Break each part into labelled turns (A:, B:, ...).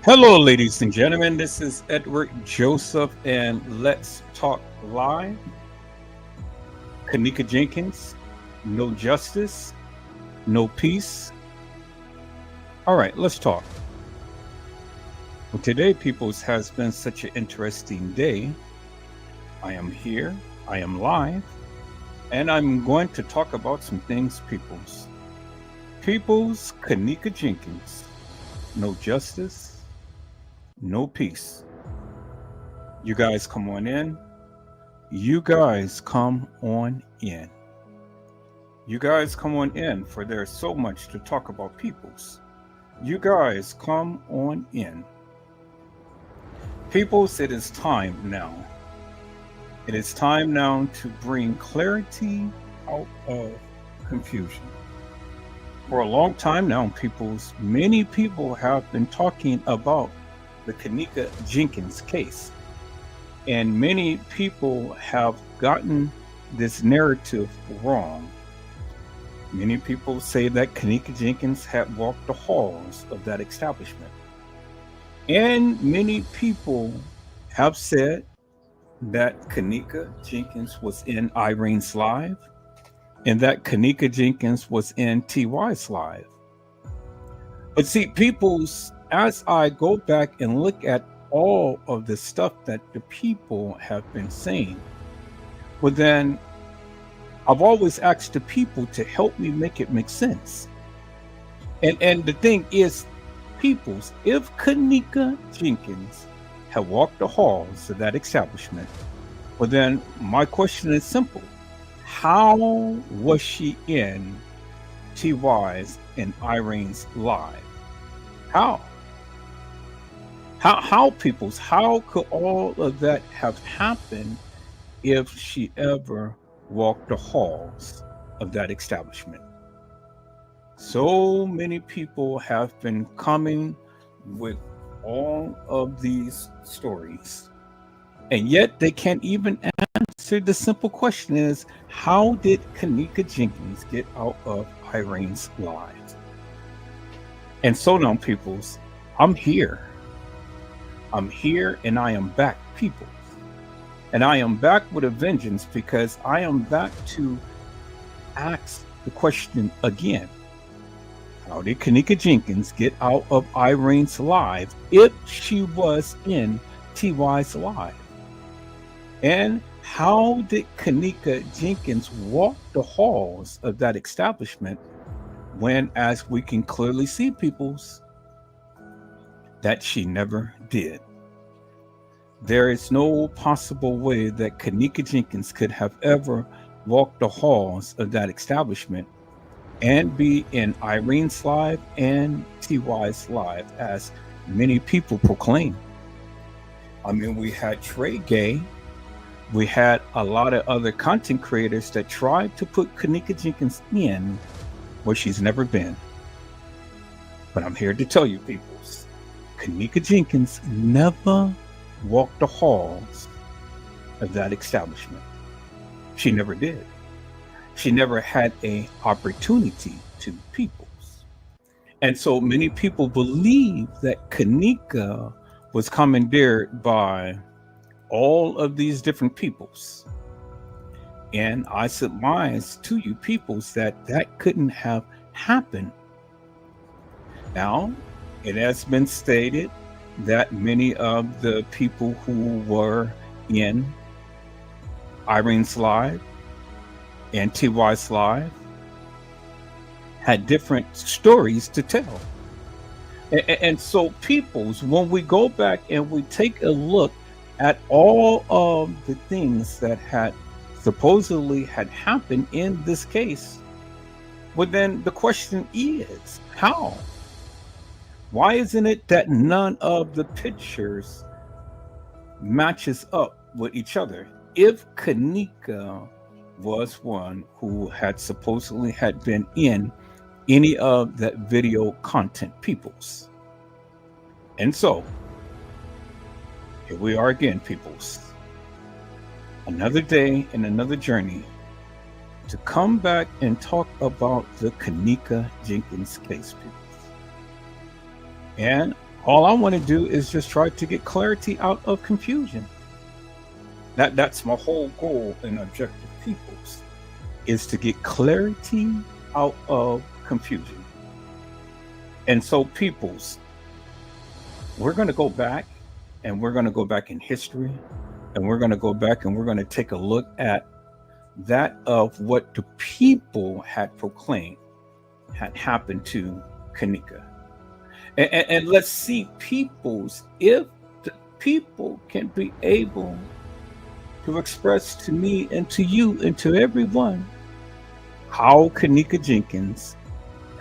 A: Hello, ladies and gentlemen. This is Edward Joseph, and let's talk live. Kenneka Jenkins, no justice, no peace. All right, let's talk. Well, today, peoples, has been such an interesting day. I am here, I am live, and I'm going to talk about some things, peoples. Peoples, Kenneka Jenkins, no justice, no peace. You guys come on in. You guys come on in. You guys come on in, for there's so much to talk about, peoples. You guys come on in. Peoples, it is time now. It is time now to bring clarity out of confusion. For a long time now, peoples, many people have been talking about the Kenneka Jenkins case. And many people have gotten this narrative wrong. Many people say that Kenneka Jenkins had walked the halls of that establishment. And many people have said that Kenneka Jenkins was in Irene's live and that Kenneka Jenkins was in TY's live. But see, peoples, as I go back and look at all of the stuff that the people have been saying, well, then I've always asked the people to help me make it make sense. And the thing is, peoples, if Kenneka Jenkins had walked the halls of that establishment, well, then my question is simple. How was she in TY's and Irene's live? How? How peoples, how could all of that have happened if she ever walked the halls of that establishment? So many people have been coming with all of these stories, and yet they can't even answer the simple question is, how did Kenneka Jenkins get out of Irene's lives? And so now, peoples, I'm here. I'm here and I am back, people. And I am back with a vengeance because I am back to ask the question again. How did Kenneka Jenkins get out of Irene's live if she was in TY's live? And how did Kenneka Jenkins walk the halls of that establishment when, as we can clearly see, peoples, that she never did? There is no possible way that Kenneka Jenkins could have ever walked the halls of that establishment and be in Irene's live and TY's live, as many people proclaim. I mean, we had Trey Gay, we had a lot of other content creators that tried to put Kenneka Jenkins in where she's never been. But I'm here to tell you, peoples, Kenneka Jenkins never walked the halls of that establishment. She never did. She never had an opportunity to, peoples. And so many people believe that Kenneka was commandeered by all of these different peoples. And I surmise to you, peoples, that that couldn't have happened. Now, it has been stated that many of the people who were in Irene's live and TY's live had different stories to tell. And so, peoples, when we go back and we take a look at all of the things that had supposedly had happened in this case, well, then the question is, how? Why isn't it that none of the pictures matches up with each other? If Kenneka was one who had supposedly had been in any of that video content, peoples. And so, here we are again, peoples. Another day and another journey to come back and talk about the Kenneka Jenkins case, peoples. And All I want to do is just try to get clarity out of confusion. That's my whole goal and objective, peoples, is to get clarity out of confusion. And so, peoples, we're going to go back and we're going to go back in history and we're going to go back and we're going to take a look at that of what the people had proclaimed had happened to Kenneka. And let's see, peoples, if the people can be able to express to me and to you and to everyone how Kenneka Jenkins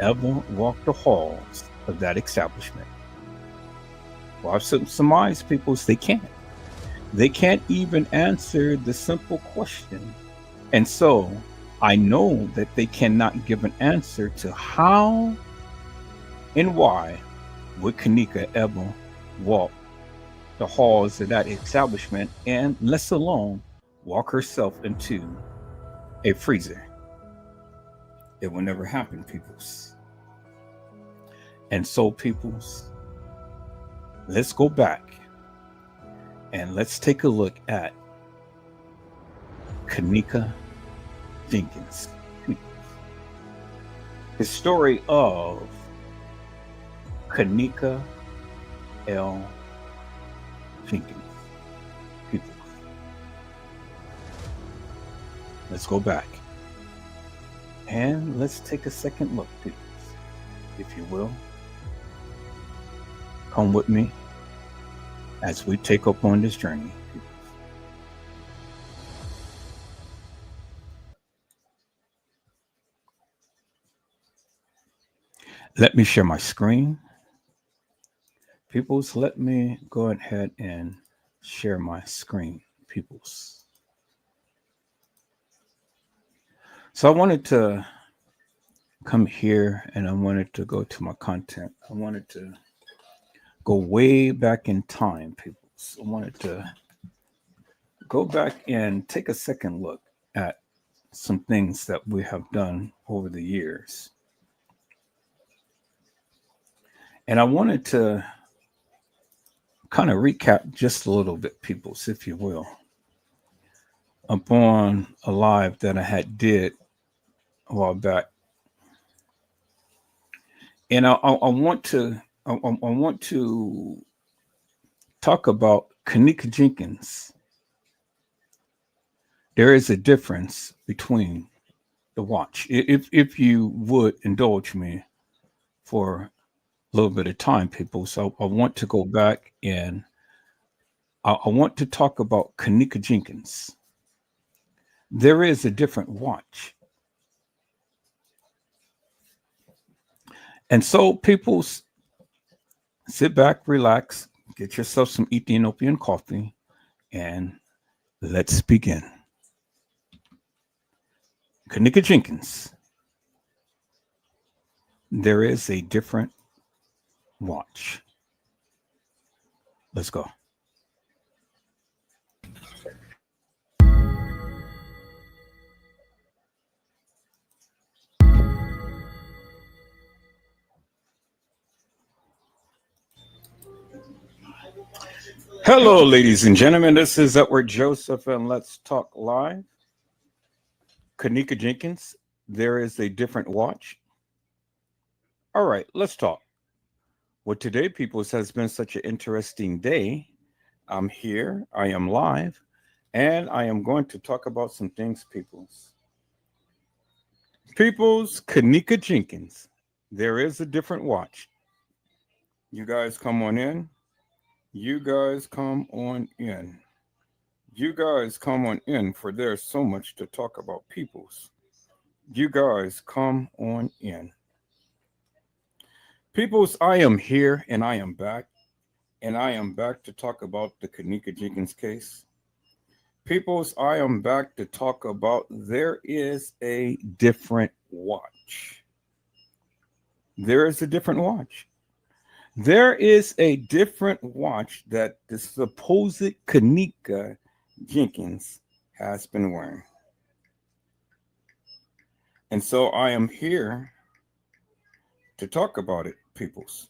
A: ever walked the halls of that establishment. Well, I've surmised, peoples, they can't. They can't even answer the simple question. And so I know that they cannot give an answer to how and why would Kenneka ever walk the halls of that establishment and, less alone, walk herself into a freezer. It will never happen, peoples. And so, peoples, let's go back and let's take a look at Kenneka Jenkins. The story of Kenneka L. Jenkins. People. Let's go back. And let's take a second look, people. If you will, come with me as we take up on this journey. Let me share my screen. Peoples, let me go ahead and share my screen, peoples. So I wanted to come here and I wanted to go to my content. I wanted to go way back in time, peoples. I wanted to go back and take a second look at some things that we have done over the years. And I wanted to kind of recap just a little bit, peoples, if you will, upon a live that I had did a while back. And I want to I want to talk about Kenneka Jenkins. There is a difference between the watch. If you would indulge me for a little bit of time, people. So I want to go back and I want to talk about Kenneka Jenkins. There is a different watch. And so people sit back, relax, get yourself some Ethiopian coffee, and let's begin. Kenneka Jenkins. There is a different watch. Let's go. Hello, ladies and gentlemen. This is Edward Joseph, and let's talk live. Kenneka Jenkins, there is a different watch. All right, let's talk. Well, today, people, has been such an interesting day. I'm here, I am live, and I am going to talk about some things, peoples. Peoples, Kenneka Jenkins, there is a different watch. You guys come on in. You guys come on in. You guys come on in, for there's so much to talk about, peoples. You guys come on in. Peoples, I am here and I am back. And I am back to talk about the Kenneka Jenkins case. Peoples, I am back to talk about there is a different watch. There is a different watch. There is a different watch that the supposed Kenneka Jenkins has been wearing. And so I am here to talk about it, peoples.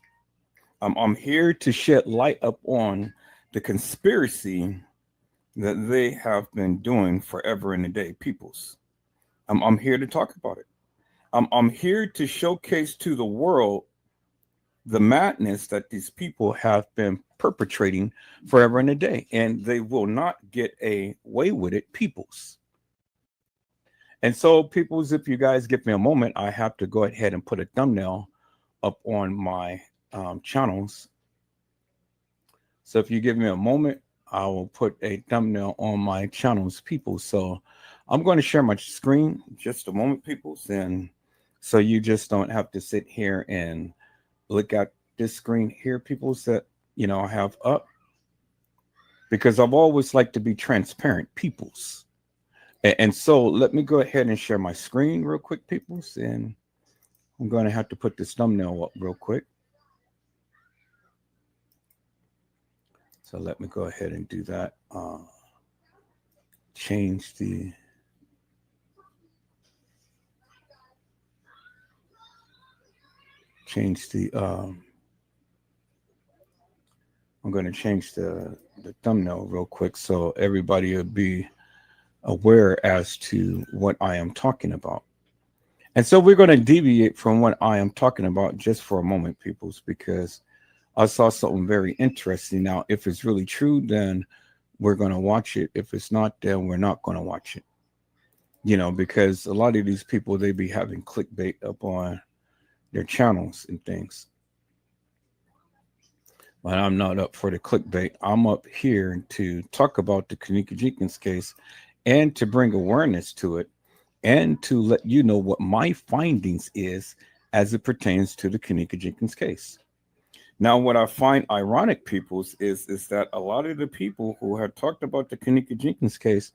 A: I'm here to shed light up on the conspiracy that they have been doing forever and a day, peoples. I'm here to talk about it. I'm here to showcase to the world the madness that these people have been perpetrating forever and a day, and they will not get away with it, peoples. And so, peoples, if you guys give me a moment, I have to go ahead and put a thumbnail up on my channels. So if you give me a moment, I will put a thumbnail on my channels, people. So I'm going to share my screen just a moment, people, and so you just don't have to sit here and look at this screen here, people, that I have up, because I've always liked to be transparent, peoples. And so let me go ahead and share my screen real quick, peoples, and I'm going to have to put this thumbnail up real quick. So let me go ahead and do that. Change the I'm going to change the thumbnail real quick so everybody will be aware as to what I am talking about. And so we're going to deviate from what I am talking about just for a moment, peoples, because I saw something very interesting. Now, if it's really true, then we're going to watch it. If it's not, then we're not going to watch it. Because a lot of these people, they be having clickbait up on their channels and things. But I'm not up for the clickbait. I'm up here to talk about the Kenneka Jenkins case and to bring awareness to it and to let you know what my findings is as it pertains to the Kenneka Jenkins case. Now, what I find ironic, peoples, is that a lot of the people who have talked about the Kenneka Jenkins case,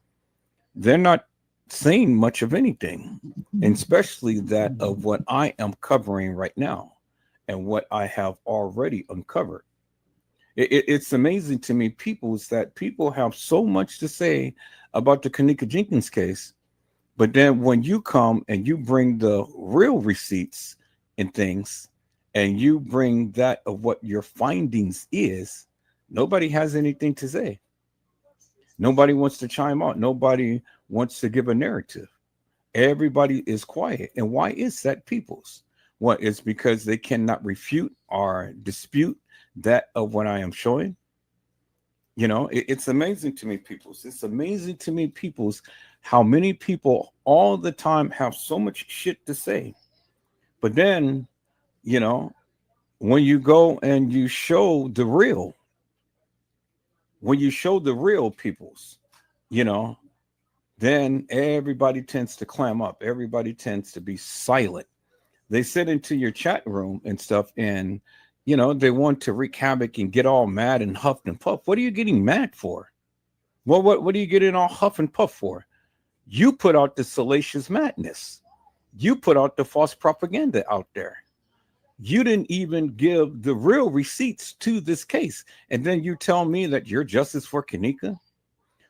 A: they're not saying much of anything, and especially that of what I am covering right now and what I have already uncovered. It's amazing to me, peoples, that people have so much to say about the Kenneka Jenkins case, but then when you come and you bring the real receipts and things, and you bring that of what your findings is, nobody has anything to say. Nobody wants to chime out. Nobody wants to give a narrative. Everybody is quiet. And why is that, peoples? What is because they cannot refute or dispute that of what I am showing? It's amazing to me, peoples. It's amazing to me, peoples, how many people all the time have so much shit to say. But then, when you go and you show the real, peoples, then everybody tends to clam up. Everybody tends to be silent. They sit into your chat room and stuff, and they want to wreak havoc and get all mad and huff and puff. What are you getting mad for? What are you getting all huff and puff for? You put out the salacious madness. You put out the false propaganda out there. You didn't even give the real receipts to this case. And then you tell me that you're justice for Kenneka?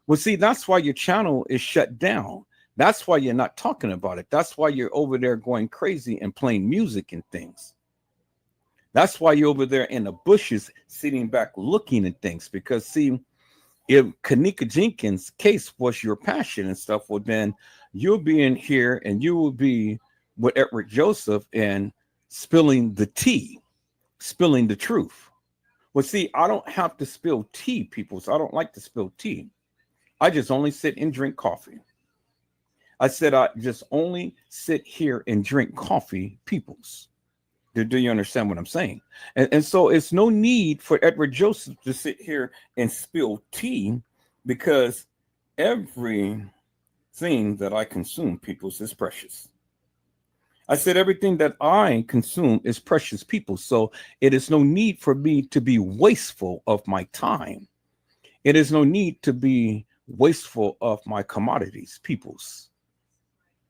A: Well, see, that's why your channel is shut down. That's why you're not talking about it. That's why you're over there going crazy and playing music and things. That's why you're over there in the bushes sitting back looking at things. Because, see, if Kenneka Jenkins' case was your passion and stuff, well, then you'll be in here and you will be with Edward Joseph and spilling the tea, spilling the truth. Well, see, I don't have to spill tea, people. So I don't like to spill tea. I just only sit and drink coffee. I said I just only sit here and drink coffee, peoples. Do you understand what I'm saying? And so it's no need for Edward Joseph to sit here and spill tea, because everything that I consume, peoples, is precious. I said everything that I consume is precious, people. So it is no need for me to be wasteful of my time. It is no need to be wasteful of my commodities, peoples.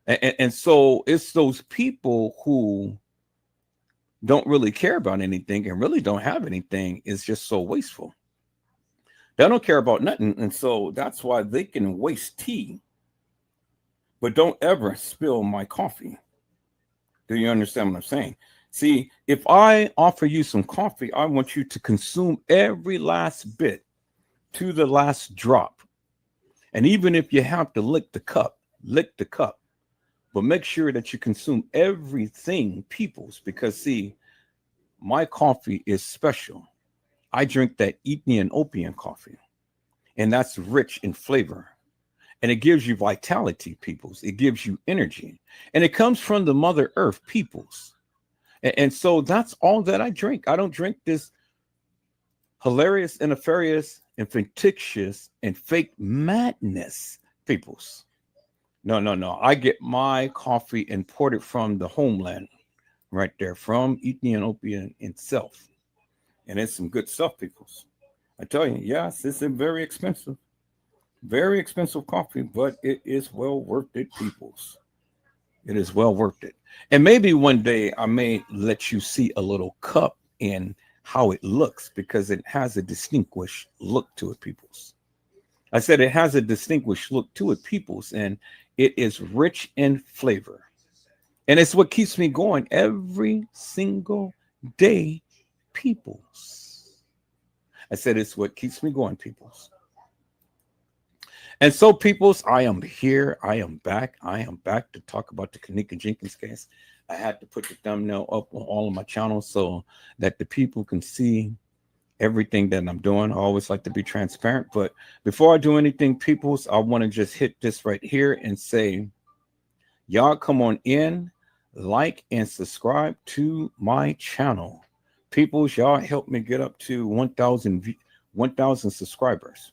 A: And so it's those people who don't really care about anything and really don't have anything is just so wasteful. They don't care about nothing. And so that's why they can waste tea, but don't ever spill my coffee. Do you understand what I'm saying? See, if I offer you some coffee, I want you to consume every last bit to the last drop. And even if you have to lick the cup, but make sure that you consume everything, peoples, because see, my coffee is special. I drink that Ethiopian coffee, and that's rich in flavor. And it gives you vitality, peoples. It gives you energy. And it comes from the Mother Earth, peoples. And so that's all that I drink. I don't drink this hilarious and nefarious and fictitious and fake madness, peoples. No, no, no. I get my coffee imported from the homeland right there, from Ethiopia itself. And it's some good stuff, peoples. I tell you, yes, it's a very expensive coffee, but it is well worth it, peoples. It is well worth it. And maybe one day I may let you see a little cup and how it looks, because it has a distinguished look to it, peoples. I said it has a distinguished look to it, peoples, and it is rich in flavor. And it's what keeps me going every single day, peoples. I said it's what keeps me going, peoples. And so, peoples, I am here. I am back. I am back to talk about the Kenneka Jenkins case. I had to put the thumbnail up on all of my channels so that the people can see everything that I'm doing. I always like to be transparent. But before I do anything, peoples, I want to just hit this right here and say, y'all come on in, like and subscribe to my channel. Peoples, y'all help me get up to 1,000 subscribers.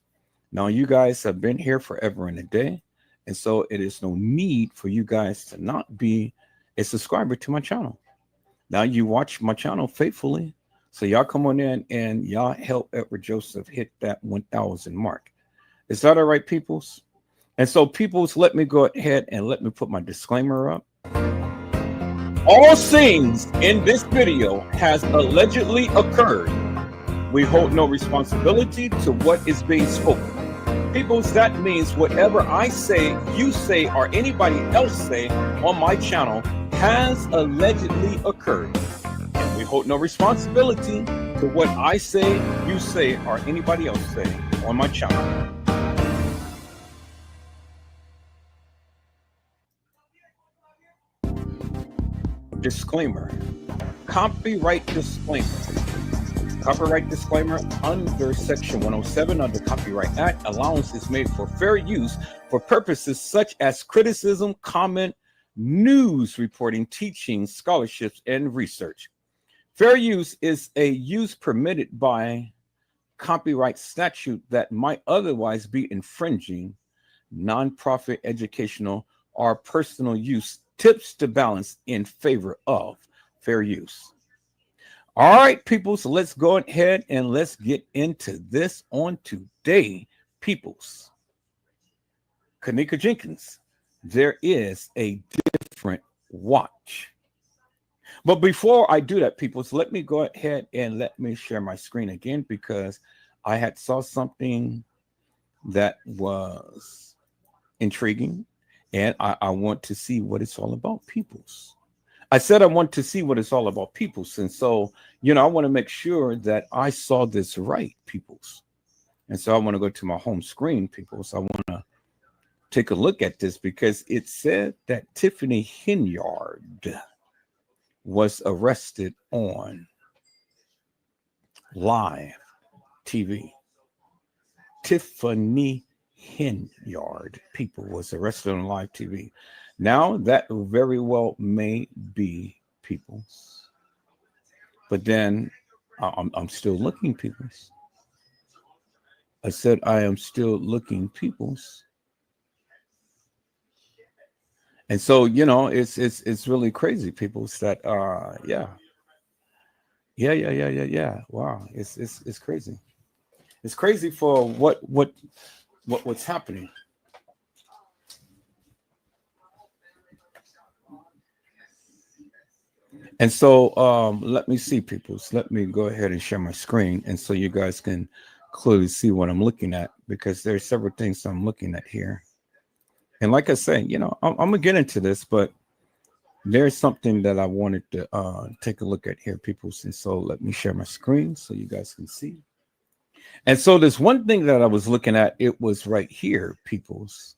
A: Now, you guys have been here forever and a day, and so it is no need for you guys to not be a subscriber to my channel. Now, you watch my channel faithfully, so y'all come on in and y'all help Edward Joseph hit that 1,000 mark. Is that all right, peoples? And so, peoples, let me go ahead and let me put my disclaimer up. All things in this video has allegedly occurred. We hold no responsibility to what is being spoken. Peoples, that means whatever I say, you say, or anybody else say on my channel has allegedly occurred. And we hold no responsibility to what I say, you say, or anybody else say on my channel. Disclaimer. Copyright disclaimer. Copyright disclaimer under Section 107 of the Copyright Act. Allowance is made for fair use for purposes such as criticism, comment, news reporting, teaching, scholarships, and research. Fair use is a use permitted by copyright statute that might otherwise be infringing nonprofit, educational, or personal use. Tips to balance in favor of fair use. All right, people, so let's go ahead and let's get into this on today, peoples. Kenneka Jenkins, there is a different watch. But before I do that, peoples, let me go ahead and let me share my screen again, because I had saw something that was intriguing, and I want to see what it's all about, peoples. I said I want to see what it's all about, peoples. And so, you know, I want to make sure that I saw this right, peoples. And so I want to go to my home screen, peoples. I want to take a look at this, because it said that Tiffany Henyard was arrested on live TV. Tiffany Henyard, people, was arrested on live TV. Now, that very well may be, peoples. But then I'm still looking, peoples. I said I am still looking, peoples. And so, you know, it's really crazy, peoples, that yeah. Wow, it's crazy. It's crazy for what's happening. And so let me see, people. So let me go ahead and share my screen, and so you guys can clearly see what I'm looking at, because there's several things I'm looking at here. And like I say, you know, I'm gonna get into this, but there's something that I wanted to take a look at here, people. And so let me share my screen so you guys can see. And so there's one thing that I was looking at. It was right here, peoples.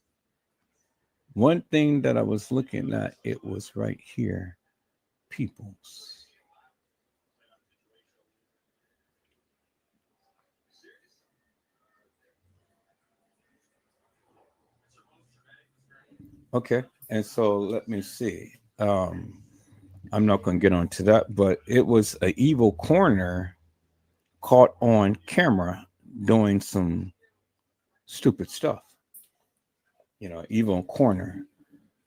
A: One thing that I was looking at, it was right here, peoples. Okay. And so let me see. I'm not going to get onto that, but it was an evil corner caught on camera doing some stupid stuff. Evil corner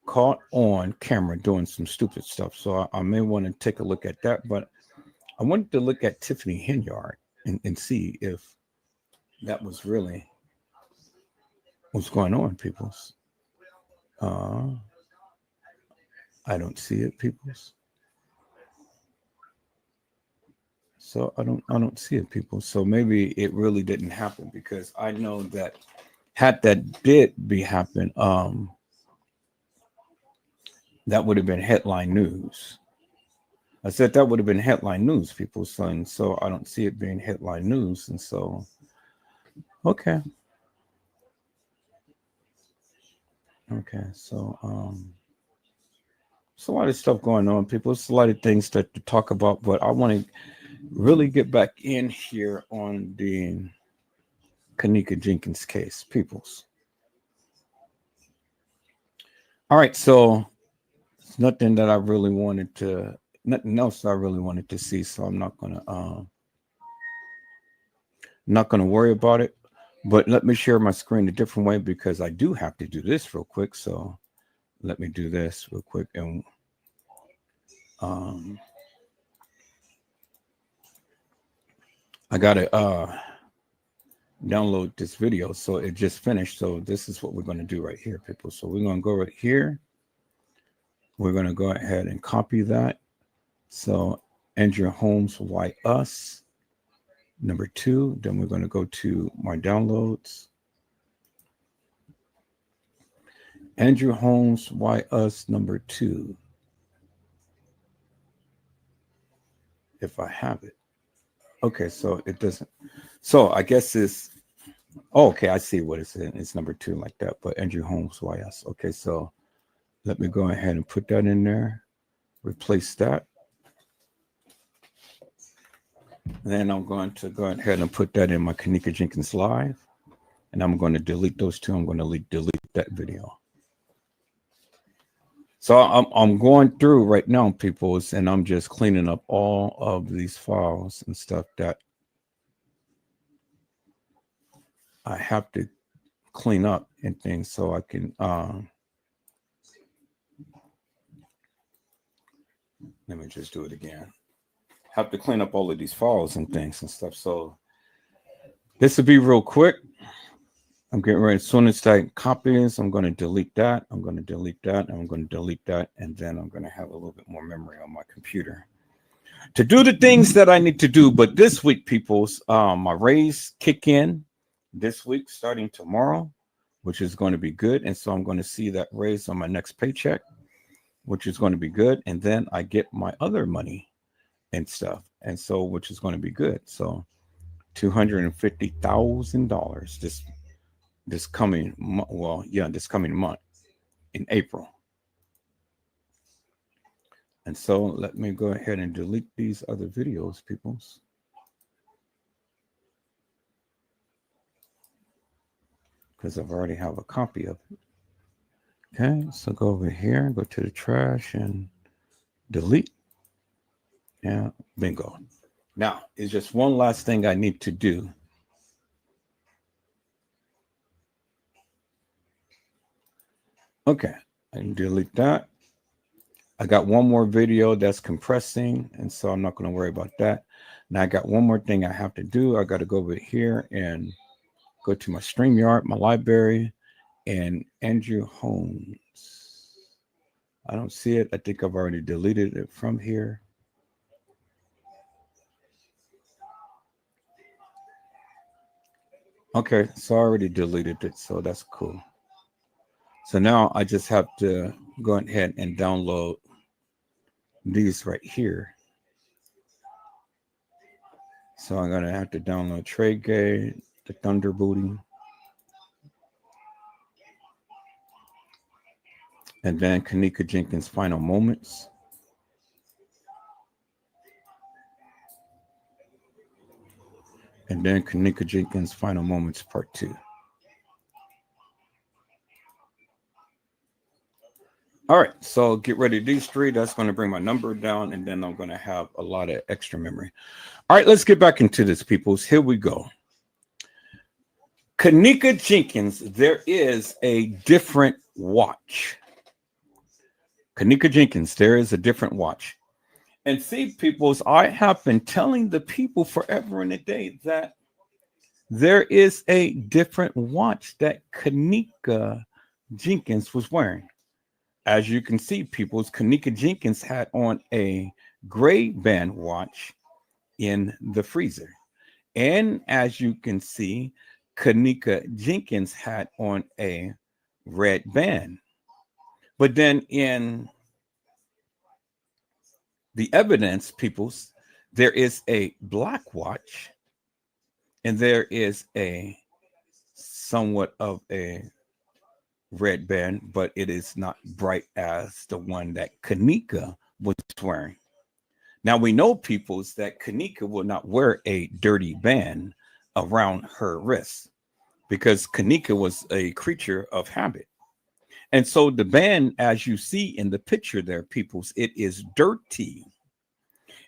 A: caught on camera doing some stupid stuff. So I may want to take a look at that, but I wanted to look at Tiffany Henyard and see if that was really what's going on, peoples. Uh, I don't see it, peoples. So I don't see it, people. So maybe it really didn't happen because I know that had that did be happen, that would have been headline news. I said that would have been headline news, people saying. So I don't see it being headline news, and so okay, okay. So it's a lot of stuff going on, people. It's a lot of things to talk about, but I want to really get back in here on the Kenneka Jenkins case, peoples. All right, so it's nothing that I really wanted to, nothing else I really wanted to see. So I'm not gonna worry about it. But let me share my screen a different way because I do have to do this real quick. So let me do this real quick, and um, I gotta download this video. So it just finished. So this is what we're gonna do right here, people. So we're gonna go right here. We're gonna go ahead and copy that. So Andrew Holmes, Why Us? Number 2. Then we're going to go to my downloads. Andrew Holmes, Why Us? Number 2. If I have it. Okay, so it doesn't. So I guess it's. Oh, okay, I see what it's in. It's number 2 like that. But Andrew Holmes, Why Us? Okay, so let me go ahead and put that in there. Replace that. And then I'm going to go ahead and put that in my Kenneka Jenkins Live. And I'm going to delete those two. I'm going to delete that video. So I'm going through right now, people, and I'm just cleaning up all of these files and stuff that I have to clean up and things so I can let me just do it again. Have to clean up all of these files and things and stuff. So this will be real quick. I'm getting ready. As soon as I copy this, I'm going to delete that. I'm going to delete that. And I'm going to delete that. And then I'm going to have a little bit more memory on my computer to do the things that I need to do. But this week, people's, my raise kick in this week, starting tomorrow, which is going to be good. And so I'm going to see that raise on my next paycheck, which is going to be good. And then I get my other money and stuff. And so, which is going to be good. So $250,000 this coming this coming month in April. And so let me go ahead and delete these other videos, peoples. Because I've already have a copy of it. Okay, so go over here, go to the trash and delete. Yeah, bingo. Now, it's just one last thing I need to do. Okay, I can delete that. I got one more video that's compressing, and so I'm not going to worry about that. Now I got one more thing I have to do. I got to go over here and go to my StreamYard, my library, and Andrew Holmes. I don't see it. I think I've already deleted it from here. Okay, so I already deleted it, so that's cool. So now I just have to go ahead and download these right here. So I'm going to have to download Trade Gate, the Thunder Booty, and then Kenneka Jenkins' Final Moments. And then Kenneka Jenkins' Final Moments Part 2. All right, so get ready to these three. That's going to bring my number down, and then I'm going to have a lot of extra memory. All right, let's get back into this, peoples. Here we go. Kenneka Jenkins, there is a different watch. Kenneka Jenkins, there is a different watch. And see, peoples, I have been telling the people forever and a day that there is a different watch that Kenneka Jenkins was wearing. As you can see, peoples, Kenneka Jenkins had on a gray band watch in the freezer. And as you can see, Kenneka Jenkins had on a red band. But then in the evidence, peoples, there is a black watch and there is a somewhat of a red band, but it is not bright as the one that Kenneka was wearing. Now we know, peoples, that Kenneka will not wear a dirty band around her wrist because Kenneka was a creature of habit. And so the band, as you see in the picture there, peoples, it is dirty.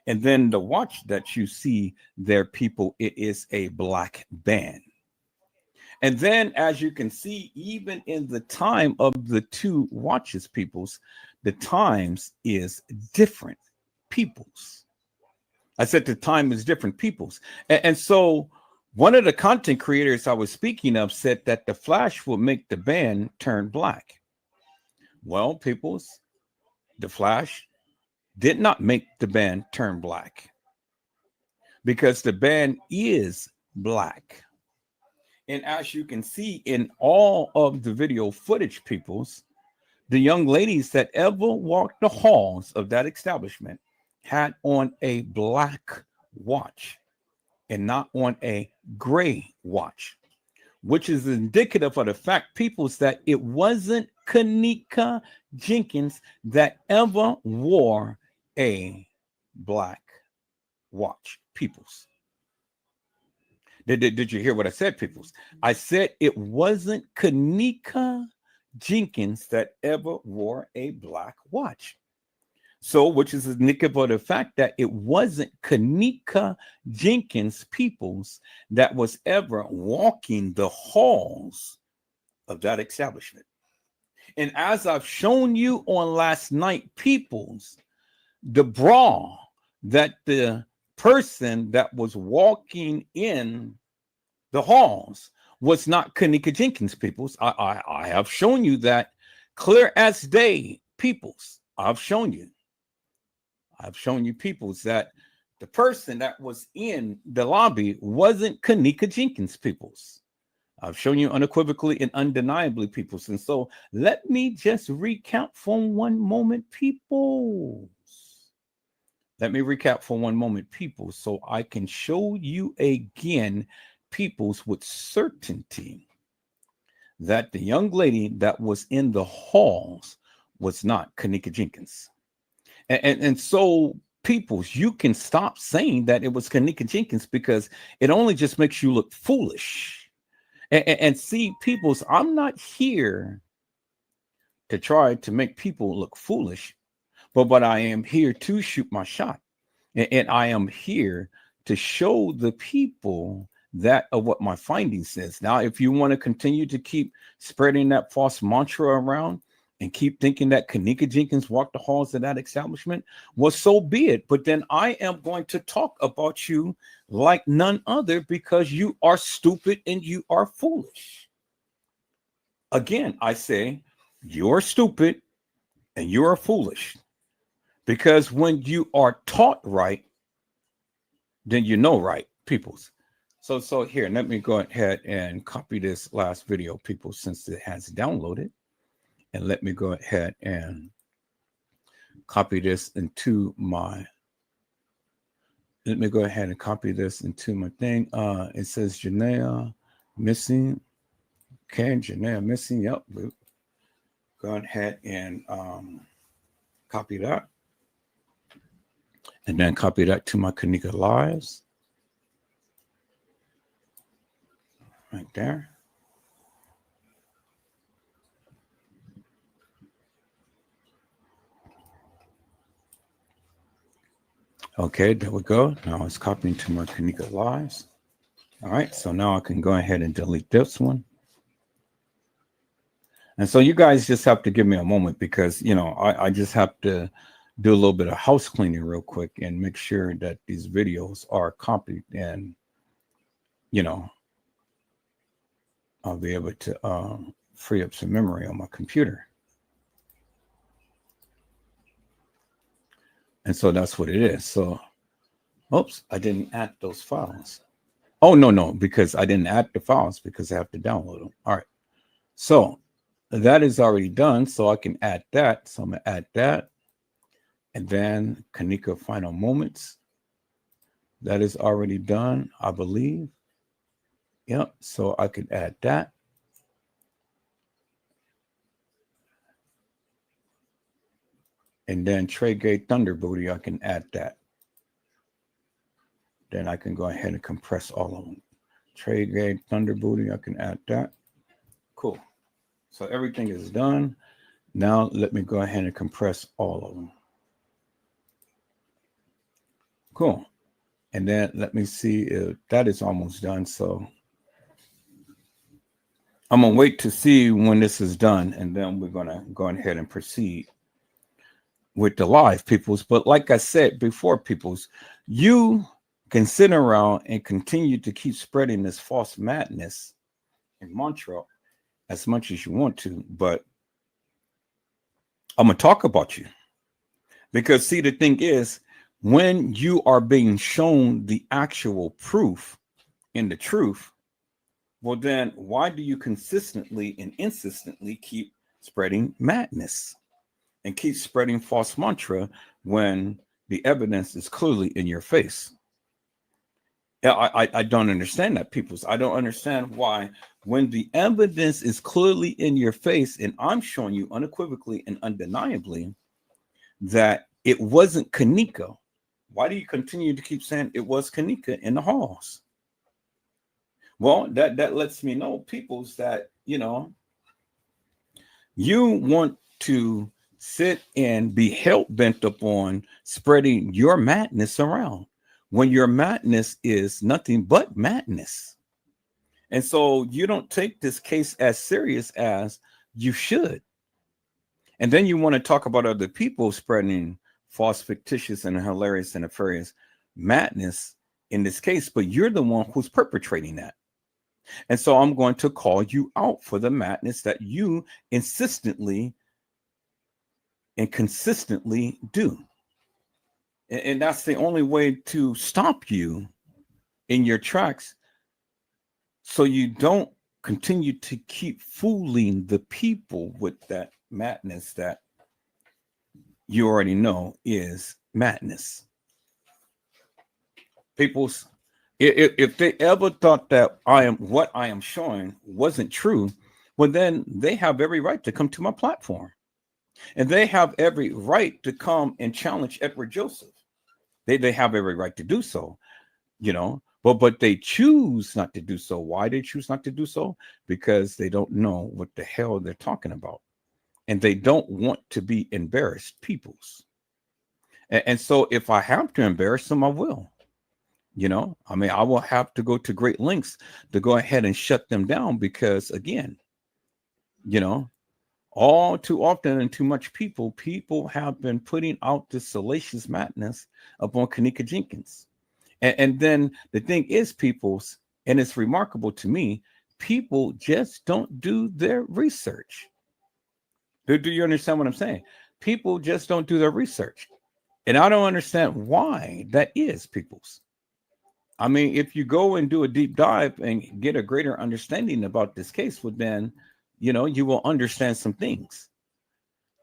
A: And then the watch that you see there, people, it is a black band. And then, as you can see, even in the time of the two watches, peoples, the times is different, peoples. I said the time is different, peoples. And so one of the content creators I was speaking of said that the flash will make the band turn black. Well, peoples, the flash did not make the band turn black because the band is black. And as you can see in all of the video footage, peoples, the young ladies that ever walked the halls of that establishment had on a black watch and not on a gray watch, which is indicative of the fact, peoples, that it wasn't Kenneka Jenkins that ever wore a black watch, peoples. Did you hear what I said, peoples? I said it wasn't Kenneka Jenkins that ever wore a black watch. So, which is indicative of the fact that it wasn't Kenneka Jenkins, peoples, that was ever walking the halls of that establishment. And as I've shown you on last night, peoples, the bra that the person that was walking in the halls was not Kenneka Jenkins, peoples. I have shown you that clear as day, peoples. I've shown you, peoples, that the person that was in the lobby wasn't Kenneka Jenkins, peoples. I've shown you unequivocally and undeniably, peoples. And so let me just recount for one moment, peoples. Let me recap for one moment, people, so I can show you again, peoples, with certainty that the young lady that was in the halls was not Kenneka Jenkins. And so, peoples, you can stop saying that it was Kenneka Jenkins because it only just makes you look foolish. And see, peoples, I'm not here to try to make people look foolish. But I am here to shoot my shot. And I am here to show the people that of what my findings says. Now, if you want to continue to keep spreading that false mantra around and keep thinking that Kenneka Jenkins walked the halls of that establishment, well, so be it. But then I am going to talk about you like none other because you are stupid and you are foolish. Again, I say you're stupid and you are foolish. Because when you are taught right, then you know right, peoples. So here, let me go ahead and copy this last video, people, since it has downloaded. And let me go ahead and copy this into my, let me go ahead and copy this into my thing. It says Janaea missing. Okay, Janaea missing. Yep. Go ahead and copy that. And then copy that to my Kenneka Lives. Right there. Okay, there we go. Now it's copying to my Kenneka Lives. All right, so now I can go ahead and delete this one. And so you guys just have to give me a moment because, you know, I just have to do a little bit of house cleaning real quick and make sure that these videos are copied and, you know, I'll be able to free up some memory on my computer. And so that's what it is. So, oops, I didn't add those files. Oh, no, because I didn't add the files because I have to download them. All right. So that is already done. So I can add that. So I'm going to add that. And then Kenneka Final Moments. That is already done, I believe. Yep. So I could add that. And then Trade Gate Thunder Booty, I can add that. Then I can go ahead and compress all of them. Trade Gate Thunder Booty, I can add that. Cool. So everything is done. Now let me go ahead and compress all of them. Cool. And then let me see if that is almost done. So I'm going to wait to see when this is done. And then we're going to go ahead and proceed with the live, peoples. But like I said before, peoples, you can sit around and continue to keep spreading this false madness and mantra as much as you want to, but I'm gonna talk about you because see, the thing is, when you are being shown the actual proof in the truth, well then why do you consistently and insistently keep spreading madness and keep spreading false mantra when the evidence is clearly in your face? Yeah, I don't understand that, peoples. I don't understand why, when the evidence is clearly in your face and I'm showing you unequivocally and undeniably that it wasn't Kenneka, why do you continue to keep saying it was Kenneka in the halls? Well, that lets me know, peoples, that, you know, you want to sit and be hell-bent upon spreading your madness around, when your madness is nothing but madness. And so you don't take this case as serious as you should. And then you want to talk about other people spreading false, fictitious, and hilarious and nefarious madness in this case, but you're the one who's perpetrating that. And so I'm going to call you out for the madness that you insistently and consistently do. And that's the only way to stop you in your tracks, so you don't continue to keep fooling the people with that madness that you already know is madness. Peoples, if they ever thought that what I am showing wasn't true, well, then they have every right to come to my platform. And they have every right to come and challenge Edward Joseph. They have every right to do so, you know, but they choose not to do so. Why they choose not to do so? Because they don't know what the hell they're talking about. And they don't want to be embarrassed peoples. And so if I have to embarrass them, I will. You know, I mean, I will have to go to great lengths to go ahead and shut them down because, again, you know, all too often and too much people have been putting out this salacious madness upon Kenneka Jenkins. And then the thing is, peoples, and it's remarkable to me, people just don't do their research. Do you understand what I'm saying? People just don't do their research. And I don't understand why that is, peoples. I mean, if you go and do a deep dive and get a greater understanding about this case, well, then, you know, you will understand some things.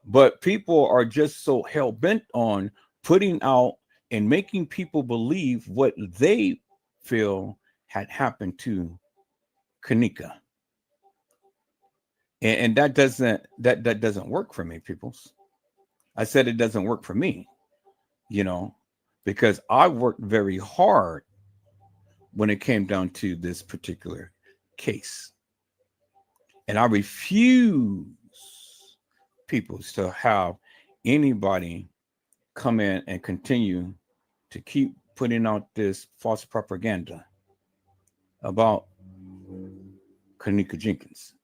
A: But people are just so hell bent on putting out and making people believe what they feel had happened to Kenneka. And that doesn't work for me, peoples. I said it doesn't work for me, you know, because I worked very hard when it came down to this particular case. And I refuse peoples to have anybody come in and continue to keep putting out this false propaganda about Kenneka Jenkins.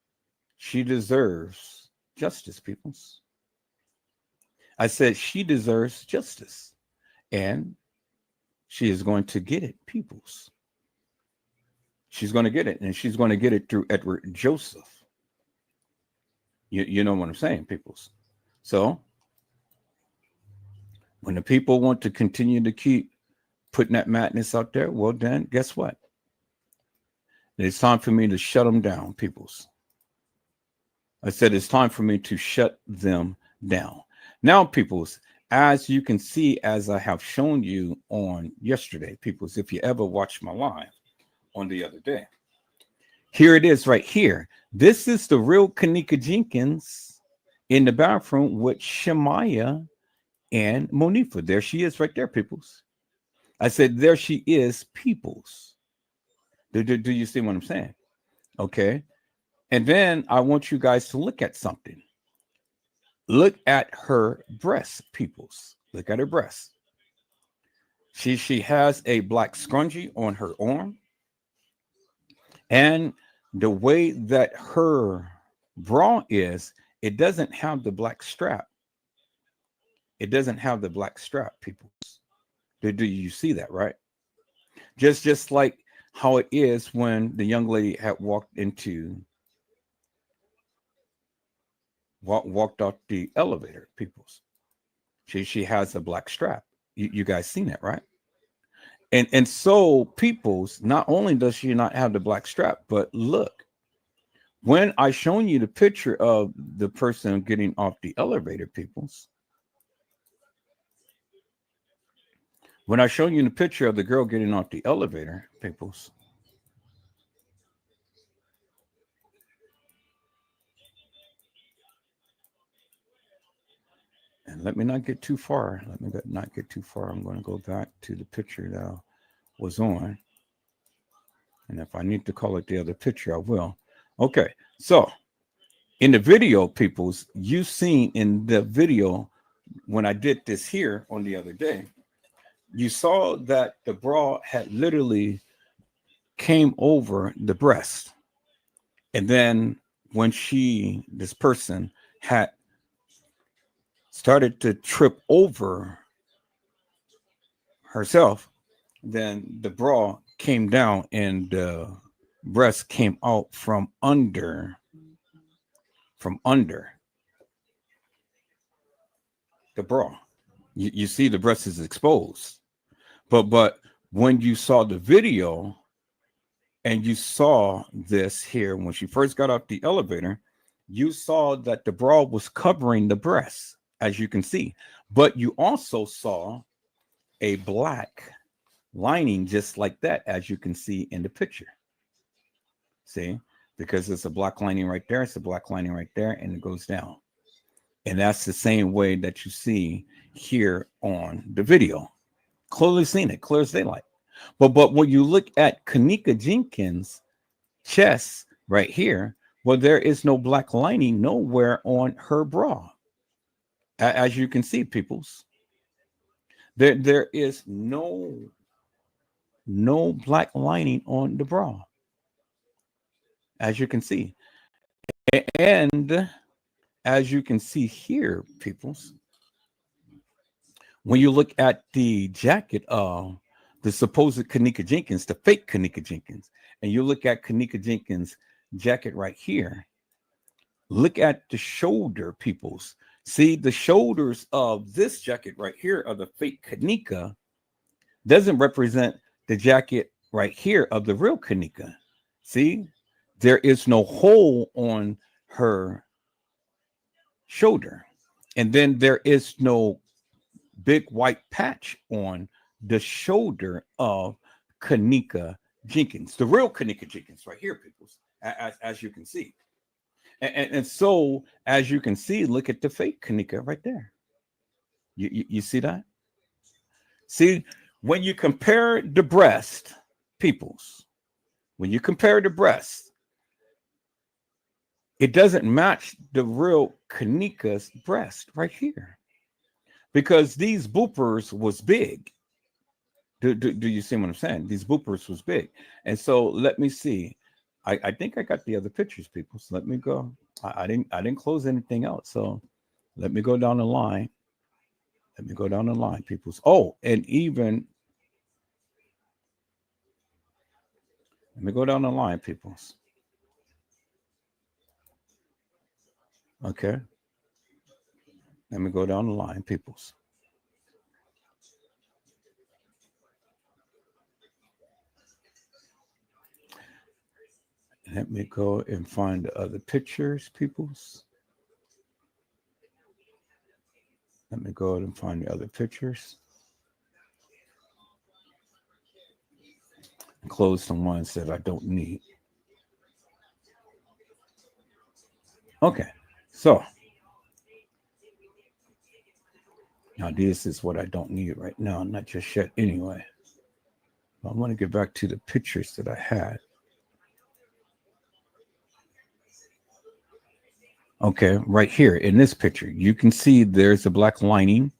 A: She deserves justice, peoples. I said she deserves justice, and she is going to get it, peoples. She's going to get it, and she's going to get it through Edward Joseph. You know what I'm saying, peoples. So when the people want to continue to keep putting that madness out there, well, then guess what? It's time for me to shut them down, peoples. I said it's time for me to shut them down. Now, peoples, as you can see, as I have shown you on yesterday, peoples, if you ever watched my live on the other day, here it is right here. This is the real Kenneka Jenkins in the bathroom with Shemaya and Monifa. There she is right there, peoples. I said, there she is, peoples. Do you see what I'm saying? Okay. And then I want you guys to look at something. Look at her breasts, peoples. Look at her breasts. She has a black scrunchie on her arm. And the way that her bra is, it doesn't have the black strap. It doesn't have the black strap, peoples. Do you see that, right? Just like how it is when the young lady had walked out the elevator, peoples. She has a black strap. You guys seen that, right? And so, peoples, not only does she not have the black strap, but look, when I shown you the picture of the person getting off the elevator, peoples, when I show you the picture of the girl getting off the elevator, peoples, and let me not get too far. Let me not get too far. I'm going to go back to the picture that I was on. And if I need to call it the other picture, I will. Okay. So in the video, peoples, you seen in the video when I did this here on the other day, you saw that the bra had literally came over the breast. And then when this person had started to trip over herself, then the bra came down and the breast came out from under the bra. You see the breast is exposed. But when you saw the video and you saw this here, when she first got off the elevator, you saw that the bra was covering the breast, as you can see. But you also saw a black lining just like that, as you can see in the picture. See, because it's a black lining right there, it's a black lining right there, and it goes down. And that's the same way that you see here on the video. Clearly seen it, clear as daylight. But when you look at Kenneka Jenkins' chest right here, well, there is no black lining nowhere on her bra. As you can see, peoples, there is no black lining on the bra, as you can see. And as you can see here, peoples, when you look at the jacket of the supposed Kenneka Jenkins, the fake Kenneka Jenkins, and you look at Kenneka Jenkins' jacket right here, look at the shoulder, peoples. See, the shoulders of this jacket right here of the fake Kenneka doesn't represent the jacket right here of the real Kenneka. See, there is no hole on her shoulder. And then there is no big white patch on the shoulder of Kenneka Jenkins, the real Kenneka Jenkins, right here, people, as you can see. And so, as you can see, look at the fake Kenneka right there. You see that? See, when you compare the breast, peoples, when you compare the breast, it doesn't match the real Kenneka's breast right here, because these boopers was big. Do you see what I'm saying? These boopers was big. And so let me see. I think I got the other pictures, people. So let me go. I didn't close anything out. So let me go down the line. Let me go down the line, peoples. Oh, and even let me go down the line, peoples. Okay. Let me go down the line, peoples. Let me go and find the other pictures, peoples. Let me go and find the other pictures. And close the ones that I don't need. Okay, so now this is what I don't need right now, not just yet anyway. I want to get back to the pictures that I had. Okay, right here in this picture, you can see there's a black lining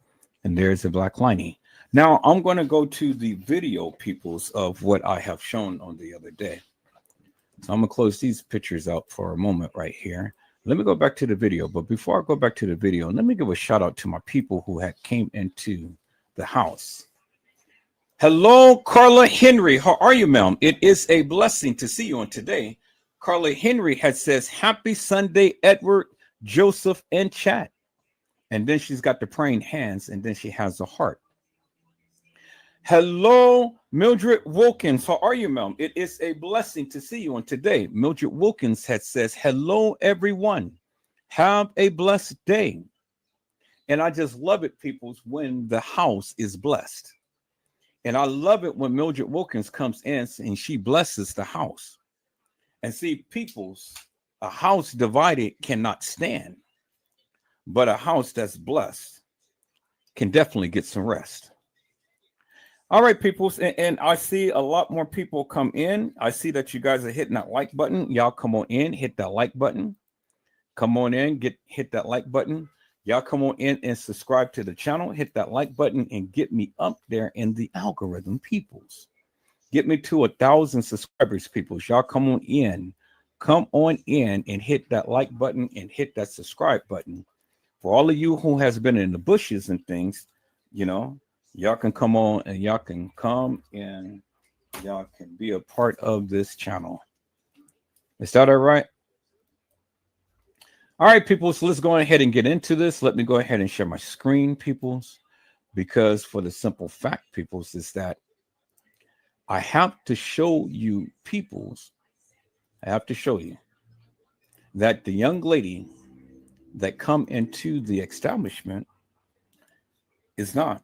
A: and there's a black lining. Now I'm going to go to the video, peoples, of what I have shown on the other day. So I'm going to close these pictures out for a moment right here. Let me go back to the video. But before I go back to the video, let me give a shout out to my people who had came into the house. Hello, Carla Henry. How are you, ma'am? It is a blessing to see you on today. Carla Henry had says, happy Sunday, Edward, Joseph, and chat. And then she's got the praying hands, and then she has a heart. Hello, Mildred Wilkins. How are you, ma'am? It is a blessing to see you on today. Mildred Wilkins had says, hello, everyone. Have a blessed day. And I just love it, peoples, when the house is blessed. And I love it when Mildred Wilkins comes in and she blesses the house. And see, peoples, a house divided cannot stand, but a house that's blessed can definitely get some rest. All right, peoples, and I see a lot more people come in. I see that you guys are hitting that like button. Y'all come on in, hit that like button. Come on in, hit that like button. Y'all come on in and subscribe to the channel. Hit that like button and get me up there in the algorithm, peoples. Get me to 1,000 subscribers, peoples. Y'all come on in and hit that like button and hit that subscribe button. For all of you who has been in the bushes and things, you know, y'all can come on and y'all can come and y'all can be a part of this channel. Is that all right? All right, people, so let's go ahead and get into this. Let me go ahead and share my screen, peoples, because for the simple fact, peoples, is that I have to show you, peoples, I have to show you that the young lady that come into the establishment is not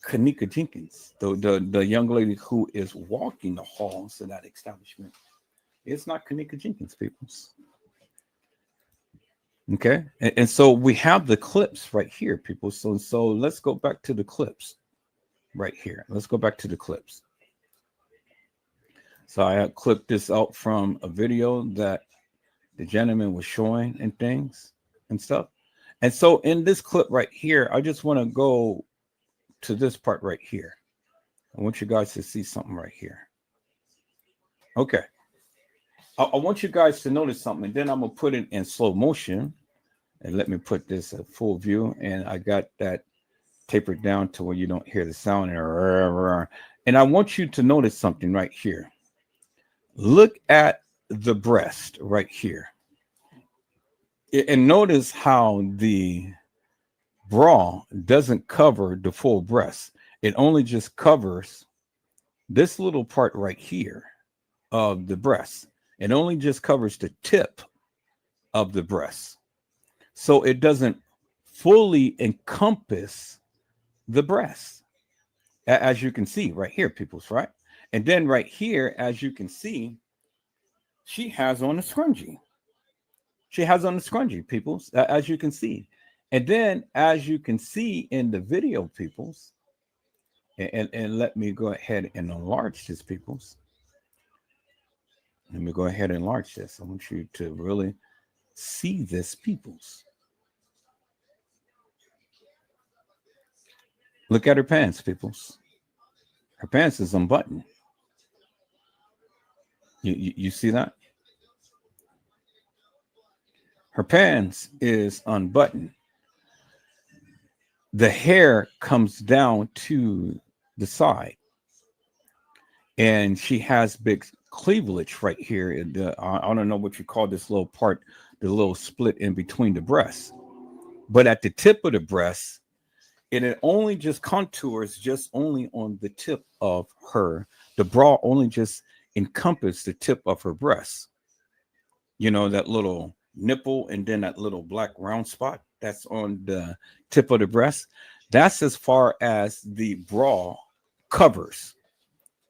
A: Kenneka Jenkins, the young lady who is walking the halls of that establishment. It's not Kenneka Jenkins, peoples. Okay, and so we have the clips right here, people. So let's go back to the clips right here. Let's go back to the clips. So I have clipped this out from a video that the gentleman was showing and things and stuff. And so in this clip right here, I just want to go to this part right here. I want you guys to see something right here. Okay. I want you guys to notice something, and then I'm going to put it in slow motion. And let me put this at full view. And I got that tapered down to where you don't hear the sound. And I want you to notice something right here. Look at the breast right here. And notice how the bra doesn't cover the full breast. It only just covers this little part right here of the breast. It only just covers the tip of the breast. So it doesn't fully encompass the breast, as you can see right here, peoples, right? And then right here, as you can see, she has on a scrunchie. She has on a scrunchie, peoples, as you can see. And then, as you can see in the video, peoples, and let me go ahead and enlarge this, peoples. Let me go ahead and enlarge this. I want you to really see this, peoples. Look at her pants, peoples. Her pants is unbuttoned. You see that? Her pants is unbuttoned. The hair comes down to the side. And she has big cleavage right here. I don't know what you call this little part, the little split in between the breasts. But at the tip of the breast, it only just contours just only on the tip of her. The bra only just encompasses the tip of her breast. You know, that little nipple and then that little black round spot that's on the tip of the breast. That's as far as the bra covers,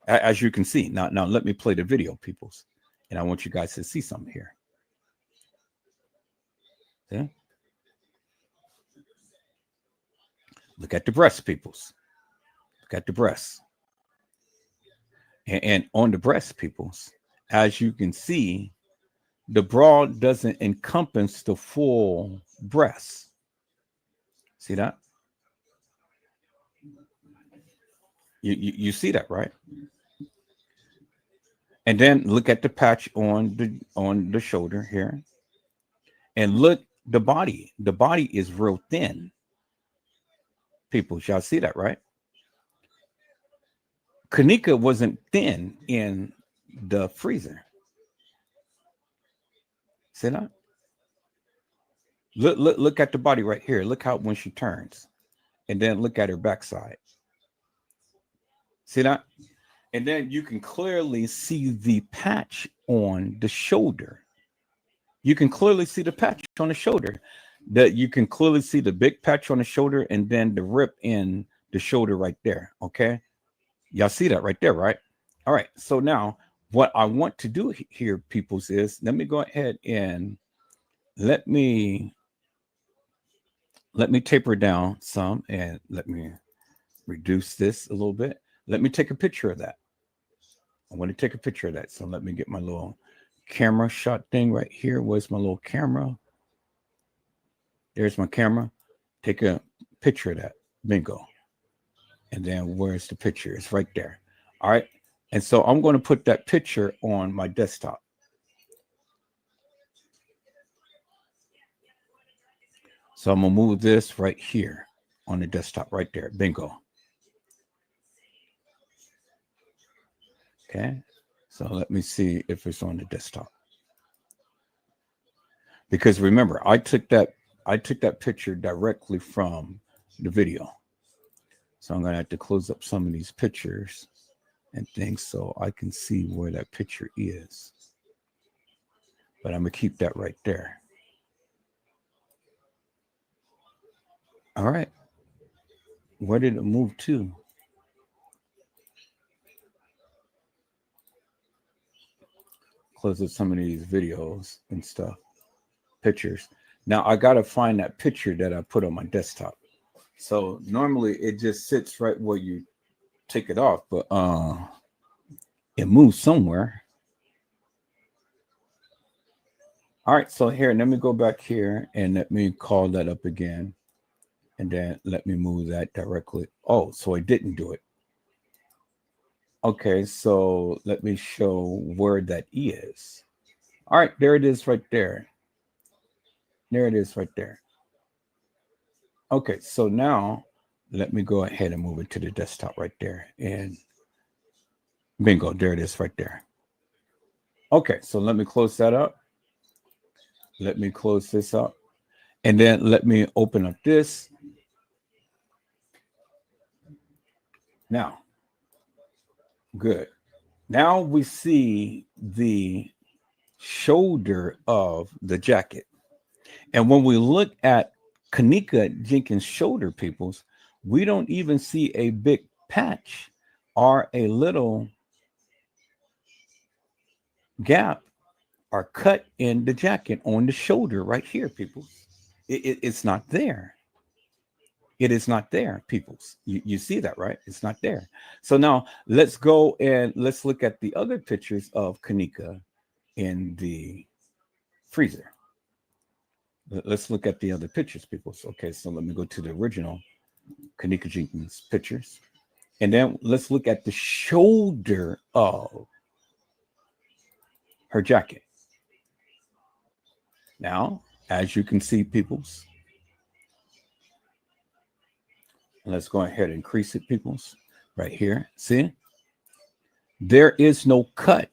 A: as you can see. Now let me play the video, peoples. And I want you guys to see something here. Yeah. Look at the breast, peoples. Look at the breast. And on the breast, peoples, as you can see, the bra doesn't encompass the full breast. See that? You see that, right? And then look at the patch on the shoulder here. And look, the body. The body is real thin. People, y'all see that, right? Kenneka wasn't thin in the freezer. See that? Look at the body right here. Look how when she turns. And then look at her backside. See that? And then you can clearly see the patch on the shoulder. You can clearly see the patch on the shoulder. That you can clearly see the big patch on the shoulder and then the rip in the shoulder right there. Okay. Y'all see that right there, right? All right. So now what I want to do here, peoples, is let me go ahead and let me taper down some and let me reduce this a little bit. Let me take a picture of that. I want to take a picture of that. So let me get my little camera shot thing right here. Where's my little camera? There's my camera. Take a picture of that. Bingo. And then where's the picture? It's right there. All right. And so I'm going to put that picture on my desktop. So I'm going to move this right here on the desktop right there. Bingo. Okay. So let me see if it's on the desktop. Because remember, I took that picture directly from the video. So I'm going to have to close up some of these pictures and things so I can see where that picture is. But I'm going to keep that right there. All right. Where did it move to? Close up some of these videos and stuff, pictures. Now I got to find that picture that I put on my desktop. So normally it just sits right where you take it off, but it moves somewhere. All right, so here, let me go back here and let me call that up again. And then let me move that directly. Oh, so I didn't do it. Okay, so let me show where that is. All right, there it is right there. There it is right there. Okay, so now let me go ahead and move it to the desktop right there. And bingo, there it is right there. Okay, so let me close that up. Let me close this up. And then let me open up this. Now, good. Now we see the shoulder of the jacket. And when we look at Kenneka Jenkins' shoulder, peoples, we don't even see a big patch or a little gap or cut in the jacket on the shoulder right here, people. It's not there. It is not there, peoples. You see that, right? It's not there. So now let's go and let's look at the other pictures of Kenneka in the freezer. Let's look at the other pictures, people. Okay, so let me go to the original Kenneka Jenkins pictures. And then let's look at the shoulder of her jacket. Now, as you can see, peoples, let's go ahead and increase it, peoples, right here. See? There is no cut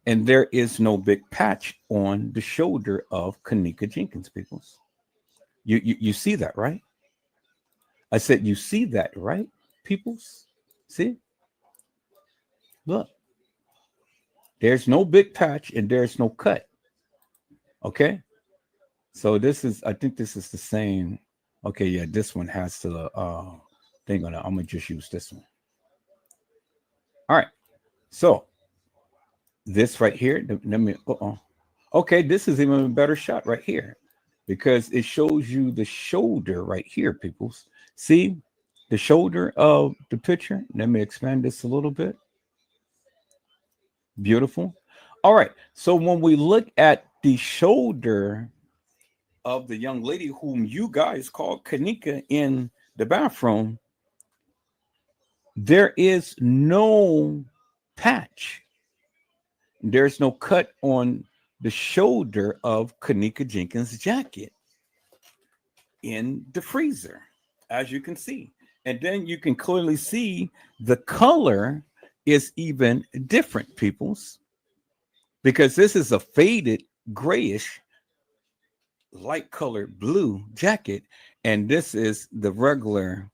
A: and there is no big patch on the shoulder of Kenneka Jenkins, peoples. You see that, right? I said, you see that, right, peoples? See? Look. There's no big patch and there's no cut. Okay? So this is, I think this is the same. Okay, yeah, this one has the thing on it. I'm going to just use this one. All right. So this right here, let me, okay, this is even a better shot right here because it shows you the shoulder right here, peoples. See the shoulder of the picture? Let me expand this a little bit. Beautiful. All right. So when we look at the shoulder of the young lady whom you guys call Kenneka in the bathroom, there is no patch. There's no cut on the shoulder of Kenneka Jenkins' jacket in the freezer, as you can see. And then you can clearly see the color is even different, peoples, because this is a faded grayish light colored blue jacket, and this is the regular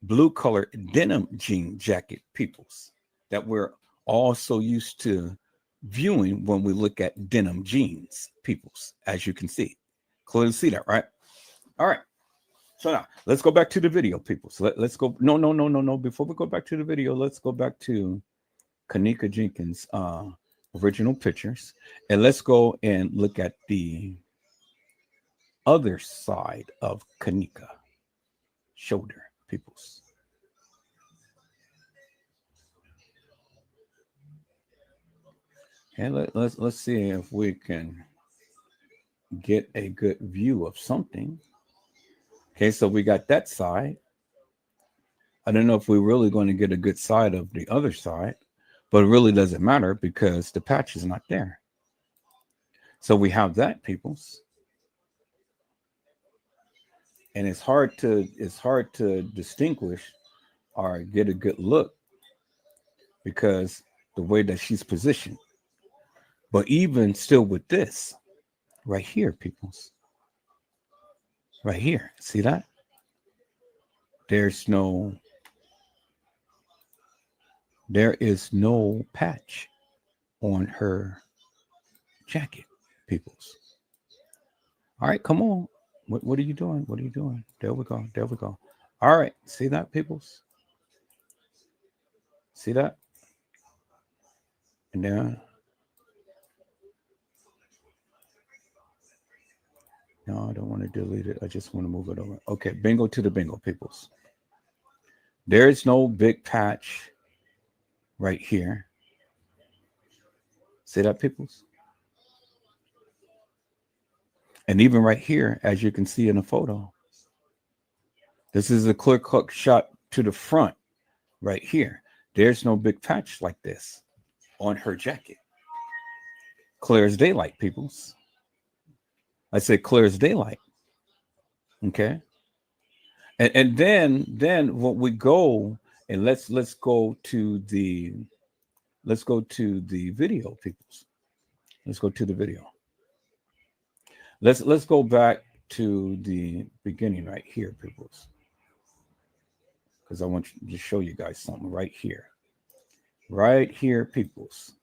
A: blue color denim jean jacket, peoples, that we're also used to viewing when we look at denim jeans, peoples, as you can see. Clearly see that, right? All right. So now let's go back to the video, people. So let's go. No. Before we go back to the video, let's go back to Kenneka Jenkins' original pictures, and let's go and look at the other side of Kenneka shoulder, peoples. And let's see if we can get a good view of something. Okay, so we got that side. I don't know if we're really going to get a good side of the other side, but it really doesn't matter because the patch is not there. So we have that, peoples. And it's hard to distinguish or get a good look because the way that she's positioned. But even still with this right here, peoples, right here, see that? There is no patch on her jacket, peoples. All right, come on. What are you doing? What are you doing? There we go. There we go. All right. See that, peoples? See that? And then, no, I don't want to delete it. I just want to move it over. Okay, bingo to the bingo, peoples. There is no big patch right here. See that, peoples? And even right here, as you can see in the photo, this is a clear cut shot to the front right here. There's no big patch like this on her jacket. Clear as daylight, peoples. I say clear as daylight. Okay. And then what we go and let's go to the video, peoples. Let's go to the video. Let's go back to the beginning right here, peoples. Because I want to show you guys something right here. Right here, peoples.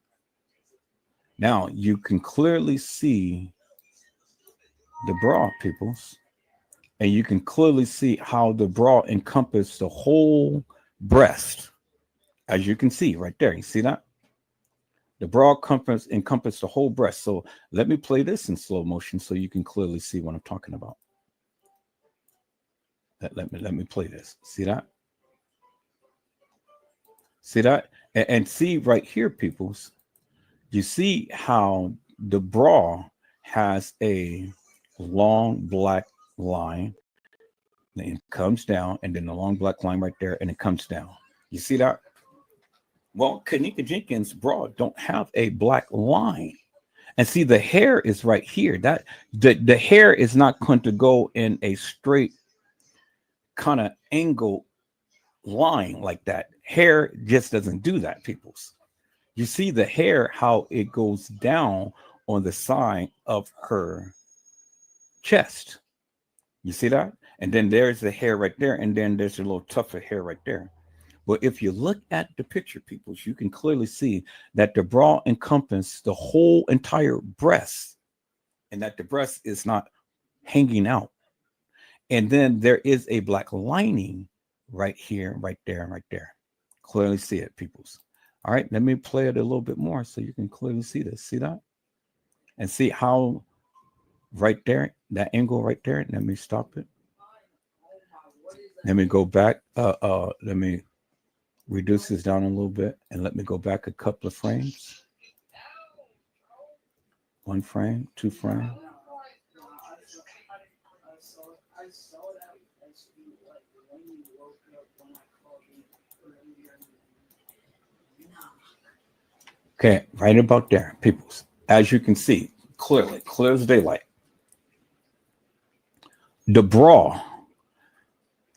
A: Now you can clearly see the bra, peoples. and you can clearly see how the bra encompassed the whole breast, as you can see right there. You see that? The bra encompassed the whole breast. So let me play this in slow motion so you can clearly see what I'm talking about. Let me play this. See that? See that? And see right here, peoples. You see how the bra has a long black line, and it comes down, and then the long black line right there, and it comes down. You see that? Well, Kenneka Jenkins' bra don't have a black line. And see, the hair is right here. That the hair is not going to go in a straight kind of angle line like that. Hair just doesn't do that, peoples. You see the hair, how it goes down on the side of her chest. You see that? And then there's the hair right there. And then there's a little tuft of hair right there. But if you look at the picture, people, you can clearly see that the bra encompasses the whole entire breast, and that the breast is not hanging out. And then there is a black lining right here, right there, and right there. Clearly see it, peoples. All right, let me play it a little bit more so you can clearly see this. See that? And see how right there, that angle right there. Let me stop it. Let me go back. Let me reduce this down a little bit, and let me go back a couple of frames. 1 frame, 2 frame. Okay, right about there, peoples. As you can see, clearly, clear as daylight. The bra,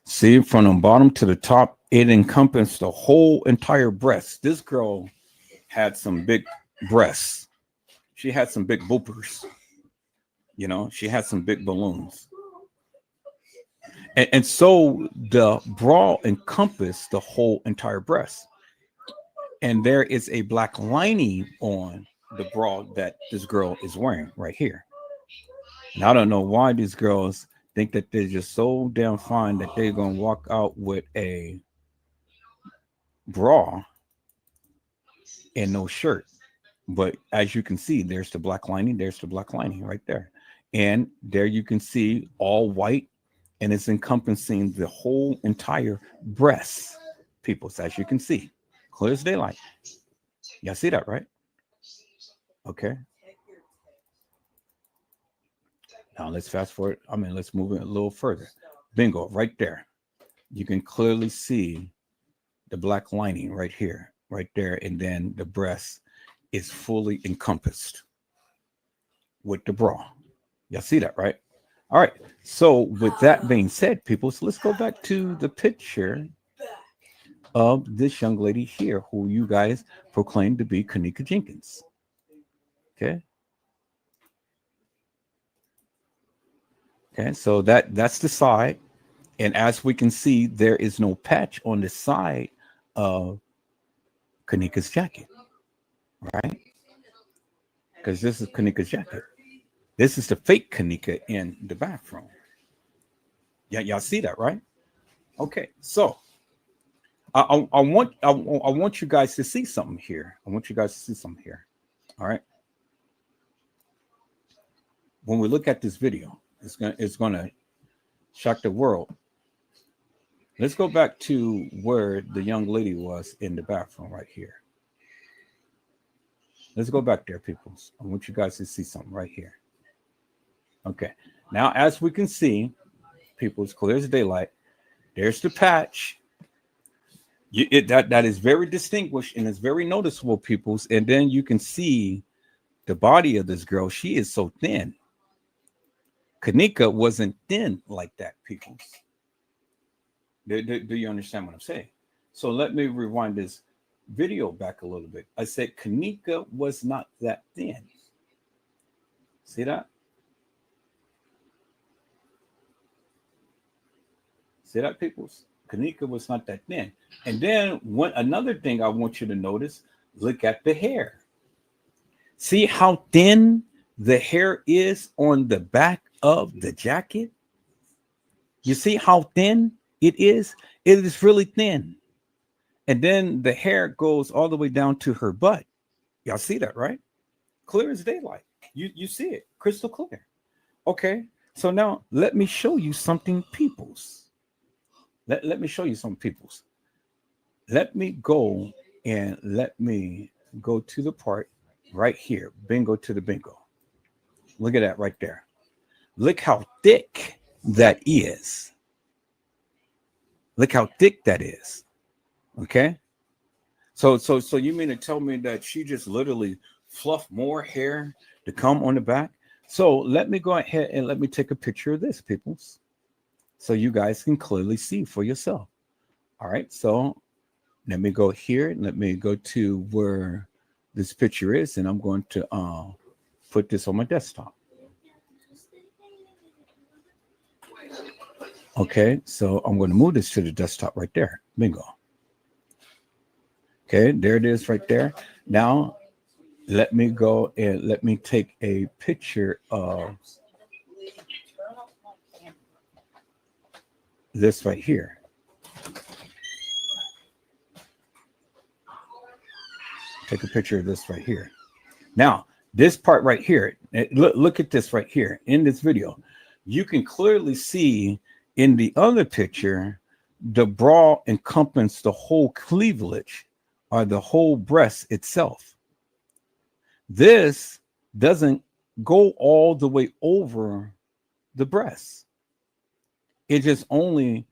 A: see, from the bottom to the top, it encompassed the whole entire breast. This girl had some big breasts. She had some big boopers. You know, she had some big balloons. And so the bra encompassed the whole entire breast. And there is a black lining on the bra that this girl is wearing right here. And I don't know why these girls think that they're just so damn fine that they're going to walk out with a bra and no shirt. But as you can see, there's the black lining. There's the black lining right there. And there you can see all white, and it's encompassing the whole entire breast, people, as you can see. Clear as daylight. Y'all see that, right? Okay. Now let's fast forward. Let's move it a little further. Bingo, right there. You can clearly see the black lining right here, right there. And then the breast is fully encompassed with the bra. Y'all see that, right? All right. So with that being said, people, so let's go back to the picture of this young lady here, who you guys proclaim to be Kenneka Jenkins. Okay. Okay, so that's the side. And as we can see, there is no patch on the side of Kenneka's jacket, right? Because this is Kenneka's jacket. This is the fake Kenneka in the bathroom. Yeah, y'all see that, right? Okay, so I want you guys to see something here. I want you guys to see something here. All right. When we look at this video, it's gonna shock the world. Let's go back to where the young lady was in the bathroom right here. Let's go back there, people. I want you guys to see something right here. Okay. Now, as we can see, people, it's clear as daylight. There's the patch. That is very distinguished and it's very noticeable, peoples. And then you can see the body of this girl. She is so thin. Kenneka wasn't thin like that, peoples. Do you understand what I'm saying? So let me rewind this video back a little bit. I said Kenneka was not that thin. See that? See that, peoples? Kenneka was not that thin. And then another thing I want you to notice, look at the hair. See how thin the hair is on the back of the jacket? You see how thin it is? It is really thin. And then the hair goes all the way down to her butt. Y'all see that, right? Clear as daylight. You see it crystal clear. Okay. So now let me show you something, peoples. Let me show you some peoples. Let me go and let me go to the part right here. Bingo to the bingo. Look at that right there. Look how thick that is. Look how thick that is. Okay. So you mean to tell me that she just literally fluffed more hair to come on the back? So let me go ahead and let me take a picture of this, peoples, so you guys can clearly see for yourself. All right. So let me go here and let me go to where this picture is, and I'm going to put this on my desktop. Okay, so I'm going to move this to the desktop right there. Bingo. Okay, there it is right there. Now, let me go and let me take a picture of this right here. Take a picture of this right here. Now, this part right here, look at this right here in this video. You can clearly see in the other picture, the bra encompasses the whole cleavage or the whole breast itself. This doesn't go all the way over the breast. It just only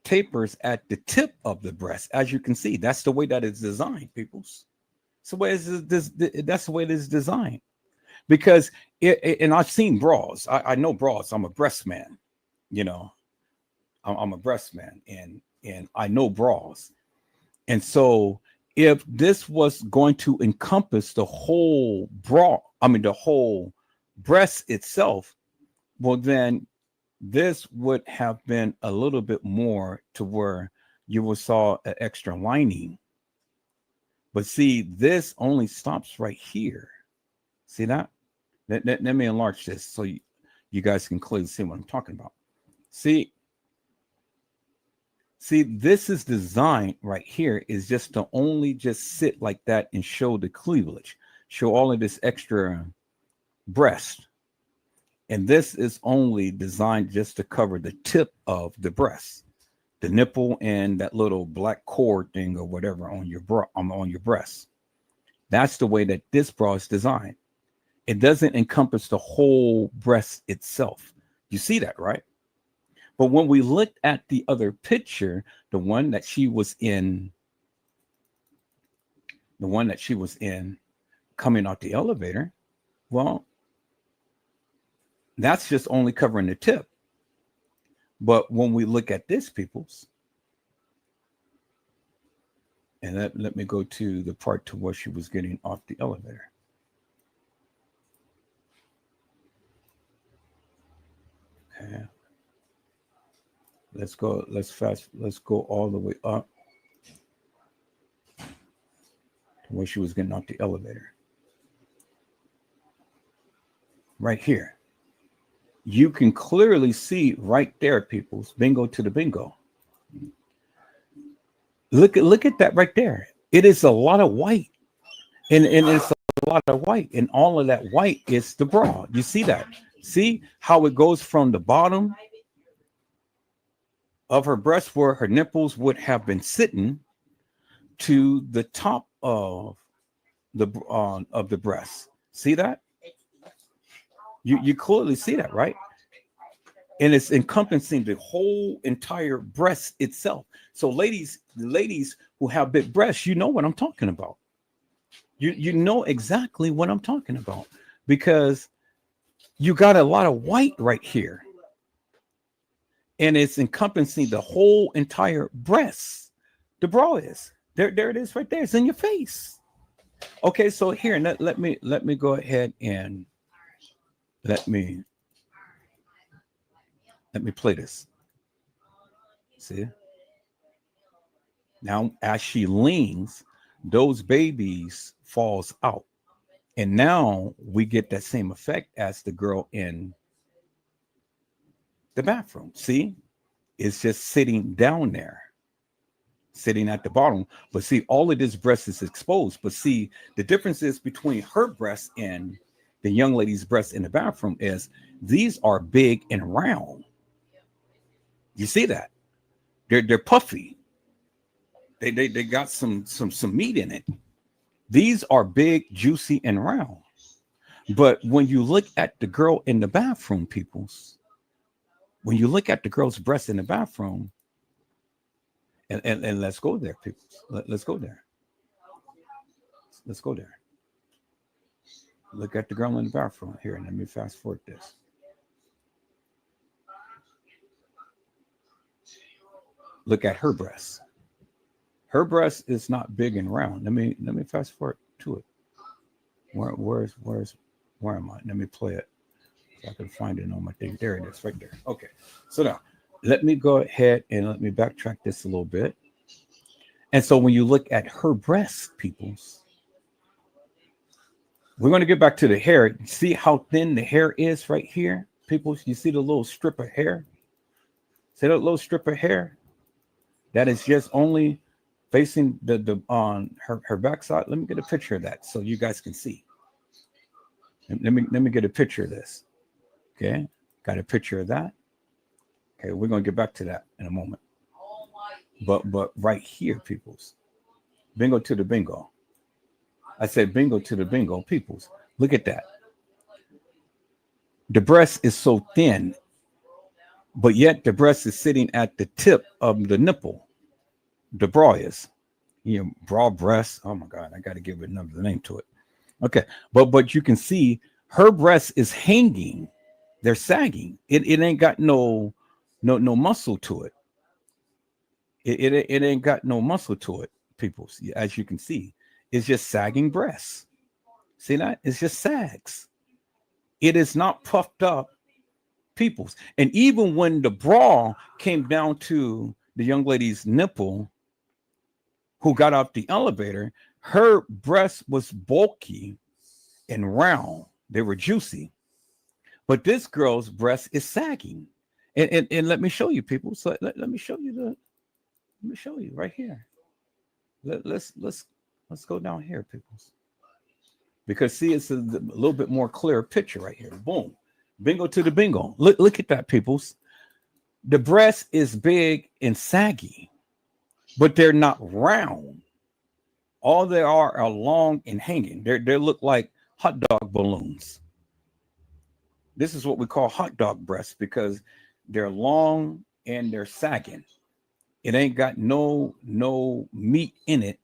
A: tapers at the tip of the breast. As you can see, that's the way that it's designed, peoples. So that's the way it is designed. Because and I've seen bras. I know bras. I'm a breast man, you know. I'm a breast man, and I know bras. And so if this was going to encompass the whole bra, I mean the whole breast itself, well then this would have been a little bit more to where you would saw an extra lining. But see, this only stops right here. See that? Let me enlarge this so you guys can clearly see what I'm talking about. See, this is designed right here is just to only just sit like that and show the cleavage, show all of this extra breast. And this is only designed just to cover the tip of the breast, the nipple, and that little black cord thing or whatever on your on your breast. That's the way that this bra is designed. It doesn't encompass the whole breast itself. You see that, right? But when we looked at the other picture, the one that she was in coming out the elevator, well, that's just only covering the tip. But when we look at this, people's, and let me go to the part to where she was getting off the elevator. Okay. Let's go all the way up to where she was getting off the elevator. Right here. You can clearly see right there, people's, bingo to the bingo. Look at that right there. It is a lot of white. And it's a lot of white. And all of that white is the bra. You see that? See how it goes from the bottom of her breast where her nipples would have been sitting to the top of the breast. See that? You clearly see that, right? And it's encompassing the whole entire breast itself. So ladies who have big breasts, you know what I'm talking about. You know exactly what I'm talking about because you got a lot of white right here. And it's encompassing the whole entire breast. The bra is. There it is right there. It's in your face. Okay, so here, let me go ahead and let me play this. See? Now, as she leans, those babies falls out. And now we get that same effect as the girl in the bathroom. See? is just sitting down there, sitting at the bottom. But see, all of this breast is exposed. But see, the difference is between her breast and the young lady's breast in the bathroom is these are big and round. You see that? They're puffy. They got some meat in it. These are big, juicy, and round. But when you look at the girl in the bathroom, peoples, when you look at the girl's breast in the bathroom, and let's go there, people. Let's go there. Let's go there. Look at the girl in the bathroom here, and let me fast forward this. Look at her breast. Her breast is not big and round. Let me fast forward to it. Where am I? Let me play it. So I can find it on my thing. There it is, right there. Okay. So now let me go ahead and let me backtrack this a little bit. And so when you look at her breast, peoples, we're going to get back to the hair. See how thin the hair is right here, peoples? You see the little strip of hair? See that little strip of hair? That is just only facing the on her backside. Let me get a picture of that so you guys can see. Let me get a picture of this. Okay, got a picture of that. Okay, we're gonna get back to that in a moment. But right here, peoples, bingo to the bingo. I said bingo to the bingo, peoples. Look at that. The breast is so thin, but yet the breast is sitting at the tip of the nipple. The bra is, bra breast. Oh my God, I got to give it another name to it. Okay, but you can see her breast is hanging. They're sagging. It ain't got no muscle to it. It ain't got no muscle to it, people. As you can see, it's just sagging breasts. See that? It's just sags. It is not puffed up, peoples. And even when the bra came down to the young lady's nipple, who got off the elevator, her breast was bulky and round. They were juicy. But this girl's breast is sagging. And let me show you, people. So let me show you right here. Let's go down here, people. Because see, it's a little bit more clear picture right here. Boom. Bingo to the bingo. Look at that, peoples. The breast is big and saggy, but they're not round. All they are long and hanging. They look like hot dog balloons. This is what we call hot dog breasts because they're long and they're sagging. It ain't got no meat in it,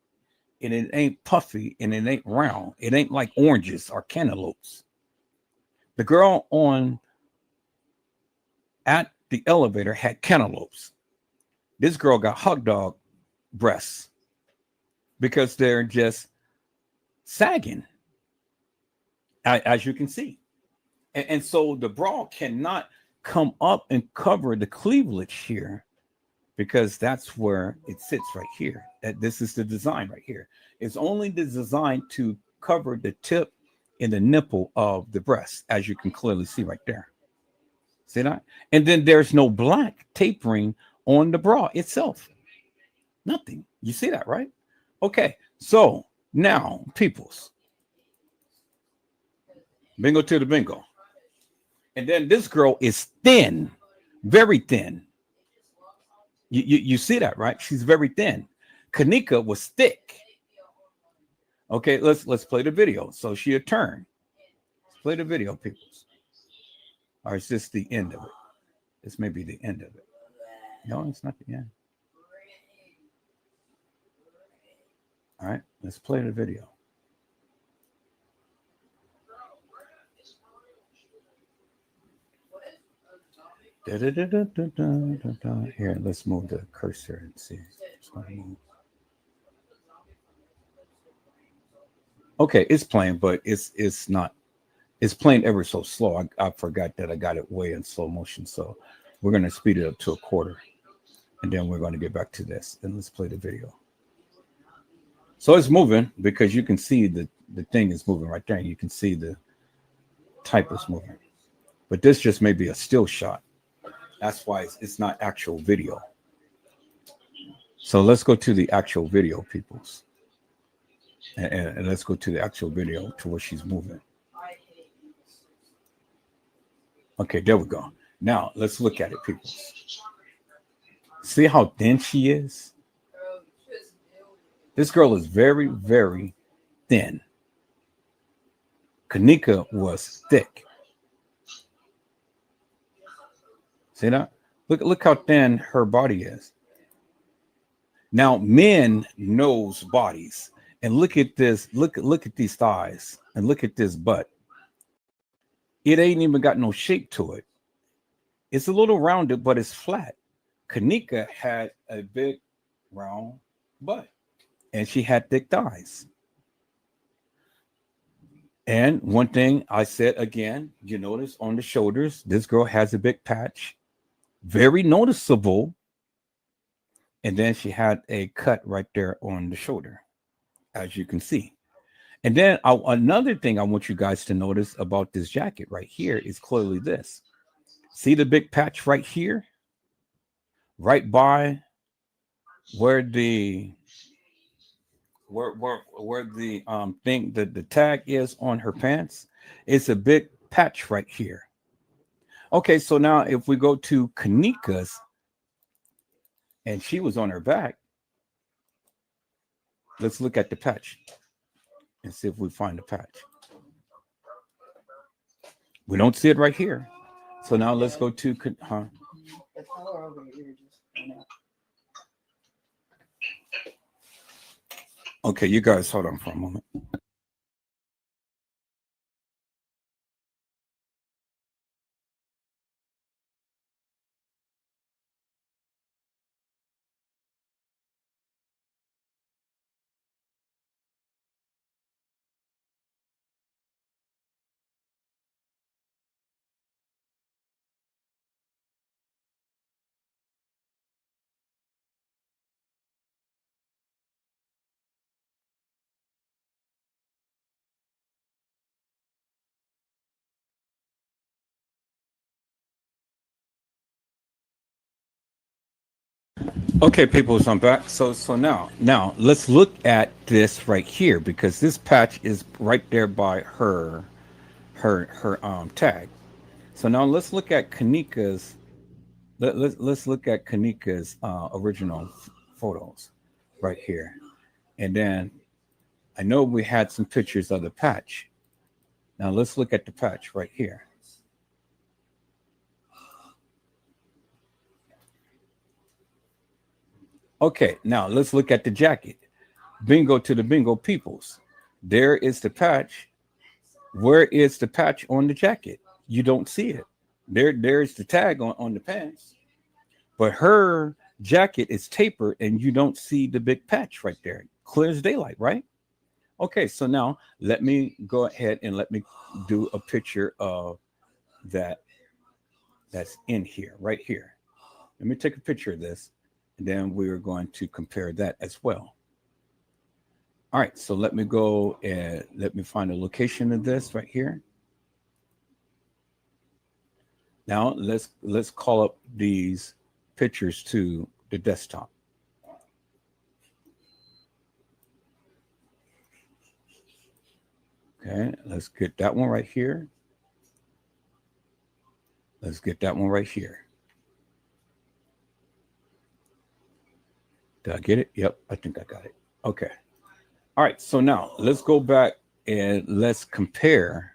A: and it ain't puffy, and it ain't round. It ain't like oranges or cantaloupes. The girl at the elevator had cantaloupes. This girl got hot dog breasts because they're just sagging, as you can see. And so the bra cannot come up and cover the cleavage here because that's where it sits right here. This is the design right here. It's only the design to cover the tip and the nipple of the breast, as you can clearly see right there. See that? And then there's no black tapering on the bra itself. Nothing. You see that, right? Okay. So now, peoples, bingo to the bingo. And then this girl is thin, very thin. You see that, right? She's very thin. Kenneka was thick. Okay, let's play the video. So she'll turn. Let's play the video, people. Or is this the end of it? This may be the end of it. No, it's not the end. All right, let's play the video. Here, let's move the cursor and see. Okay, it's playing, but it's not. It's playing ever so slow. I forgot that I got it way in slow motion, so we're going to speed it up to a quarter, and then we're going to get back to this. And let's play the video. So it's moving because you can see the thing is moving right there. You can see the type is moving, but this just may be a still shot. That's why it's not actual video. So let's go to the actual video, peoples. And let's go to the actual video to where she's moving. Okay, there we go. Now let's look at it, people. See how thin she is? This girl is very, very thin. Kenneka was thick. See that? Look how thin her body is. Now, men knows bodies. And look at this. Look at these thighs. And look at this butt. It ain't even got no shape to it. It's a little rounded, but it's flat. Kenneka had a big round butt. And she had thick thighs. And one thing I said again, you notice on the shoulders, this girl has a big patch. Very noticeable. And then she had a cut right there on the shoulder, as you can see. And then another thing I want you guys to notice about this jacket right here is clearly this. See the big patch right here? Right by where the thing that the tag is on her pants. It's a big patch right here. Okay, so now if we go to Kenneka's, and she was on her back, let's look at the patch and see if we find the patch. We don't see it right here. So now let's go to Okay, you guys hold on for a moment. Okay, people, so I'm back. So now let's look at this right here because this patch is right there by her tag. So now let's look at Kenneka's. Let's look at Kenneka's original photos right here, and then I know we had some pictures of the patch. Now let's look at the patch right here. Okay, now let's look at the jacket. Bingo to the bingo peoples. There is the patch. Where is the patch on the jacket? You don't see it. There's the tag on the pants. But her jacket is tapered and you don't see the big patch right there. Clear as daylight, right? Okay, so now let me go ahead and let me do a picture of that's in here, right here. Let me take a picture of this. And then we're going to compare that as well. All right, so let me go and let me find a location of this right here. Now let's call up these pictures to the desktop. Okay, let's get that one right here. Let's get that one right here. Did I get it? Yep, I think I got it. Okay. All right, so now let's go back and let's compare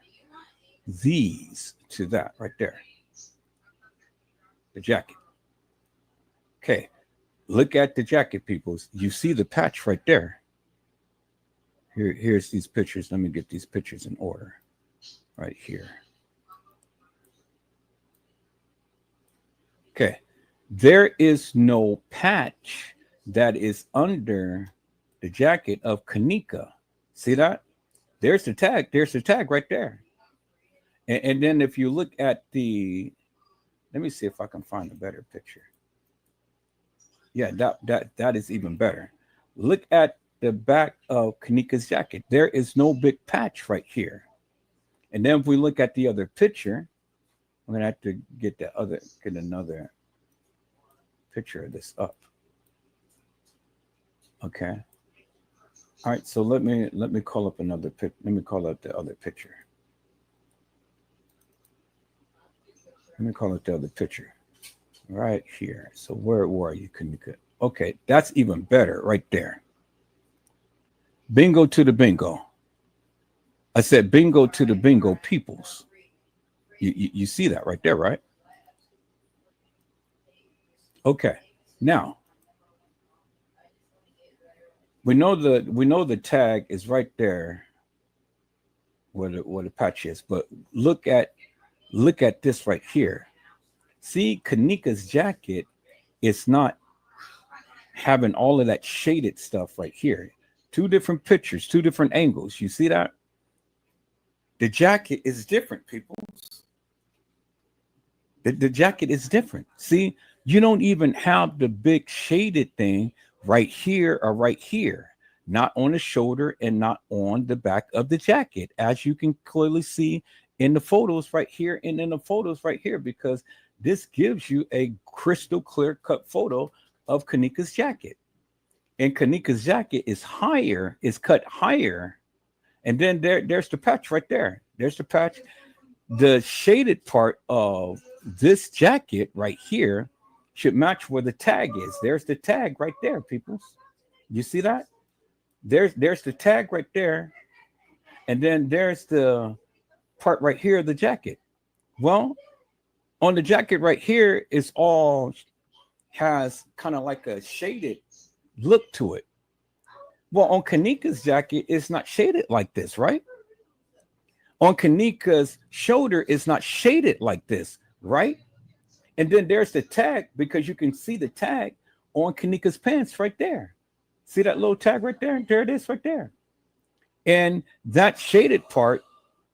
A: these to that right there. The jacket. Okay, look at the jacket, people. You see the patch right there. Here's these pictures. Let me get these pictures in order right here. Okay, there is no patch that is under the jacket of Kenneka. See that? There's the tag. There's the tag right there. And then if you look at the, let me see if I can find a better picture. Yeah, that is even better. Look at the back of Kenneka's jacket. There is no big patch right here. And then if we look at the other picture, I'm gonna have to get another picture of this up. Okay. All right. So let me call up another pic. Let me call up the other picture. Let me call up the other picture right here. So where were you, Kenneka? Okay, that's even better right there. Bingo to the bingo. I said bingo to the bingo peoples. You see that right there, right? Okay. Now we know the tag is right there where the patch is, but look at this right here. See, Kenneka's jacket is not having all of that shaded stuff right here. Two different pictures, two different angles. You see that? The jacket is different, people. The jacket is different. See, you don't even have the big shaded thing right here or right here, not on the shoulder and not on the back of the jacket, as you can clearly see in the photos right here and in the photos right here, because this gives you a crystal clear cut photo of Kenneka's jacket. And Kenneka's jacket is cut higher. And then there's the patch right there. There's the patch. The shaded part of this jacket right here should match where the tag is. There's the tag right there, people. You see that? There's the tag right there. And then there's the part right here of the jacket. Well, on the jacket right here is all has kind of like a shaded look to it. Well, on Kenneka's jacket, it's not shaded like this, right? On Kenneka's shoulder, it's not shaded like this, right? And then there's the tag, because you can see the tag on Kenneka's pants right there. See that little tag right there? There it is right there. And that shaded part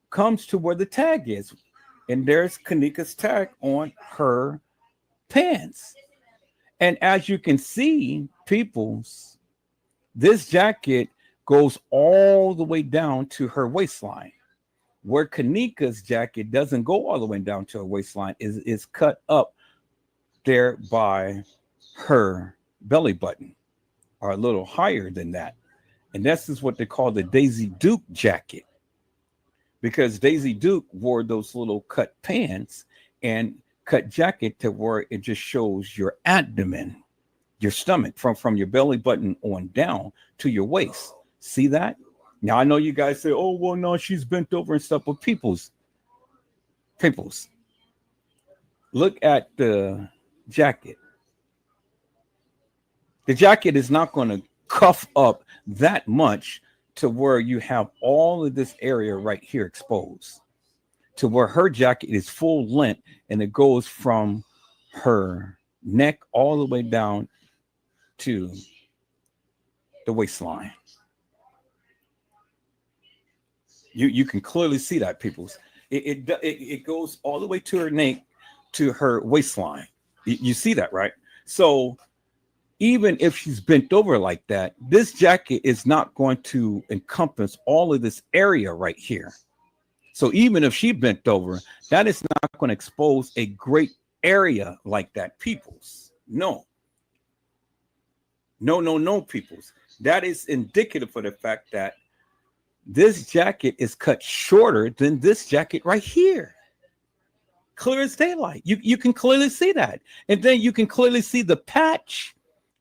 A: comes to where the tag is. And there's Kenneka's tag on her pants. And as you can see, peoples, this jacket goes all the way down to her waistline. Where Kenneka's jacket doesn't go all the way down to her waistline, is cut up there by her belly button, or a little higher than that. And this is what they call the Daisy Duke jacket, because Daisy Duke wore those little cut pants and cut jacket to where it just shows your abdomen, your stomach, from your belly button on down to your waist. See that? Now I know you guys say, "Oh, well, no, she's bent over and stuff." But peoples, look at the jacket. The jacket is not going to cuff up that much to where you have all of this area right here exposed, to where her jacket is full length and it goes from her neck all the way down to the waistline. You can clearly see that, peoples. It goes all the way to her neck, to her waistline. You see that, right? So even if she's bent over like that, this jacket is not going to encompass all of this area right here. So even if she bent over, that is not going to expose a great area like that, peoples. No, peoples. That is indicative of the fact that this jacket is cut shorter than this jacket right here. Clear as daylight. You can clearly see that. And then you can clearly see the patch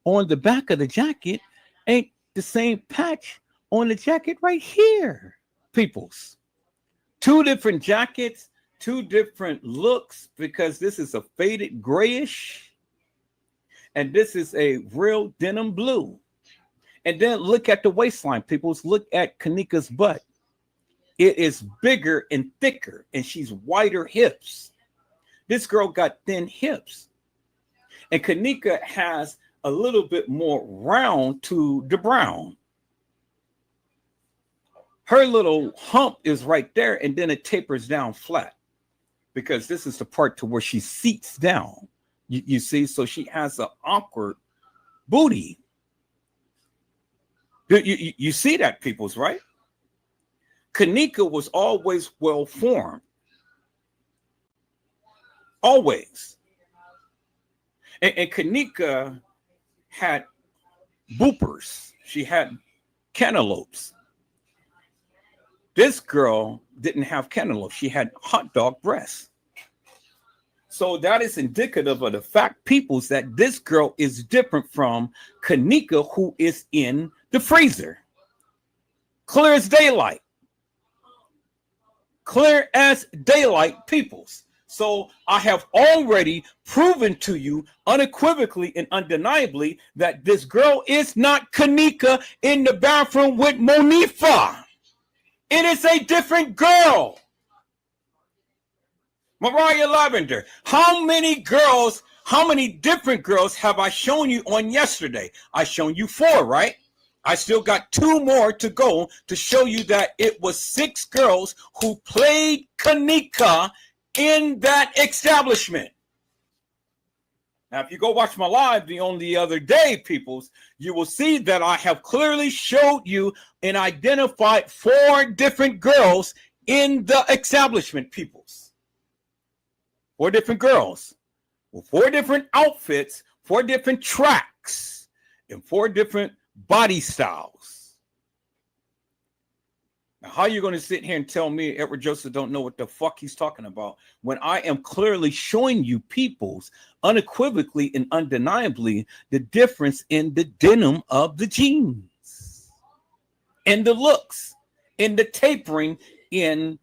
A: on the back of the jacket ain't the same patch on the jacket right here, peoples. Two different jackets, two different looks, because this is a faded grayish and this is a real denim blue. And then look at the waistline, peoples. Look at Kenneka's butt. It is bigger and thicker, and she's wider hips. This girl got thin hips. And Kenneka has a little bit more round to the brown. Her little hump is right there, and then it tapers down flat, because this is the part to where she seats down. You see, so she has an awkward booty. You see that, peoples, right? Kenneka was always well formed. Always. And Kenneka had boopers. She had cantaloupes. This girl didn't have cantaloupe. She had hot dog breasts. So that is indicative of the fact, peoples, that this girl is different from Kenneka, who is in the freezer. Clear as daylight. Clear as daylight, peoples. So I have already proven to you unequivocally and undeniably that this girl is not Kenneka in the bathroom with Monifa. It is a different girl. Mariah Lavender, how many different girls have I shown you on yesterday? I shown you 4, right? I still got 2 more to go to show you that it was 6 girls who played Kenneka in that establishment. Now, if you go watch my live on the other day, peoples, you will see that I have clearly showed you and identified 4 different girls in the establishment, peoples. 4 different girls with 4 different outfits, 4 different tracks, and 4 different body styles. Now, how are you going to sit here and tell me Edward Joseph don't know what the fuck he's talking about when I am clearly showing you, peoples, unequivocally and undeniably, the difference in the denim of the jeans, in the looks, in the tapering, in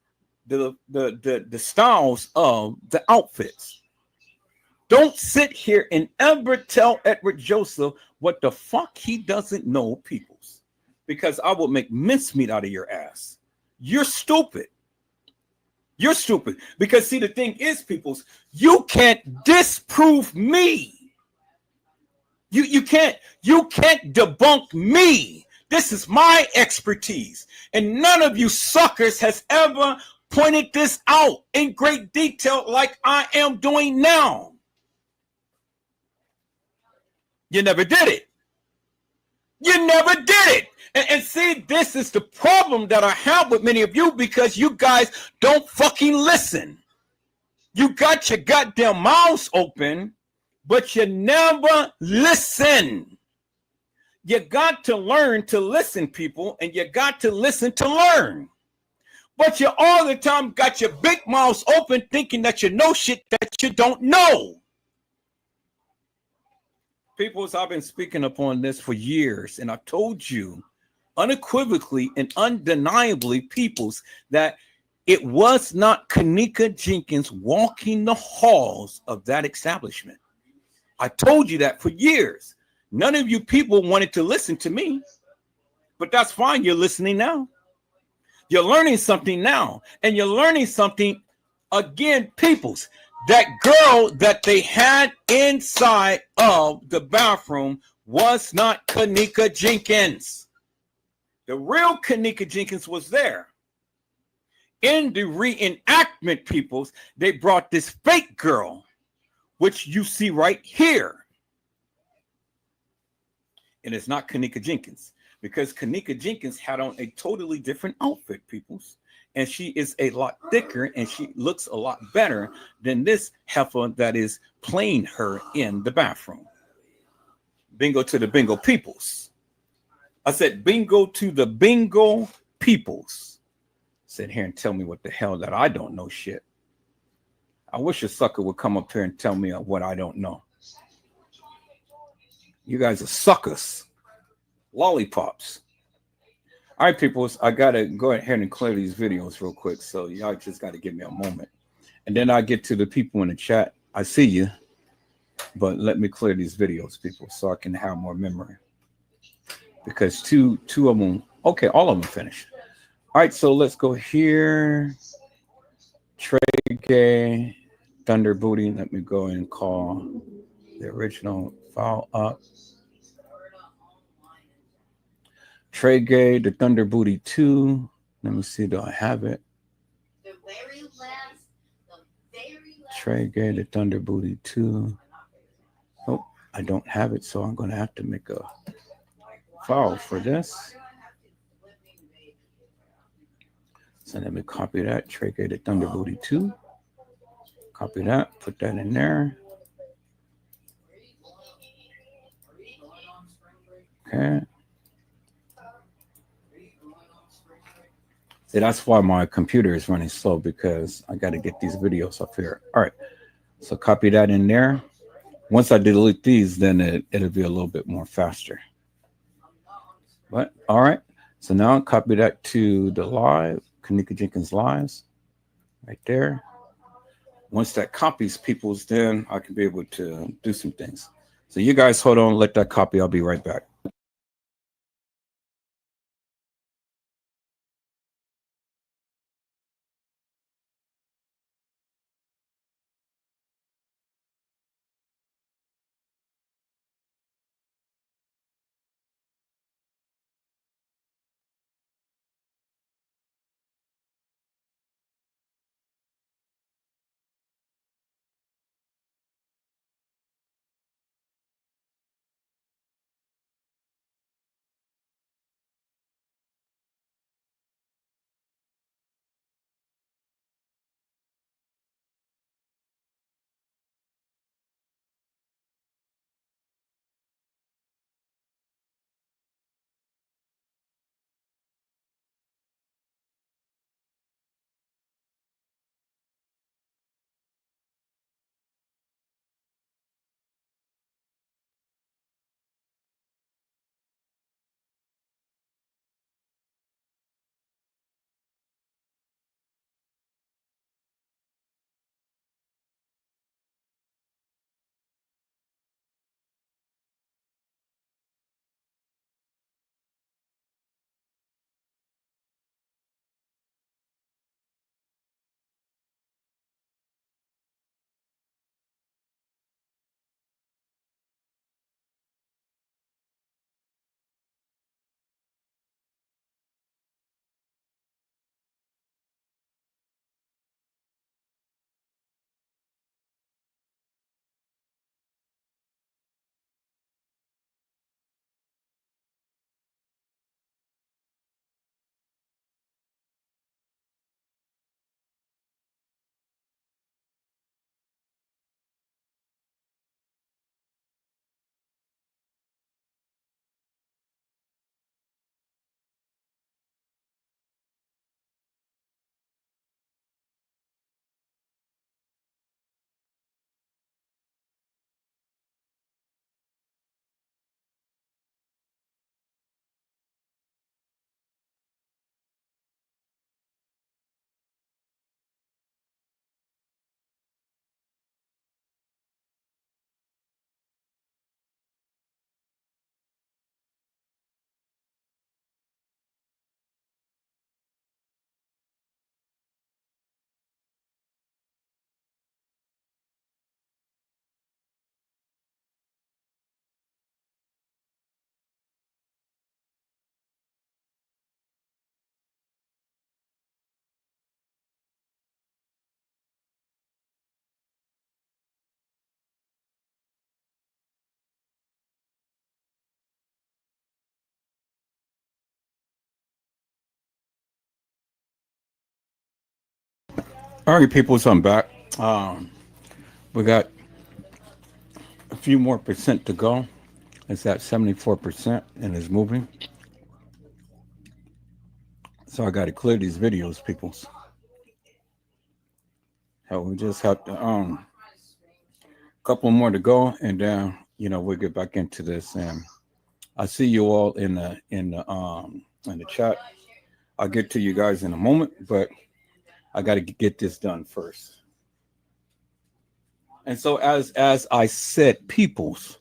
A: the styles of the outfits. Don't sit here and ever tell Edward Joseph what the fuck he doesn't know, peoples, because I will make mincemeat out of your ass. You're stupid. You're stupid. Because see, the thing is, peoples, you can't disprove me. You can't debunk me. This is my expertise. And none of you suckers has ever pointed this out in great detail like I am doing now. You never did it. You never did it. And see, this is the problem that I have with many of you, because you guys don't fucking listen. You got your goddamn mouths open, but you never listen. You got to learn to listen, people, and you got to listen to learn. But you all the time got your big mouths open thinking that you know shit that you don't know. Peoples, I've been speaking upon this for years, and I told you unequivocally and undeniably, peoples, that it was not Kenneka Jenkins walking the halls of that establishment. I told you that for years. None of you people wanted to listen to me, but that's fine. You're listening now. You're learning something now, and you're learning something again, peoples. That girl that they had inside of the bathroom was not Kenneka Jenkins. The real Kenneka Jenkins was there. In the reenactment, peoples, they brought this fake girl, which you see right here. And it's not Kenneka Jenkins, because Kenneka Jenkins had on a totally different outfit, peoples. And she is a lot thicker, and she looks a lot better than this heifer that is playing her in the bathroom. Bingo to the bingo peoples. I said bingo to the bingo peoples. Sit here and tell me what the hell that I don't know shit. I wish a sucker would come up here and tell me what I don't know. You guys are suckers. Lollipops. All right, people, I got to go ahead and clear these videos real quick. So y'all just got to give me a moment. And then I get to the people in the chat. I see you. But let me clear these videos, people, so I can have more memory. Because two of them, okay, all of them finished. All right, so let's go here. Trey Gay, Thunder Booty. Let me go and call the original file up. Trey Gay, the Thunder Booty 2. Let me see, do I have it? Trey Gay, the Thunder Booty 2. Oh, I don't have it, so I'm going to have to make a file for this. So let me copy that. Trey Gay, the Thunder Booty 2. Copy that, put that in there. Okay. See, that's why my computer is running slow because I got to get these videos up here. All right. So copy that in there. Once I delete these, then it'll be a little bit more faster. But all right. So now copy that to the live, Kenneka Jenkins lives, right there. Once that copies people's, then I can be able to do some things. So you guys hold on, let that copy. I'll be right back. All right, people, so I'm back. We got a few more percent to go. It's at 74% and is moving. So I got to clear these videos, peoples. Hell, we just have to couple more to go, and then we'll get back into this. And I see you all in the chat. I'll get to you guys in a moment, but I got to get this done first. And so, as I said, peoples,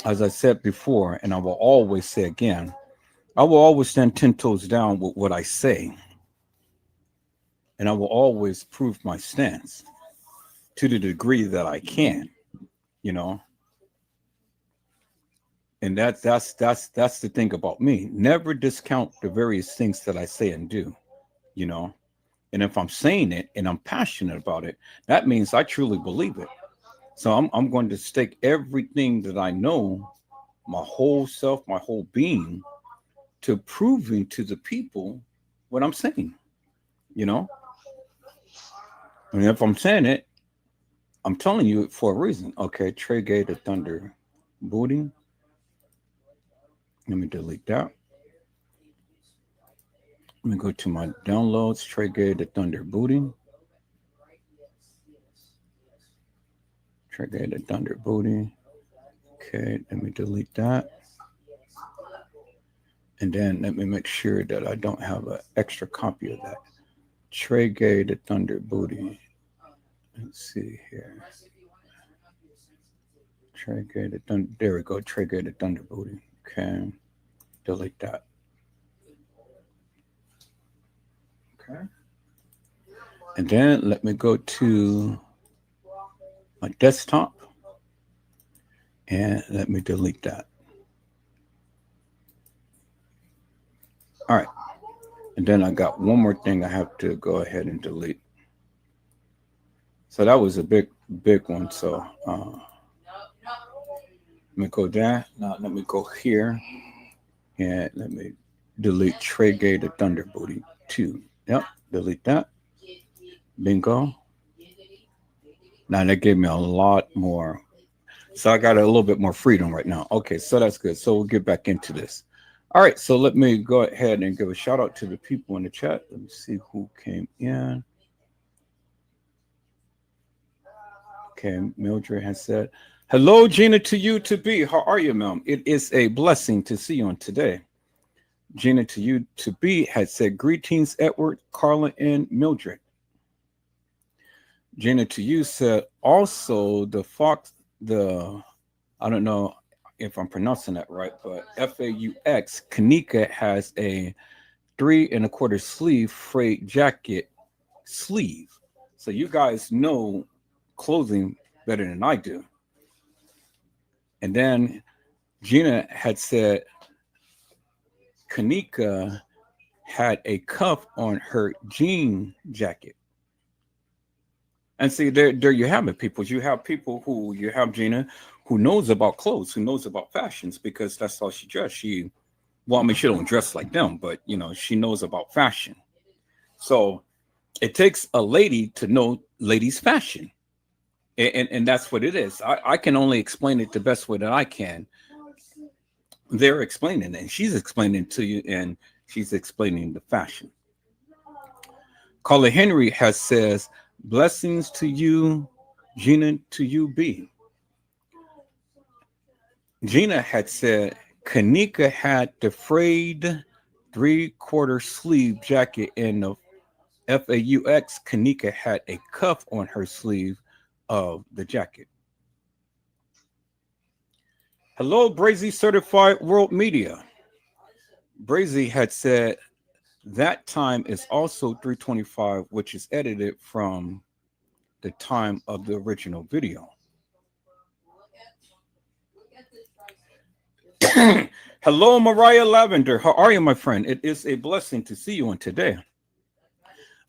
A: as I said before, and I will always say again, I will always stand 10 toes down with what I say, and I will always prove my stance to the degree that I can. You know, and that's the thing about me. Never discount the various things that I say and do. You know, and if I'm saying it and I'm passionate about it, that means I truly believe it. So I'm going to stake everything that I know, my whole self, my whole being, to proving to the people what I'm saying. You know, and if I'm saying it, I'm telling you for a reason. Okay, Trey Gay the Thunder booting. Let me delete that. Let me go to my downloads. Trey Gay the Thunder booting. Trey Gay the Thunder booting. Okay, let me delete that. And then let me make sure that I don't have an extra copy of that. Trey Gay the Thunder booty. Let's see here. Trey Gay the Thunder. There we go. Trey Gay the Thunder booty. Okay. Delete that. Okay. And then let me go to my desktop and let me delete that. All right. And then I got one more thing I have to go ahead and delete. So that was a big one. So let me go there. Now let me go here and let me delete Trey Gay the Thunder booty 2. Yep, delete that. Bingo. Now that gave me a lot more. So I got a little bit more freedom right now. Okay, so that's good. So we'll get back into this. All right, so let me go ahead and give a shout out to the people in the chat. Let me see who came in. Okay, Mildred has said, hello, Gina, to you to be. How are you, ma'am? It is a blessing to see you on today. Gina to you to be had said, greetings, Edward, Carla, and Mildred. Gina to you said, also the Fox, I don't know if I'm pronouncing that right, but FAUX, Kenneka has a 3 1/4 sleeve frayed jacket sleeve. So you guys know clothing better than I do. And then Gina had said Kenneka had a cuff on her jean jacket. And see, there you have it, people. You have people who, you have Gina, who knows about clothes, who knows about fashions, because that's how she dressed. She don't dress like them, but, she knows about fashion. So it takes a lady to know ladies' fashion. And that's what it is. I can only explain it the best way that I can. They're explaining it, and she's explaining to you, and she's explaining the fashion. Carla Henry has says, blessings to you, Gina, to you be. Gina had said, Kenneka had the frayed 3/4 sleeve jacket in the FAUX. Kenneka had a cuff on her sleeve of the jacket. Hello, Brazy Certified World Media. Brazy had said that time is also 3:25, which is edited from the time of the original video. Hello, Mariah Lavender. How are you, my friend? It is a blessing to see you on today.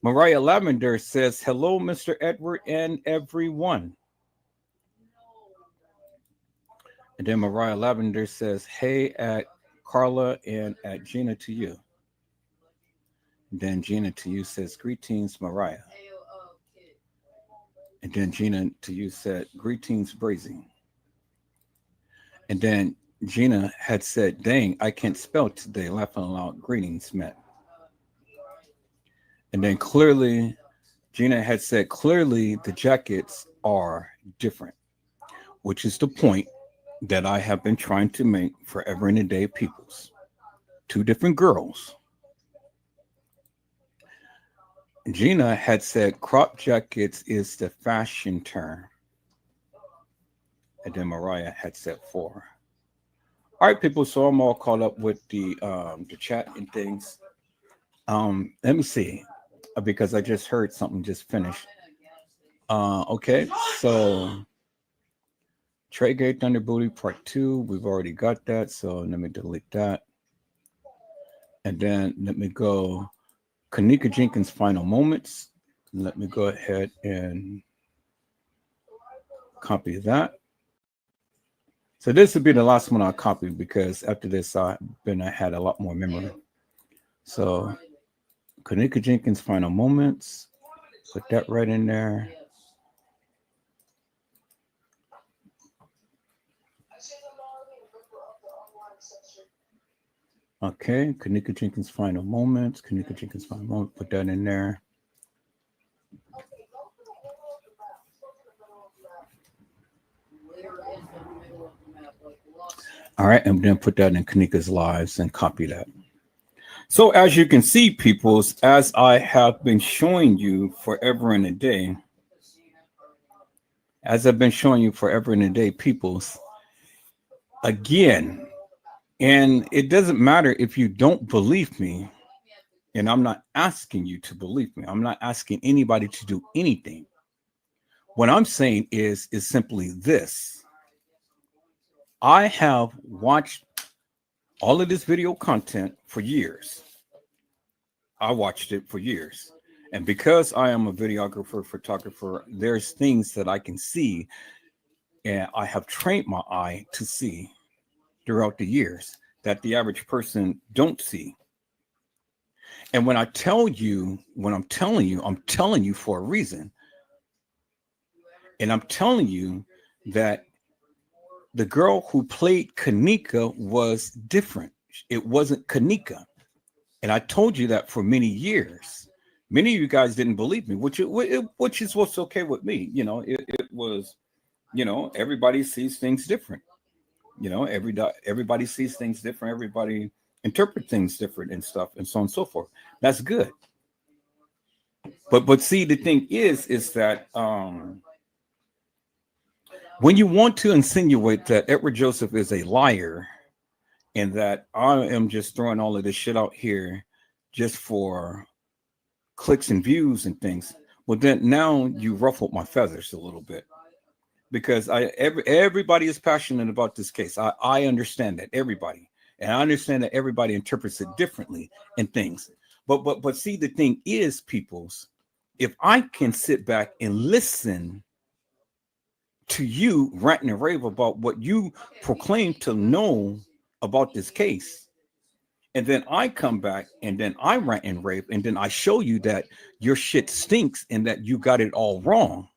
A: Mariah Lavender says, hello, Mr. Edward and everyone. And then Mariah Lavender says, hey, at Carla and at Gina to you. And then Gina to you says, greetings, Mariah. And then Gina to you said, greetings, Brazy. And then Gina had said, dang, I can't spell today. Laughing aloud, greetings, Matt. And then clearly, Gina had said, clearly the jackets are different, which is the point that I have been trying to make forever and a day, peoples. 2 different girls. Gina had said crop jackets is the fashion term. And then Mariah had said 4. All right, people. So I'm all caught up with the chat and things. Let me see, because I just heard something just finished. Okay, so Trey Gay Thunder Booty Part 2. We've already got that, so let me delete that. And then let me go Kenneka Jenkins Final Moments. Let me go ahead and copy that. So this would be the last one I'll copy, because after this I had a lot more memory. So Kenneka Jenkins Final Moments, put that right in there. Okay, Kenneka Jenkins' final moments. Kenneka Jenkins' final moment. Put that in there. All right, and then put that in Kenneka's lives and copy that. So as you can see, peoples, as I have been showing you forever and a day, as I've been showing you forever and a day, peoples, again, and it doesn't matter if you don't believe me, and I'm not asking you to believe me. I'm not asking anybody to do anything. What I'm saying is simply this. I have watched all of this video content for years. I watched it for years. And because I am a videographer, photographer, there's things that I can see and I have trained my eye to see throughout the years that the average person don't see. And when I tell you, when I'm telling you for a reason. And I'm telling you that the girl who played Kenneka was different. It wasn't Kenneka. And I told you that for many years. Many of you guys didn't believe me, which is what's okay with me. You know, it was, you know, everybody sees things different. You know, everybody sees things different. Everybody interpret things different and stuff and so on and so forth. That's good. But see, the thing is that when you want to insinuate that Edward Joseph is a liar and that I am just throwing all of this shit out here just for clicks and views and things, well, then now you ruffled my feathers a little bit because everybody is passionate about this case. I understand that, everybody, and I understand that everybody interprets it differently and things. But see, the thing is, peoples, if I can sit back and listen to you rant and rave about what you proclaim to know about this case, and then I come back and then I rant and rave, and then I show you that your shit stinks and that you got it all wrong,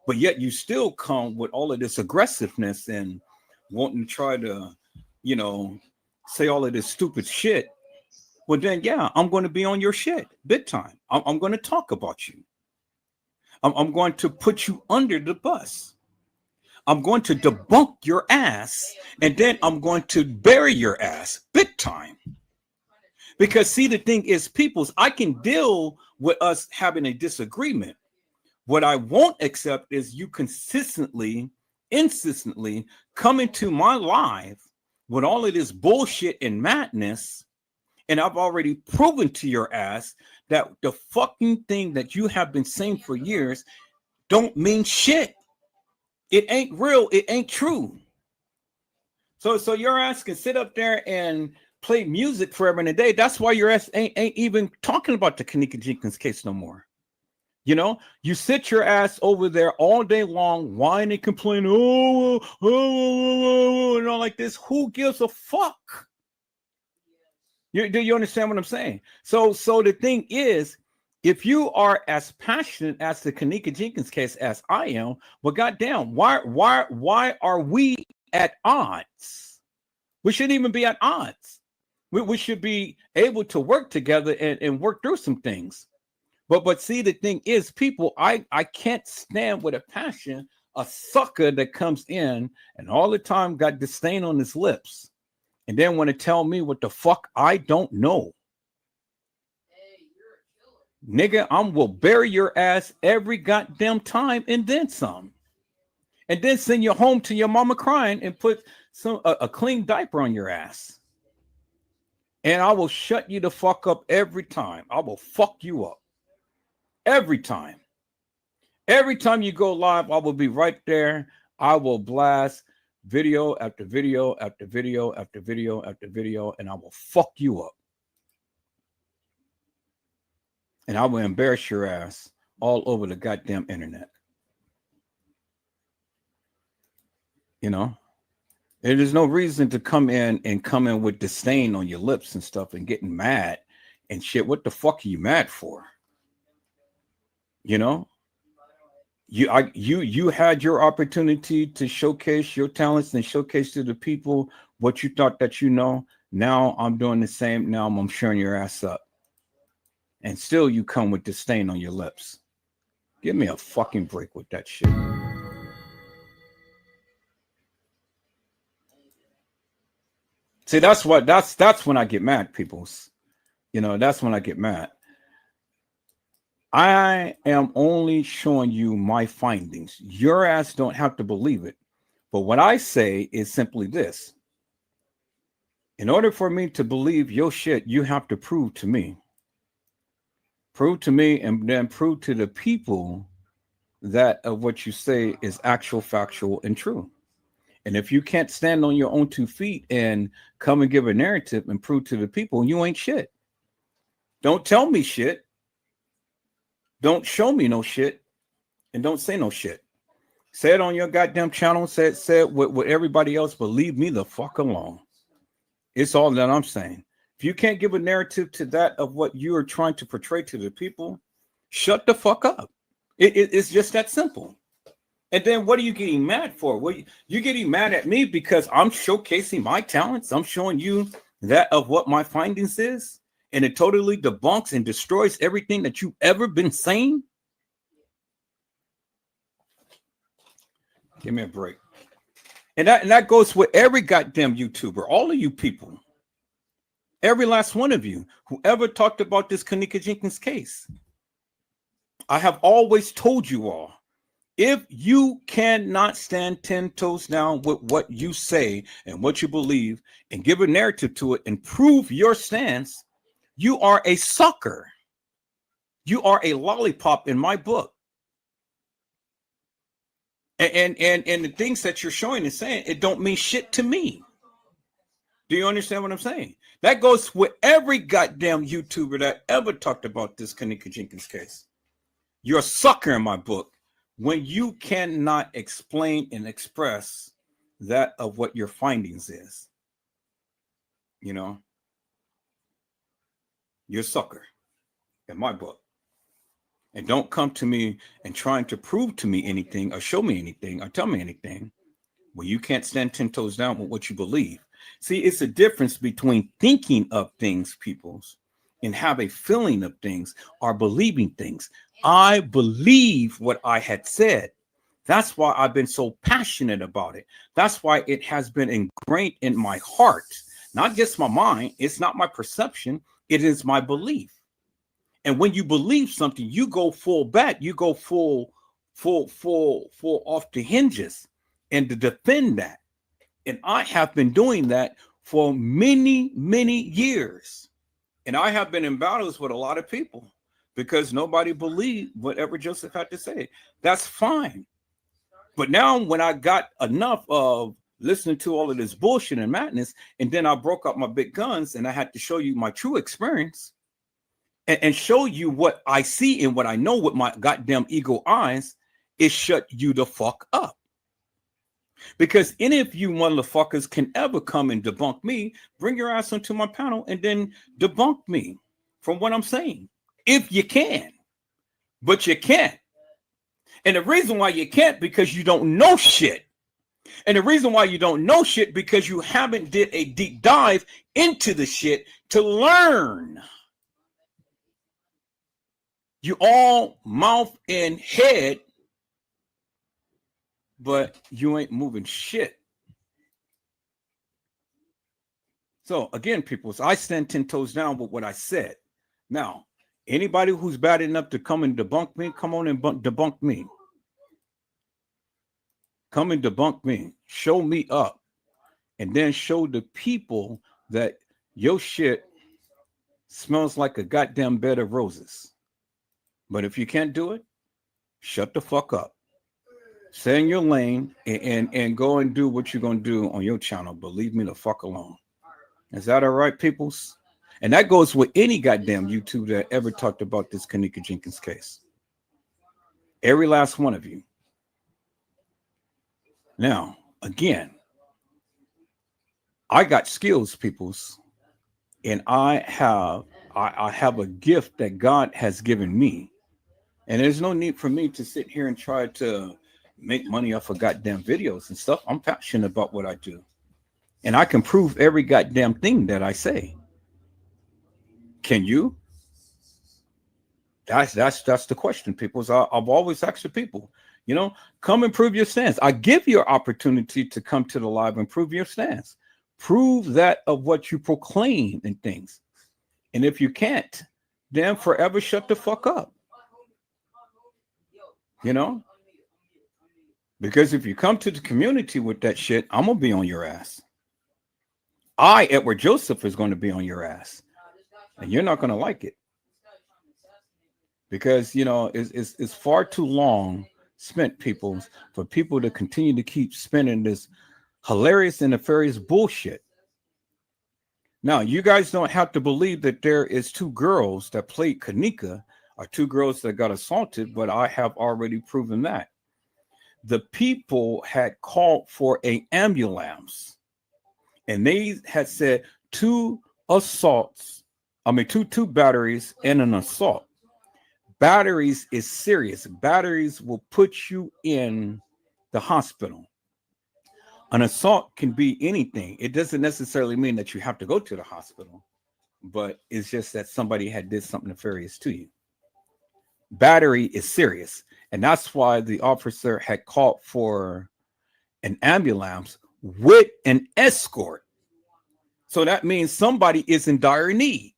A: but yet you still come with all of this aggressiveness and wanting to try to, you know, say all of this stupid shit. Well, then, yeah, I'm going to be on your shit big time. I'm going to talk about you. I'm going to put you under the bus. I'm going to debunk your ass, and then I'm going to bury your ass big time. Because see, the thing is, peoples, I can deal with us having a disagreement. What I won't accept is you insistently come into my live with all of this bullshit and madness. And I've already proven to your ass that the fucking thing that you have been saying for years don't mean shit. It ain't real. It ain't true. So your ass can sit up there and play music forever and a day. That's why your ass ain't even talking about the Kenneka Jenkins case no more. You know, you sit your ass over there all day long, whining and complaining, and all like this. Who gives a fuck? Do you understand what I'm saying? So the thing is, if you are as passionate as the Kenneka Jenkins case as I am, well, goddamn, why are we at odds? We shouldn't even be at odds. We should be able to work together and work through some things. But see, the thing is, people, I can't stand with a passion a sucker that comes in and all the time got disdain on his lips and then want to tell me what the fuck I don't know. Nigga, I will bury your ass every goddamn time and then some. And then send you home to your mama crying and put a clean diaper on your ass. And I will shut you the fuck up every time. I will fuck you up. Every time. Every time you go live, I will be right there. I will blast video after video after video after video after video, and I will fuck you up. And I will embarrass your ass all over the goddamn internet. You know? There's no reason to come in with disdain on your lips and stuff and getting mad and shit. What the fuck are you mad for? You know? You had your opportunity to showcase your talents and showcase to the people what you thought that you know. Now I'm doing the same. Now I'm showing your ass up, and still you come with disdain on your lips. Give me a fucking break with that shit. See, that's when I get mad, peoples. That's when I get mad. I am only showing you my findings. Your ass don't have to believe it. But what I say is simply this. In order for me to believe your shit, you have to prove to me. Prove to me and then prove to the people that of what you say is actual, factual, and true. And if you can't stand on your own 2 feet and come and give a narrative and prove to the people, you ain't shit. Don't tell me shit. Don't show me no shit. And don't say no shit. Say it on your goddamn channel. Say it with everybody else, but leave me the fuck alone. It's all that I'm saying. If you can't give a narrative to that of what you are trying to portray to the people, shut the fuck up. It's just that simple. And then what are you getting mad for? Well, you're getting mad at me because I'm showcasing my talents. I'm showing you that of what my findings is, and it totally debunks and destroys everything that you've ever been saying. Give me a break. And that goes with every goddamn YouTuber, all of you people, every last one of you who ever talked about this Kenneka Jenkins case. I have always told you all, if you cannot stand 10 toes down with what you say and what you believe and give a narrative to it and prove your stance, you are a sucker. You are a lollipop in my book. And the things that you're showing and saying, it don't mean shit to me. Do you understand what I'm saying? That goes with every goddamn YouTuber that ever talked about this Kenneka Jenkins case. You're a sucker in my book when you cannot explain and express that of what your findings is. You're a sucker in my book. And don't come to me and trying to prove to me anything or show me anything or tell me anything when you can't stand 10 toes down with what you believe. See, it's a difference between thinking of things, peoples, and have a feeling of things or believing things. I believe what I had said. That's why I've been so passionate about it. That's why it has been ingrained in my heart, not just my mind. It's not my perception. It is my belief. And when you believe something, you go full bat, you go full off the hinges and to defend that. And I have been doing that for many, many years. And I have been in battles with a lot of people because nobody believed whatever Joseph had to say. That's fine. But now when I got enough of listening to all of this bullshit and madness, and then I broke up my big guns and I had to show you my true experience and show you what I see and what I know with my goddamn ego eyes, it shut you the fuck up. Because any of you motherfuckers can ever come and debunk me, bring your ass onto my panel and then debunk me from what I'm saying. If you can, but you can't. And the reason why you can't, because you don't know shit. And the reason why you don't know shit, because you haven't did a deep dive into the shit to learn. You all mouth and head, but you ain't moving shit. So again, people, I stand 10 toes down with what I said. Now, anybody who's bad enough to come and debunk me, come on and debunk me. Come and debunk me. Show me up. And then show the people that your shit smells like a goddamn bed of roses. But if you can't do it, shut the fuck up. Stay in your lane and go and do what you're going to do on your channel. But leave me the fuck alone. Is that all right, peoples? And that goes with any goddamn YouTuber that ever talked about this Kenneka Jenkins case. Every last one of you. Now, again, I got skills, peoples, and I have a gift that God has given me And there's no need for me to sit here and try to make money off of goddamn videos and stuff. I'm passionate about what I do. And I can prove every goddamn thing that I say. Can you? That's the question, people. So I've always asked the people, come and prove your stance. I give you an opportunity to come to the live and prove your stance. Prove that of what you proclaim and things. And if you can't, then forever shut the fuck up. Because if you come to the community with that shit, I'm gonna be on your ass. Edward Joseph, is going to be on your ass, and you're not going to like it. Because it's far too long spent, for people to continue to keep spending this hilarious and nefarious bullshit. Now, you guys don't have to believe that there is 2 girls that played Kenneka or 2 girls that got assaulted, but I have already proven that. The people had called for an ambulance, and they had said 2 batteries and an assault. Batteries is serious. Batteries will put you in the hospital. An assault can be anything. It doesn't necessarily mean that you have to go to the hospital, but it's just that somebody had did something nefarious to you. Battery is serious. And that's why the officer had called for an ambulance with an escort. So that means somebody is in dire need.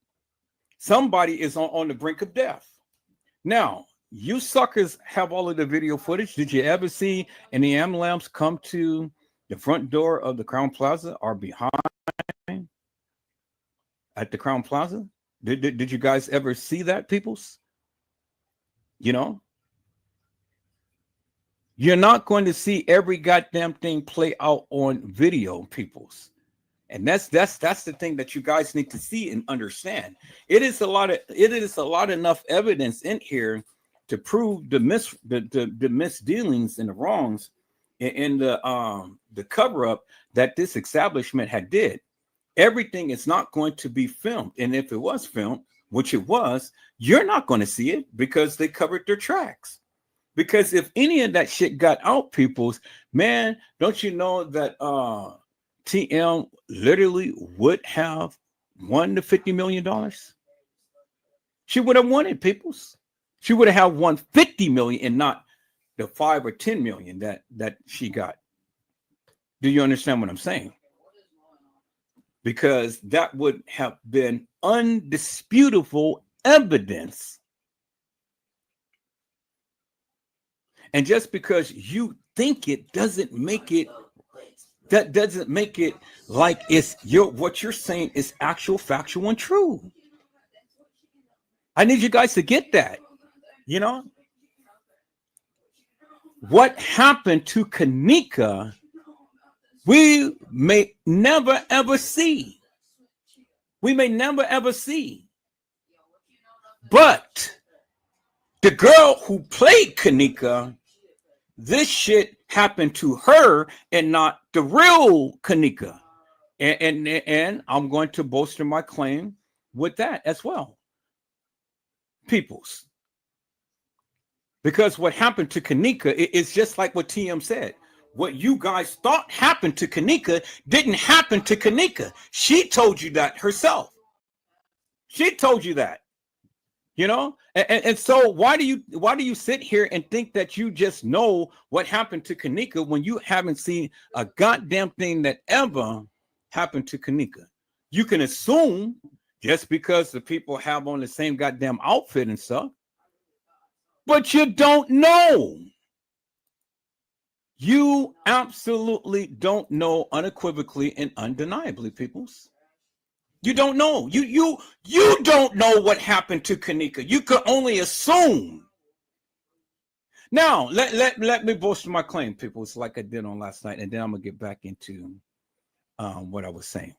A: Somebody is on the brink of death. Now, you suckers have all of the video footage. Did you ever see any ambulance come to the front door of the Crown Plaza or behind at the Crown Plaza? Did you guys ever see that, peoples? You're not going to see every goddamn thing play out on video, peoples. And that's the thing that you guys need to see and understand. It is a lot enough evidence in here to prove the misdealings and the wrongs in the cover up that this establishment had did. Everything is not going to be filmed, and if it was filmed, which it was, you're not going to see it because they covered their tracks. Because if any of that shit got out, peoples, man, don't you know that TM literally would have won the $50 million? She would have won it, peoples. She would have won 50 million and not the 5 or 10 million that she got. Do you understand what I'm saying? Because that would have been undisputable evidence. And just because you think it doesn't make it like it's what you're saying is actual, factual, and true. I need you guys to get that. What happened to Kenneka, we may never ever see. We may never ever see. But the girl who played Kenneka, this shit happened to her and not the real Kenneka. And I'm going to bolster my claim with that as well. Peoples. Because what happened to Kenneka is just like what TM said. What you guys thought happened to Kenneka didn't happen to Kenneka. She told you that herself. She told you that. And so why do you sit here and think that you just know what happened to Kenneka when you haven't seen a goddamn thing that ever happened to Kenneka? You can assume just because the people have on the same goddamn outfit and stuff, but you don't know. You absolutely don't know unequivocally and undeniably, peoples. You don't know. You don't know what happened to Kenneka. You could only assume. Now, let me bolster my claim, people. It's like I did on last night, and then I'm gonna get back into what I was saying.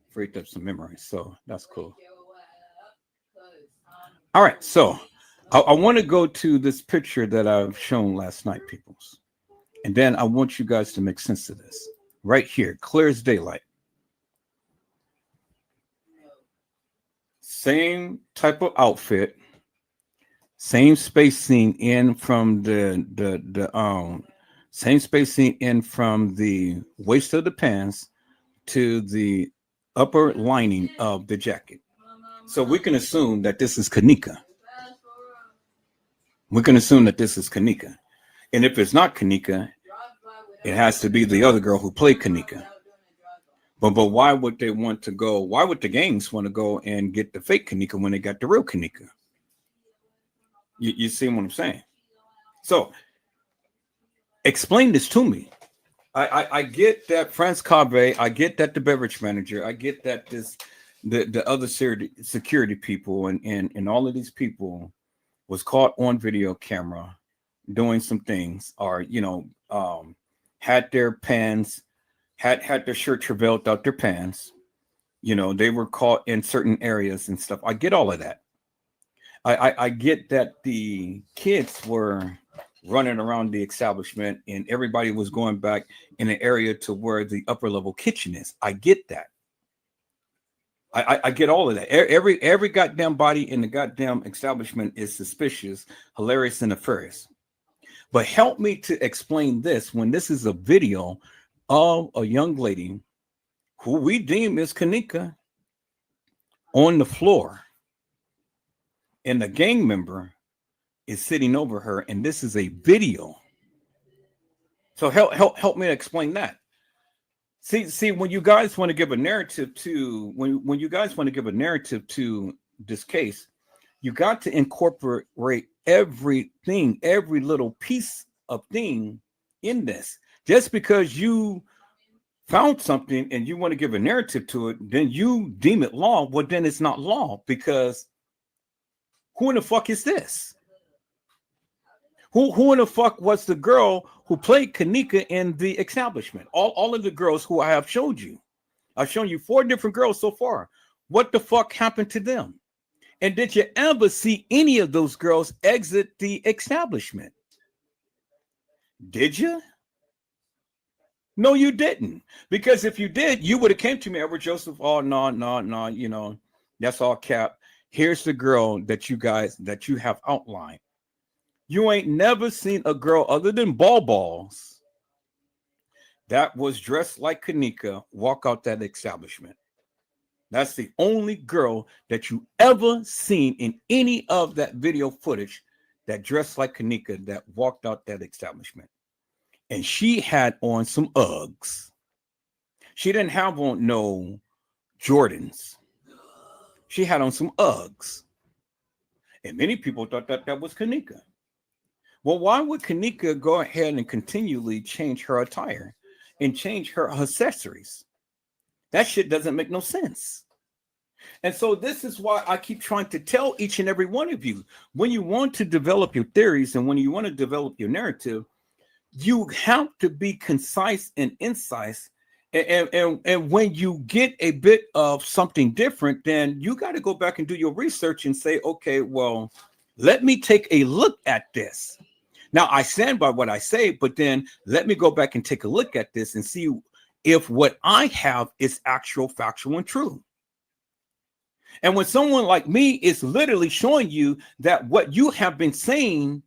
A: Freaked up some memories, so that's cool. All right, so I want to go to this picture that I've shown last night, peoples. And then I want you guys to make sense of this right here, clear as daylight. Same type of outfit, same spacing in from the same spacing in from the waist of the pants to the upper lining of the jacket. So we can assume that this is Kenneka. We can assume that this is Kenneka. And if it's not Kenneka, it has to be the other girl who played Kenneka. But why would they want to go? Why would the gangs want to go and get the fake Kenneka when they got the real Kenneka? You see what I'm saying? So explain this to me. I get that Franz Cave, I get that the beverage manager, I get that the other security people and all of these people was caught on video camera doing some things, or had their pants, had their shirt travailed out their pants. They were caught in certain areas and stuff. I get all of that. I get that the kids were running around the establishment and everybody was going back in an area to where the upper level kitchen is. I get that. I get all of that. Every goddamn body in the goddamn establishment is suspicious, hilarious, and nefarious. But help me to explain this when this is a video of a young lady who we deem is Kenneka on the floor, and the gang member is sitting over her, and this is a video. So help me explain that. See, when you guys want to give a narrative to when you guys want to give a narrative to this case, you got to incorporate everything, every little piece of thing in this. Just because you found something and you want to give a narrative to it, then you deem it law. Well, then it's not law, because who in the fuck is this? Who in the fuck was the girl who played Kenneka in the establishment? All of the girls who I have showed you. I've shown you 4 different girls so far. What the fuck happened to them? And did you ever see any of those girls exit the establishment? Did you? No, you didn't. Because if you did, you would have came to me, Edward Joseph. Oh, no, that's all cap. Here's the girl that you have outlined. You ain't never seen a girl other than Balls that was dressed like Kenneka walk out that establishment. That's the only girl that you ever seen in any of that video footage that dressed like Kenneka that walked out that establishment. And she had on some Uggs. She didn't have on no Jordans. She had on some Uggs. And many people thought that was Kenneka. Well, why would Kenneka go ahead and continually change her attire and change her accessories? That shit doesn't make no sense. And so this is why I keep trying to tell each and every one of you, when you want to develop your theories and when you want to develop your narrative, you have to be concise and incisive. And when you get a bit of something different, then you got to go back and do your research and say, okay, well, let me take a look at this. Now, I stand by what I say, but then let me go back and take a look at this and see if what I have is actual, factual, and true. And when someone like me is literally showing you that what you have been saying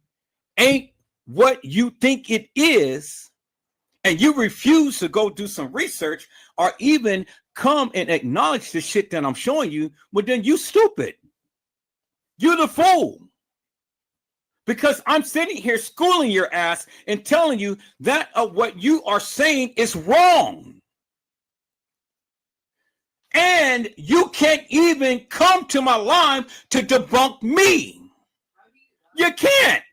A: ain't what you think it is, and you refuse to go do some research or even come and acknowledge the shit that I'm showing you, well, then you stupid. You're the fool. Because I'm sitting here schooling your ass and telling you that what you are saying is wrong. And you can't even come to my line to debunk me. You can't.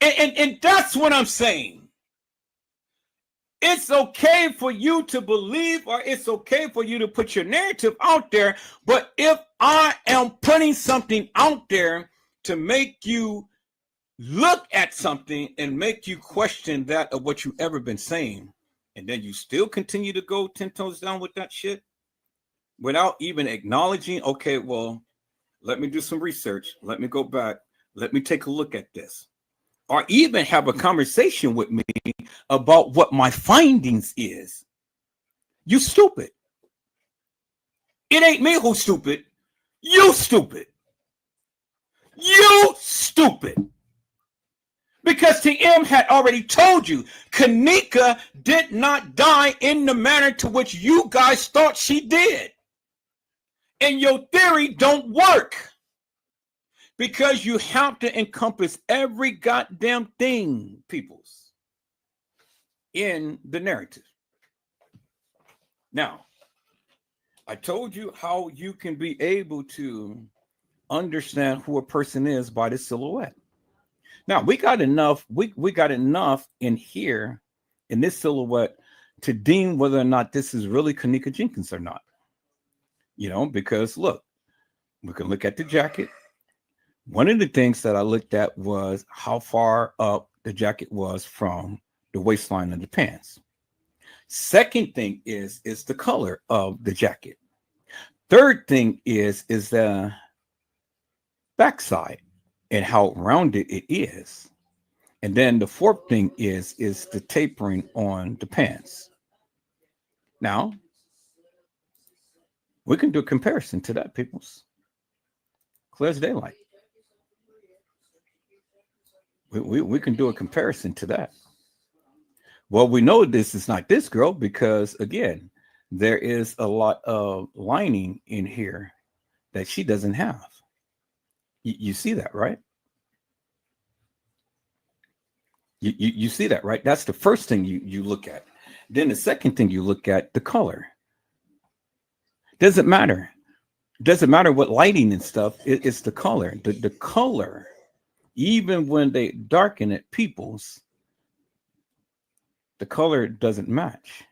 A: And that's what I'm saying. It's okay for you to believe, or it's okay for you to put your narrative out there. But if I am putting something out there to make you look at something and make you question that of what you've ever been saying, and then you still continue to go 10 toes down with that shit without even acknowledging, okay, well, let me do some research. Let me go back. Let me take a look at this. Or even have a conversation with me about what my findings is. You stupid. It ain't me who's stupid. You stupid. You stupid. Because TM had already told you, Kenneka did not die in the manner to which you guys thought she did. And your theory don't work. Because you have to encompass every goddamn thing, peoples, in the narrative. Now, I told you how you can be able to understand who a person is by the silhouette. Now we got enough. We got enough in here in this silhouette to deem whether or not this is really Kenneka Jenkins or not. You know, because look, we can look at the jacket. One of the things that I looked at was how far up the jacket was from the waistline of the pants. Second thing is the color of the jacket. Third thing is the backside and how rounded it is. And then the fourth thing is the tapering on the pants. Now, we can do a comparison to that, peoples. Clear as daylight. We can do a comparison to that. Well, we know this is not this girl because, again, there is a lot of lining in here that she doesn't have. You see that, right? You see that, right? That's the first thing you look at. Then the second thing you look at, the color. Doesn't matter. Doesn't matter what lighting and stuff. It's the color. The color, even when they darken it, peoples, the color doesn't match.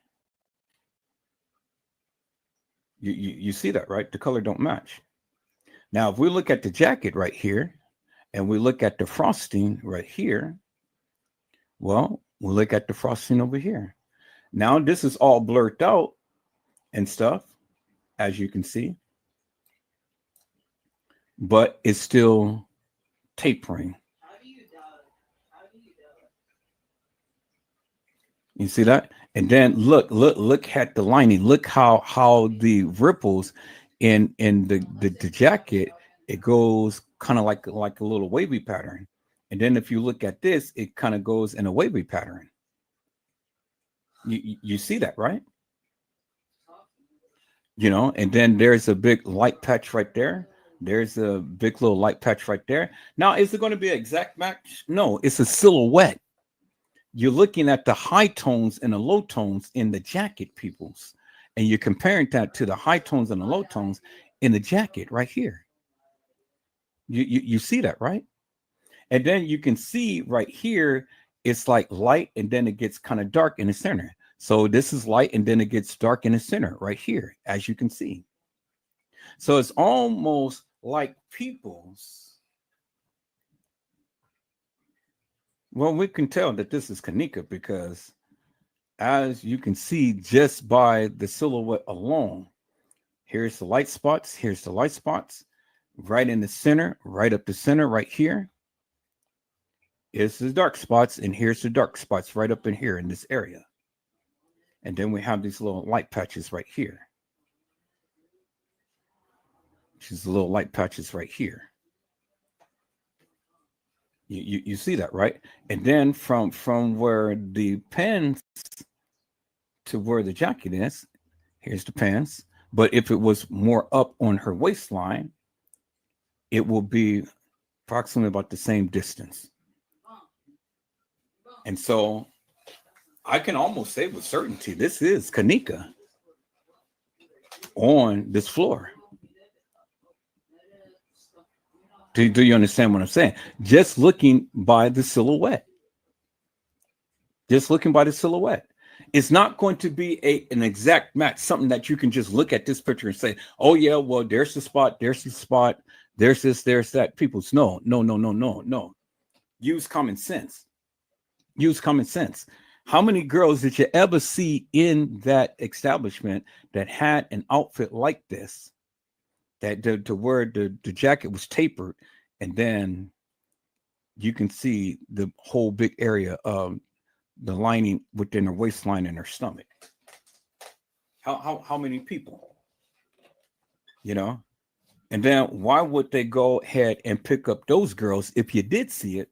A: You see that, right? The color don't match. Now, if we look at the jacket right here, and we look at the frosting right here, well, we'll look at the frosting over here. Now, this is all blurred out and stuff, as you can see, but it's still tapering. You see that? And then look at the lining. Look how the ripples in the jacket, it goes kind of like a little wavy pattern. And then if you look at this, it kind of goes in a wavy pattern. You see that, right? You know, and then there's a big light patch right there. There's a big little light patch right there. Now, is it going to be an exact match? No, it's a silhouette. You're looking at the high tones and the low tones in the jacket, peoples, and you're comparing that to the high tones and the low tones in the jacket right here. You see that, right? And then you can see right here, it's like light, and then it gets kind of dark in the center. So this is light, and then it gets dark in the center right here, as you can see. So it's almost like people's. Well, we can tell that this is Kenneka because, as you can see, just by the silhouette alone, here's the light spots. Here's the light spots right in the center, right up the center, right here. Is the dark spots, and here's the dark spots right up in here in this area. And then we have these little light patches right here. Which is the little light patches right here. You see that, right? And then from where the pants to where the jacket is, here's the pants. But if it was more up on her waistline, it will be approximately about the same distance. And so I can almost say with certainty, this is Kenneka on this floor. Do you understand what I'm saying? Just looking by the silhouette. Just looking by the silhouette. It's not going to be an exact match, something that you can just look at this picture and say, oh, yeah, well, there's the spot, there's the spot, there's this, there's that. People's no. Use common sense. Use common sense. How many girls did you ever see in that establishment that had an outfit like this? That to where the jacket was tapered, and then you can see the whole big area of the lining within her waistline and her stomach. How many people? You know, And then why would they go ahead and pick up those girls if you did see it,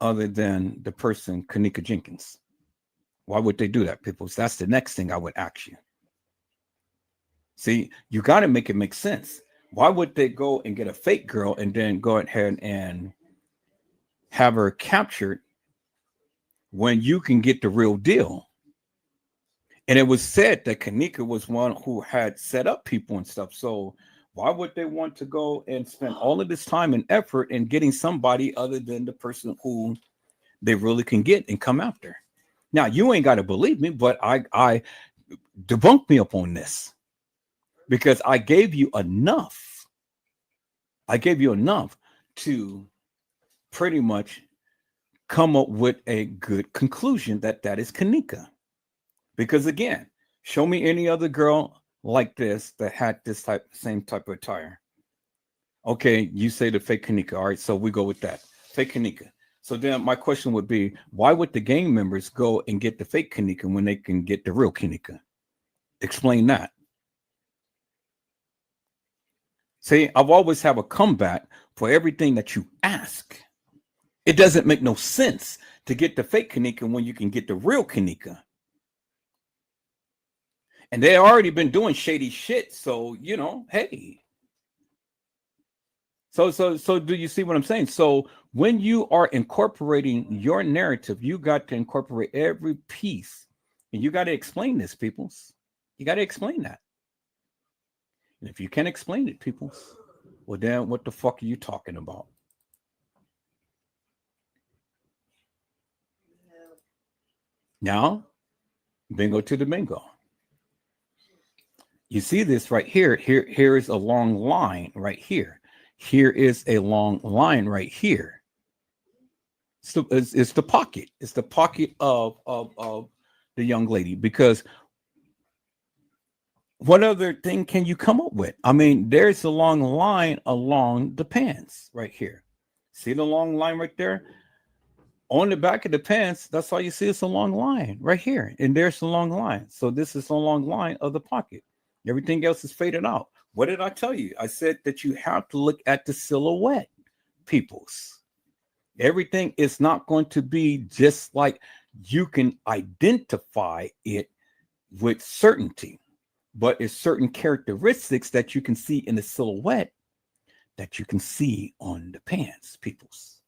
A: other than the person, Kenneka Jenkins? Why would they do that, people? So that's the next thing I would ask you. See, you got to make it make sense. Why would they go and get a fake girl and then go ahead and have her captured when you can get the real deal? And it was said that Kenneka was one who had set up people and stuff. So why would they want to go and spend all of this time and effort in getting somebody other than the person who they really can get and come after? Now, you ain't got to believe me, but I debunk me up on this, because I gave you enough. I gave you enough to pretty much come up with a good conclusion that is Kenneka. Because again, show me any other girl like this that had this same type of attire. Okay, you say the fake Kenneka. All right, so we go with that. Fake Kenneka. So then my question would be, why would the gang members go and get the fake Kenneka when they can get the real Kenneka? Explain that. See, I've always have a comeback for everything that you ask. It doesn't make no sense to get the fake Kenneka when you can get the real Kenneka. And they already been doing shady shit, so hey. So do you see what I'm saying? So when you are incorporating your narrative, you got to incorporate every piece, and you got to explain this, peoples. You got to explain that. And if you can't explain it, peoples, well then what the fuck are you talking about? Now, bingo to the bingo. You see this right here. Here is a long line right here. Here is a long line right here. So it's the pocket. It's the pocket of the young lady. Because what other thing can you come up with? I mean, there's a long line along the pants right here. See the long line right there? On the back of the pants, that's all you see. It's a long line right here. And there's a long line. So this is a long line of the pocket. Everything else is faded out. What did I tell you? I said that you have to look at the silhouette, peoples. Everything is not going to be just like you can identify it with certainty, but it's certain characteristics that you can see in the silhouette that you can see on the pants, peoples.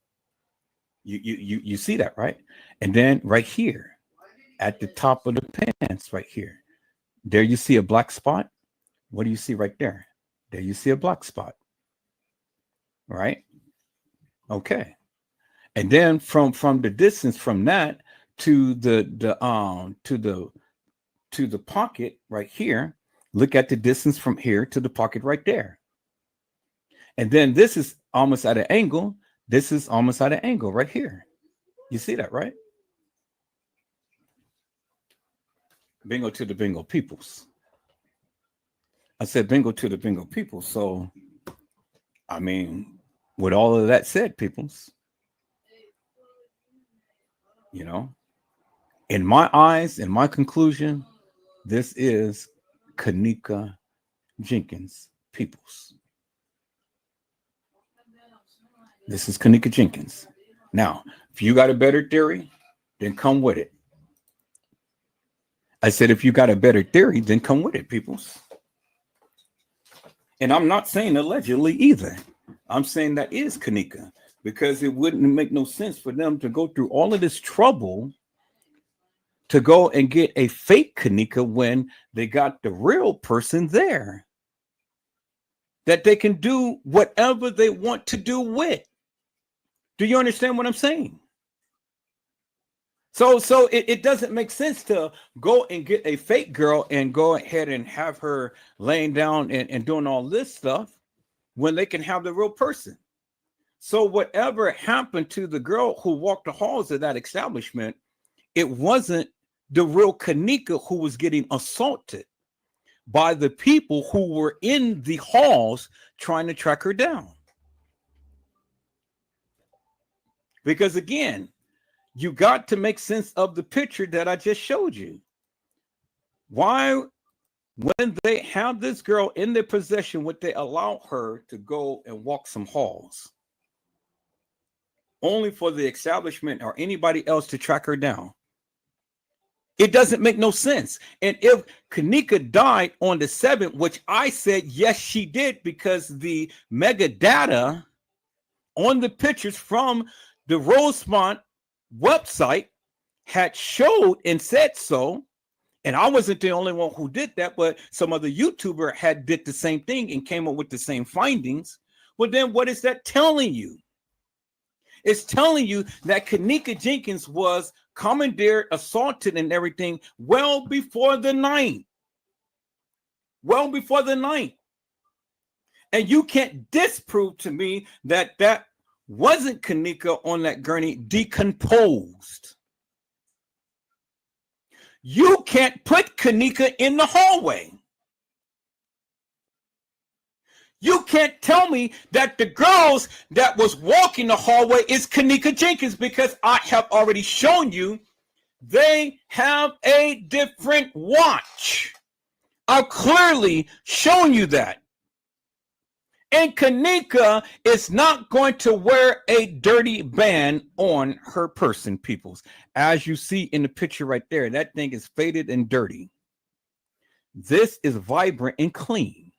A: You see that, right? And then right here at the top of the pants right here, there you see a black spot. What do you see right there? There you see a black spot, right? Okay. And then from the distance from that to the pocket right here, look at the distance from here to the pocket right there. And then this is almost at an angle. This is almost at an angle right here. You see that, right? Bingo to the bingo peoples. I said bingo to the bingo people. So, I mean, with all of that said, peoples, in my eyes, in my conclusion, this is Kenneka Jenkins, peoples. This is Kenneka Jenkins. Now, if you got a better theory, then come with it. I said, if you got a better theory, then come with it, peoples. And I'm not saying allegedly either. I'm saying that is Kenneka, because it wouldn't make no sense for them to go through all of this trouble to go and get a fake Kenneka when they got the real person there that they can do whatever they want to do with. Do you understand what I'm saying? So it doesn't make sense to go and get a fake girl and go ahead and have her laying down and doing all this stuff when they can have the real person. So whatever happened to the girl who walked the halls of that establishment, it wasn't the real Kenneka who was getting assaulted by the people who were in the halls trying to track her down. Because again, you got to make sense of the picture that I just showed you. Why when they have this girl in their possession, would they allow her to go and walk some halls only for the establishment or anybody else to track her down? It doesn't make no sense. And if Kenneka died on the 7th, which I said, yes, she did, because the mega data on the pictures from the Rosemont website had showed and said so. And I wasn't the only one who did that, but some other YouTuber had did the same thing and came up with the same findings. Well, then what is that telling you? It's telling you that Kenneka Jenkins was commandeered, assaulted, and everything well before the 9th. Well before the 9th. And you can't disprove to me that that wasn't Kenneka on that gurney decomposed. You can't put Kenneka in the hallway. You can't tell me that the girls that was walking the hallway is Kenneka Jenkins, because I have already shown you they have a different watch. I've clearly shown you that. And Kenneka is not going to wear a dirty band on her person, peoples. As you see in the picture right there, that thing is faded and dirty. This is vibrant and clean.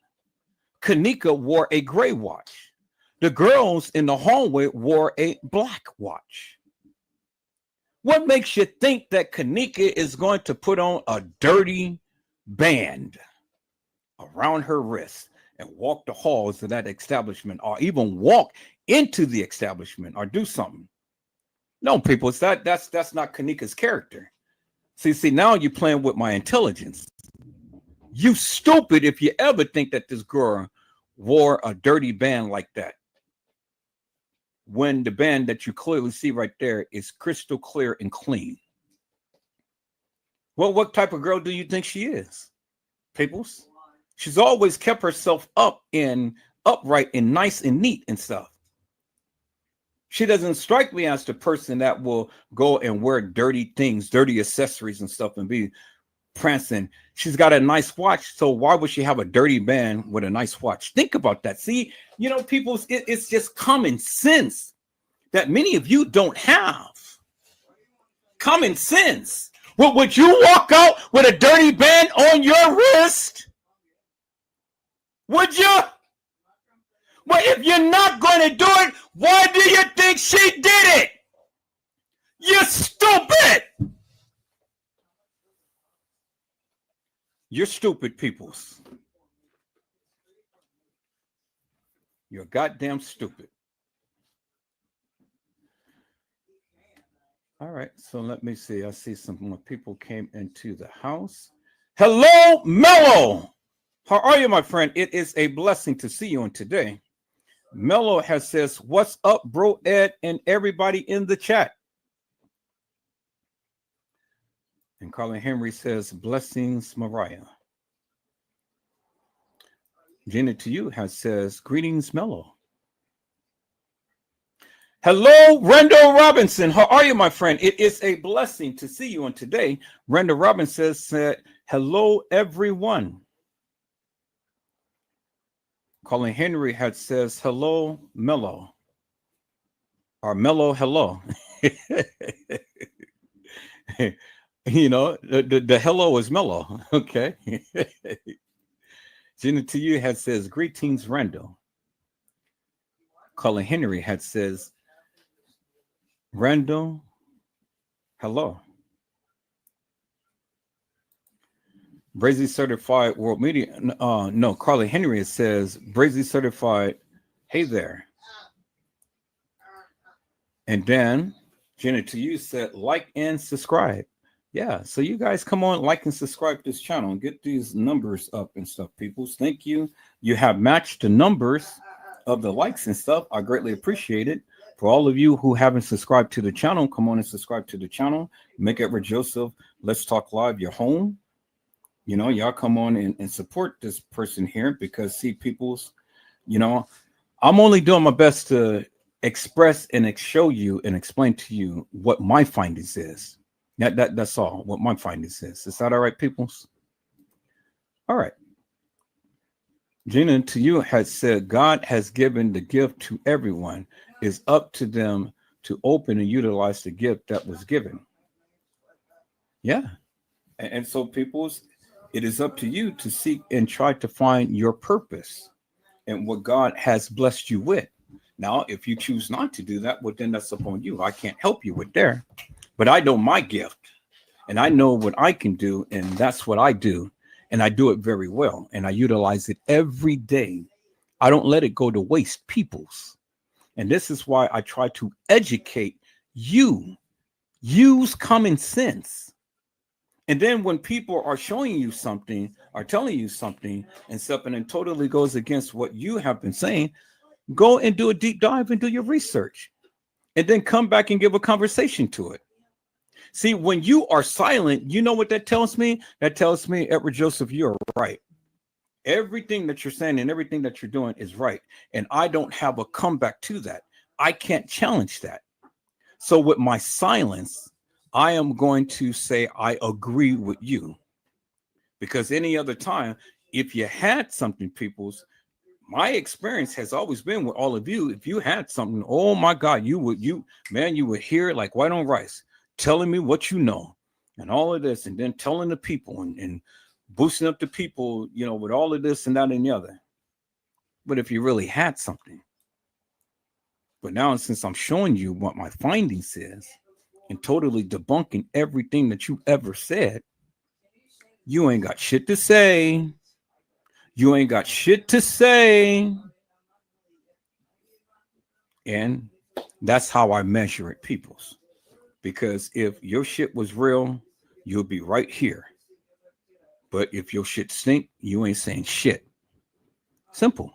A: Kenneka wore a gray watch. The girls in the hallway wore a black watch. What makes you think that Kenneka is going to put on a dirty band around her wrist and walk the halls of that establishment, or even walk into the establishment or do something? No, people, it's that's not Kenneka's character. See, now you're playing with my intelligence. You stupid if you ever think that this girl wore a dirty band like that, when the band that you clearly see right there is crystal clear and clean. Well, what type of girl do you think she is, peoples? She's always kept herself upright and nice and neat and stuff. She doesn't strike me as the person that will go and wear dirty things, dirty accessories and stuff and be prancing. She's got a nice watch, so why would she have a dirty band with a nice watch? Think about that. See, people, it's just common sense that many of you don't have. Common sense. Well, would you walk out with a dirty band on your wrist? Would you? Well, if you're not going to do it, why do you think she did it? You stupid. You're stupid, peoples. You're goddamn stupid. All right, so let me see. I see some more people came into the house. Hello, Mello. How are you, my friend? It is a blessing to see you on today. Mello has says, "What's up, bro, Ed, and everybody in the chat?" And Colin Henry says, "Blessings, Mariah." Jenna to you has says, "Greetings, Mello." Hello, Randall Robinson. How are you, my friend? It is a blessing to see you on today. Randall Robinson said, "Hello, everyone." Colin Henry had says, "Hello, Mello." Or Mello, hello. The hello is Mello. Okay. Jenna to you had says, "Greetings, Randall." Colin Henry had says, "Randall, hello." Brazy Certified World Media. No, Carly Henry says, "Brazy Certified, hey there." And then Jenna to you said, "Like and subscribe." Yeah, so you guys come on, like and subscribe to this channel and get these numbers up and stuff, people. Thank you. You have matched the numbers of the likes and stuff. I greatly appreciate it. For all of you who haven't subscribed to the channel, come on and subscribe to the channel. Make Edward Joseph, Let's Talk Live, your home. Y'all come on and support this person here, because see, peoples, I'm only doing my best to express and show you and explain to you what my findings is. That's all, what my findings is. Is that all right, peoples? All right. Gina, to you had said God has given the gift to everyone. It's up to them to open and utilize the gift that was given. Yeah. And so people's it is up to you to seek and try to find your purpose and what God has blessed you with. Now, if you choose not to do that, well, then that's upon you. I can't help you with there. But I know my gift and I know what I can do, and that's what I do. And I do it very well. And I utilize it every day. I don't let it go to waste, peoples. And this is why I try to educate you. Use common sense. And then when people are showing you something, are telling you something, and something and totally goes against what you have been saying, go and do a deep dive and do your research. And then come back and give a conversation to it. See, when you are silent, you know what that tells me? That tells me, Edward Joseph, you're right. Everything that you're saying and everything that you're doing is right. And I don't have a comeback to that. I can't challenge that. So with my silence, I am going to say I agree with you. Because any other time, if you had something, people's, my experience has always been with all of you. If you had something, oh my God, you would hear it like white on rice, telling me what you know and all of this, and then telling the people and boosting up the people, with all of this and that and the other. But if you really had something, but now since I'm showing you what my findings is and totally debunking everything that you ever said, you ain't got shit to say. You ain't got shit to say. And that's how I measure it, peoples. Because if your shit was real, you'll be right here. But if your shit stink, you ain't saying shit. Simple.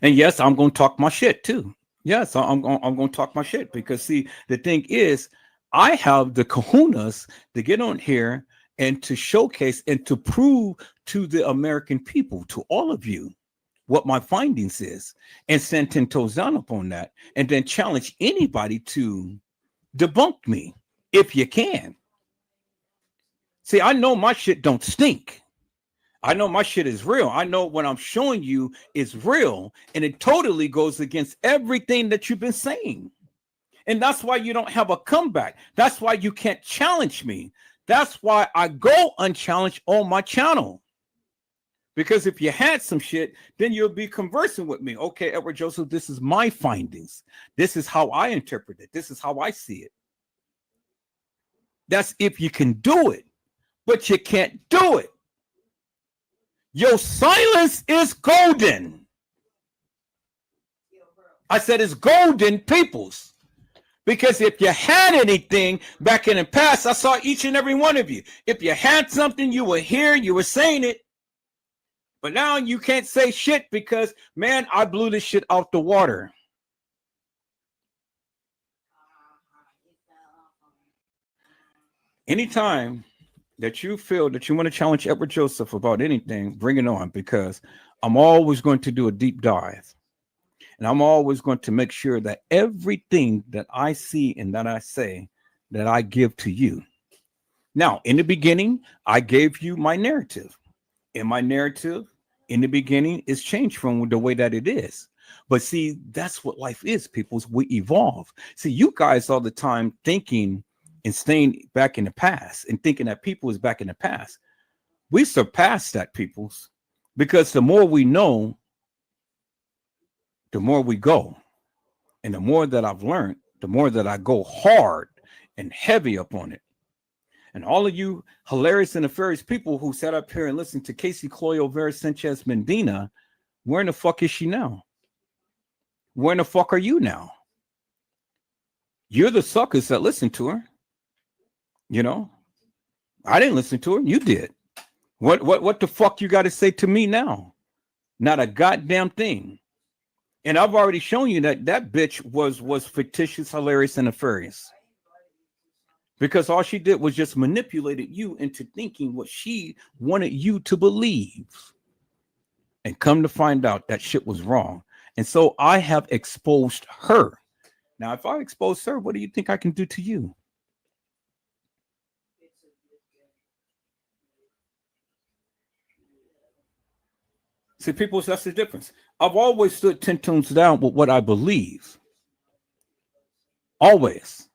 A: And yes, I'm gonna talk my shit too. Yes, I'm gonna talk my shit because see, the thing is, I have the kahunas to get on here and to showcase and to prove to the American people, to all of you, what my findings is, and send 10 toes down upon that, and then challenge anybody to debunk me if you can. See, I know my shit don't stink. I know my shit is real. I know what I'm showing you is real, and it totally goes against everything that you've been saying. And that's why you don't have a comeback. That's why you can't challenge me. That's why I go unchallenged on my channel. Because if you had some shit, then you'll be conversing with me. Okay, Edward Joseph, this is my findings. This is how I interpret it. This is how I see it. That's if you can do it, but you can't do it. Your silence is golden. I said it's golden, peoples. Because if you had anything back in the past, I saw each and every one of you. If you had something, you were here, you were saying it. But now you can't say shit because, man, I blew this shit out the water. Anytime that you feel that you want to challenge Edward Joseph about anything, bring it on, because I'm always going to do a deep dive. And I'm always going to make sure that everything that I see and that I say, that I give to you. Now, in the beginning, I gave you my narrative. And my narrative in the beginning is changed from the way that it is. But see, that's what life is, people. We evolve. See, you guys all the time thinking and staying back in the past and thinking that people is back in the past. We surpassed that, peoples, because the more we know, the more we go. And the more that I've learned, the more that I go hard and heavy upon it. And all of you hilarious and nefarious people who sat up here and listened to Casey Cloyo Vera Sanchez Mendina, where in the fuck is she now? Where in the fuck are you now? You're the suckers that listen to her. I didn't listen to her. You did. What the fuck you got to say to me now? Not a goddamn thing. And I've already shown you that bitch was fictitious, hilarious, and nefarious. Because all she did was just manipulated you into thinking what she wanted you to believe. And come to find out that shit was wrong. And so I have exposed her. Now, if I expose her, what do you think I can do to you? See, people, that's the difference. I've always stood 10 tones down with what I believe. Always.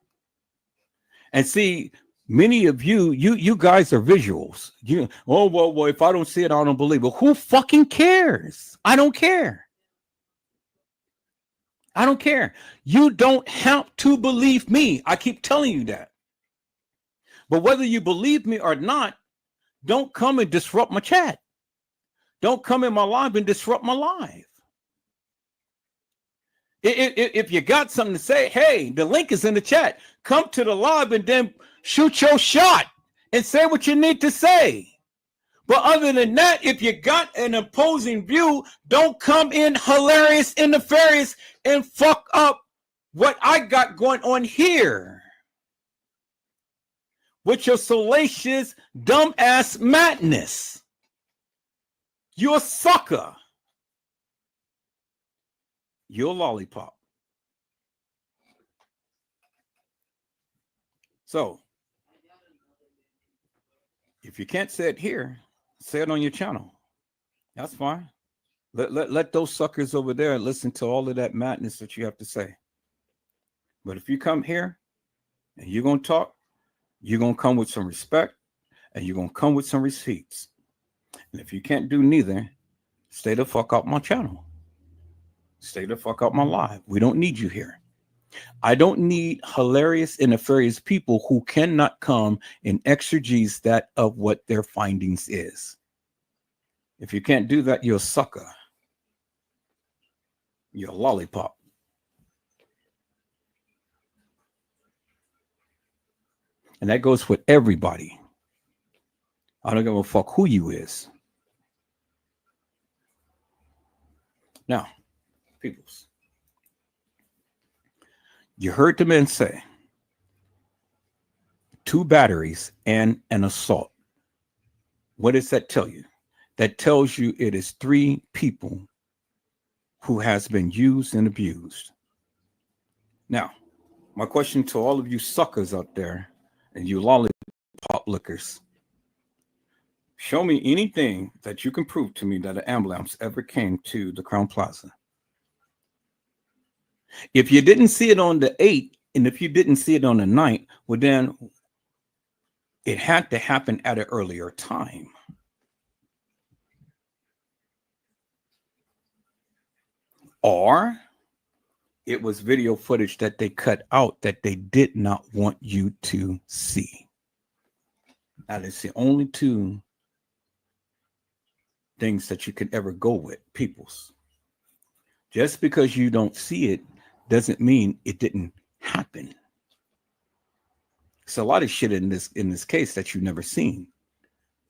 A: And see, many of you guys are visuals. Well, if I don't see it, I don't believe it. Who fucking cares? I don't care. I don't care. You don't have to believe me. I keep telling you that. But whether you believe me or not, don't come and disrupt my chat. Don't come in my live and disrupt my live. If you got something to say, hey, the link is in the chat. Come to the live and then shoot your shot and say what you need to say. But other than that, if you got an opposing view, don't come in hilarious and nefarious and fuck up what I got going on here with your salacious, dumbass madness. You're a sucker. You're a lollipop. So, if you can't say it here, say it on your channel. That's fine. Let those suckers over there listen to all of that madness that you have to say. But if you come here and you're going to talk, you're going to come with some respect and you're going to come with some receipts. And if you can't do neither, stay the fuck out my channel. Stay the fuck out my live. We don't need you here. I don't need hilarious and nefarious people who cannot come and exegese that of what their findings is. If you can't do that, you're a sucker. You're a lollipop. And that goes with everybody. I don't give a fuck who you is. Now, peoples, you heard the men say 2 batteries and an assault. What does that tell you? That tells you it is 3 people who has been used and abused. Now, my question to all of you suckers out there and you lollipop lickers, show me anything that you can prove to me that an ambulance ever came to the Crown Plaza. If you didn't see it on the 8th, and if you didn't see it on the 9th, well, then it had to happen at an earlier time. Or it was video footage that they cut out that they did not want you to see. That is the only 2 things that you could ever go with, peoples. Just because you don't see it doesn't mean it didn't happen. It's a lot of shit in this case that you've never seen.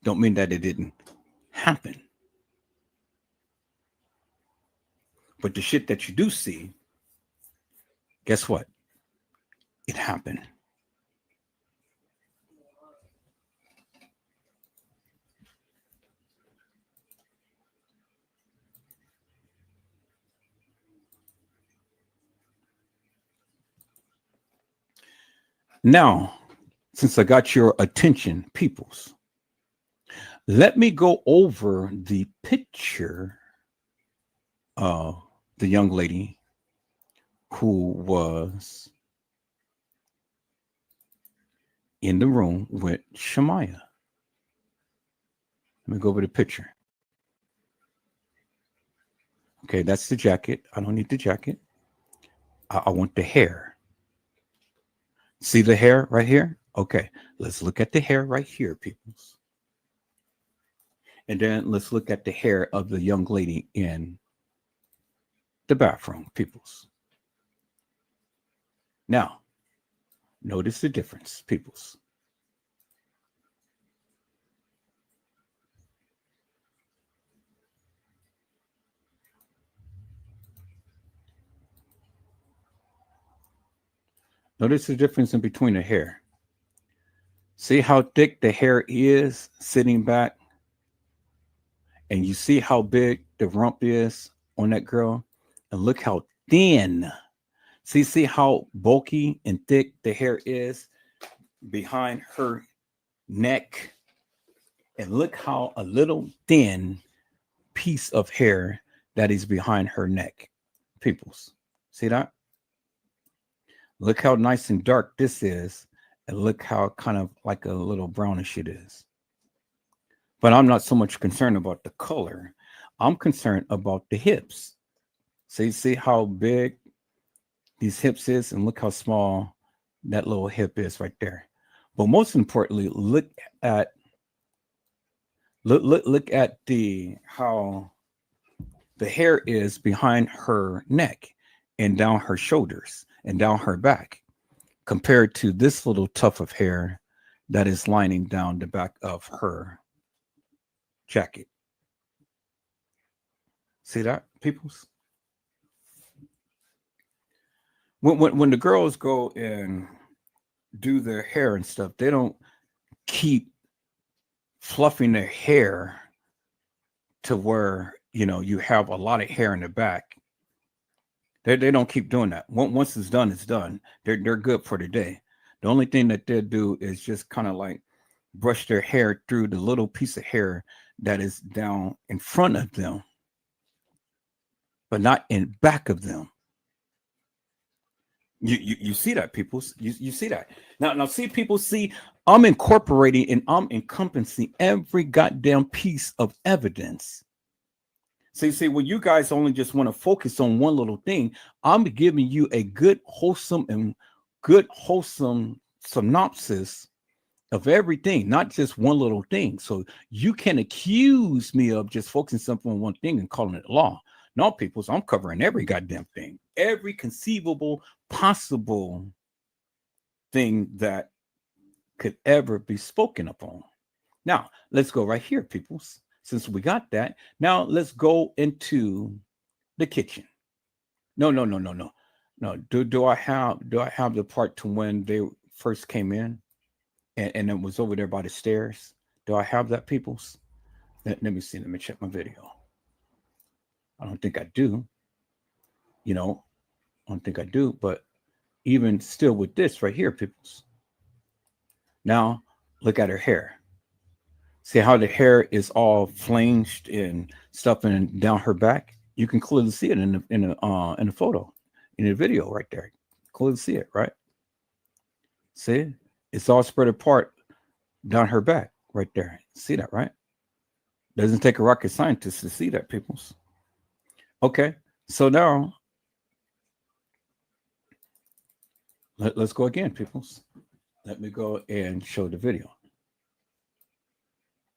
A: Don't mean that it didn't happen. But the shit that you do see, guess what? It happened. Now, since I got your attention, peoples, let me go over the picture of the young lady who was in the room with Shamaya. Let me go over the picture. Okay, that's the jacket. I don't need the jacket. I want the hair. See the hair right here? Okay, let's look at the hair right here, peoples. And then let's look at the hair of the young lady in the bathroom, peoples. Now, notice the difference, peoples. Notice the difference in between the hair. See how thick the hair is sitting back? And you see how big the rump is on that girl? And look how thin. See how bulky and thick the hair is behind her neck? And look how a little thin piece of hair that is behind her neck. Peoples, see that? Look how nice and dark this is, and look how kind of like a little brownish it is. But I'm not so much concerned about the color. I'm concerned about the hips. See how big these hips is, and look how small that little hip is right there. But most importantly, at look at the how the hair is behind her neck and down her shoulders and down her back compared to this little tuft of hair that is lining down the back of her jacket. See that, peoples? When the girls go and do their hair and stuff, they don't keep fluffing their hair to where you have a lot of hair in the back. They don't keep doing that. Once it's done, it's done. They're good for the day. The only thing that they do is just kind of like brush their hair through the little piece of hair that is down in front of them, but not in back of them. You see that, people? You see that now. See, people, see. I'm incorporating and I'm encompassing every goddamn piece of evidence. See, when you guys only just want to focus on one little thing, I'm giving you a good, wholesome synopsis of everything, not just one little thing. So you can accuse me of just focusing something on one thing and calling it law. No, people, so I'm covering every goddamn thing, every conceivable, possible thing that could ever be spoken upon. Now, let's go right here, peoples. Since we got that, now let's go into the kitchen. No. Do I have the part to when they first came in and it was over there by the stairs? Do I have that, peoples? Let me see. Let me check my video. I don't think I do. I don't think I do. But even still with this right here, peoples. Now, look at her hair. See how the hair is all flanged and stuff and down her back? You can clearly see it in the photo, in the video right there. Clearly see it, right? See? It's all spread apart down her back right there. See that, right? Doesn't take a rocket scientist to see that, peoples. Okay, so now let's go again, peoples. Let me go and show the video.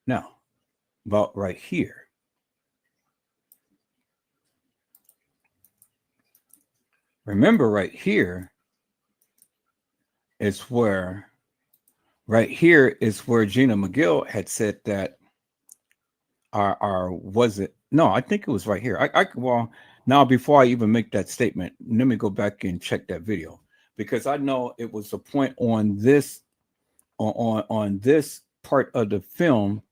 A: Now, about right here. Remember, right here is where Gina McGill had said that was it? No, I think it was right here. Well, now before I even make that statement, let me go back and check that video because I know it was a point on this on this part of the film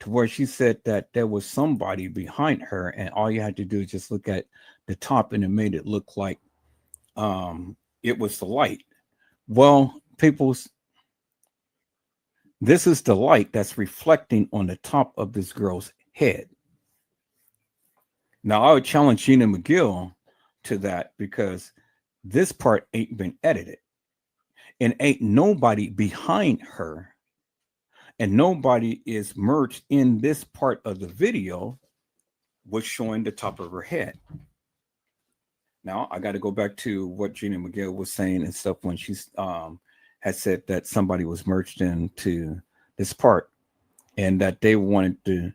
A: to where she said that there was somebody behind her, and all you had to do is just look at the top, and it made it look like it was the light. Well, people's, this is the light that's reflecting on the top of this girl's head. Now, I would challenge Gina McGill to that because this part ain't been edited, and ain't nobody behind her. And nobody is merged in this part of the video was showing the top of her head. Now, I got to go back to what Gina McGill was saying and stuff when she's had said that somebody was merged into this part and that they wanted to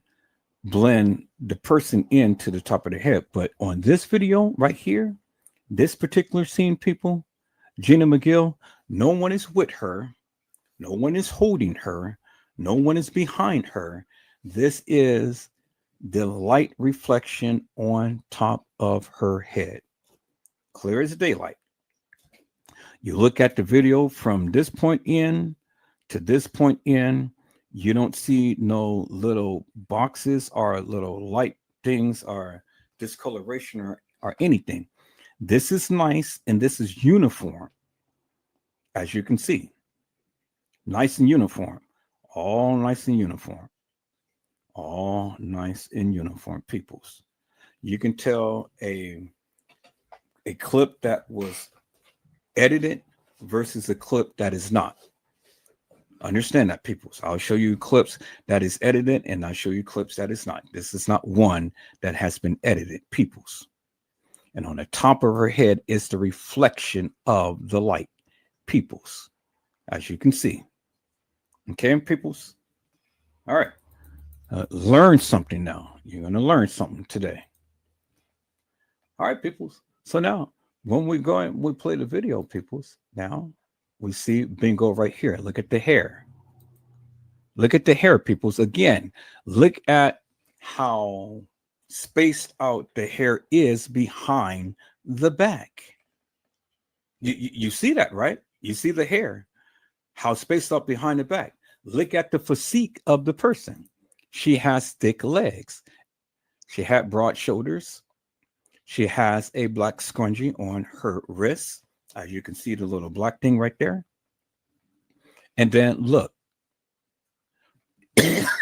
A: blend the person into the top of the head. But on this video right here, this particular scene, people, Gina McGill, no one is with her. No one is holding her. No one is behind her. This is the light reflection on top of her head. Clear as daylight. You look at the video from this point in to this point in, you don't see no little boxes or little light things or discoloration or anything. This is nice and this is uniform, as you can see. Nice and uniform. All nice and uniform. All nice in uniform, peoples. You can tell a clip that was edited versus a clip that is not. Understand that, people. So I'll show you clips that is edited, and I'll show you clips that is not. This is not one that has been edited, peoples. And on the top of her head is the reflection of the light, peoples, as you can see. Okay, peoples. All right. Learn something now. You're going to learn something today. All right, peoples. So now, when we go and we play the video, peoples, now we see bingo right here. Look at the hair. Look at the hair, peoples. Again, look at how spaced out the hair is behind the back. You see that, right? You see the hair, how spaced out behind the back. Look at the physique of the person. She has thick legs. She had broad shoulders. She has a black scrunchie on her wrist. As you can see the little black thing right there. And then look,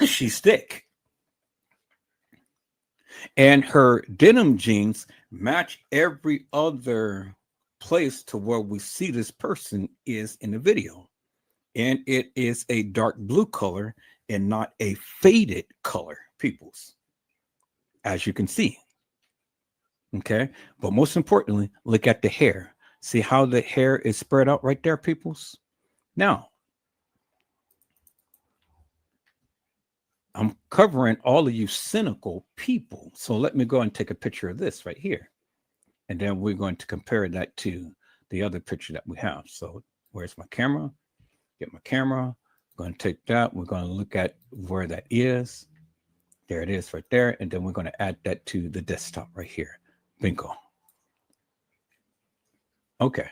A: she's thick. And her denim jeans match every other place to where we see this person is in the video. And it is a dark blue color and not a faded color, peoples, as you can see. Okay. But most importantly, look at the hair. See how the hair is spread out right there, peoples? Now, I'm covering all of you cynical people. So let me go and take a picture of this right here. And then we're going to compare that to the other picture that we have. So where's my camera? Get my camera. I'm going to take that. We're going to look at where that is. There it is right there. And then we're going to add that to the desktop right here. Bingo. Okay.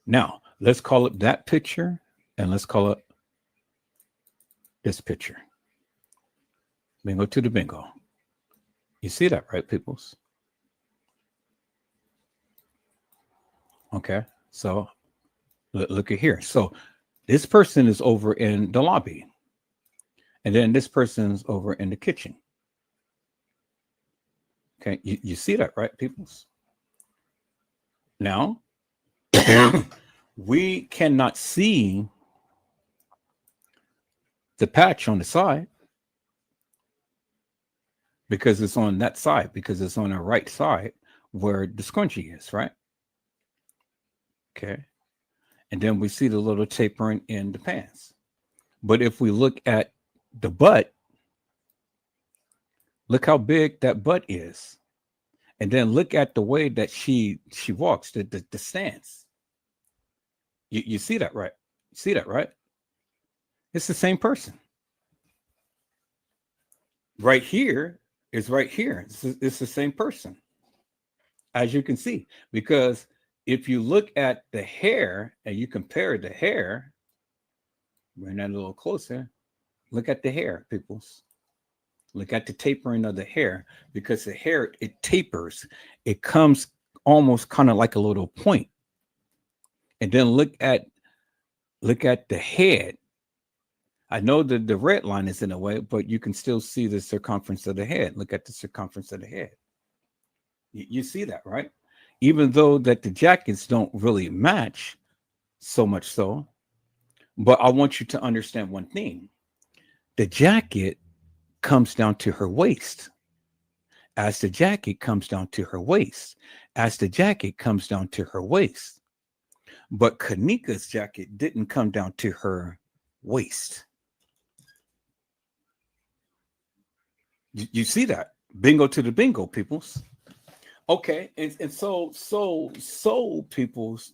A: Now let's call it that picture and let's call it this picture. Bingo to the bingo. You see that, right, peoples? Okay. So look at here. So this person is over in the lobby. And then this person's over in the kitchen. Okay. You see that, right, peoples? Now, we cannot see the patch on the side because it's on that side, because it's on the right side where the scrunchie is, right? Okay. And then we see the little tapering in the pants. But if we look at the butt, look how big that butt is. And then look at the way that she walks, the stance. You see that, right? See that, right? It's the same person. Right here is right here. It's the same person, as you can see. Because if you look at the hair and you compare the hair, bring that a little closer. Look at the hair, peoples. Look at the tapering of the hair, because the hair, it tapers. It comes almost kind of like a little point. And then look at the head. I know that the red line is in a way, but you can still see the circumference of the head. Look at the circumference of the head. You see that, right? Even though that the jackets don't really match so much so, but I want you to understand one thing. The jacket comes down to her waist. As the jacket comes down to her waist. As the jacket comes down to her waist. But Kenneka's jacket didn't come down to her waist. You see that? Bingo to the bingo, peoples. Okay, and so peoples,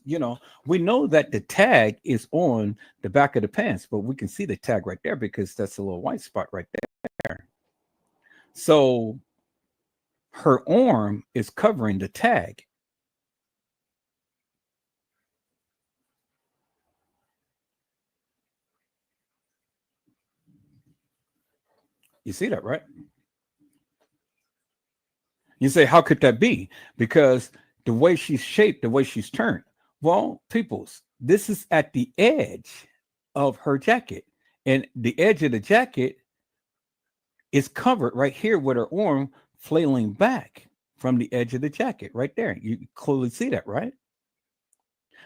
A: we know that the tag is on the back of the pants, but we can see the tag right there because that's a little white spot right there. So her arm is covering the tag. You see that, right? You say, how could that be? Because the way she's shaped, the way she's turned. Well, peoples, this is at the edge of her jacket. And the edge of the jacket It's covered right here with her arm flailing back from the edge of the jacket right there. You clearly see that, right?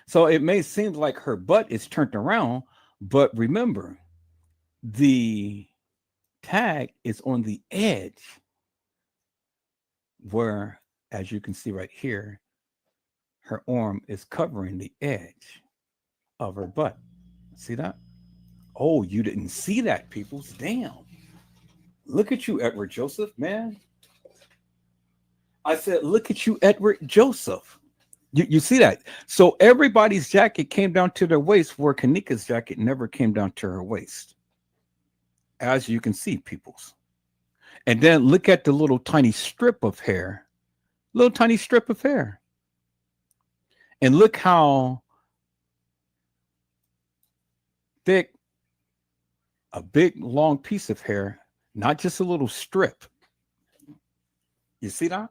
A: So it may seem like her butt is turned around, but remember, the tag is on the edge where, as you can see right here, her arm is covering the edge of her butt. See that? Oh, you didn't see that, peoples. Damn. Look at you, Edward Joseph, man. I said, look at you, Edward Joseph. You see that? So everybody's jacket came down to their waist, where Kenneka's jacket never came down to her waist. As you can see, peoples. And then look at the little tiny strip of hair. Little tiny strip of hair. And look how thick a big long piece of hair, not just a little strip. You see that?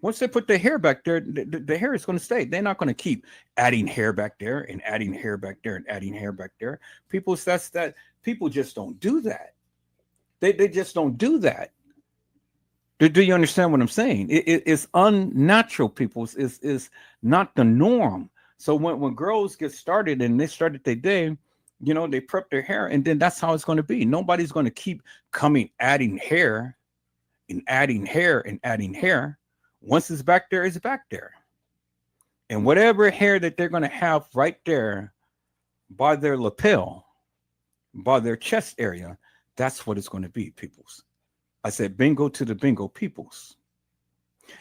A: Once they put the hair back there, the hair is going to stay. They're not going to keep adding hair back there and adding hair back there and adding hair back there. People, that's that. People just don't do that. They just don't do that. Do you understand what I'm saying? It's unnatural. People, is not the norm. So when girls get started and they started their day, they prep their hair, and then that's how it's going to be. Nobody's going to keep adding hair and adding hair and adding hair. Once it's back there, it's back there. And whatever hair that they're going to have right there by their lapel, by their chest area, that's what it's going to be, peoples. I said, bingo to the bingo peoples.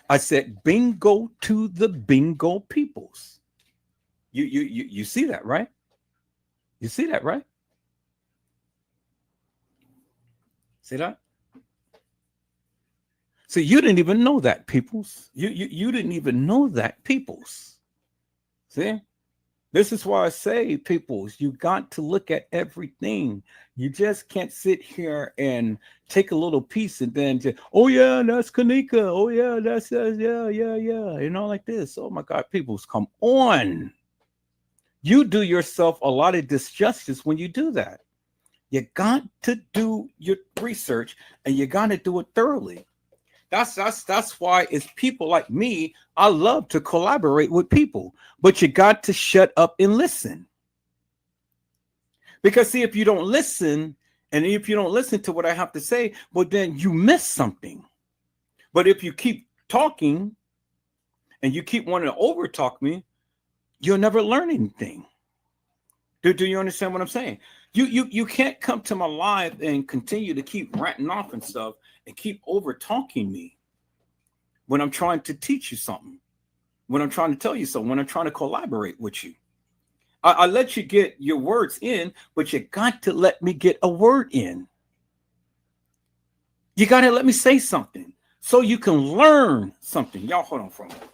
A: I said, bingo to the bingo peoples. You see that, right? You see that, right? See that? See, you didn't even know that, peoples. You didn't even know that, peoples. See? This is why I say, peoples, you got to look at everything. You just can't sit here and take a little piece and then just, oh yeah, that's Kenneka. Oh yeah, that's yeah. Like this. Oh my God, peoples, come on. You do yourself a lot of disjustice when you do that. You got to do your research, and you got to do it thoroughly. That's why it's people like me. I love to collaborate with people, but you got to shut up and listen. Because see, if you don't listen, and if you don't listen to what I have to say, well, then you miss something. But if you keep talking and you keep wanting to over talk me, you'll never learn anything. Do you understand what I'm saying? You can't come to my live and continue to keep ranting off and stuff and keep over talking me when I'm trying to teach you something, when I'm trying to tell you something, when I'm trying to collaborate with you. I let you get your words in, but you got to let me get a word in. You got to let me say something so you can learn something. Y'all hold on for a minute.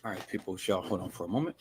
A: All right, people, y'all hold on for a moment.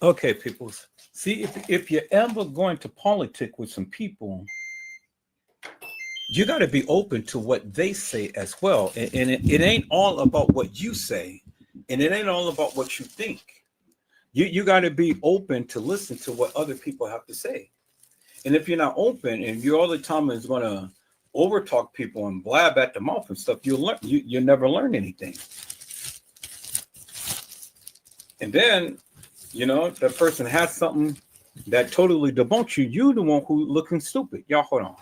A: Okay, people. See, if you're ever going to politic with some people, you got to be open to what they say as well. And it ain't all about what you say, and it ain't all about what you think. You got to be open to listen to what other people have to say. And if you're not open and you all the time is going to overtalk people and blab at the mouth and stuff, you'll never learn anything. And then, if that person has something that totally debunks you, you're the one who looking stupid. Y'all hold on.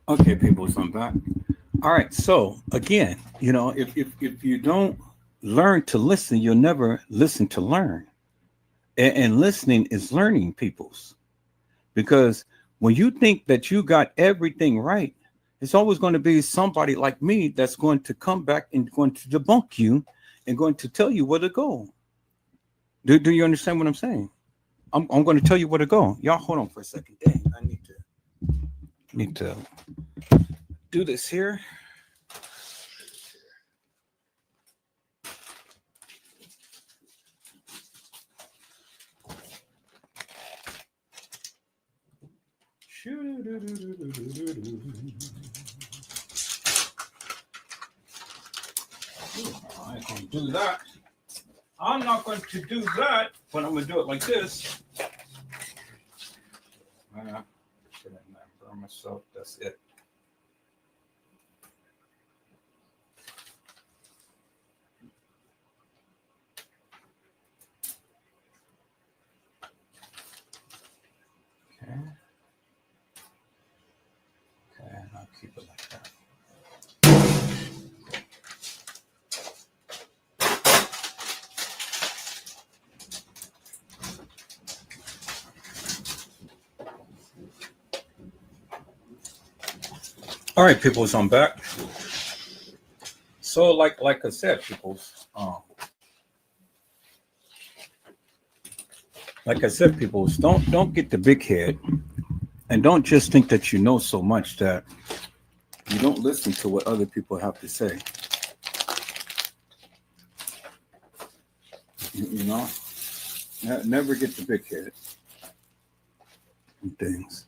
A: Okay, people, so I'm back. All right. So again, if you don't learn to listen, you'll never listen to learn. And listening is learning, peoples. Because when you think that you got everything right, it's always going to be somebody like me that's going to come back and going to debunk you and going to tell you where to go. Do you understand what I'm saying? I'm going to tell you where to go. Y'all hold on for a second. Dang, I need to do this here. I ain't gonna do that. I'm not going to do that, but I'm going to do it like this. Should I not burn myself? That's it. Okay. Okay, and I'll keep it like that. All right, people, so I'm back. So, like I said, people, don't get the big head, and don't just think that you know so much that you don't listen to what other people have to say. You know, never get the big head and things.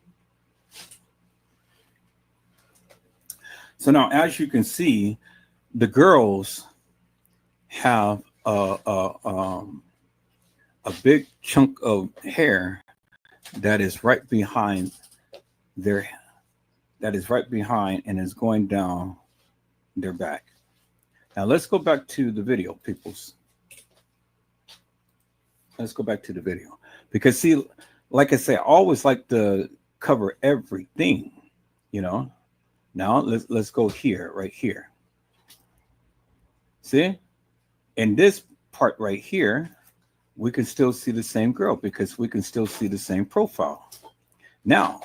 A: So now, as you can see, the girls have a big chunk of hair that is right behind their and is going down their back. Now let's go back to the video, peoples. Let's go back to the video because see, like I say, I always like to cover everything, you know. Now let's go here, right here. See, in this part right here, we can still see the same girl because we can still see the same profile. Now,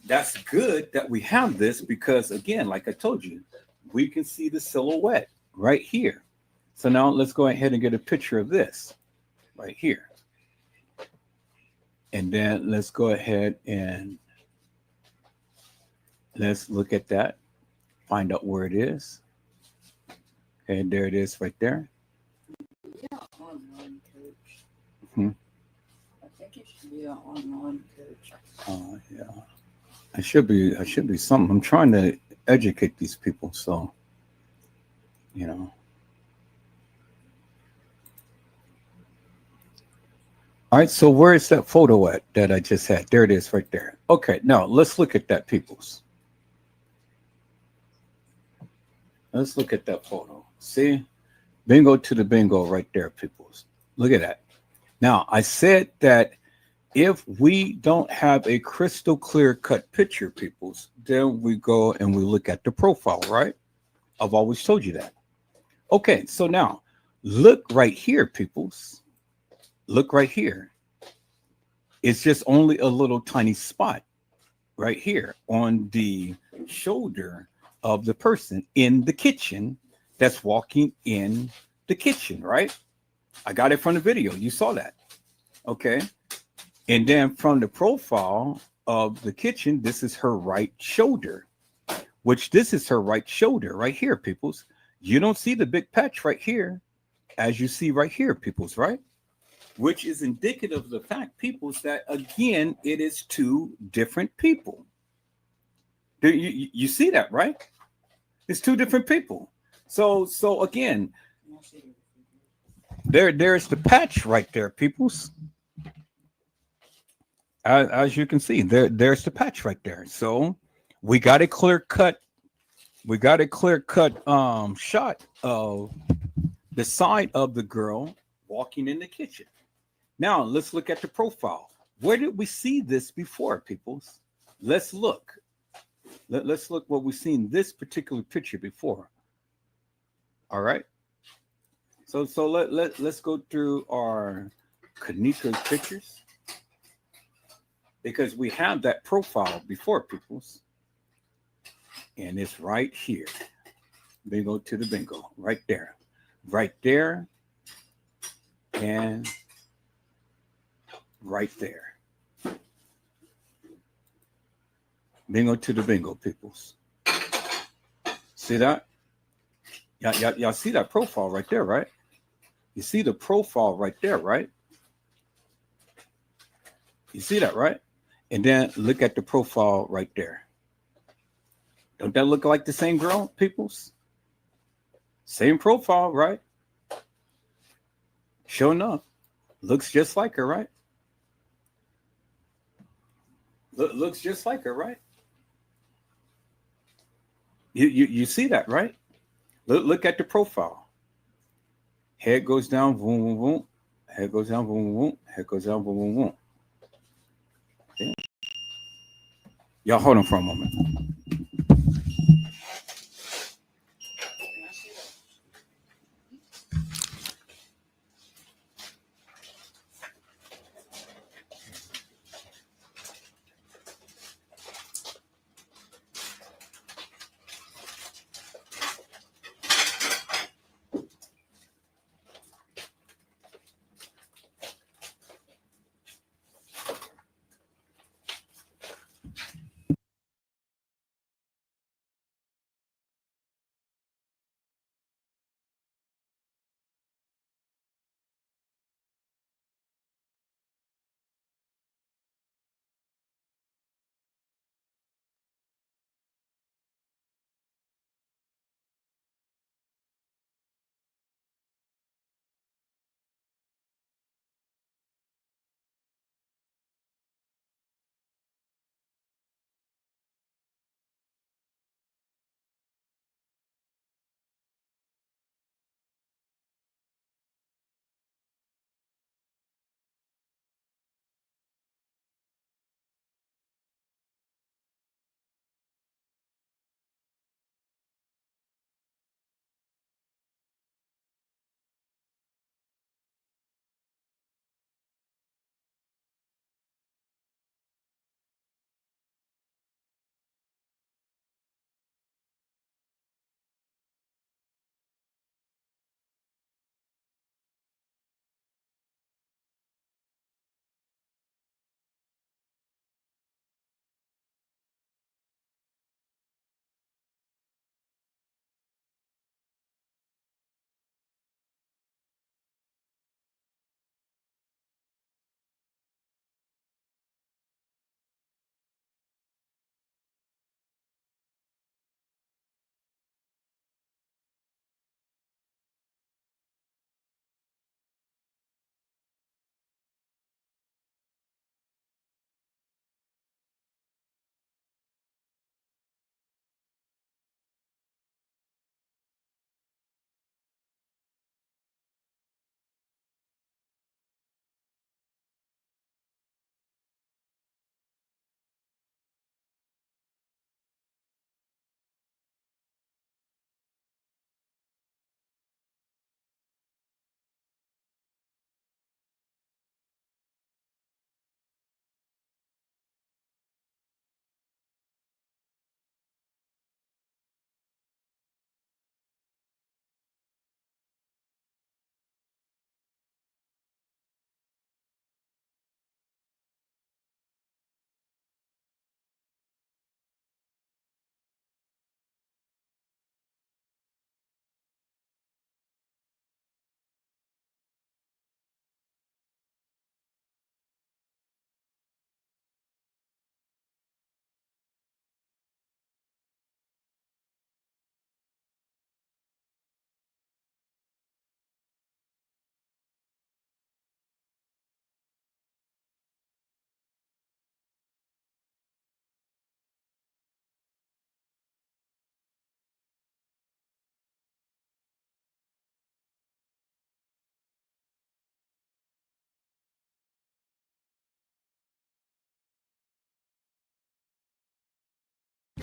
A: that's good that we have this because, again, like I told you, we can see the silhouette right here. So now let's go ahead and get a picture of this right here. And then let's go ahead and let's look at that, find out where it is. And there it is right there.
B: Yeah, online coach.
A: Hmm.
B: I think it should be an online coach.
A: Yeah. I should be something. I'm trying to educate these people, so you know. All right, so where is that photo at that I just had? There it is right there. Okay, now let's look at that, peoples. Let's look at that photo. See? Bingo to the bingo right there, peoples. Look at that. Now, I said that if we don't have a crystal clear cut picture, peoples, then we go and we look at the profile, right? I've always told you that. Okay, so now look right here, peoples. Look right here. It's just only a little tiny spot right here on the shoulder of the person in the kitchen that's walking in the kitchen, right? I got it from the video. You saw that. Okay. And then from the profile of the kitchen, this is her right shoulder, which this is her right shoulder right here, peoples. You don't see the big patch right here as you see right here, peoples, right? Which is indicative of the fact, peoples, that again, it is two different people. You see that, right? It's two different people. So again, there's the patch right there, peoples. As you can see, there's the patch right there. So we got a clear cut shot of the side of the girl walking in the kitchen. Now let's look at the profile. Where did we see this before, peoples? Let's look. Let's look what we've seen this particular picture before. All right. So let's go through our Kenneka pictures because we have that profile before, peoples, and it's right here. Bingo to the bingo, right there, and right there. Bingo to the bingo, peoples. See that? Y'all see that profile right there, right? You see the profile right there, right? You see that, right? And then look at the profile right there. Don't that look like the same girl, peoples? Same profile, right? Sure enough, looks just like her, right? Looks just like her, right? You see that, right? Look at the profile. Head goes down, boom, boom, boom. Head goes down, boom, boom, boom. Head goes down, boom, boom, boom. Okay. Y'all hold on for a moment.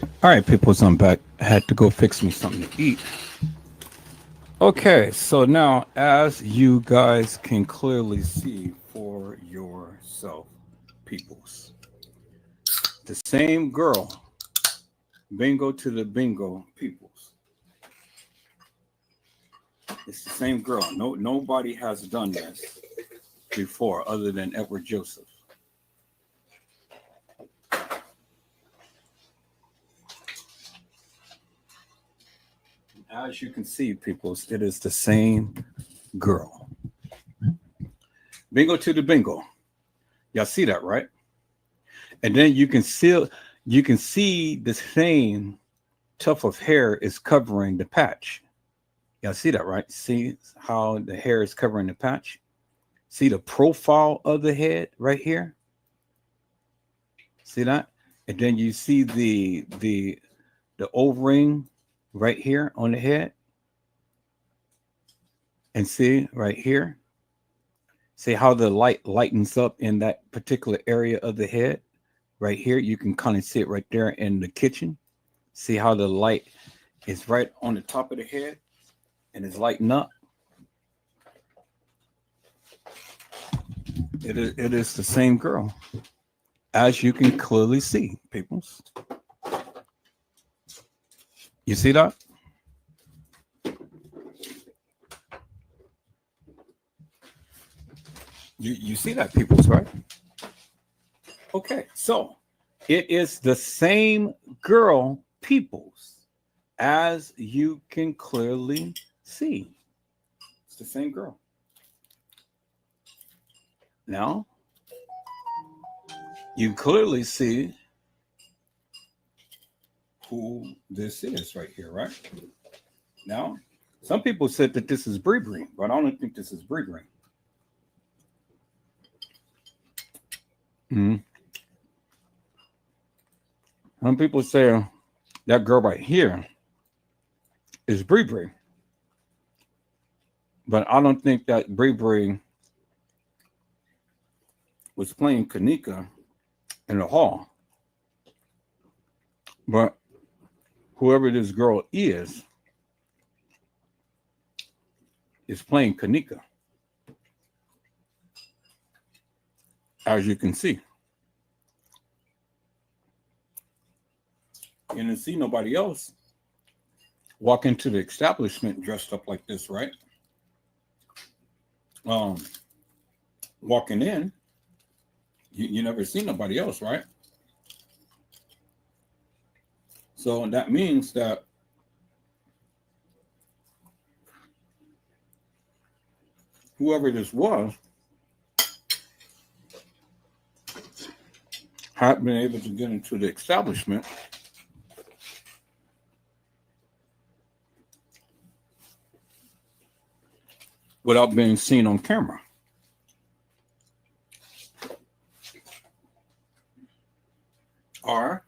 A: All right, people, so I'm back. I had to go fix me something to eat. Okay, so now as you guys can clearly see for yourself, peoples, the same girl, bingo to the bingo, peoples. It's the same girl. No, nobody has done this before other than Edward Joseph. As you can see, peoples, it is the same girl. Bingo to the bingo. Y'all see that, right? And then you can see the same tuft of hair is covering the patch. Y'all see that, right? See how the hair is covering the patch? See the profile of the head right here? See that? And then you see the O-ring right here on the head. And see right here. See how the light lightens up in that particular area of the head? Right here. You can kind of see it right there in the kitchen. See how the light is right on the top of the head and it's lighting up. It is the same girl, as you can clearly see, peoples. You see that? You see that, peoples, right? Okay, so it is the same girl, peoples, as you can clearly see. It's the same girl. Now, you clearly see who this is right here, right? Now, some people said that this is Bree Bree, but I don't think this is Bree Bree. Mm-hmm. Some people say that girl right here is Bree Bree, but I don't think that Bree Bree was playing Kenneka in the hall. But whoever this girl is playing Kenneka, as you can see. You didn't see nobody else walk into the establishment dressed up like this, right? Walking in, you never see nobody else, right? So that means that whoever this was had been able to get into the establishment without being seen on camera. Or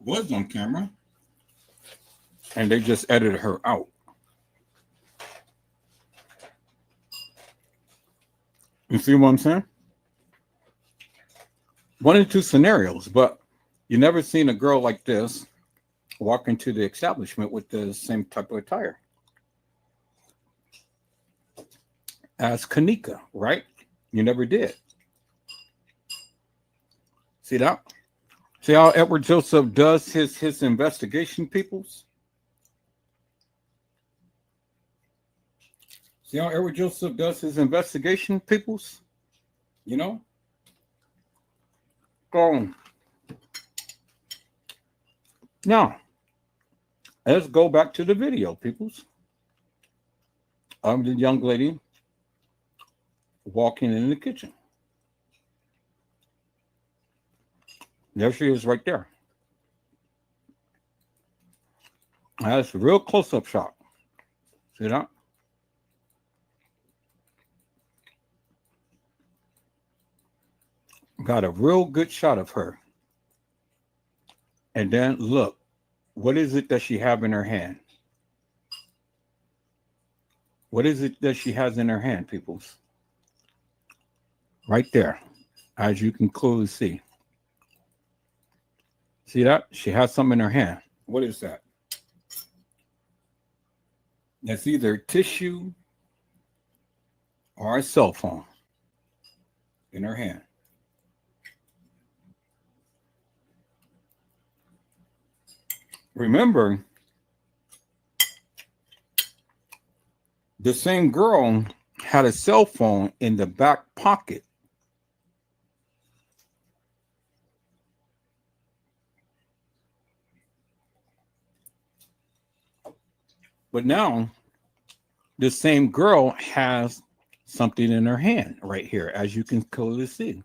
A: was on camera and they just edited her out. You see what I'm saying? One of two scenarios, but you never seen a girl like this walk into the establishment with the same type of attire as Kenneka, right? You never did. See that? See how Edward Joseph does his investigation, peoples? See how Edward Joseph does his investigation, peoples? You know? So, now, let's go back to the video, peoples. I'm the young lady walking in the kitchen. There she is right there. That's a real close-up shot. See that? Got a real good shot of her. And then look, what is it that she have in her hand? What is it that she has in her hand, peoples? Right there, as you can clearly see. See that? She has something in her hand. What is that? That's either tissue or a cell phone in her hand. Remember, the same girl had a cell phone in the back pocket. But now, the same girl has something in her hand right here, as you can clearly see.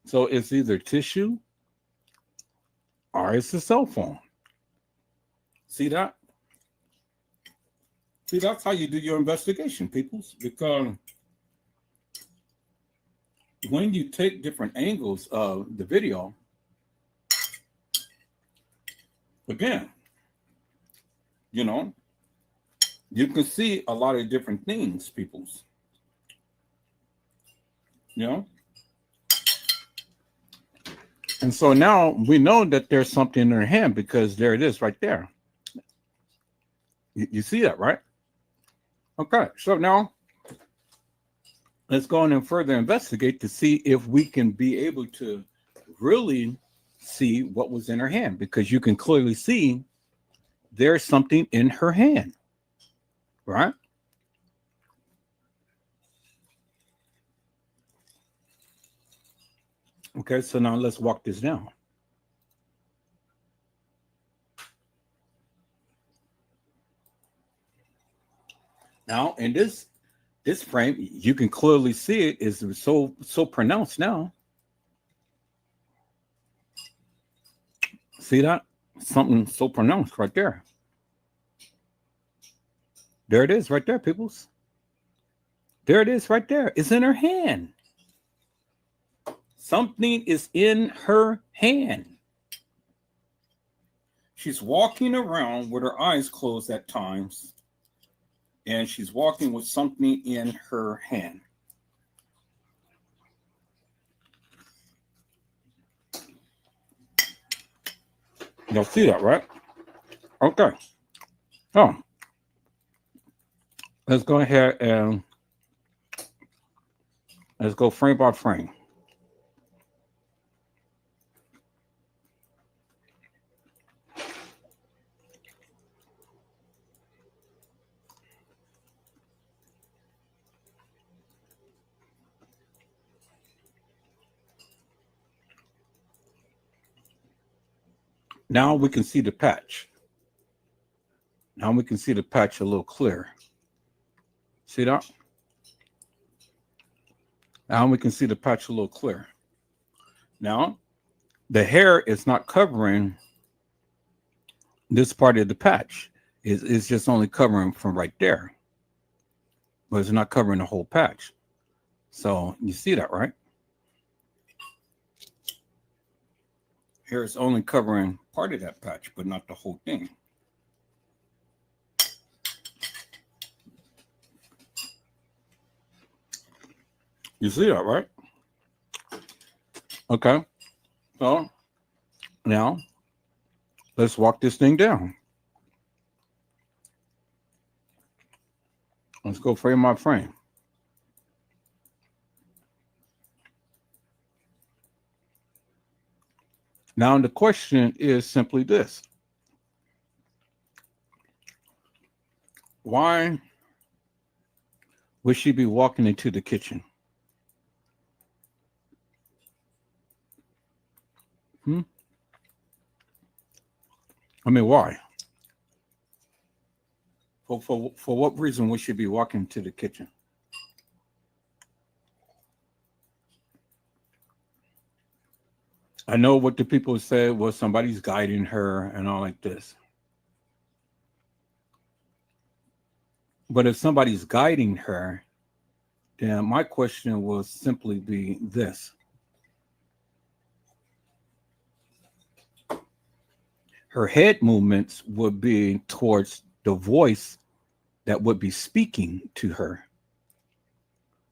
A: So it's either tissue or it's a cell phone. See that? See, that's how you do your investigation, peoples, because when you take different angles of the video, again, you know, you can see a lot of different things, peoples. You know? And so now we know that there's something in her hand because there it is right there. You see that, right? Okay, so now let's go on and further investigate to see if we can be able to really see what was in her hand, because you can clearly see there's something in her hand, right? Okay, so now let's walk this down. Now in this frame, you can clearly see it is so pronounced now. See that? Something so pronounced right there. There it is right there, peoples. There it is right there. It's in her hand. Something is in her hand. She's walking around with her eyes closed at times, and she's walking with something in her hand. You'll see that, right? Okay. Oh, let's go ahead and let's go frame by frame. Now we can see the patch. Now we can see the patch a little clearer. See that? Now we can see the patch a little clearer. Now, the hair is not covering this part of the patch. It's just only covering from right there. But it's not covering the whole patch. So you see that, right? Here it's only covering part of that patch, but not the whole thing. You see that, right? Okay. So now let's walk this thing down. Let's go frame by frame. Now the question is simply this. Why would she be walking into the kitchen? I mean, why? For what reason would she be walking to the kitchen? I know what the people said was somebody's guiding her and all like this. But if somebody's guiding her, then my question will simply be this. Her head movements would be towards the voice that would be speaking to her.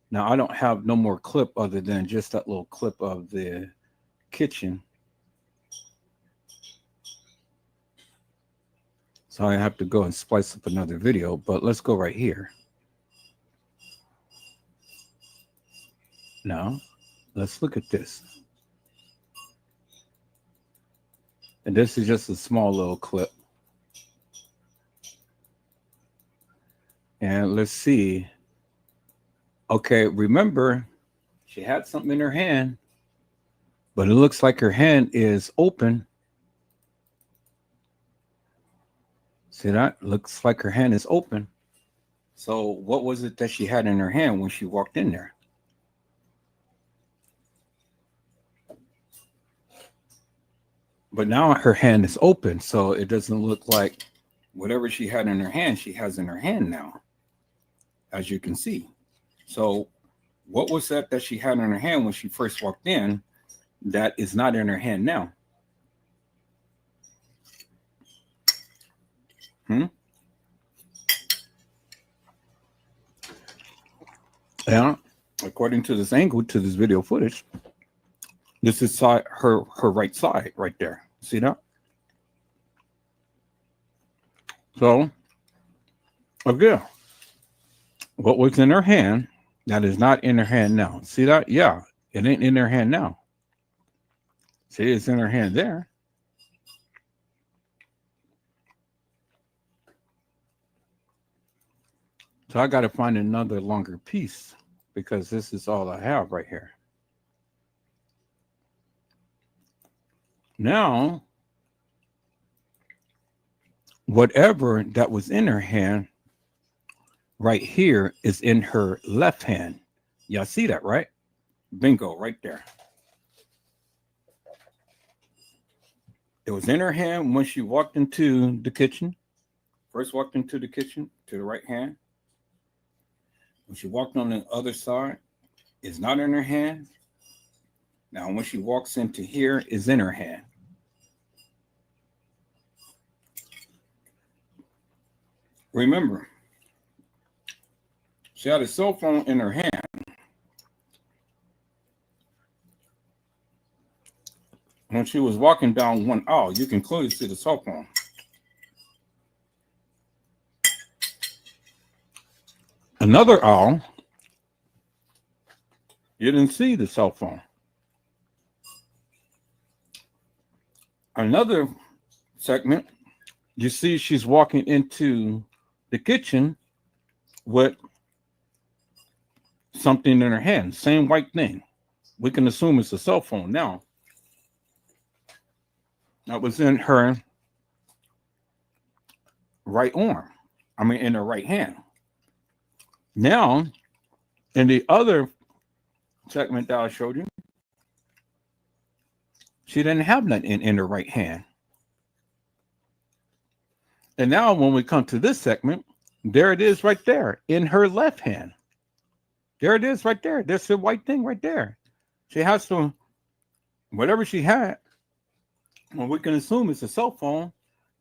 A: Now, I don't have no more clip other than just that little clip of the kitchen. So I have to go and splice up another video, but let's go right here. Now, let's look at this. And this is just a small little clip. And let's see. Okay, remember, she had something in her hand, but it looks like her hand is open. See that? Looks like her hand is open. So what was it that she had in her hand when she walked in there? But now her hand is open, so it doesn't look like whatever she had in her hand, she has in her hand now, as you can see. So what was that she had in her hand when she first walked in that is not in her hand now? Yeah, according to this angle, to this video footage, this is her right side right there. See that? So again, what was in her hand that is not in her hand now? See that? Yeah, it ain't in her hand now. See, it's in her hand there. So I got to find another longer piece because this is all I have right here. Now, whatever that was in her hand right here is in her left hand. Y'all see that, right? Bingo, right there. It was in her hand when she walked into the kitchen. First walked into the kitchen to the right hand. When she walked on the other side, it's not in her hand. Now, when she walks into here, is in her hand. Remember, she had a cell phone in her hand. When she was walking down one aisle, you can clearly see the cell phone. Another aisle, you didn't see the cell phone. Another segment, you see she's walking into the kitchen with something in her hand, same white thing. We can assume it's a cell phone now. That was in her right arm. I mean, in her right hand. Now, in the other segment that I showed you, she didn't have nothing in her right hand. And now when we come to this segment, there it is right there in her left hand. There it is right there. There's the white thing right there. She has to, whatever she had, well, we can assume it's a cell phone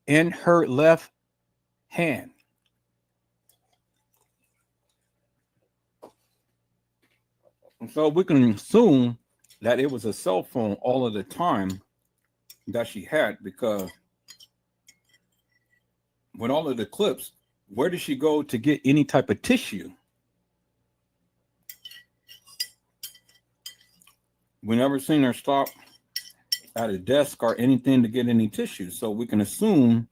A: in her left hand. And so we can assume that it was a cell phone all of the time that she had, because with all of the clips, where did she go to get any type of tissue? We never seen her stop at a desk or anything to get any tissue. So we can assume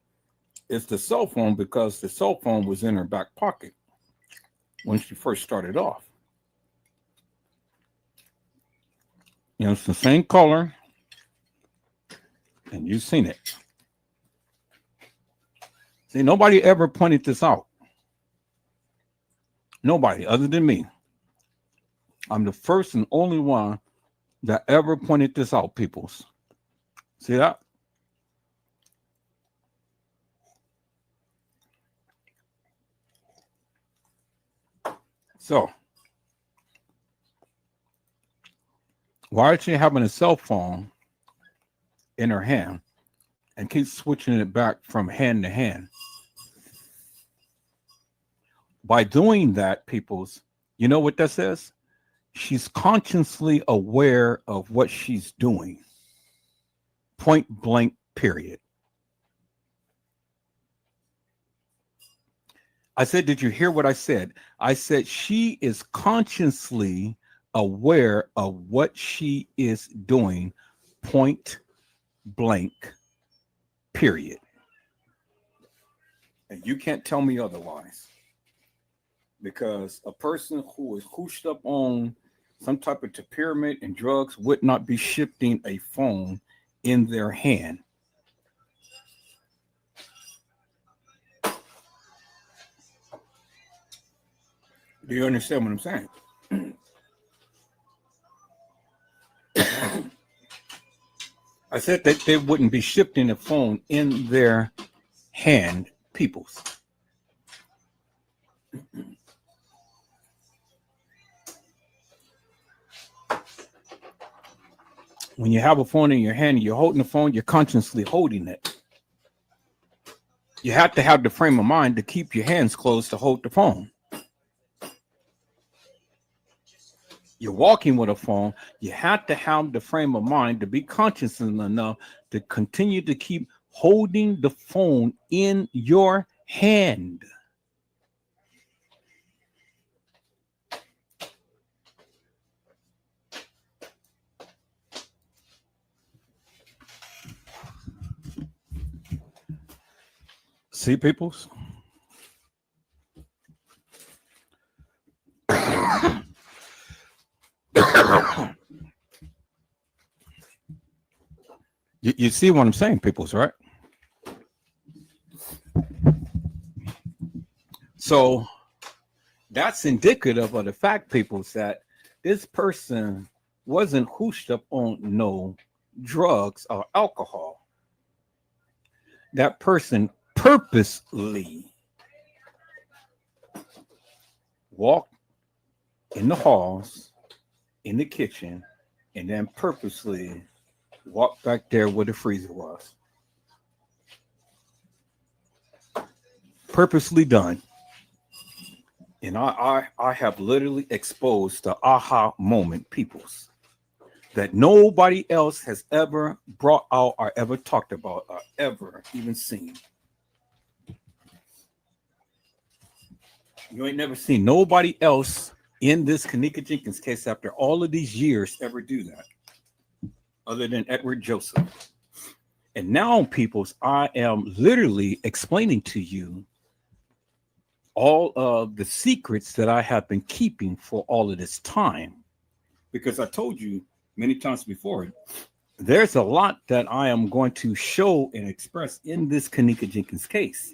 A: it's the cell phone because the cell phone was in her back pocket when she first started off. You know, it's the same color, and you've seen it. See, nobody ever pointed this out. Nobody other than me. I'm the first and only one that ever pointed this out, peoples. See that? So, why is she having a cell phone in her hand and keep switching it back from hand to hand? By doing that, peoples, you know what that says? She's consciously aware of what she's doing. Point blank, period. I said, did you hear what I said? I said she is consciously aware of what she is doing, point blank, period. And you can't tell me otherwise. Because a person who is hooshed up on some type of pyramid and drugs would not be shifting a phone in their hand. Do you understand what I'm saying? I said that they wouldn't be shifting a phone in their hand, peoples. When you have a phone in your hand and you're holding the phone, you're consciously holding it. You have to have the frame of mind to keep your hands closed to hold the phone. You're walking with a phone, you have to have the frame of mind to be conscious enough to continue to keep holding the phone in your hand. See, peoples? You see what I'm saying, peoples, right? So that's indicative of the fact, peoples, that this person wasn't hooshed up on no drugs or alcohol. That person purposely walked in the halls, in the kitchen, and then purposely walked back there where the freezer was. Purposely done. And I have literally exposed the aha moment, peoples, that nobody else has ever brought out or ever talked about or ever even seen. You ain't never seen nobody else in this Kenneka Jenkins case after all of these years ever do that, other than Edward Joseph. And now, peoples, I am literally explaining to you all of the secrets that I have been keeping for all of this time. Because I told you many times before, there's a lot that I am going to show and express in this Kenneka Jenkins case.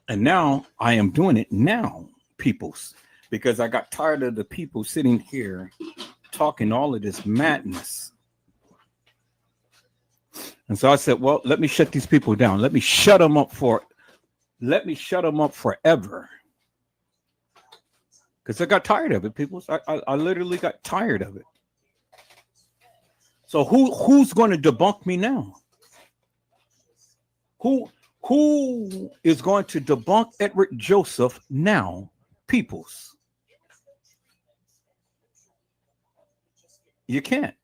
A: And now I am doing it now, peoples, because I got tired of the people sitting here talking all of this madness. And so I said, well, let me shut these people down. Let me shut them up forever. Because I got tired of it, people. I literally got tired of it. So who's going to debunk me now? Who is going to debunk Edward Joseph now, peoples? You can't.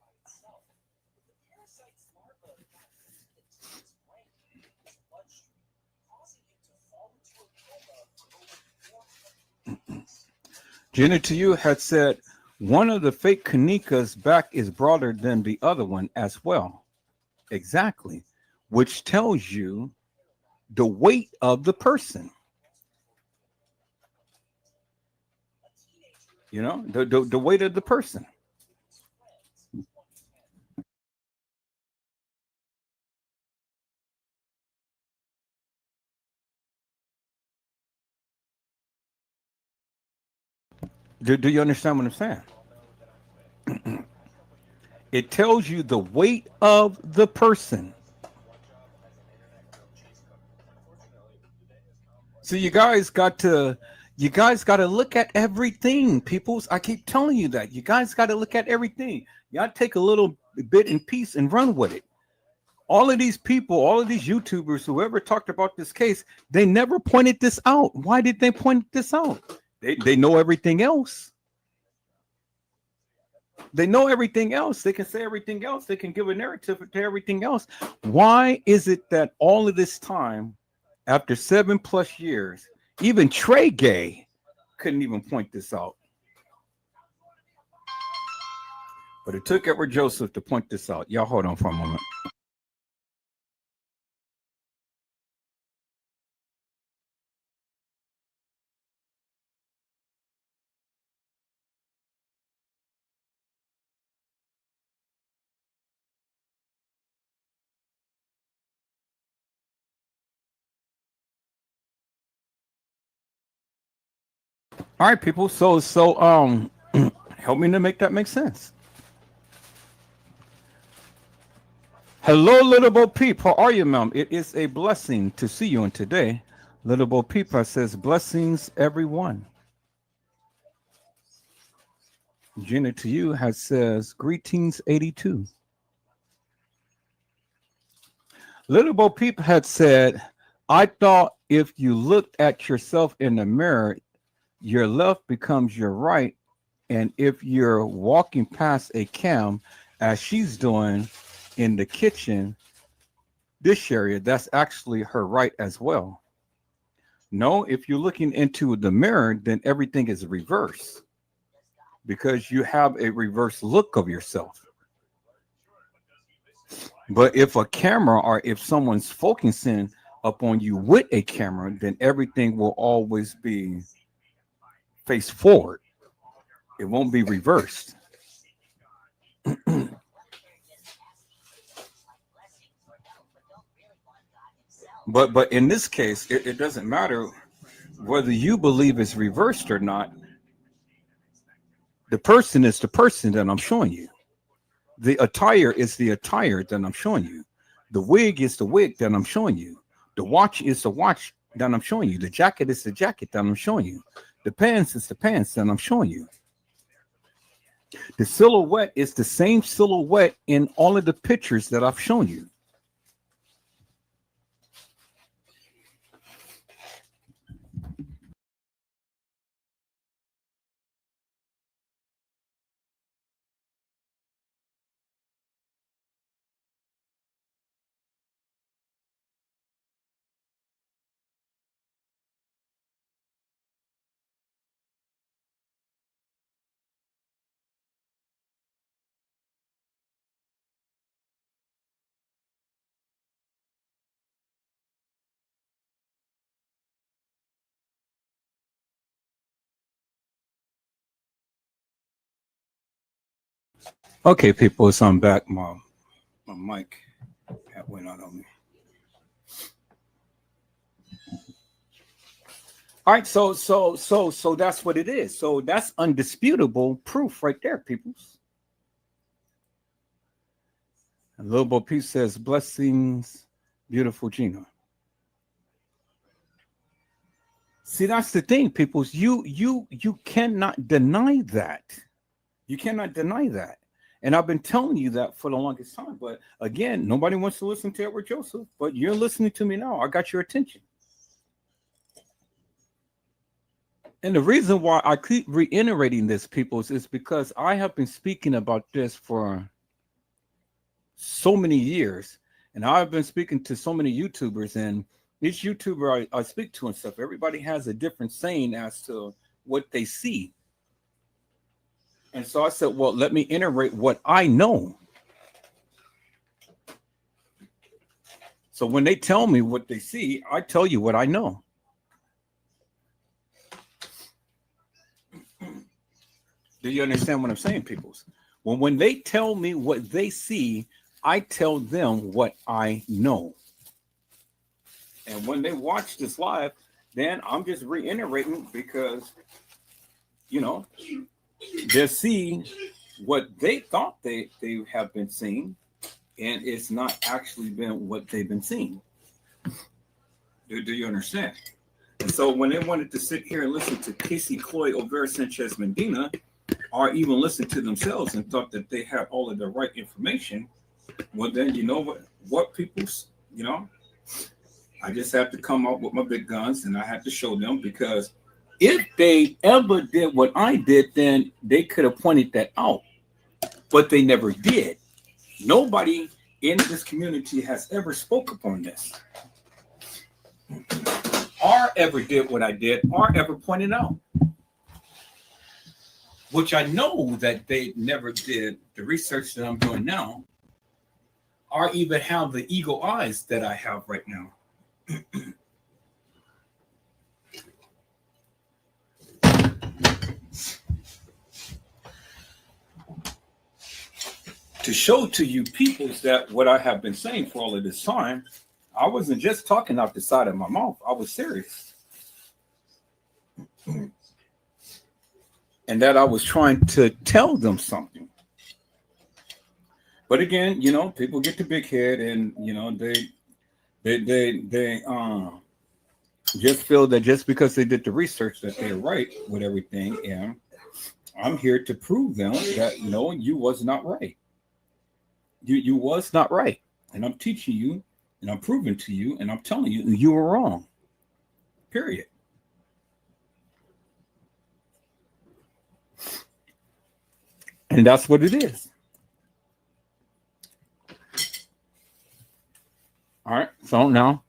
A: Jenny to you had said one of the fake Keneka's back is broader than the other one as well. Exactly. Which tells you the weight of the person. You know, the weight of the person. Do you understand what I'm saying? It tells you the weight of the person. So you guys got to look at everything, peoples. I keep telling you that. You guys got to look at everything. You got to take a little bit in piece and run with it. All of these people, all of these YouTubers, whoever talked about this case, they never pointed this out. Why did they point this out? They know everything else. They know everything else. They can say everything else. They can give a narrative to everything else. Why is it that all of this time, after 7+ years, Even Trey Gay couldn't even point this out. But it took Edward Joseph to point this out. Y'all hold on for a moment. All right, people. So help me to make that make sense. Hello, little Bo Peep. How are you, ma'am? It is a blessing to see you. And today, little Bo Peep says, blessings, everyone. Gina to you has says, greetings, 82. Little Bo Peep had said, I thought if you looked at yourself in the mirror, your left becomes your right. And if you're walking past a cam, as she's doing in the kitchen, this area, that's actually her right as well. No, if you're looking into the mirror, then everything is reverse because you have a reverse look of yourself. But if a camera or if someone's focusing upon you with a camera, then everything will always be face forward. It won't be reversed. But in this case, it doesn't matter whether you believe it's reversed or not. The person is the person that I'm showing you. The attire is the attire that I'm showing you. The wig is the wig that I'm showing you. The watch is the watch that I'm showing you. The jacket is the jacket that I'm showing you. The pants is the pants that I'm showing you. The silhouette is the same silhouette in all of the pictures that I've shown you. Okay, people, so I'm back. My mic went out on me. All right, so that's what it is. So that's undisputable proof right there, peoples. And Little Bo Peace says, blessings, beautiful Gina. See, that's the thing, peoples. You cannot deny that. You cannot deny that. And I've been telling you that for the longest time. But again, nobody wants to listen to Edward Joseph, but you're listening to me now. I got your attention. And the reason why I keep reiterating this, peoples, is because I have been speaking about this for so many years. And I've been speaking to so many YouTubers, and each YouTuber I speak to and stuff, everybody has a different saying as to what they see. And so I said, well, let me iterate what I know. So when they tell me what they see, I tell you what I know. Do you understand what I'm saying, peoples? Well, when they tell me what they see, I tell them what I know. And when they watch this live, then I'm just reiterating because, they'll see what they thought they have been seeing, and it's not actually been what they've been seeing. Do you understand? And so when they wanted to sit here and listen to Casey Cloy or Vera Sanchez Medina, or even listen to themselves and thought that they had all of the right information, well, then you know what people's, I just have to come out with my big guns and I have to show them, because if they ever did what I did, then they could have pointed that out, but they never did. Nobody in this community has ever spoke upon this. or ever did what I did or ever pointed out, which I know that they never did the research that I'm doing now, or even have the eagle eyes that I have right now. To show to you peoples that what I have been saying for all of this time, I wasn't just talking out the side of my mouth. I was serious. And that I was trying to tell them something. But again, people get the big head, and they just feel that just because they did the research that they're right with everything. And I'm here to prove them that no, you was not right. You was not right. And I'm teaching you, and I'm proving to you, and I'm telling you you were wrong. Period. And that's what it is. All right. So now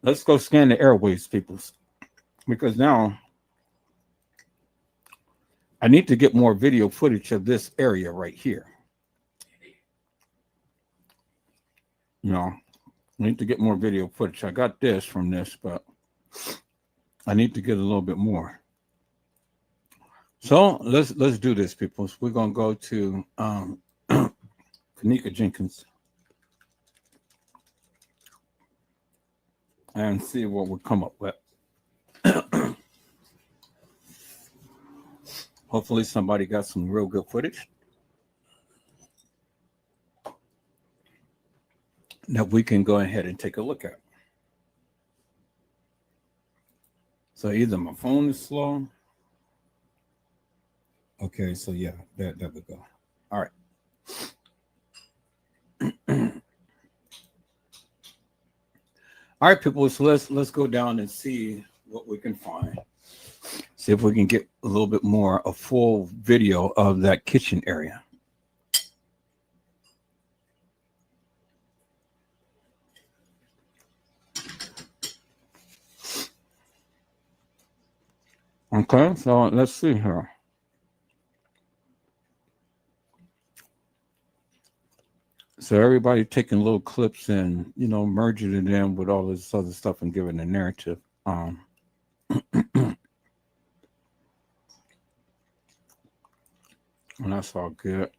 A: let's go scan the airways, peoples. Because now I need to get more video footage of this area right here. I need to get more video footage. I got this from this, but I need to get a little bit more. So let's do this, people. We're gonna go to Kenneka Jenkins and see what we come up with. Hopefully somebody got some real good footage that we can go ahead and take a look at. So either my phone is slow. Okay, so yeah, there we go. All right. All right, people. So let's go down and see what we can find. See if we can get a little bit more, a full video of that kitchen area. Okay, so let's see here. So everybody taking little clips and merging it in with all this other stuff and giving a narrative. And that's all good.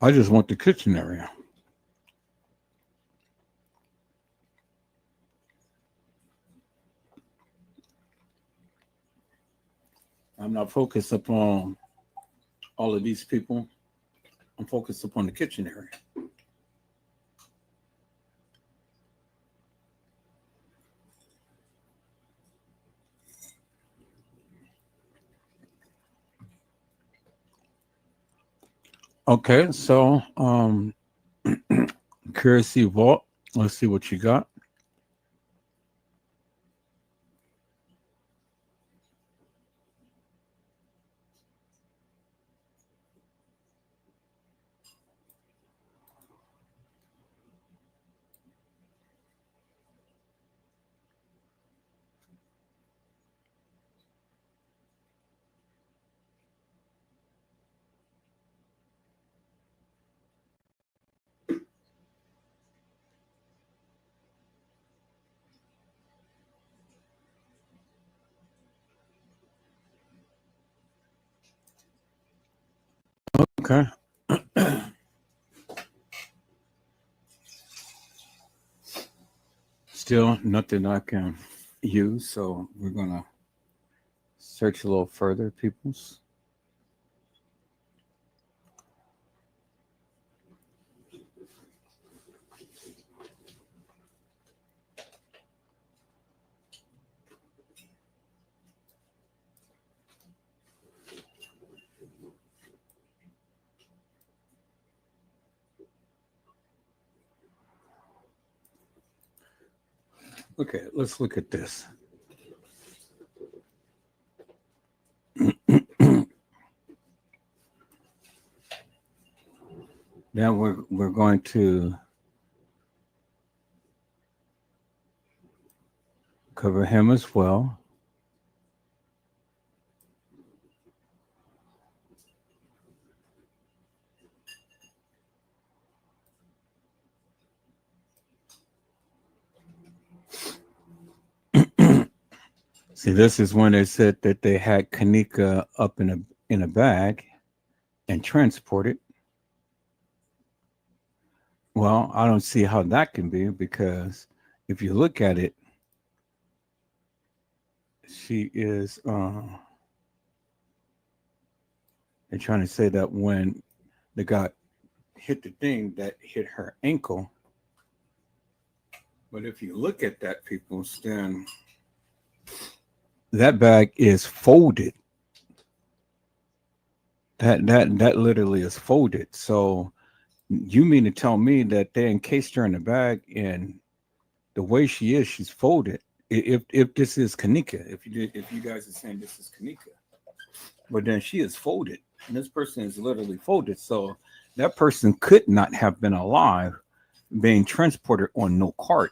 A: I just want the kitchen area. I'm not focused upon all of these people. I'm focused upon the kitchen area. Okay, so Curiosity Vault. Let's see what you got. Okay. Still nothing I can use, so we're gonna search a little further, peoples. Okay, let's look at this. Now we're going to Cover him as well. See, this is when they said that they had Kenneka up in a bag and transported. Well, I don't see how that can be because if you look at it, she is. They're trying to say that when the guy hit the thing that hit her ankle, but if you look at that, people, then that bag is folded. That literally is folded. So you mean to tell me that they encased her in the bag and the way she is, she's folded. If this is Kenneka, if you guys are saying this is Kenneka, but then she is folded, and this person is literally folded. So that person could not have been alive, being transported on no cart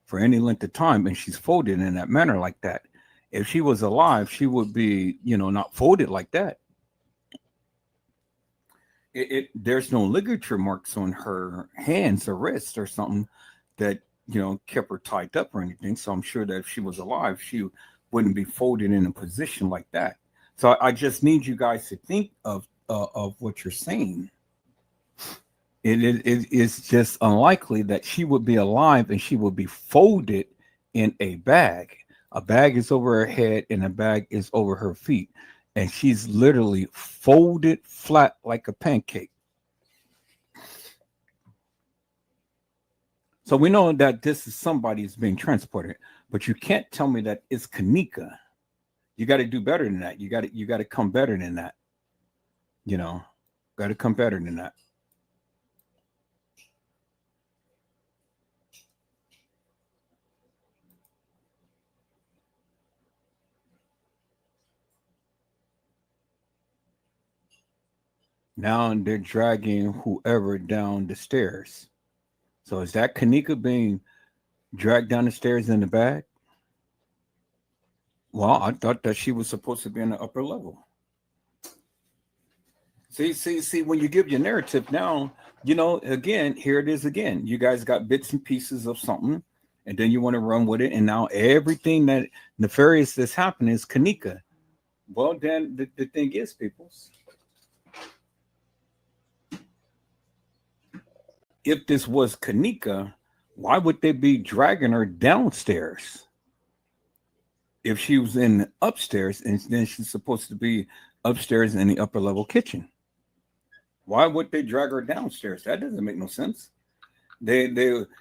A: for any length of time, and she's folded in that manner like that. If she was alive, she would be, not folded like that. There's no ligature marks on her hands or wrists or something that kept her tied up or anything. So I'm sure that if she was alive, she wouldn't be folded in a position like that. So I just need you guys to think of what you're saying. It is just unlikely that she would be alive and she would be folded in a bag. A bag is over her head and a bag is over her feet. And she's literally folded flat like a pancake. So we know that this is somebody who's being transported, but you can't tell me that it's Kenneka. You got to do better than that. You got to come better than that. Got to come better than that. Now they're dragging whoever down the stairs. So is that Kenneka being dragged down the stairs in the bag? Well, I thought that she was supposed to be in the upper level. See, when you give your narrative now, again, here it is again. You guys got bits and pieces of something, and then you want to run with it. And now everything that nefarious that's happening is Kenneka. Well, then the thing is, peoples, if this was Kenneka, why would they be dragging her downstairs? If she was in the upstairs and then she's supposed to be upstairs in the upper level kitchen. Why would they drag her downstairs? That doesn't make no sense.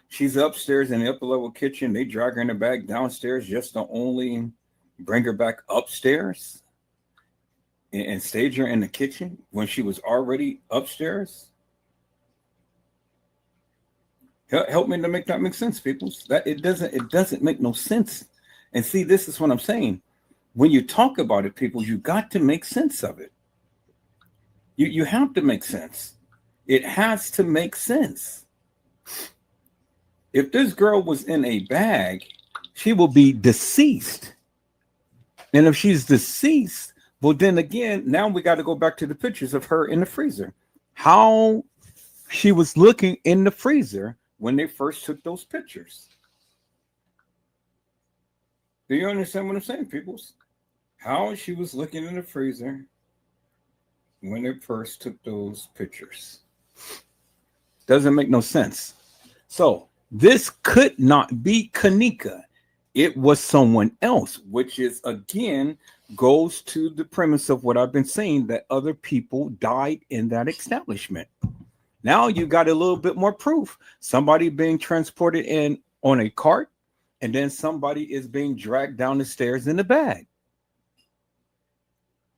A: She's upstairs in the upper level kitchen. They drag her in the bag downstairs just to only bring her back upstairs and stage her in the kitchen when she was already upstairs. Help me to make that make sense, people. That it doesn't make no sense. And see, this is what I'm saying. When you talk about it, people, you got to make sense of it. You have to make sense. It has to make sense. If this girl was in a bag, she will be deceased. And if she's deceased, well, then again, now we got to go back to the pictures of her in the freezer. How she was looking in the freezer when they first took those pictures. Do you understand what I'm saying, peoples? How she was looking in the freezer when they first took those pictures. Doesn't make no sense. So this could not be Kenneka. It was someone else, which is, again, goes to the premise of what I've been saying, that other people died in that establishment. Now you got a little bit more proof. Somebody being transported in on a cart, and then somebody is being dragged down the stairs in a bag.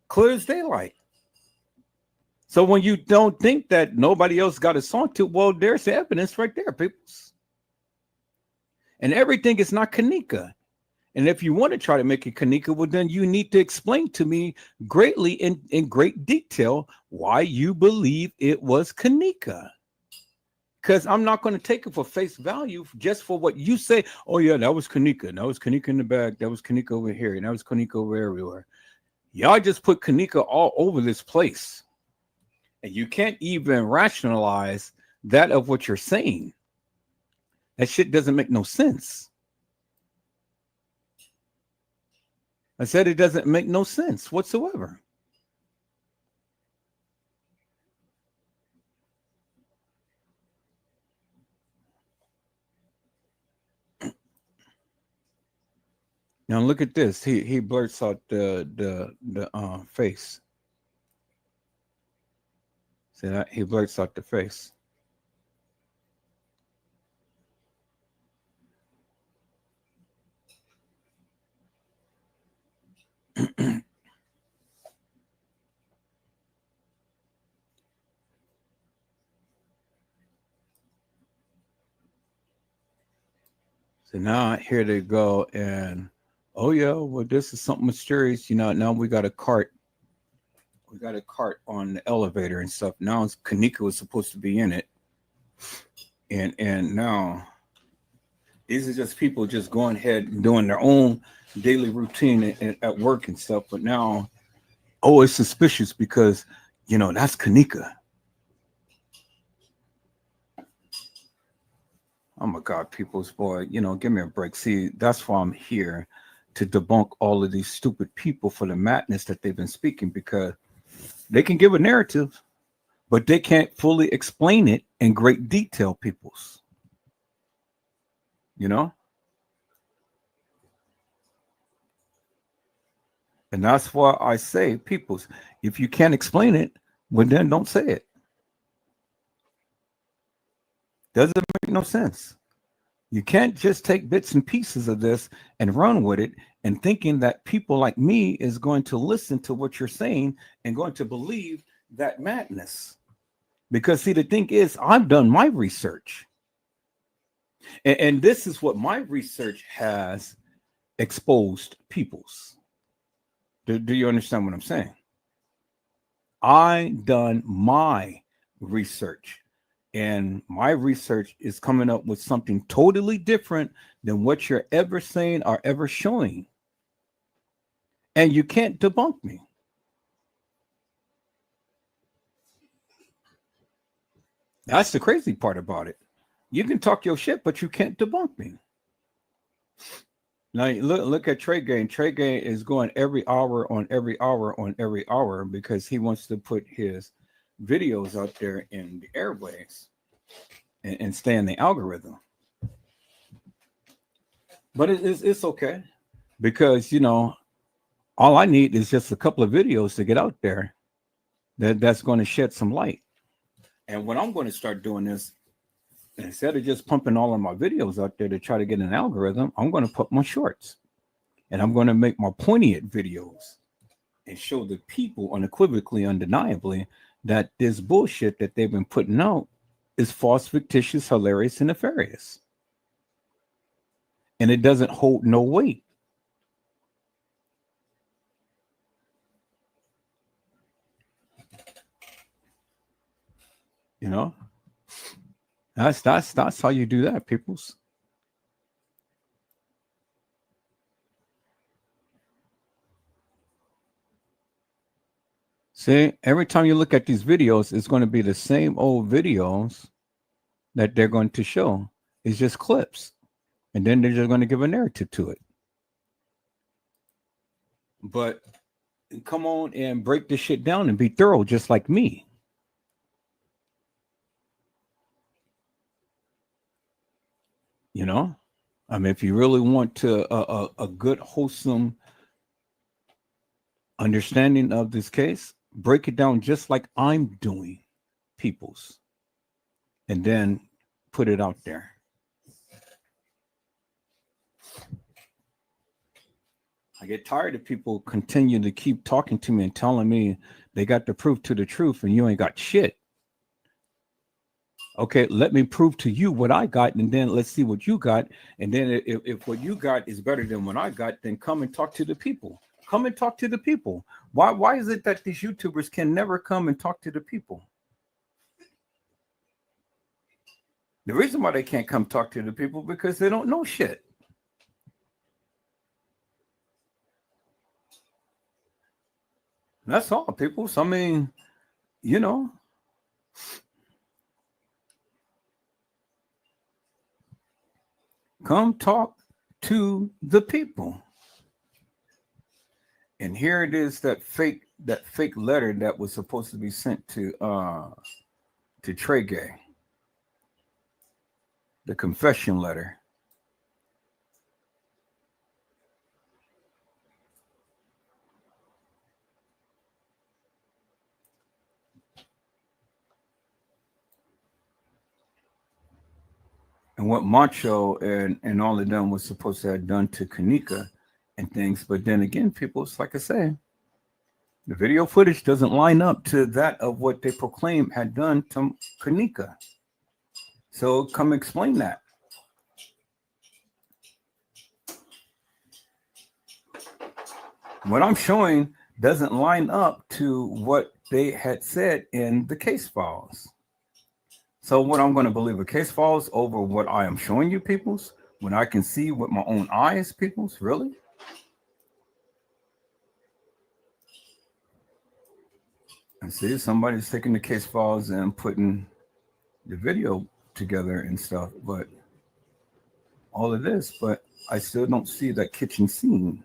A: Clear as daylight. So when you don't think that nobody else got a song to, well, there's the evidence right there, people. And everything is not Kenneka. And if you want to try to make it Kenneka, well, then you need to explain to me greatly in great detail why you believe it was Kenneka. because I'm not going to take it for face value just for what you say. Oh yeah, that was Kenneka. That was Kenneka in the back. That was Kenneka over here. And that was Kenneka over everywhere. Y'all just put Kenneka all over this place. And you can't even rationalize that of what you're saying. That shit doesn't make no sense. I said it doesn't make no sense whatsoever. Now look at this. He blurts out the face. See that? He blurts out the face. So now here they go, and oh yeah, well this is something mysterious. Now we got a cart. We got a cart on the elevator and stuff. Now Kenneka was supposed to be in it, and now these are just people just going ahead and doing their own daily routine at work and stuff. But now, oh, it's suspicious because that's Kenneka. Oh my God, people's boy, give me a break. See, that's why I'm here to debunk all of these stupid people for the madness that they've been speaking, because they can give a narrative, but they can't fully explain it in great detail, peoples. And that's why I say, peoples, if you can't explain it, well, then don't say it. Doesn't make no sense. You can't just take bits and pieces of this and run with it and thinking that people like me is going to listen to what you're saying and going to believe that madness. Because see, the thing is, I've done my research. And this is what my research has exposed peoples. Do you understand what I'm saying? I done my research. And my research is coming up with something totally different than what you're ever saying or ever showing. And you can't debunk me. That's the crazy part about it. You can talk your shit, but you can't debunk me. Now look at Trey Gain. Trey Gain is going every hour on every hour on every hour because he wants to put his videos out there in the airways and stay in the algorithm. But it's okay because all I need is just a couple of videos to get out there that's going to shed some light. And what I'm going to start doing is, instead of just pumping all of my videos out there to try to get an algorithm, I'm going to put my shorts and I'm going to make my poignant videos and show the people unequivocally, undeniably, that this bullshit that they've been putting out is false, fictitious, hilarious, and nefarious. And it doesn't hold no weight. That's how you do that, peoples. See, every time you look at these videos, it's going to be the same old videos that they're going to show. It's just clips. And then they're just going to give a narrative to it. But come on and break this shit down and be thorough, just like me. I mean, if you really want to a good, wholesome understanding of this case, break it down just like I'm doing, peoples, and then put it out there. I get tired of people continuing to keep talking to me and telling me they got the proof to the truth and you ain't got shit. Okay, let me prove to you what I got, and then let's see what you got. And then if what you got is better than what I got, then come and talk to the people. Come and talk to the people. Why is it that these YouTubers can never come and talk to the people? The reason why they can't come talk to the people because they don't know shit. That's all, people. So I mean, you know, come talk to the people. And here it is, that fake letter that was supposed to be sent to Trey Gay, the confession letter. And what Macho and all of them was supposed to have done to Kanika and things. But then again, people, it's like I say, the video footage doesn't line up to that of what they proclaim had done to Kanika. So come explain that. What I'm showing doesn't line up to what they had said in the case files. So what I'm going to believe a case files over what I am showing you, peoples, when I can see with my own eyes, peoples, really? And see, somebody's taking the case files and putting the video together and stuff, but all of this, but I still don't see that kitchen scene.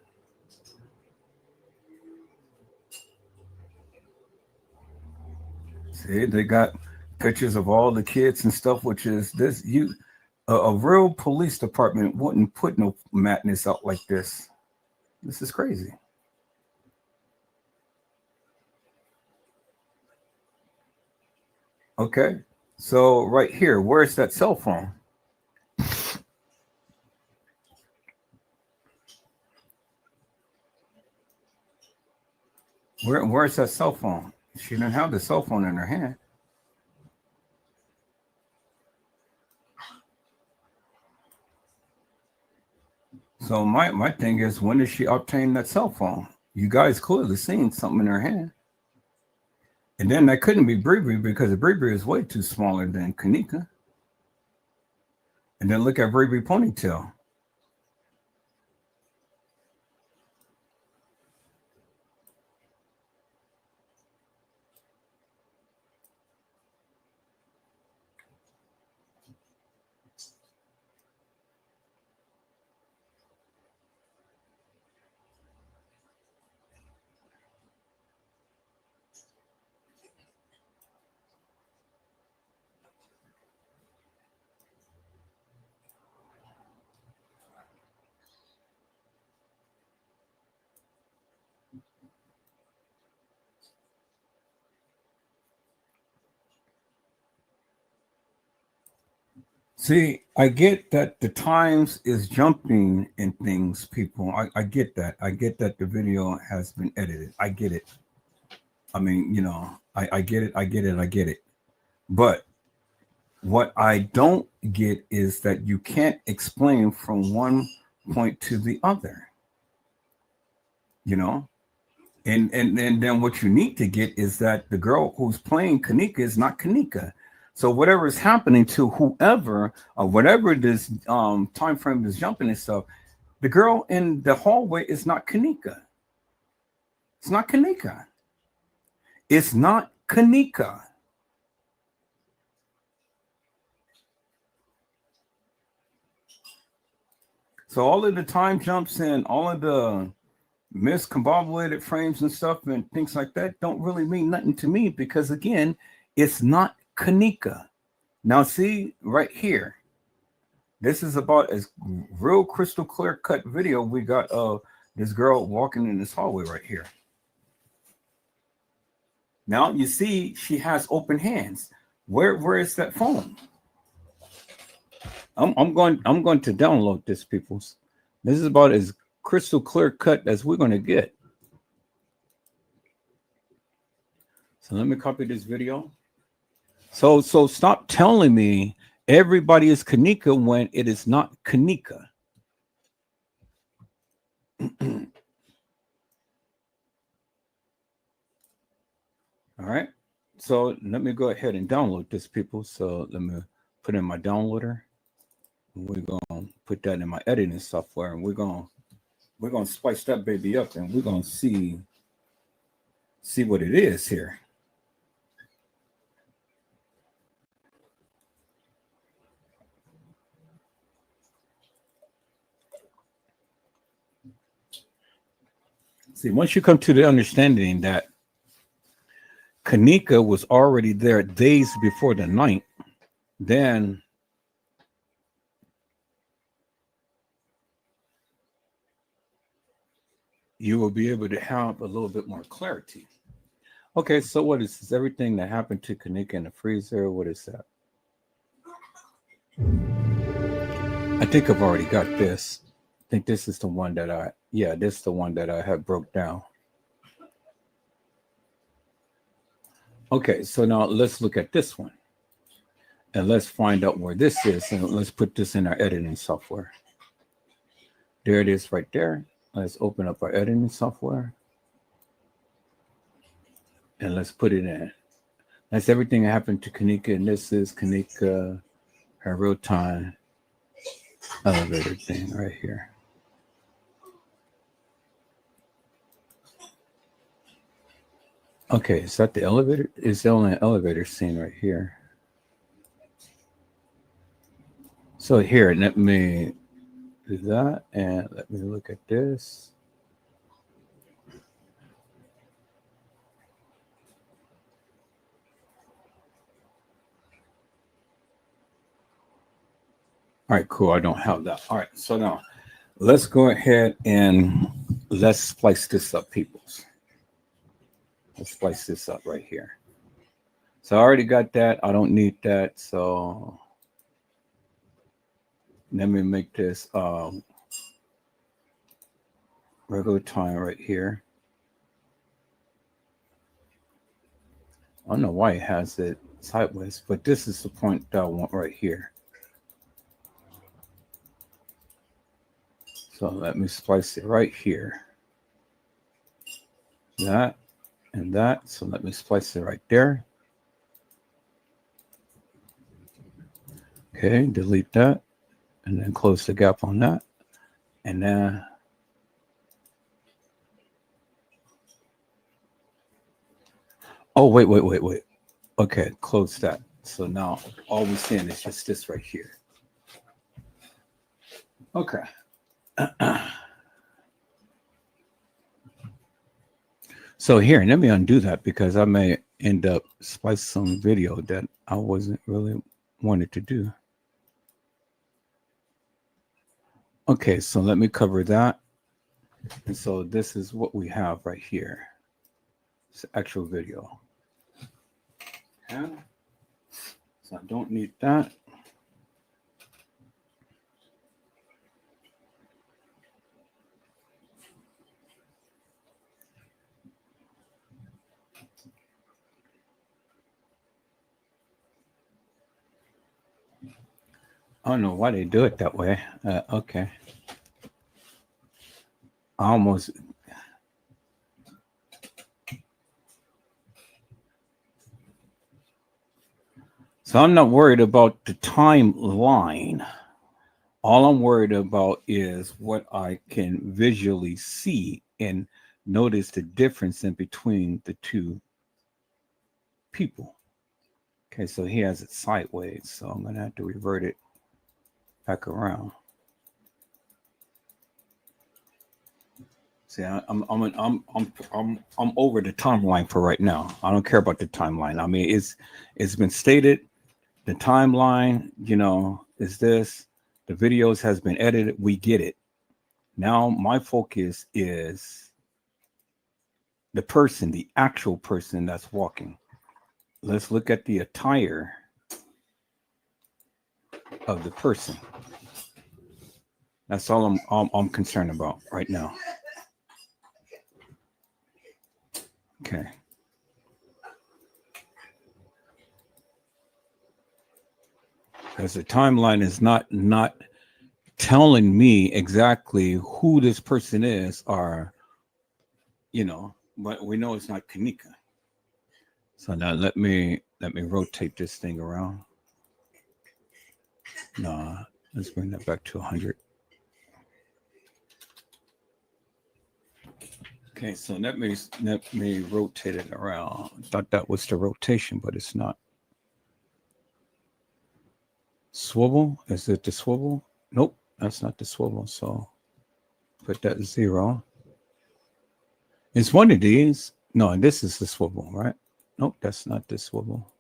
A: See, they got pictures of all the kids and stuff, which is this a real police department wouldn't put no madness out like this. This is crazy. Okay, so right here, where's that cell phone? Where's that cell phone? She didn't have the cell phone in her hand. So my thing is, when did she obtain that cell phone? You guys clearly seen something in her hand. And then that couldn't be Bree because Bree is way too smaller than Kanika. And then look at Bree ponytail. See, I get that the times is jumping in things, people. I get that. I get that the video has been edited. I get it. I mean, I get it. I get it. I get it. But what I don't get is that you can't explain from one point to the other, you know? And then what you need to get is that the girl who's playing Kanika is not Kanika. So whatever is happening to whoever or whatever this time frame is jumping and stuff, the girl in the hallway is not Kanika. It's not Kanika. It's not Kanika. So all of the time jumps and all of the miscombobulated frames and stuff and things like that don't really mean nothing to me because again, it's not Kanika. Now see right here, this is about as real crystal clear cut video we got of this girl walking in this hallway right here. Now you see she has open hands. Where is that phone? I'm going to download this, peoples. This is about as crystal clear cut as we're going to get. So let me copy this video. So stop telling me everybody is Kanika when it is not Kanika. All right. So let me go ahead and download this, people. So let me put in my downloader. We're gonna put that in my editing software, and we're gonna spice that baby up, and we're gonna see what it is here. See, once you come to the understanding that Kenneka was already there days before the night, then you will be able to have a little bit more clarity. Okay, so what is this? Everything that happened to Kenneka in the freezer? What is that? I think I've already got this. I think this is the one that this is the one that I have broke down. Okay, so now let's look at this one. And let's find out where this is. And let's put this in our editing software. There it is right there. Let's open up our editing software. And let's put it in. That's everything that happened to Kenneka. And this is Kenneka, her real-time elevator thing right here. Okay, is that the elevator? It's the only elevator scene right here. So here, let me do that, and let me look at this. All right, cool. I don't have that. All right, so now let's go ahead and let's splice this up, peoples. Let's splice this up right here. So I already got that. I don't need that. So let me make this regular time right here. I don't know why it has it sideways, but this is the point that I want right here. So let me splice it right here. That and that. So let me splice it right there. Okay, delete that. And then close the gap on that. And then oh, wait. Okay, close that. So now all we're seeing is just this right here. Okay. So here, let me undo that because I may end up splicing some video that I wasn't really wanted to do. Okay, so let me cover that. And so this is what we have right here. It's the actual video. Yeah. So I don't need that. I don't know why they do it that way. Okay. I almost. So I'm not worried about the timeline. All I'm worried about is what I can visually see and notice the difference in between the two people. Okay, so he has it sideways, so I'm gonna have to revert it back around. See, I'm over the timeline for right now. I don't care about the timeline. I mean, it's been stated. The timeline, is this. The videos has been edited. We get it. Now my focus is the person, the actual person that's walking. Let's look at the attire of the person. That's all I'm concerned about right now. Okay. Because the timeline is not telling me exactly who this person is, or but we know it's not Kenneka. So now let me rotate this thing around. No, let's bring that back to 100. Okay, so let me rotate it around. Thought that was the rotation, but it's not. Swivel? Is it the swivel? Nope, that's not the swivel. So put that 0. It's one of these. No, this is the swivel, right? Nope, that's not the swivel.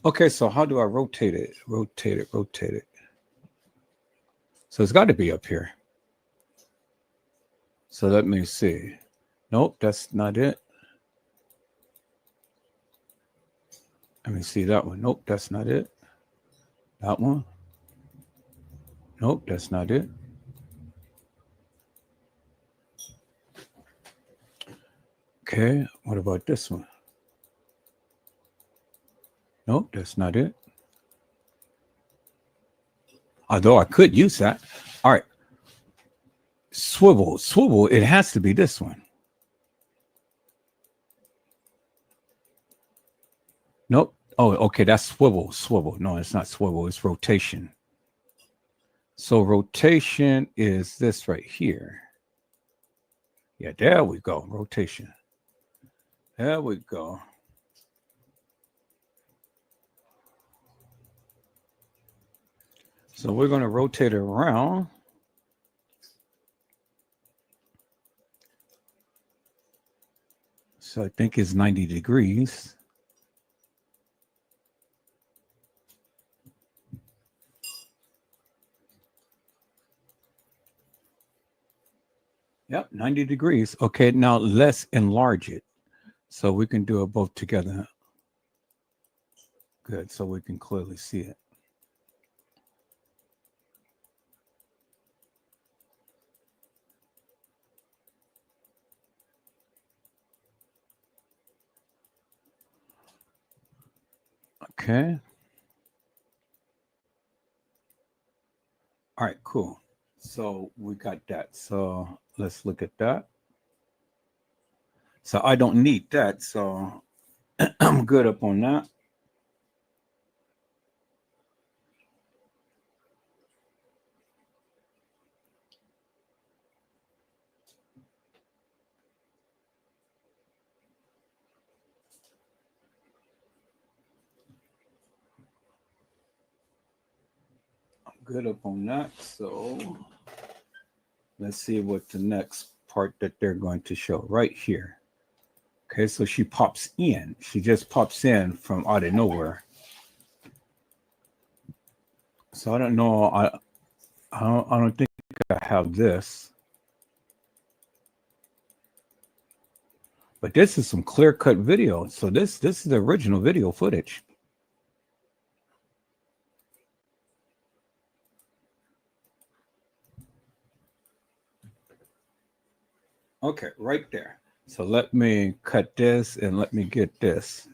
A: Okay, so how do I rotate it? Rotate it, rotate it. So it's got to be up here. So let me see. Nope, that's not it. Let me see that one. Nope, that's not it. That one. Nope, that's not it. Okay, what about this one? Nope, that's not it. Although I could use that. All right. Swivel, swivel, it has to be this one. Nope. Oh, okay, that's swivel, swivel. No, it's not swivel, it's rotation. So rotation is this right here. Yeah, there we go. Rotation. There we go. So we're going to rotate it around. So I think it's 90 degrees. Yep, 90 degrees. Okay, now let's enlarge it. So we can do it both together. Good, so we can clearly see it. Okay. All right, cool. So we got that. So let's look at that. So I don't need that. So I'm good up on that. I'm good up on that. So let's see what the next part that they're going to show right here. Okay, so she pops in. She just pops in from out of nowhere. So I don't know. I don't think I have this. But this is some clear cut video. So this is the original video footage. Okay, right there. So let me cut this and let me get this.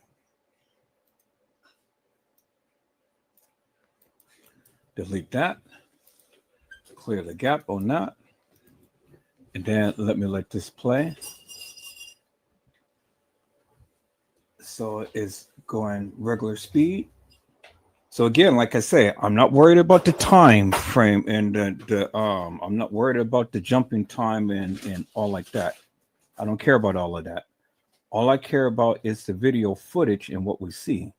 A: Delete that. Clear the gap on that. And then let me let this play. So it's going regular speed. So again, like I say, I'm not worried about the time frame and I'm not worried about the jumping time and all like that. I don't care about all of that. All I care about is the video footage and what we see.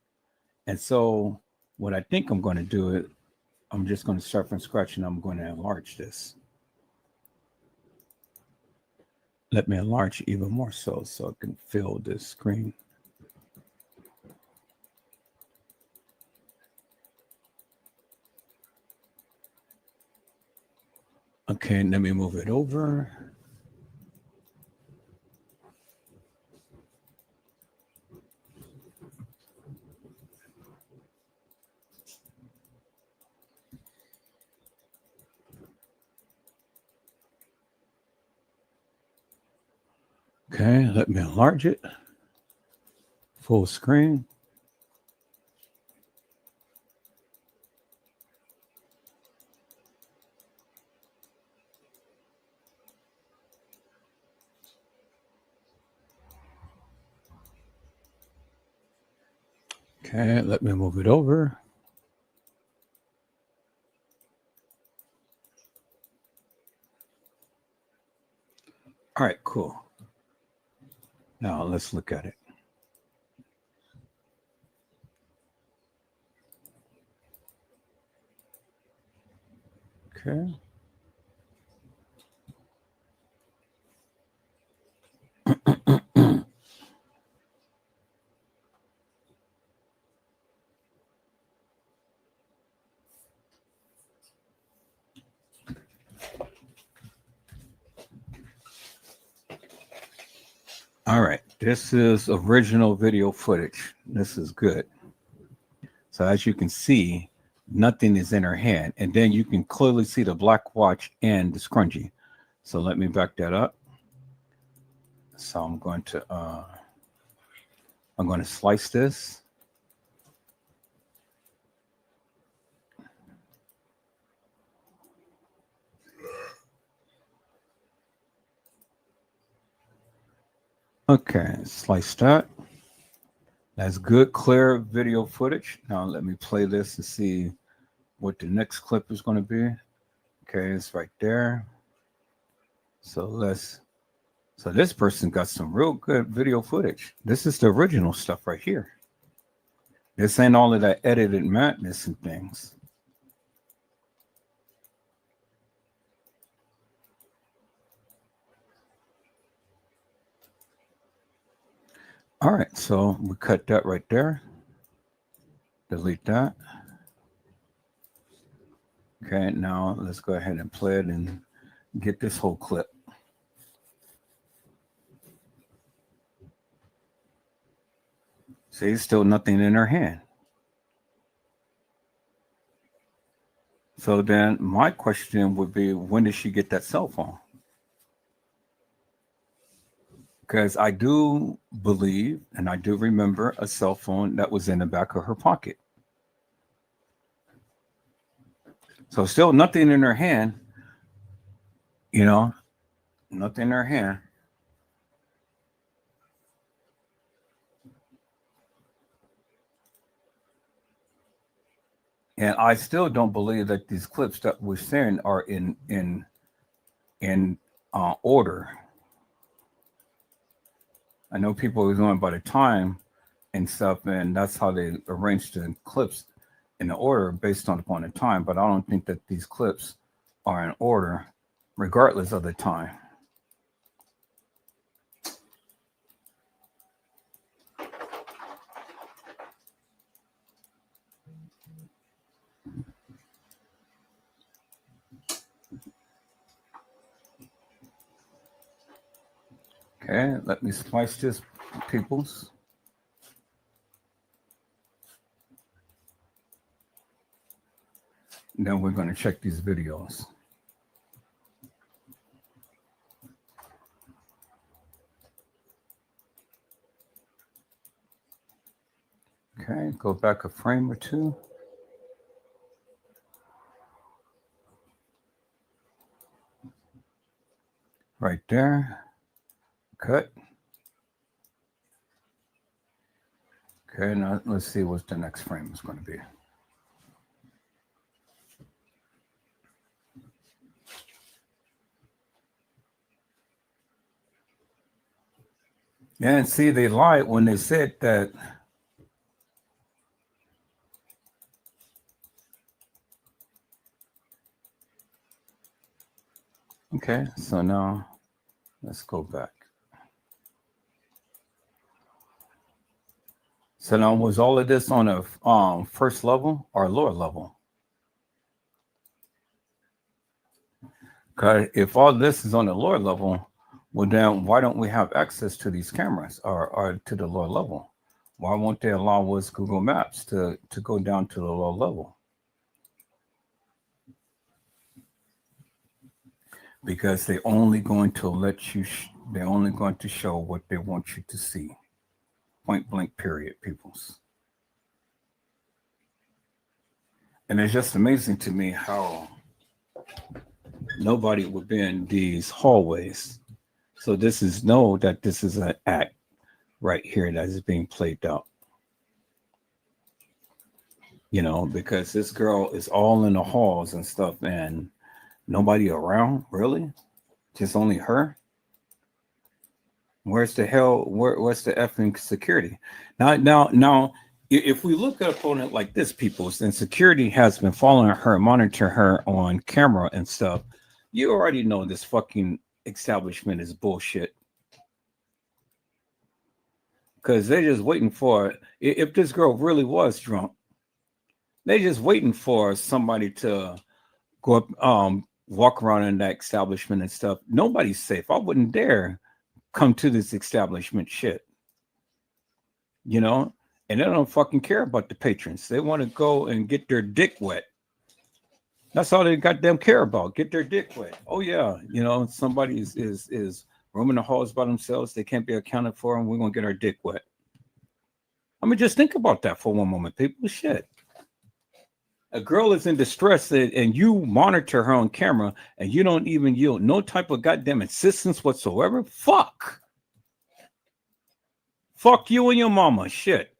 A: And so what I think I'm going to do is I'm just going to start from scratch and I'm going to enlarge this. Let me enlarge even more so I can fill this screen. Okay, let me move it over. Okay, let me enlarge it. Full screen. Okay, let me move it over. All right, cool. Now let's look at it. Okay. All right. This is original video footage. This is good. So as you can see, nothing is in her hand. And then you can clearly see the black watch and the scrunchie. So let me back that up. So I'm going to slice this. Okay, slice that. That's good, clear video footage. Now let me play this to see what the next clip is going to be. Okay, it's right there. So this person got some real good video footage. This is the original stuff right here. This ain't all of that edited madness and things. All right, so we cut that right there. Delete that. Okay, now let's go ahead and play it and get this whole clip. See, still nothing in her hand. So then my question would be, when did she get that cell phone? Because I do believe, and I do remember a cell phone that was in the back of her pocket. So still nothing in her hand, nothing in her hand. And I still don't believe that these clips that we're seeing are in order. I know people are going by the time and stuff, and that's how they arrange the clips in the order based upon the time. But I don't think that these clips are in order, regardless of the time. Okay, let me splice this, peoples. Then we're going to check these videos. Okay, go back a frame or two. Right there. Cut. Okay, now let's see what the next frame is going to be. Yeah, and see, they lied when they said that. Okay, so now let's go back. So now, was all of this on a first level or lower level? Because if all this is on the lower level, well, then why don't we have access to these cameras or to the lower level? Why won't they allow us Google Maps to go down to the lower level? Because they're only going to let you, they're only going to show what they want you to see. Point blank, period, peoples. And it's just amazing to me how nobody would be in these hallways. So this is this is an act right here that is being played out. Because this girl is all in the halls and stuff, and nobody around, really? Just only her? Where's the hell? What's the effing security? Now, if we look up on it like this, people, and security has been following her, monitor her on camera and stuff. You already know this fucking establishment is bullshit because they're just waiting for. If this girl really was drunk, they're just waiting for somebody to go up, walk around in that establishment and stuff. Nobody's safe. I wouldn't dare come to this establishment shit, you know? And they don't fucking care about the patrons. They want to go and get their dick wet. That's all they goddamn care about. Get their dick wet. Oh yeah, somebody is roaming the halls by themselves. They can't be accounted for, and we're gonna get our dick wet. I mean, just think about that for one moment, people. Shit. A girl is in distress and you monitor her on camera and you don't even yield no type of goddamn assistance whatsoever. Fuck you and your mama. Shit.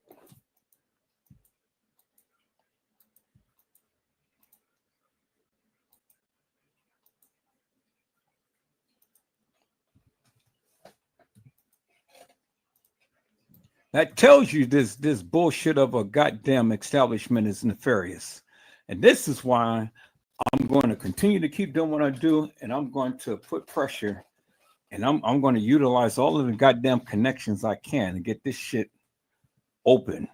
A: That tells you this bullshit of a goddamn establishment is nefarious. And this is why I'm going to continue to keep doing what I do, and I'm going to put pressure, and I'm going to utilize all of the goddamn connections I can to get this shit open.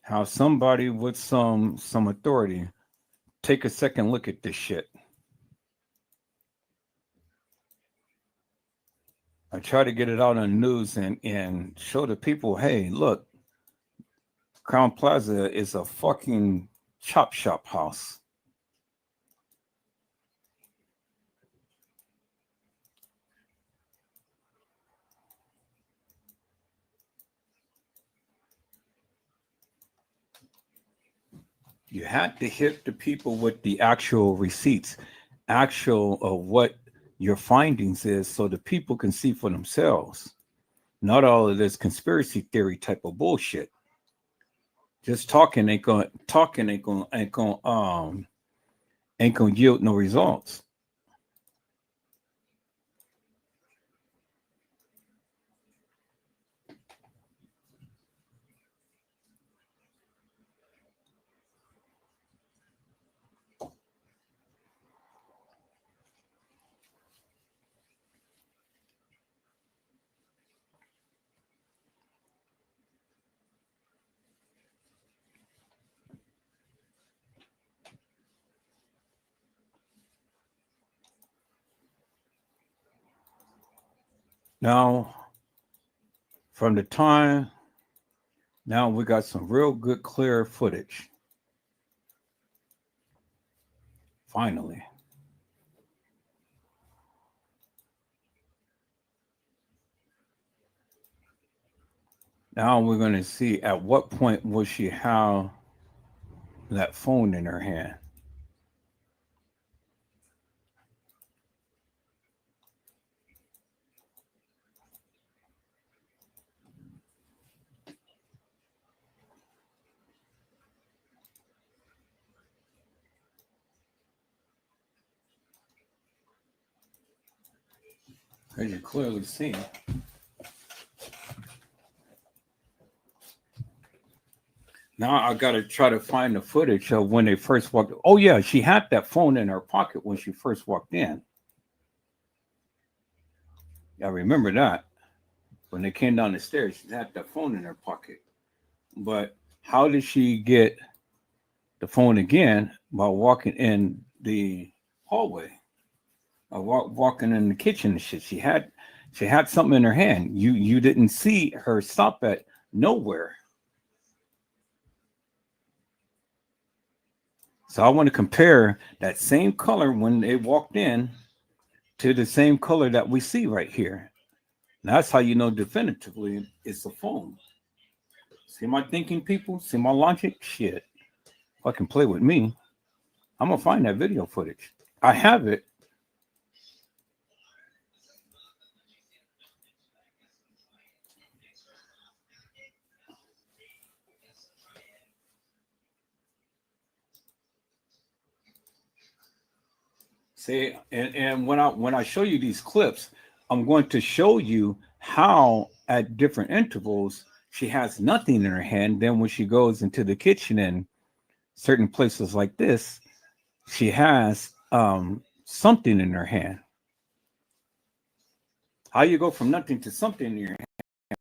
A: How somebody with some authority take a second look at this shit. I try to get it out on the news and show the people, hey, look, Crown Plaza is a fucking chop shop house. You had to hit the people with the actual receipts, actual of what your findings is, so the people can see for themselves. Not all of this conspiracy theory type of bullshit. Just ain't gonna yield no results. Now, from the time, now we got some real good clear footage. Finally. Now we're going to see at what point will she have that phone in her hand. As you clearly see. Now I got to try to find the footage of when they first walked. Oh yeah, she had that phone in her pocket when she first walked in. I remember that. When they came down the stairs, she had that phone in her pocket. But how did she get the phone again by walking in the hallway? Or walking in the kitchen and shit. She had something in her hand. You didn't see her stop at nowhere. So I want to compare that same color when they walked in to the same color that we see right here. And that's how you know definitively it's a phone. See my thinking, people? See my logic? Shit. Fucking play with me. I'm gonna find that video footage. I have it. See, and when I show you these clips, I'm going to show you how at different intervals she has nothing in her hand. Then when she goes into the kitchen and certain places like this, she has something in her hand. How you go from nothing to something in your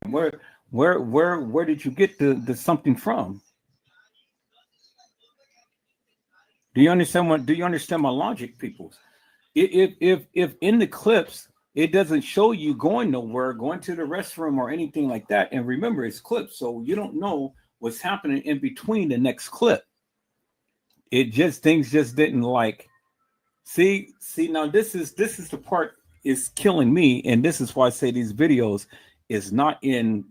A: hand? Where did you get the something from? Do you understand what? Do you understand my logic, people? If in the clips it doesn't show you going nowhere, going to the restroom or anything like that, and remember it's clips, so you don't know what's happening in between the next clip. It just things just didn't like. See now this is the part is killing me, and this is why I say these videos is not in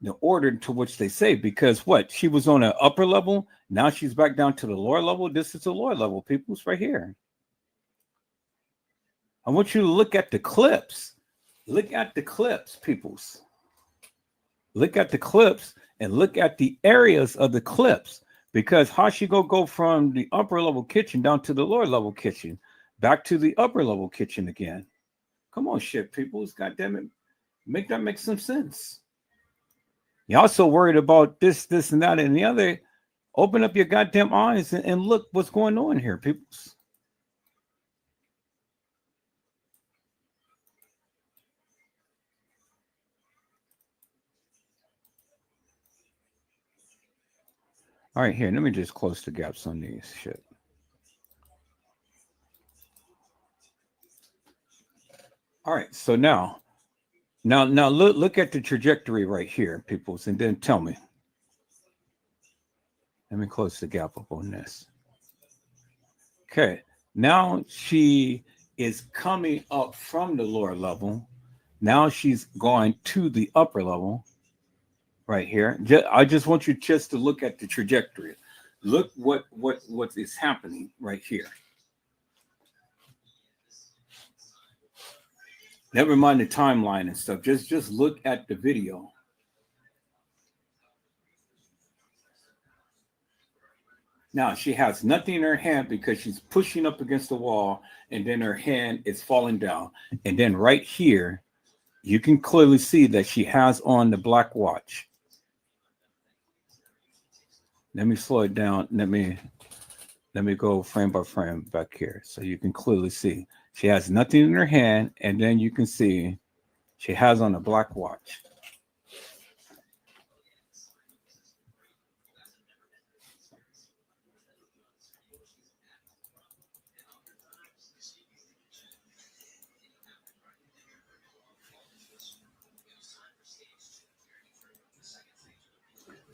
A: the order to which they say, because what she was on an upper level, now she's back down to the lower level. This is the lower level, people. It's right here. I want you to look at the clips. Look at the clips, peoples. Look at the clips and look at the areas of the clips. Because how she go from the upper level kitchen down to the lower level kitchen, back to the upper level kitchen again. Come on, shit, peoples. God damn it. Make that make some sense. You're also worried about this, and that, and the other. Open up your goddamn eyes and look what's going on here, peoples. All right, here, let me just close the gaps on these shit. All right, so now look at the trajectory right here, peoples, and then tell me. Let me close the gap up on this. Okay, now she is coming up from the lower level. Now she's going to the upper level right here. I just want you just to look at the trajectory. Look what is happening right here. Never mind the timeline and stuff. Just look at the video. Now she has nothing in her hand because she's pushing up against the wall, and then her hand is falling down. And then right here, you can clearly see that she has on the black watch. Let me slow it down. Let me go frame by frame back here so you can clearly see. She has nothing in her hand, and then you can see she has on a black watch.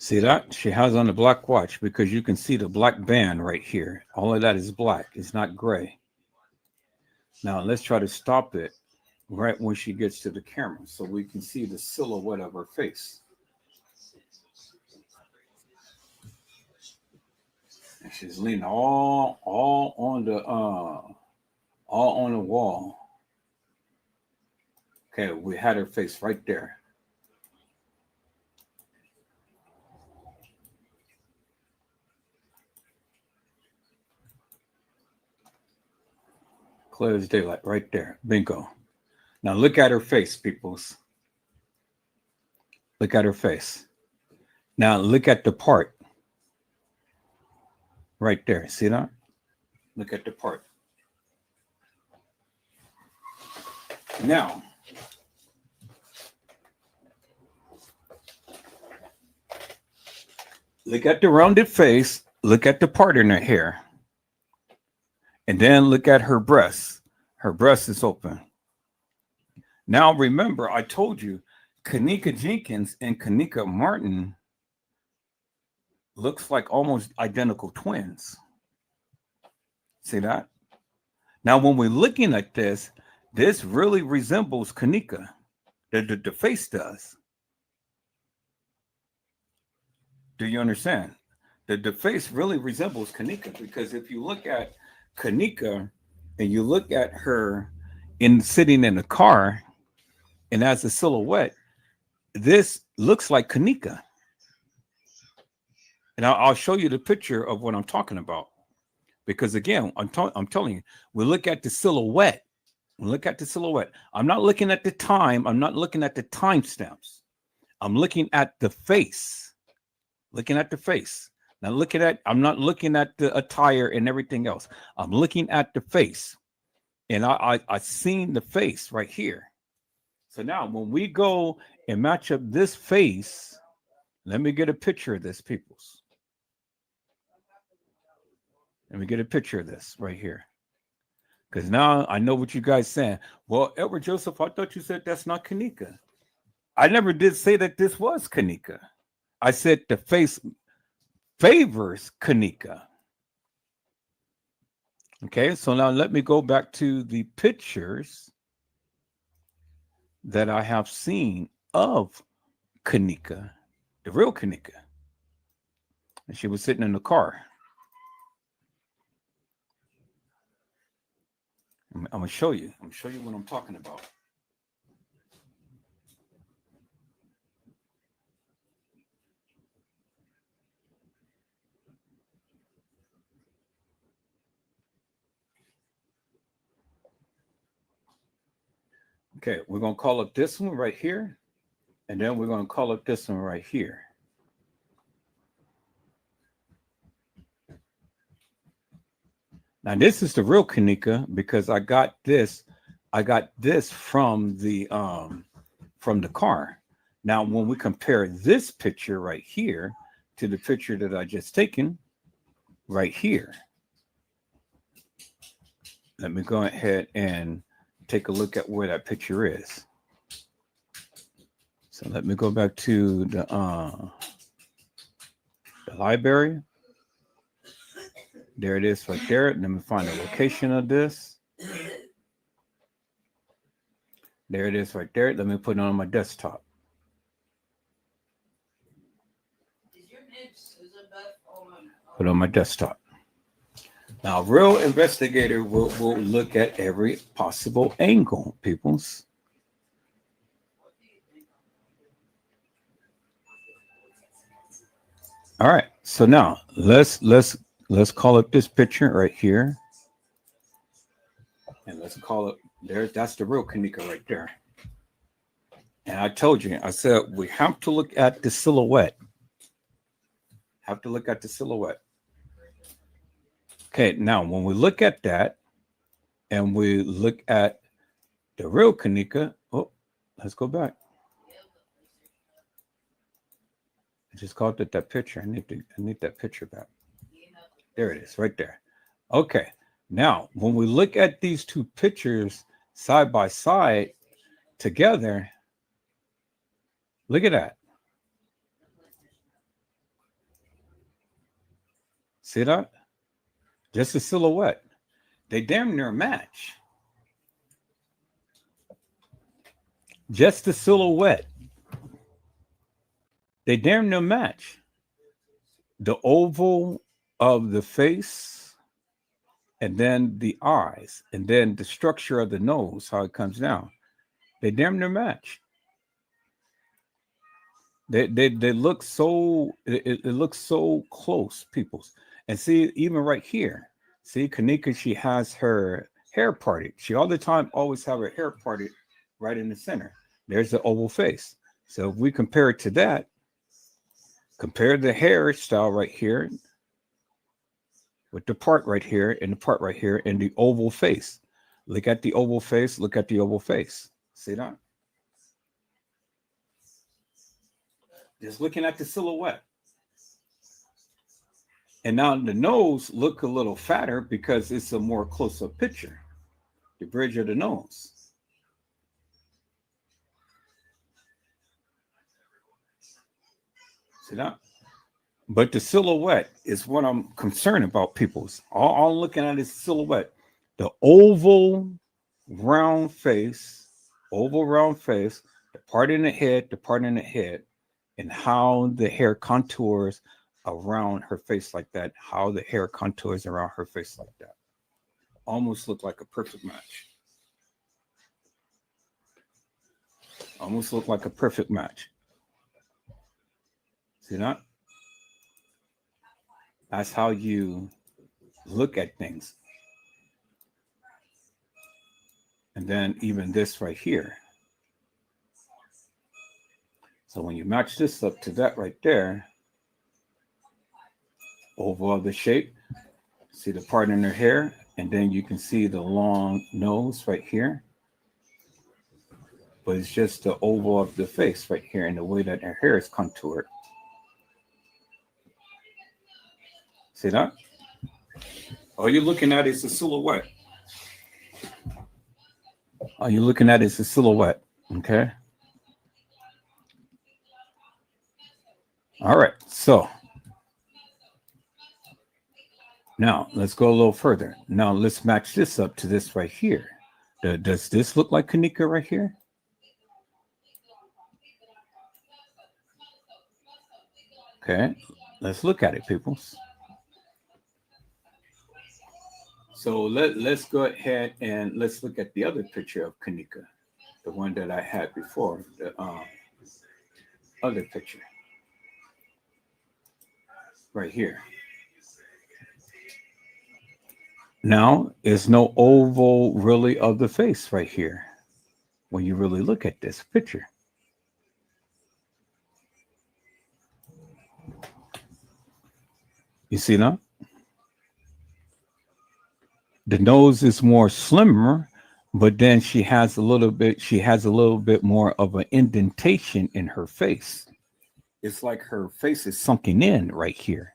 A: See that? She has on a black watch because you can see the black band right here. All of that is black. It's not gray. Now let's try to stop it right when she gets to the camera so we can see the silhouette of her face. And she's leaning all on the wall. Okay, we had her face right there. Clear as daylight right there. Bingo. Now look at her face, peoples. Look at her face. Now look at the part. Right there. See that? Look at the part. Now, look at the rounded face. Look at the part in her hair. And then look at her breasts. Her breast is open. Now, remember, I told you, Kenneka Jenkins and Kenneka Martin looks like almost identical twins. See that? Now, when we're looking at this really resembles Kenneka. The face does. Do you understand? The face really resembles Kenneka, because if you look at Kenneka and you look at her sitting in a car and as a silhouette, this looks like Kenneka. And I'll show you the picture of what I'm talking about. Because again, I'm telling you, we look at the silhouette. We look at the silhouette. I'm not looking at the time. I'm not looking at the timestamps. I'm looking at the face. Looking at the face. Now looking at, I'm not looking at the attire and everything else. I'm looking at the face. And I seen the face right here. So now when we go and match up this face, let me get a picture of this, peoples. Let me get a picture of this right here. Because now I know what you guys saying. Well, Edward Joseph, I thought you said that's not Kenneka. I never did say that this was Kenneka. I said the face favors Kenneka. Okay, so now let me go back to the pictures that I have seen of Kenneka, the real Kenneka. And she was sitting in the car. I'm gonna show you. I'm gonna show you what I'm talking about. Okay, we're gonna call up this one right here, and then we're gonna call up this one right here. Now this is the real Kenneka because I got this from the car. Now when we compare this picture right here to the picture that I just taken right here, let me go ahead and take a look at where that picture is. So let me go back to the library. There it is right there. Let me find the location of this. There it is right there. Let me put it on my desktop. Put it on my desktop. Now, a real investigator will look at every possible angle, peoples. All right. So now let's call up this picture right here. And let's call it there. That's the real Kenneka right there. And I told you, I said, we have to look at the silhouette. Have to look at the silhouette. Okay, now when we look at that and we look at the real Kenneka, oh, let's go back. I just called it that picture. I need that picture back. There it is, right there. Okay, now when we look at these two pictures side by side together, look at that. See that? Just a silhouette. They damn near match. Just the silhouette. They damn near match. The oval of the face, and then the eyes, and then the structure of the nose, how it comes down. They damn near match. They look so, it looks so close, peoples. And see, even right here, see, Kenneka, she has her hair parted. She all the time always have her hair parted right in the center. There's the oval face. So if we compare it to that, compare the hairstyle right here with the part right here and the part right here and the oval face. Look at the oval face. Look at the oval face. See that? Just looking at the silhouette. And now the nose look a little fatter because it's a more close-up picture. The bridge of the nose. See that? But the silhouette is what I'm concerned about, people's. All I'm looking at is silhouette. The oval round face, the part in the head, and how the hair contours around her face like that, how the hair contours around her face like that. Almost look like a perfect match. Almost look like a perfect match. See that? That's how you look at things. And then even this right here. So when you match this up to that right there, oval of the shape, see the part in her hair, and then you can see the long nose right here. But it's just the oval of the face right here and the way that her hair is contoured. See that? All you're looking at is the silhouette. All you're looking at is the silhouette. Okay. All right. So now let's go a little further. Now let's match this up to this right here. Does this look like Kenneka right here? Okay. Let's look at it, people. So let's go ahead and let's look at the other picture of Kenneka, the one that I had before, the other picture right here. Now, there's no oval really of the face right here when you really look at this picture. You see that? The nose is more slimmer, but then she has a little bit more of an indentation in her face. It's like her face is sunken in right here,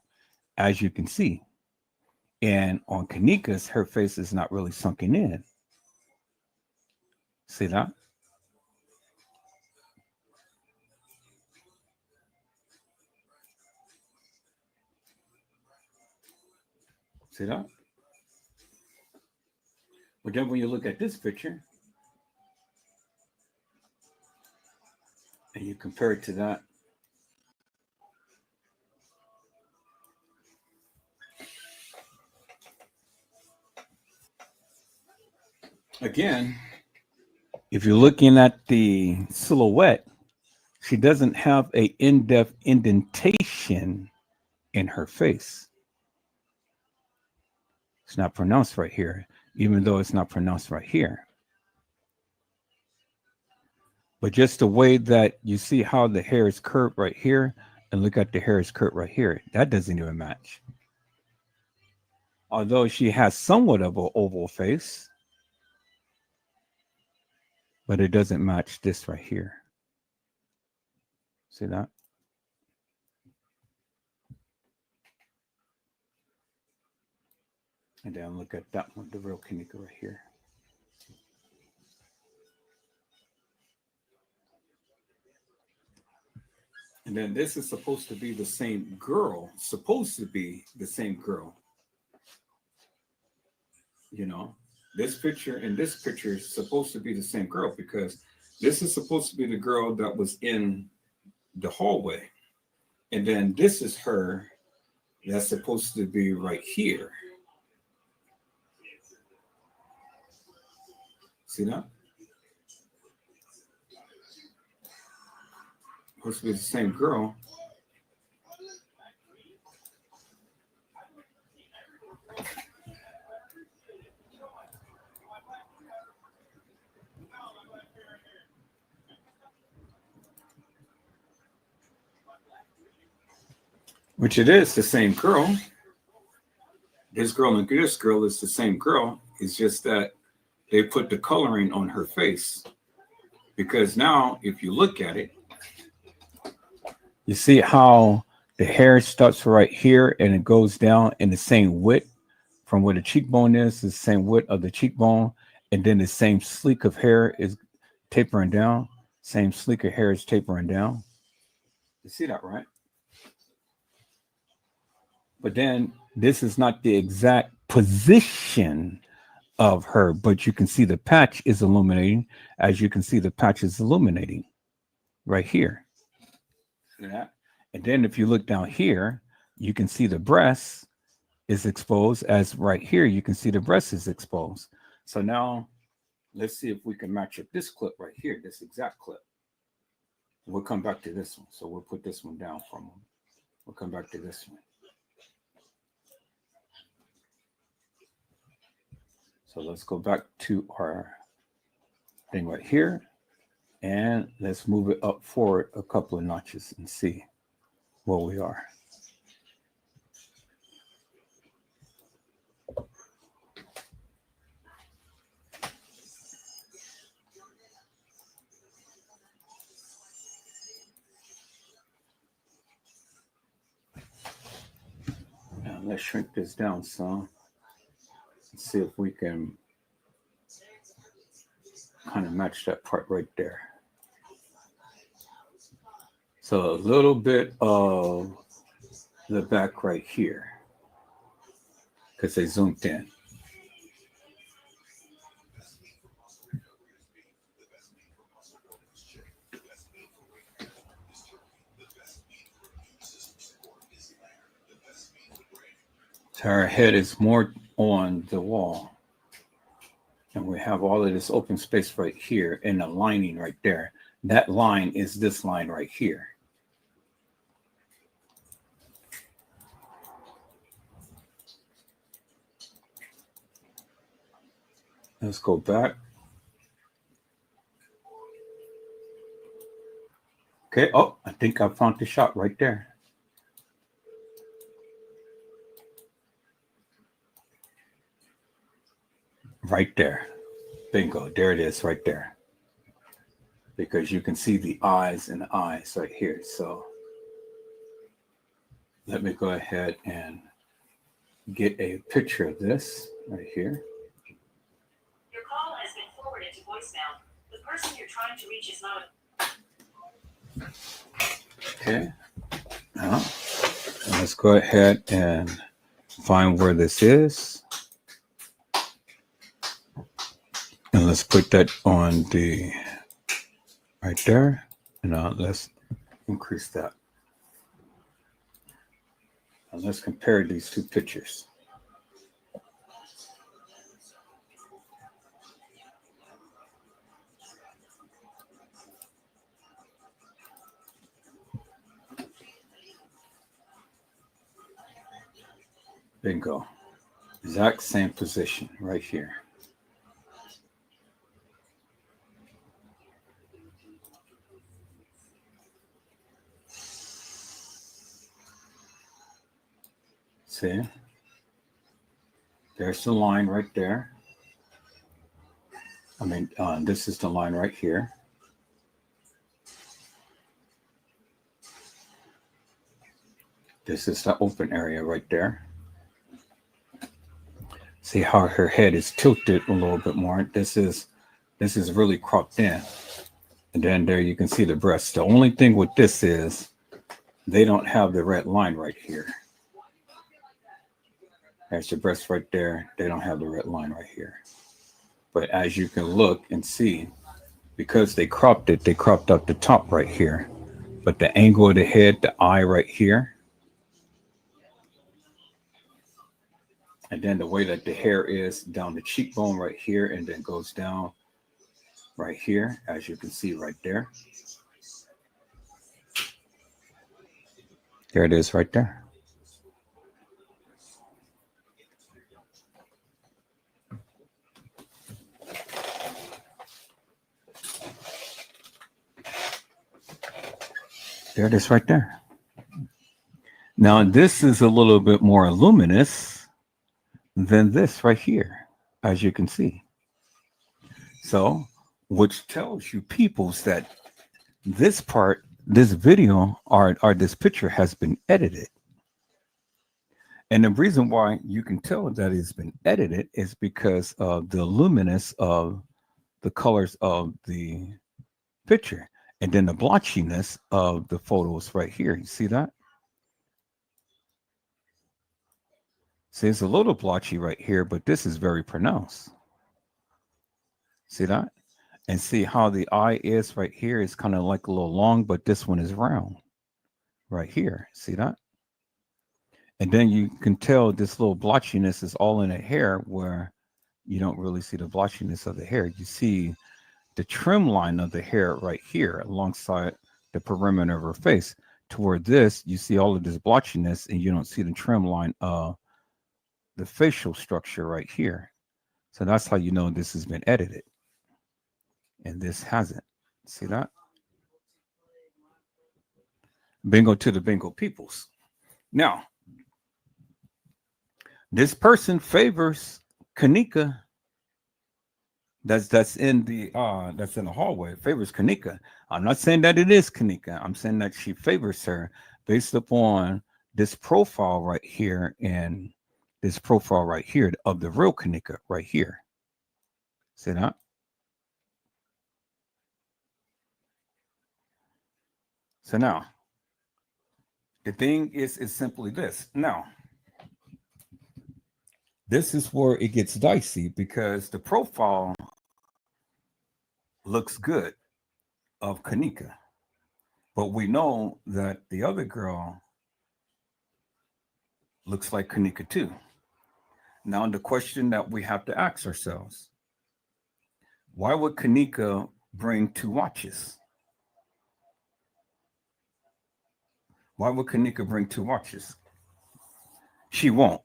A: as you can see. And on Kenneka's, her face is not really sunken in. See that? See that? But then when you look at this picture and you compare it to that, again, if you're looking at the silhouette, she doesn't have a in-depth indentation in her face. It's not pronounced right here, even though it's not pronounced right here. But just the way that you see how the hair is curved right here, and look at the hair is curved right here, that doesn't even match. Although she has somewhat of an oval face, but it doesn't match this right here. See that? And then look at that one, the real Kenneka right here. And then this is supposed to be the same girl, You know, this picture and this picture is supposed to be the same girl because this is supposed to be the girl that was in the hallway. And then this is her that's supposed to be right here. See that? Supposed to be the same girl. Which it is the same girl. This girl and this girl is the same girl. It's just that they put the coloring on her face. Because now, if you look at it, you see how the hair starts right here and it goes down in the same width from where the cheekbone is, the same width of the cheekbone, and then the same sleek of hair is tapering down. Same sleeker hair is tapering down. You see that, right? But then this is not the exact position of her, but you can see the patch is illuminating. As you can see, the patch is illuminating right here. See that? And then if you look down here, you can see the breast is exposed. As right here, you can see the breast is exposed. So now let's see if we can match up this clip right here, this exact clip. We'll come back to this one. So we'll put this one down for a moment. We'll come back to this one. So let's go back to our thing right here, and let's move it up forward a couple of notches and see where we are. Now let's shrink this down some and see if we can kind of match that part right there. So a little bit of the back right here, because they zoomed in. So our head is more on the wall. And we have all of this open space right here and the lining right there. That line is this line right here. Let's go back. Okay. Oh, I think I found the shot right there. Right there. Bingo. There it is right there. Because you can see the eyes and the eyes right here. So let me go ahead and get a picture of this right here.
C: Your call has been forwarded to voicemail. The person you're trying to reach is not.
A: Okay. Now, let's go ahead and find where this is. And let's put that on the right there. And now let's increase that. And let's compare these two pictures. Bingo. Exact same position right here. See? There's the line right there. I mean, this is the line right here. This is the open area right there. See how her head is tilted a little bit more. This is really cropped in. And then there you can see the breast. The only thing with this is they don't have the red line right here. There's the breast right there. They don't have the red line right here. But as you can look and see, because they cropped it, they cropped up the top right here. But the angle of the head, the eye right here, and then the way that the hair is down the cheekbone right here, and then goes down right here, as you can see right there. There it is right there. There it is right there. Now, this is a little bit more luminous than this right here, as you can see. So, which tells you peoples that this part, this video or this picture has been edited. And the reason why you can tell that it's been edited is because of the luminous of the colors of the picture. And then the blotchiness of the photos right here. You see that? See, it's a little blotchy right here, but this is very pronounced. See that? And see how the eye is right here is kind of like a little long, but this one is round right here. See that? And then you can tell this little blotchiness is all in the hair where you don't really see the blotchiness of the hair. You see the trim line of the hair right here alongside the perimeter of her face. Toward this, you see all of this blotchiness and you don't see the trim line of the facial structure right here. So that's how you know this has been edited and this hasn't. See that? Bingo to the bingo peoples. Now, this person favors Kenneka. That's in the hallway. Favors Kenneka. I'm not saying that it is Kenneka. I'm saying that she favors her based upon this profile right here and this profile right here of the real Kenneka right here. See that? So now, the thing is simply this. Now, this is where it gets dicey because the profile looks good of Kenneka, but we know that the other girl looks like Kenneka too. Now, the question that we have to ask ourselves, why would Kenneka bring two watches? Why would Kenneka bring two watches? She won't.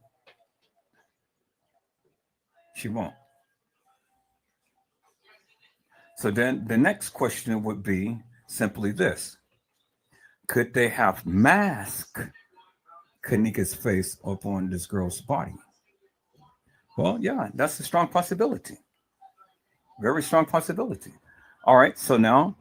A: She won't. So then the next question would be simply this. Could they have masked Kenneka's face up on this girl's body? Well, yeah, that's a strong possibility. Very strong possibility. All right, so now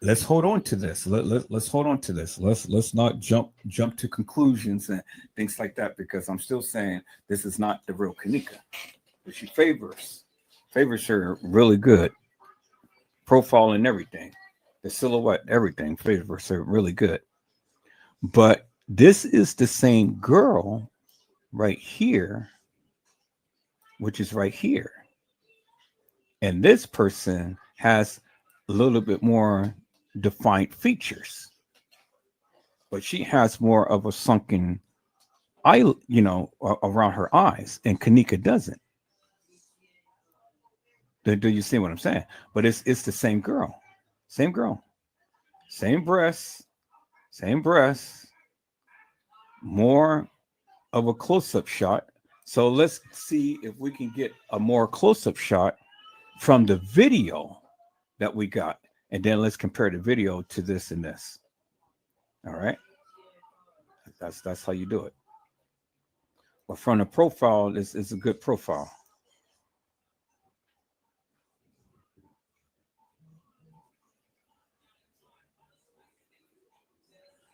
A: let's hold on to this. Let's hold on to this. Let's not jump to conclusions and things like that because I'm still saying this is not the real Kenneka. But she favors her really good. Profile and everything, the silhouette, everything favors her really good. But this is the same girl right here, which is right here. And this person has a little bit more defined features, but she has more of a sunken eye, around her eyes, and Kenneka doesn't. Do you see what I'm saying? But it's the same girl, same breasts, more of a close-up shot. So let's see if we can get a more close-up shot from the video that we got, and then let's compare the video to this and this. All right, that's how you do it. But from the profile, is a good profile.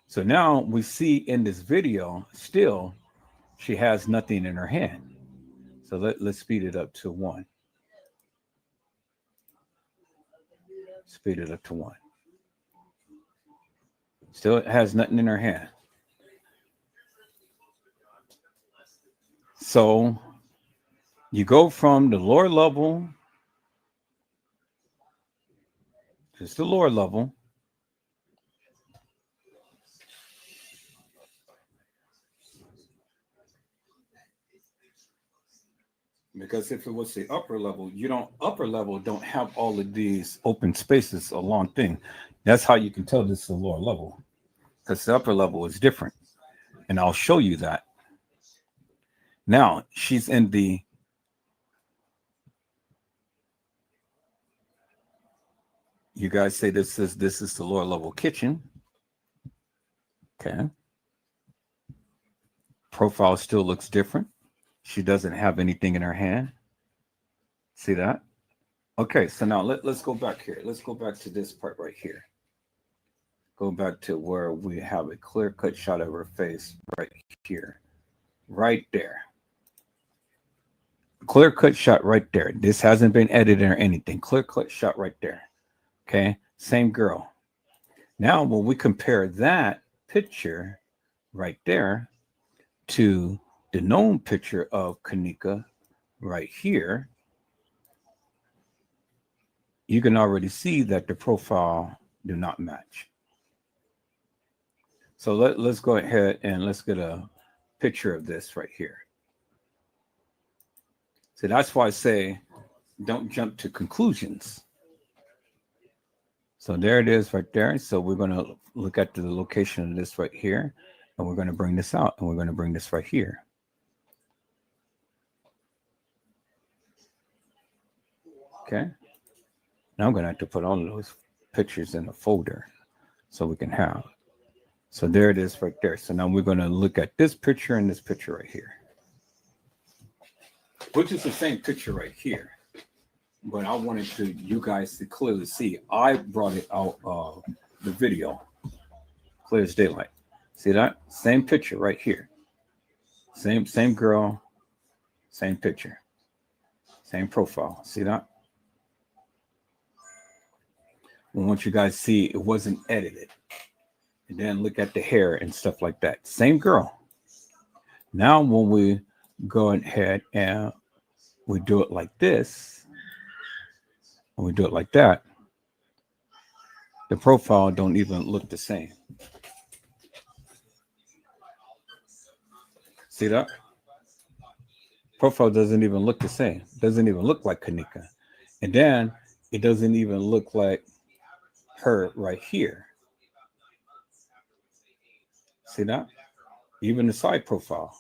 A: So now we see in this video, still, she has nothing in her hand. So let's speed it up to 1. Speed it up to 1. Still has nothing in her hand. So you go from the lower level, just the lower level, because if it was the upper level, upper level don't have all of these open spaces, a long thing. That's how you can tell this is a lower level, because the upper level is different. And I'll show you that. Now she's in the you guys say this is the lower level kitchen. Okay. Profile still looks different. She doesn't have anything in her hand. See that? Okay, so now let's go back here. Let's go back to this part right here. Go back to where we have a clear-cut shot of her face right here. Right there. Clear-cut shot right there. This hasn't been edited or anything. Clear-cut shot right there. Okay, same girl. Now, when we compare that picture right there to the known picture of Kenneka right here, you can already see that the profile do not match. So let's go ahead and let's get a picture of this right here. So that's why I say don't jump to conclusions. So there it is right there. So we're going to look at the location of this right here, and we're going to bring this out, and we're going to bring this right here. Okay. Now I'm going to have to put all those pictures in a folder so we can have. So there it is right there. So now we're going to look at this picture and this picture right here, which is the same picture right here. But I wanted you guys to clearly see. I brought it out of the video, clear as daylight. See that? Same picture right here. Same girl, same picture, same profile. See that? I want you guys to see it wasn't edited. And then look at the hair and stuff like that. Same girl. Now when we go ahead and we do it like this, and we do it like that, the profile don't even look the same. See that? Profile doesn't even look the same. Doesn't even look like Kenneka. And then it doesn't even look like her right here. See that? Even the side profile.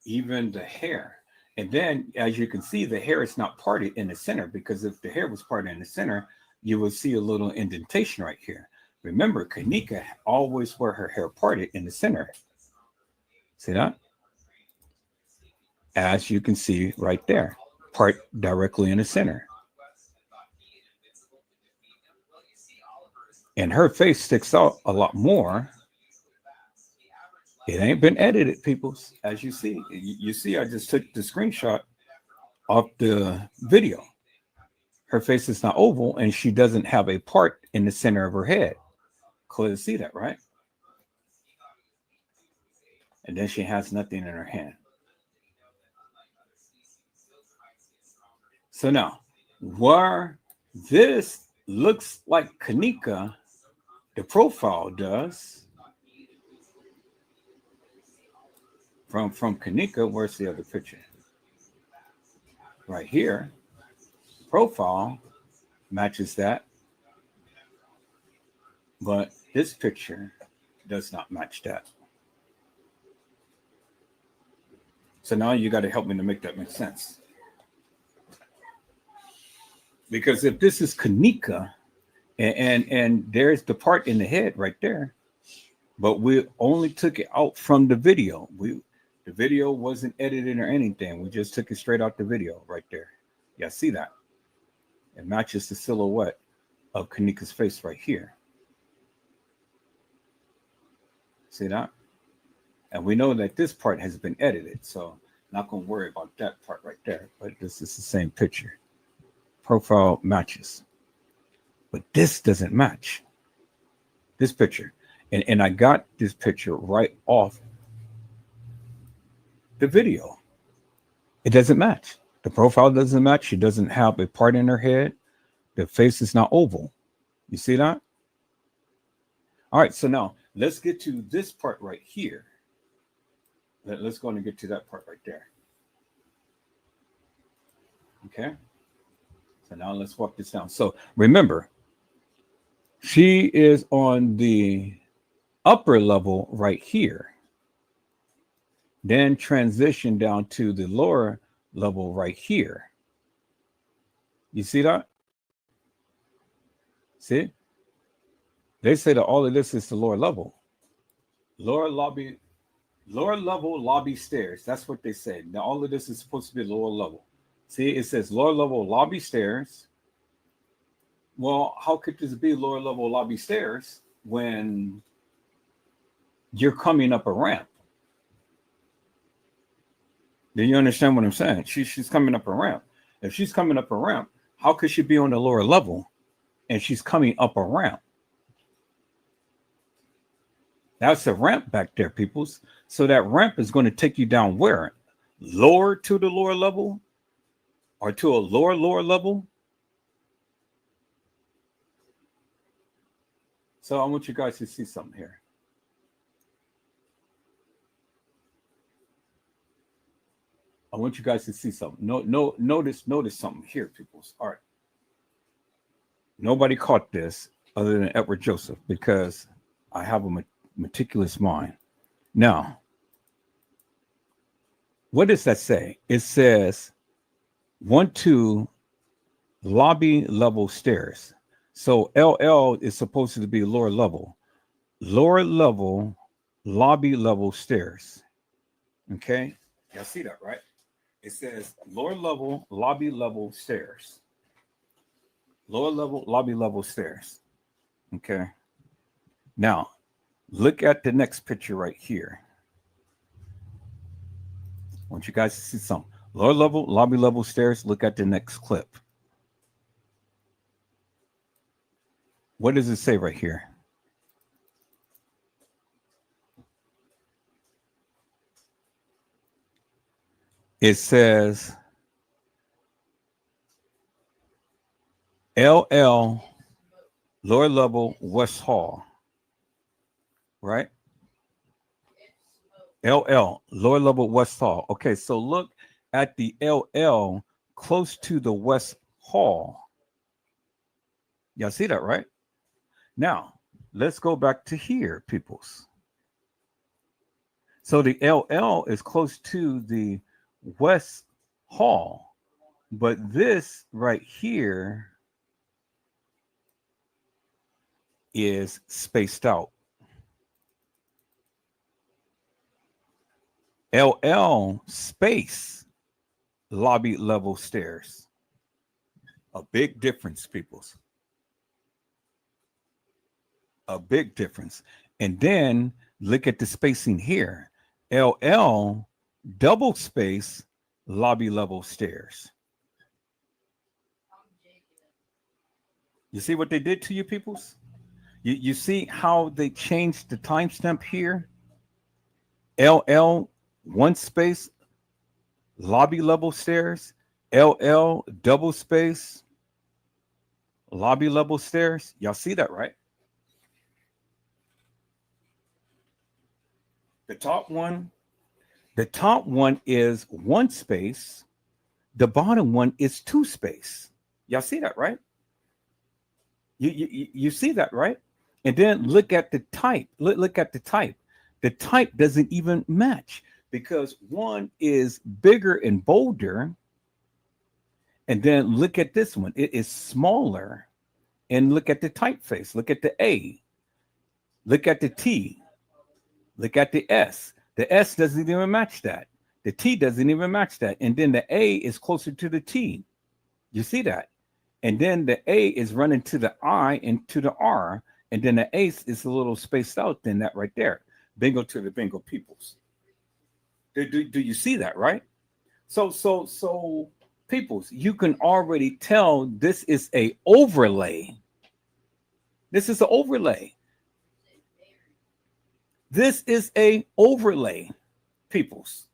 A: Even the hair. And then, as you can see, the hair is not parted in the center, because if the hair was parted in the center, you would see a little indentation right here. Remember, Kenneka always wore her hair parted in the center. See that? As you can see right there, part directly in the center. And her face sticks out a lot more. It ain't been edited, peoples. As you see, I just took the screenshot of the video. Her face is not oval, and she doesn't have a part in the center of her head. Clearly see that, right? And then she has nothing in her hand. So now, where this looks like Kenneka, the profile does. From Kenneka, where's the other picture? Right here. Profile matches that. But this picture does not match that. So now you got to help me to make that make sense. Because if this is Kenneka, and there's the part in the head right there, but we only took it out from the video. The video wasn't edited or anything. We just took it straight out the video right there. Yeah, see that? It matches the silhouette of Kenneka's face right here. See that? And we know that this part has been edited, so not going to worry about that part right there. But this is the same picture. Profile matches. But this doesn't match. This picture. And I got this picture right off the video. It doesn't match. The profile doesn't match. She doesn't have a part in her head. The face is not oval. You see that? All right, so now let's get to this part right here. Let's go and get to that part right there. Okay. So now let's walk this down. So remember, she is on the upper level right here. Then transition down to the lower level right here. You see that? See? They say that all of this is the lower level. Lower level lobby stairs. That's what they said. Now all of this is supposed to be lower level. See, it says lower level lobby stairs. Well, how could this be lower level lobby stairs when you're coming up a ramp? Do you understand what I'm saying? She's coming up a ramp. If she's coming up a ramp, how could she be on the lower level and she's coming up a ramp? That's a ramp back there, peoples. So that ramp is going to take you down where? Lower to the lower level? Or to a lower level? So I want you guys to see something here. I want you guys to see something. Notice something here, peoples. All right. Nobody caught this other than Edward Joseph, because I have a meticulous mind. Now, what does that say? It says 1, 2, lobby level stairs. So LL is supposed to be lower level, lobby level stairs. Okay, y'all see that, right? It says lower level, lobby level stairs. Lower level, lobby level stairs. Okay. Now, look at the next picture right here. I want you guys to see something. Lower level, lobby level stairs. Look at the next clip. What does it say right here? It says LL, lower level, West Hall, right? LL, lower level, West Hall. Okay, so look at the LL close to the West Hall. Y'all see that, right? Now, let's go back to here, peoples. So the LL is close to the West Hall, but this right here is spaced out. LL space lobby level stairs. A big difference, peoples. A big difference. And then look at the spacing here. LL double space lobby level stairs. You see what they did to you, peoples? You see how they changed the timestamp here? LL one space lobby level stairs, LL double space lobby level stairs. Y'all see that, right? The top one is one space. The bottom one is two space. Y'all see that, right? You see that, right? And then look at the type. Look at the type. The type doesn't even match because one is bigger and bolder. And then look at this one. It is smaller. And look at the typeface. Look at the A. Look at the T. Look at the S. The S doesn't even match that. The T doesn't even match that. And then the A is closer to the T. You see that? And then the A is running to the I and to the R. And then the A is a little spaced out than that right there. Bingo to the bingo peoples. Do you see that, right? So peoples, you can already tell this is a overlay. This is an overlay. This is a overlay, peoples.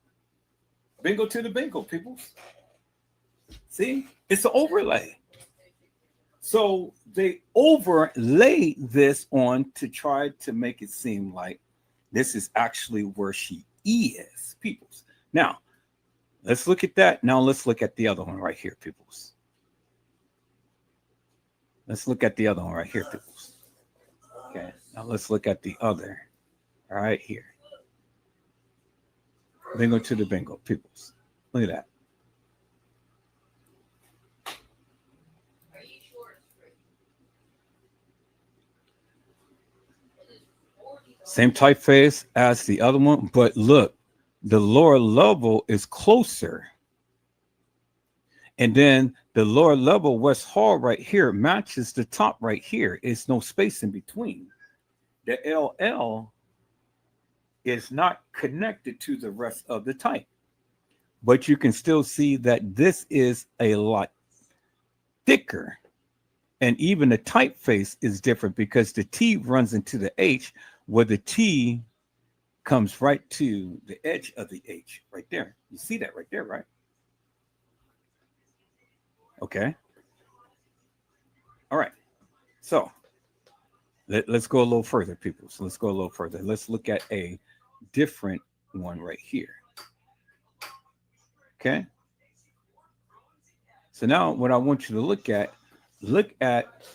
A: Bingo to the bingo, peoples. See, it's an overlay. So they overlay this on to try to make it seem like this is actually where she is, peoples. Now, let's look at that. Now let's look at the other one right here, peoples. Let's look at the other one right here, peoples. Okay, now let's look at the other right here. Bingo to the bingo, peoples. Look at that. Same typeface as the other one, but look, the lower level is closer. And then the lower level West Hall right here matches the top right here. It's no space in between. The LL is not connected to the rest of the type. But you can still see that this is a lot thicker. And even the typeface is different because the T runs into the H, where the T comes right to the edge of the H right there. You see that right there, right? Okay. All right. So let's go a little further, people. So let's go a little further. Let's look at a different one right here. Okay. So now what I want you to look at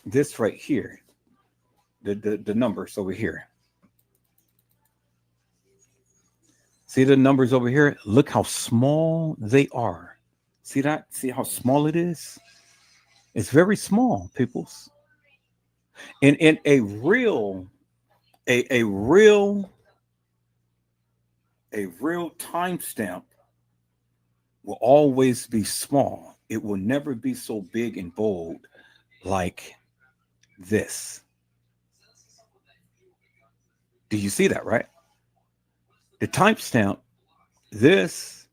A: this right here. The numbers over here. See the numbers over here? Look how small they are. See that? See how small it is? It's very small, peoples. And in a real a real timestamp will always be small. It will never be so big and bold like this. Do you see that, right? The timestamp, this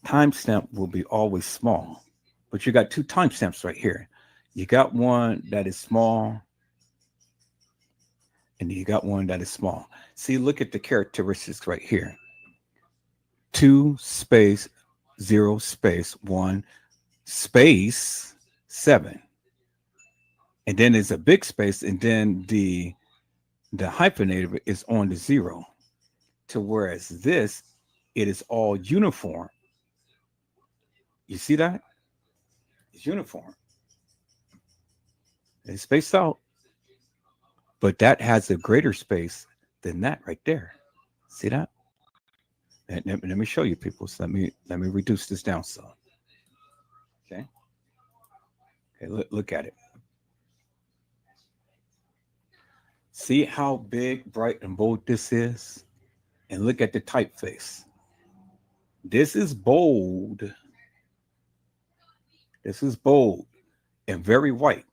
A: timestamp will be always small. But you got two timestamps right here. You got one that is small, and you got one that is small. See, look at the characteristics right here. 2 space 0 space 1 space 7. And then there's a big space, and then the hyphenated is on the 0. To whereas this, it is all uniform. You see that? It's uniform. It's spaced out, but that has a greater space than that right there. See that? Let me show you, people. So let me reduce this down some. Okay. Okay. Look at it. See how big, bright, and bold this is, and look at the typeface. This is bold. This is bold and very white.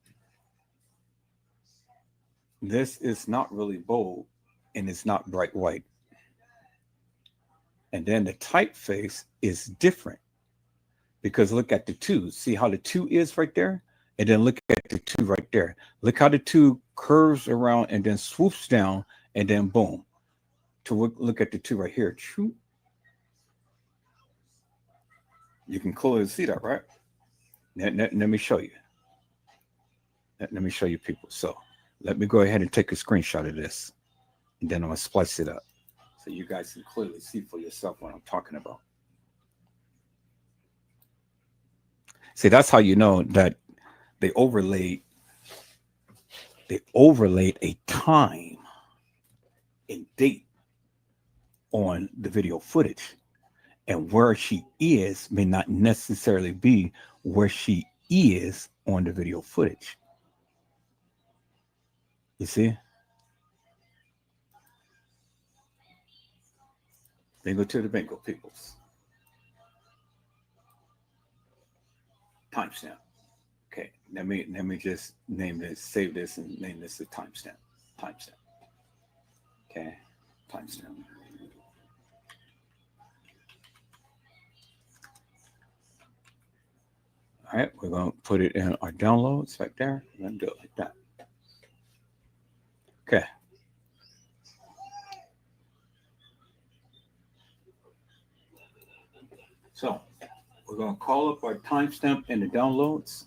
A: This is not really bold, and it's not bright white. And then the typeface is different because look at the 2. See how the 2 is right there? And then look at the 2 right there. Look how the 2 curves around and then swoops down and then boom. To look at the 2 right here. You can clearly see that, right? Let me show you. Let me show you, people. So let me go ahead and take a screenshot of this. And then I'm going to splice it up so you guys can clearly see for yourself what I'm talking about. See, that's how you know that they overlaid a time and date on the video footage. And where she is may not necessarily be where she is on the video footage. You see? Bingo to the bingo, peoples. Timestamp. Okay, let me just name this, save this, and name this a timestamp. Timestamp. Okay, timestamp. All right, we're going to put it in our downloads right there. We're going to do it like that. Okay. So we're going to call up our timestamp in the downloads,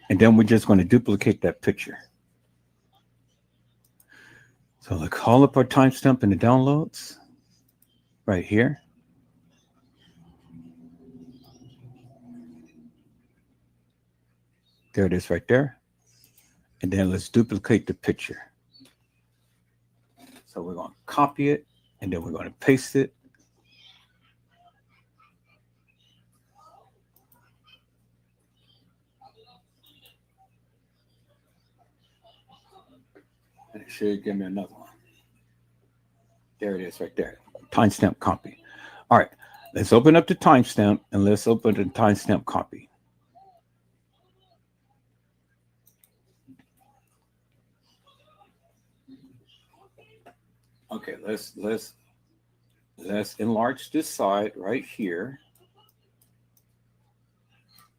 A: and then we're just going to duplicate that picture. So let's call up our timestamp in the downloads right here. There it is right there. And then let's duplicate the picture. So we're going to copy it, and then we're going to paste it. And it should give me another one. There it is right there. Timestamp copy. All right. Let's open up the timestamp, and let's open the timestamp copy. Okay, let's enlarge this side right here.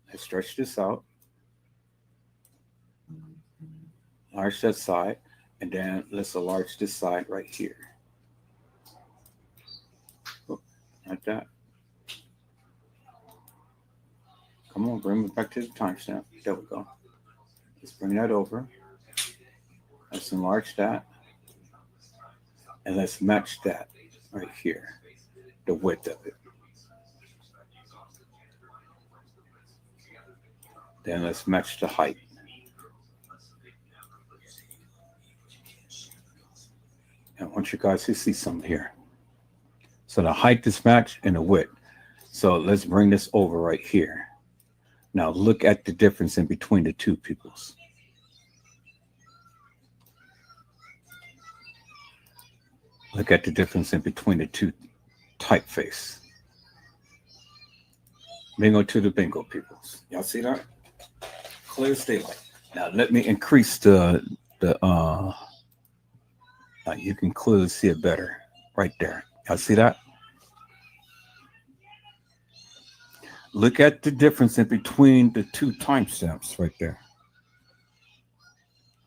A: Let's stretch this out. Enlarge that side, and then let's enlarge this side right here. Oh, like that. Come on, bring it back to the timestamp. There we go. Let's bring that over. Let's enlarge that. And let's match that right here, the width of it. Then let's match the height. And I want you guys to see something here. So the height is matched and the width. So let's bring this over right here. Now look at the difference in between the two peoples. Look at the difference in between the two typeface. Bingo to the bingo peoples. Y'all see that? Clear as daylight. Now let me increase the you can clearly see it better right there. Y'all see that? Look at the difference in between the two timestamps right there.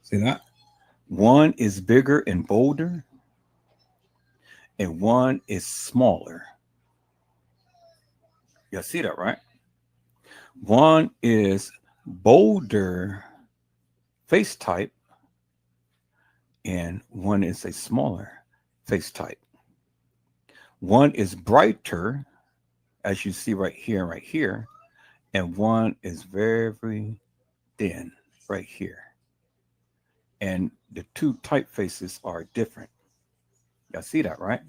A: See that? One is bigger and bolder, and one is smaller. Y'all see that, right? One is bolder face type, and one is a smaller face type. One is brighter, as you see right here and right here, and one is very thin right here. And the two typefaces are different. Y'all see that, right?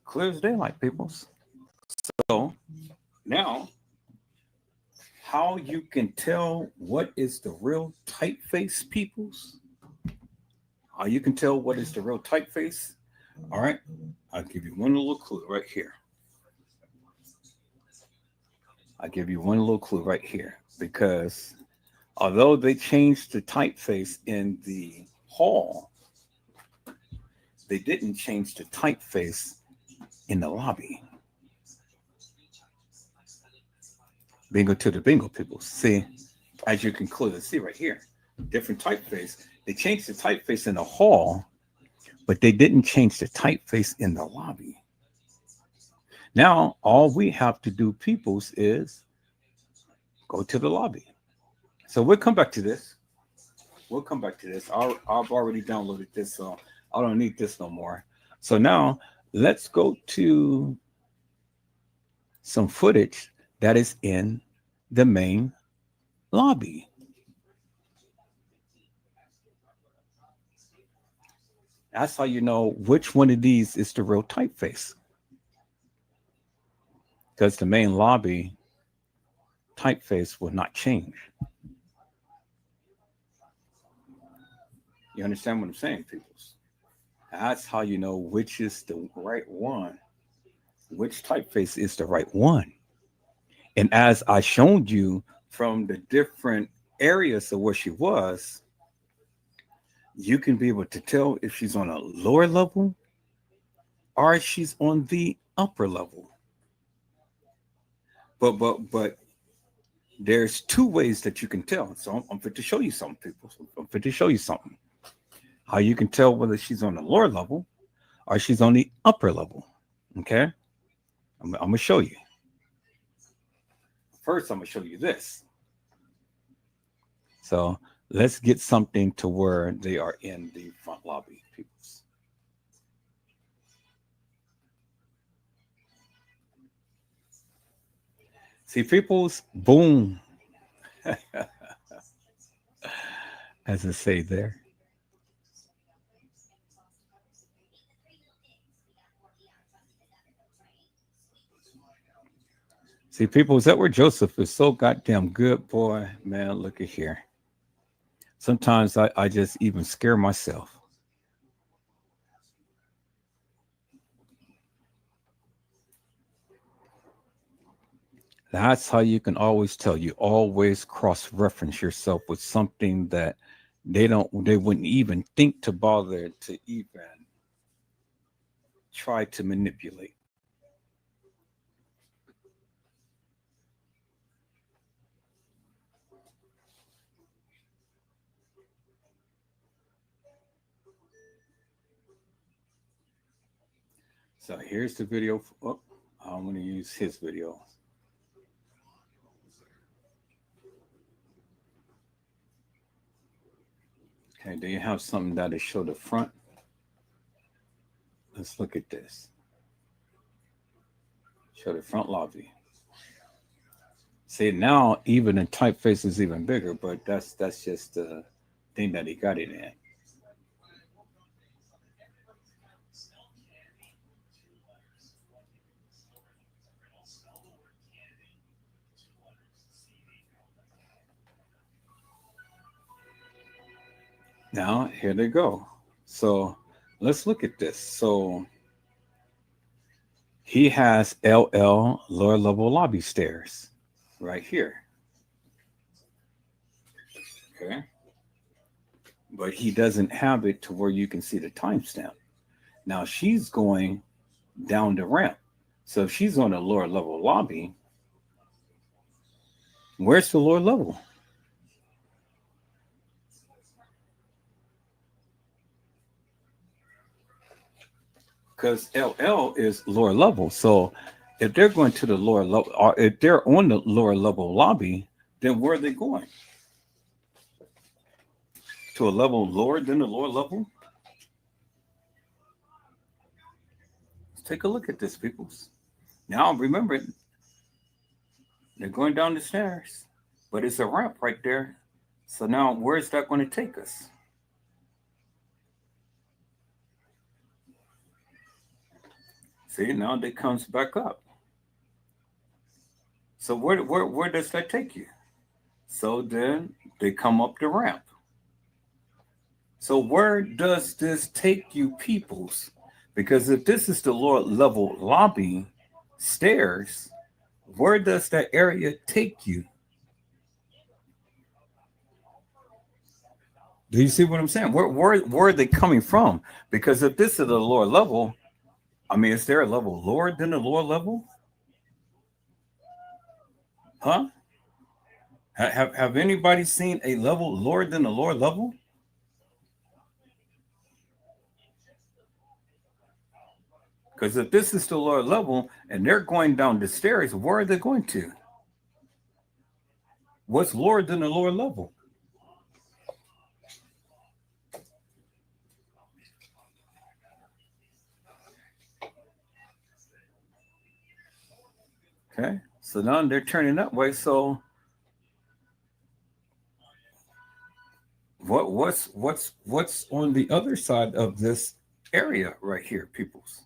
A: Clear as daylight, peoples. So now, how you can tell what is the real typeface, peoples? How you can tell what is the real typeface? All right, I'll give you one little clue right here. I'll give you one little clue right here, because although they changed the typeface in the hall, they didn't change the typeface in the lobby. Bingo to the bingo people. See, as you can clearly see right here, different typeface. They changed the typeface in the hall, but they didn't change the typeface in the lobby. Now, all we have to do, peoples, is go to the lobby. So we'll come back to this. We'll come back to this. I've already downloaded this, so I don't need this no more. So now let's go to some footage that is in the main lobby. That's how you know which one of these is the real typeface. Because the main lobby typeface will not change. You understand what I'm saying, people? That's how you know which is the right one, which typeface is the right one. And as I showed you from the different areas of where she was, you can be able to tell if she's on a lower level or if she's on the upper level. But there's two ways that you can tell. So I'm fit to show you something, people. I'm fit to show you something. How you can tell whether she's on the lower level or she's on the upper level. Okay? I'm going to show you. First, I'm going to show you this. So let's get something to where they are in the front lobby, people. See, people's boom, as I say there. See, people's Edward Joseph is so goddamn good, boy. Man, look at here. Sometimes I just even scare myself. That's how you can always tell. You always cross-reference yourself with something that they wouldn't even think to bother to even try to manipulate. So here's the video. Oh, I'm going to use his video. Okay, do you have something that is show the front? Let's look at this. Show the front lobby. See, now even the typeface is even bigger, but that's just the thing that he got it in. Now, here they go. So let's look at this. So he has LL lower level lobby stairs right here. Okay. But he doesn't have it to where you can see the timestamp. Now she's going down the ramp. So if she's on a lower level lobby, where's the lower level? Because LL is lower level. So if they're going to the lower level, or if they're on the lower level lobby, then where are they going? To a level lower than the lower level? Let's take a look at this, peoples. Now remember, they're going down the stairs, but it's a ramp right there. So now where's that going to take us? See, now it comes back up. So where does that take you? So then they come up the ramp. So where does this take you, peoples? Because if this is the lower level lobby stairs, where does that area take you? Do you see what I'm saying? Where are they coming from? Because if this is the lower level, I mean, is there a level lower than the lower level? Huh? Have anybody seen a level lower than the lower level? Because if this is the lower level and they're going down the stairs, where are they going to? What's lower than the lower level? Okay, so now they're turning that way. So what's on the other side of this area right here, peoples?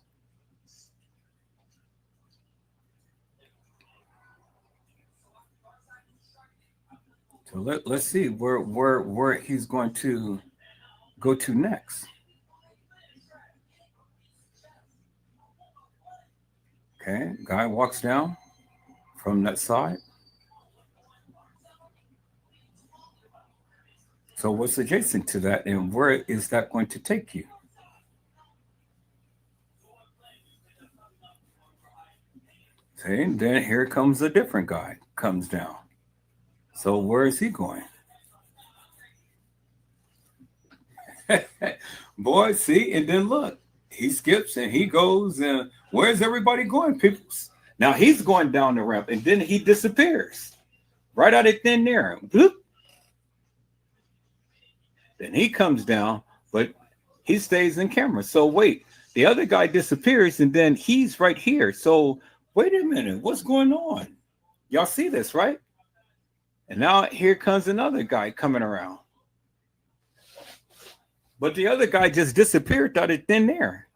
A: So let's see where he's going to go to next. Okay, guy walks down from that side. So what's adjacent to that, and where is that going to take you? See, then here comes a different guy, comes down. So where is he going? Boy, see, and then look, he skips and he goes, and where's everybody going, peoples? Now he's going down the ramp, and then he disappears right out of thin air. Bloop. Then he comes down, but he stays in camera. So wait, the other guy disappears, and then he's right here. So wait a minute, what's going on? Y'all see this, right? And now here comes another guy coming around. But the other guy just disappeared out of thin air.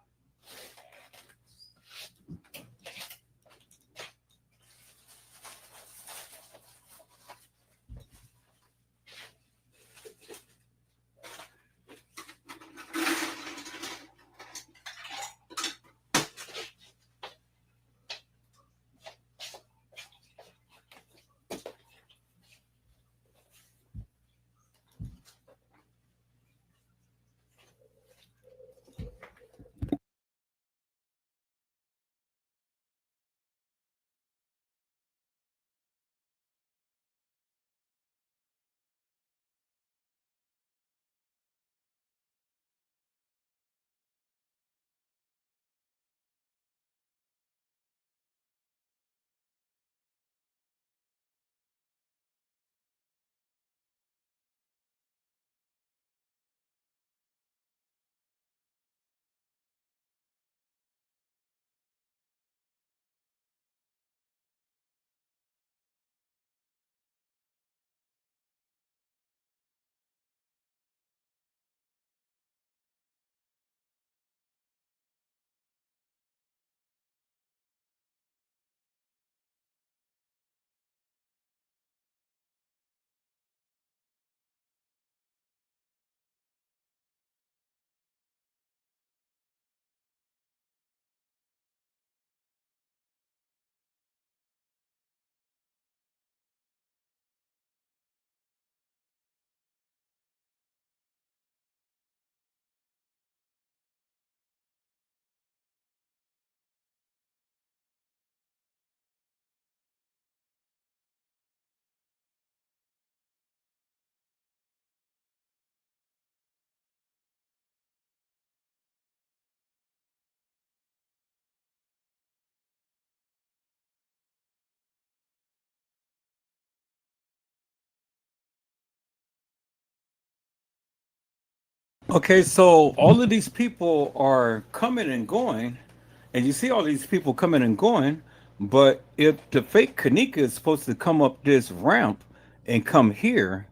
A: Okay, so all of these people are coming and going, and you see all these people coming and going, but if the fake Kenneka is supposed to come up this ramp and come here,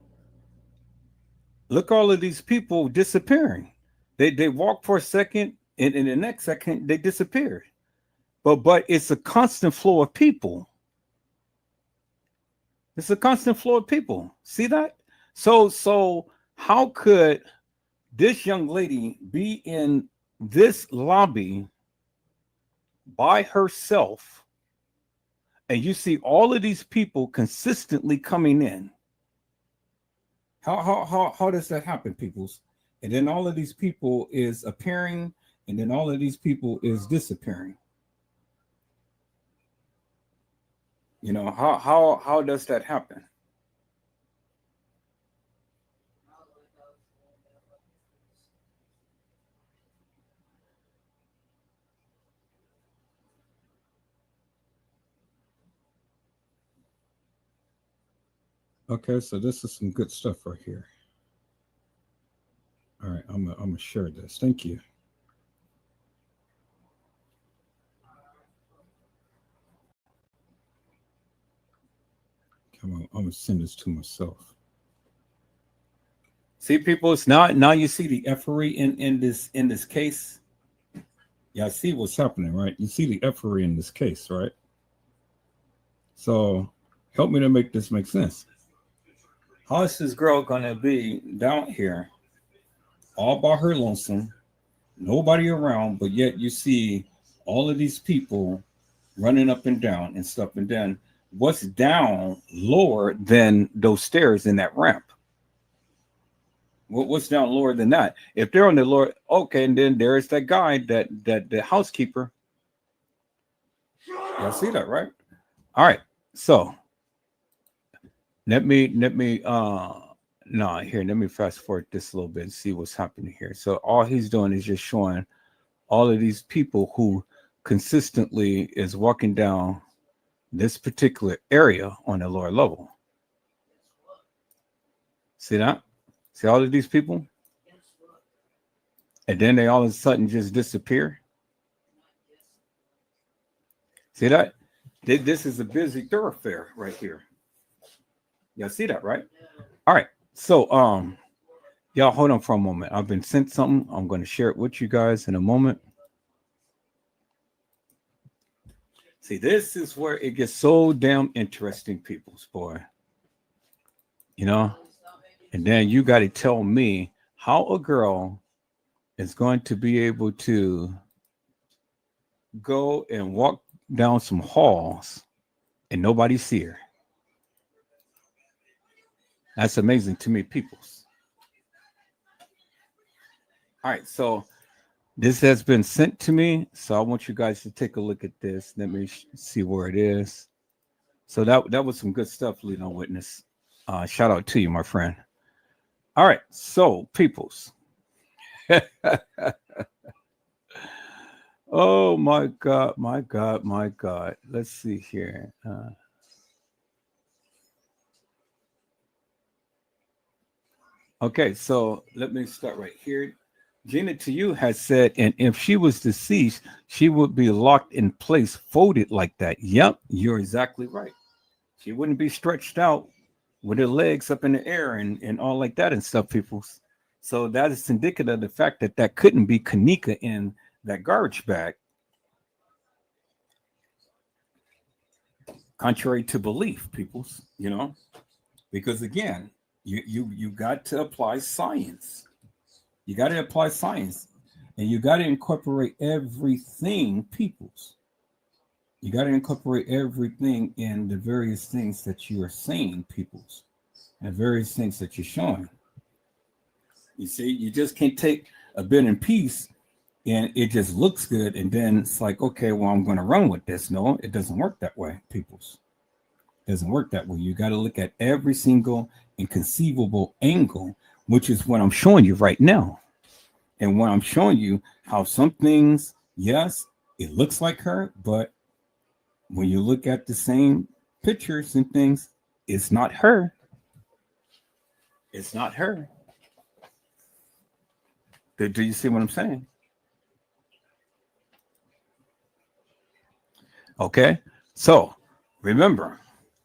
A: look all of these people disappearing. They walk for a second, and in the next second they disappeared. But it's a constant flow of people. It's a constant flow of people. See that? So how could this young lady be in this lobby by herself, and you see all of these people consistently coming in? How does that happen, peoples? And then all of these people is appearing, and then all of these people is disappearing. You know, how does that happen? Okay, so this is some good stuff right here. All right, I'm gonna share this. Thank you. Come on, I'm gonna send this to myself. See, people, it's now you see the effery in this case. Yeah, I see what's happening, right? You see the effery in this case, right? So help me to make this make sense. How is this girl gonna be down here all by her lonesome, nobody around, but yet you see all of these people running up and down and stuff, and then what's down lower than those stairs in that ramp? What's down lower than that? If they're on the lower, okay, and then there's that guy, that the housekeeper. Y'all see that, right? All right. So let me no, here, let me fast forward this a little bit and see what's happening here. So all he's doing is just showing all of these people who consistently is walking down this particular area on the lower level. See that? See all of these people? And then they all of a sudden just disappear. See that? This is a busy thoroughfare right here. Y'all see that, right? All right. So y'all hold on for a moment. I've been sent something. I'm going to share it with you guys in a moment. See, this is where it gets so damn interesting, people's boy. You know? And then you got to tell me how a girl is going to be able to go and walk down some halls and nobody see her. That's amazing to me, peoples. All right, so this has been sent to me, so I want you guys to take a look at this. Let me see where it is. So that was some good stuff, Lead on Witness. Shout out to you, my friend. All right, so peoples. Oh my God, my God, my God. Let's see here. Okay, so let me start right here. Gina to you has said, and if she was deceased, she would be locked in place, folded like that. Yep, you're exactly right. She wouldn't be stretched out with her legs up in the air and all like that and stuff, people. So that is indicative of the fact that that couldn't be Kenneka in that garbage bag, contrary to belief, peoples. You know, because again, you got to apply science. You got to apply science, and you got to incorporate everything, peoples. You got to incorporate everything in the various things that you are saying, peoples, and various things that you're showing. You see, you just can't take a bit in piece and it just looks good, and then it's like, okay, well, I'm going to run with this. No, it doesn't work that way, peoples. It doesn't work that way. You got to look at every single inconceivable angle, which is what I'm showing you right now. And when I'm showing you how some things, yes, it looks like her, but when you look at the same pictures and things, it's not her. It's not her. Do you see what I'm saying? Okay. So remember,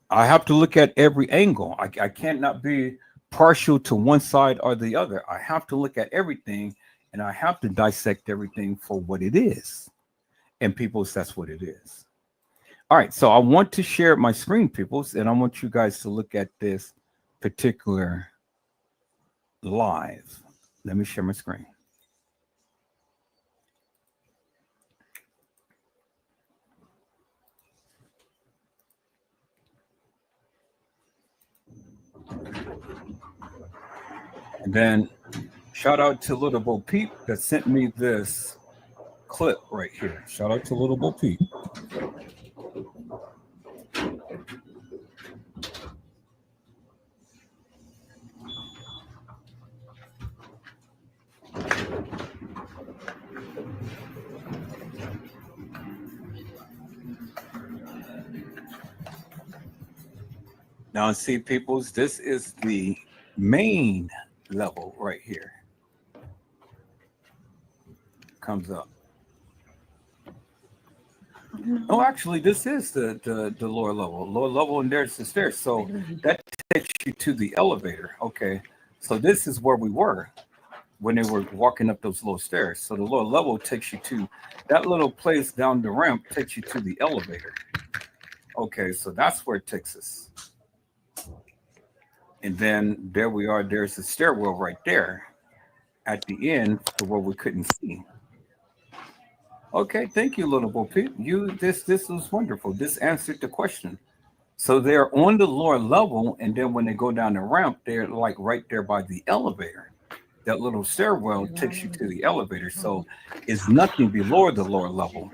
A: I have to look at every angle. I can't not be partial to one side or the other. I have to look at everything and I have to dissect everything for what it is. And peoples, that's what it is. All right. So I want to share my screen, peoples, and I want you guys to look at this particular live. Let me share my screen. And then shout out to Little Bo Peep that sent me this clip right here. Shout out to Little Bo Peep. Now, see, peoples, this is the main level right here. Comes up. Oh, actually, this is the lower level. Lower level, and there's the stairs. So that takes you to the elevator. Okay. So this is where we were when they were walking up those low stairs. So the lower level takes you to that little place down the ramp, takes you to the elevator. Okay, so that's where it takes us. And then there we are. There's a stairwell right there at the end to where we couldn't see. Okay, thank you, Little Bo Peep. This was wonderful. This answered the question. So they're on the lower level, and then when they go down the ramp, they're like right there by the elevator. That little stairwell takes you to the elevator. So it's nothing below the lower level.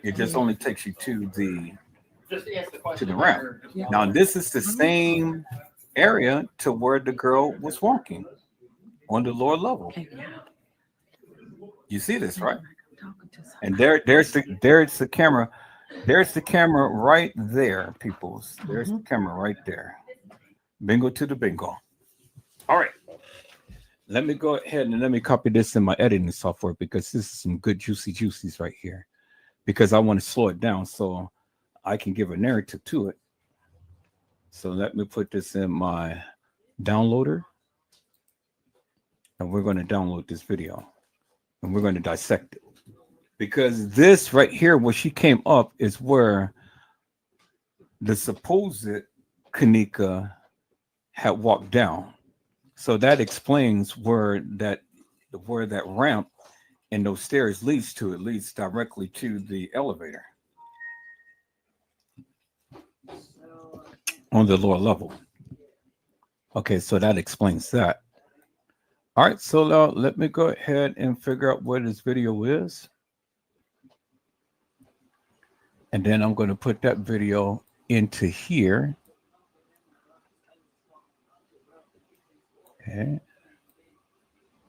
A: It just only takes you to the ramp. Now this is the same area to where the girl was walking on the lower level. You see this, right? And there's the camera. There's the camera right there, peoples. There's the camera right there. Bingo to the bingo. All right. Let me go ahead and let me copy this in my editing software because this is some good juicies right here. Because I want to slow it down so I can give a narrative to it. So let me put this in my downloader. And we're going to download this video. And we're going to dissect it. Because this right here, where she came up, is where the supposed Kenneka had walked down. So that explains where that ramp and those stairs leads to. It leads directly to the elevator on the lower level. Okay, so that explains that. All right, so now let me go ahead and figure out where this video is. And then I'm going to put that video into here. Okay.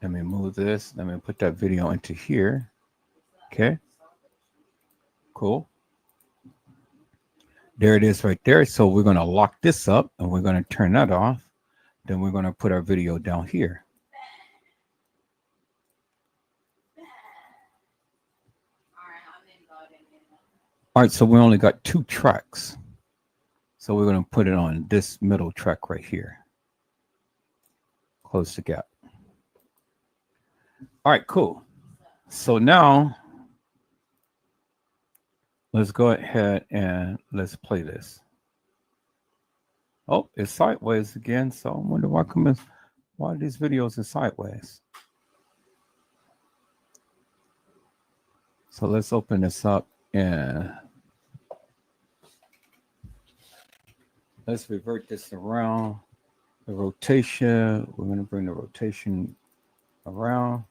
A: Let me move this. Let me put that video into here. Okay. Cool. There it is right there. So we're going to lock this up and we're going to turn that off. Then we're going to put our video down here. All right, so we only got 2 tracks. So we're going to put it on this middle track right here. Close the gap. All right, cool. So now let's go ahead and let's play this. Oh, it's sideways again. So I wonder why these videos are sideways. So let's open this up and let's revert this around. The rotation, we're going to bring the rotation around.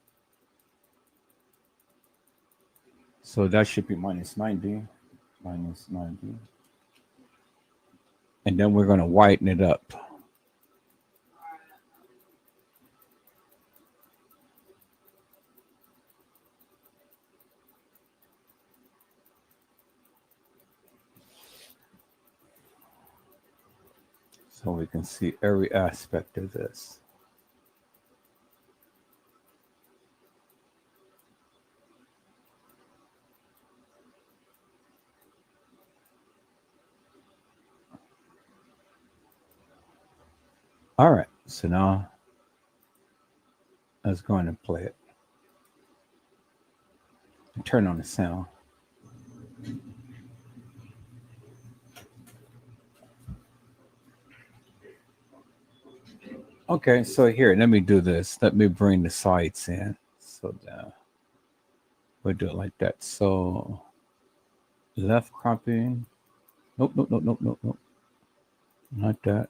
A: So that should be minus 90. And then we're going to whiten it up. So we can see every aspect of this. All right. So now let's go and play it. Turn on the sound. Okay, so here, let me do this. Let me bring the sides in. So we'll do it like that. So left cropping. Nope, nope, nope, nope, nope, nope. Not that.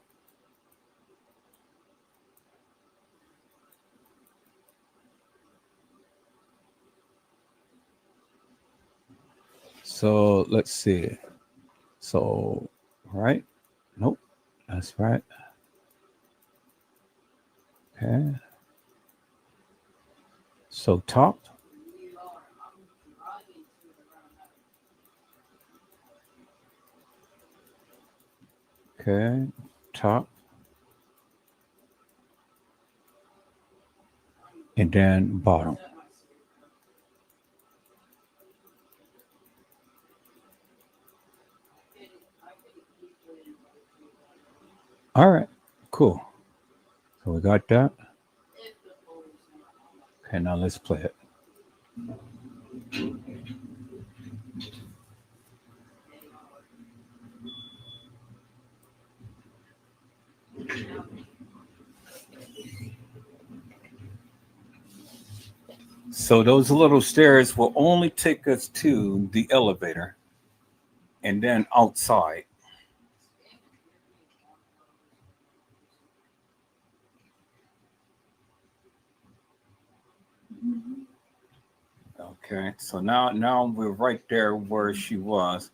A: So let's see. So, right? Nope, that's right. Okay. So top. Okay. Top. And then bottom. All right. Cool. So we got that. Okay, now let's play it. So those little stairs will only take us to the elevator and then outside. Okay, so now we're right there where she was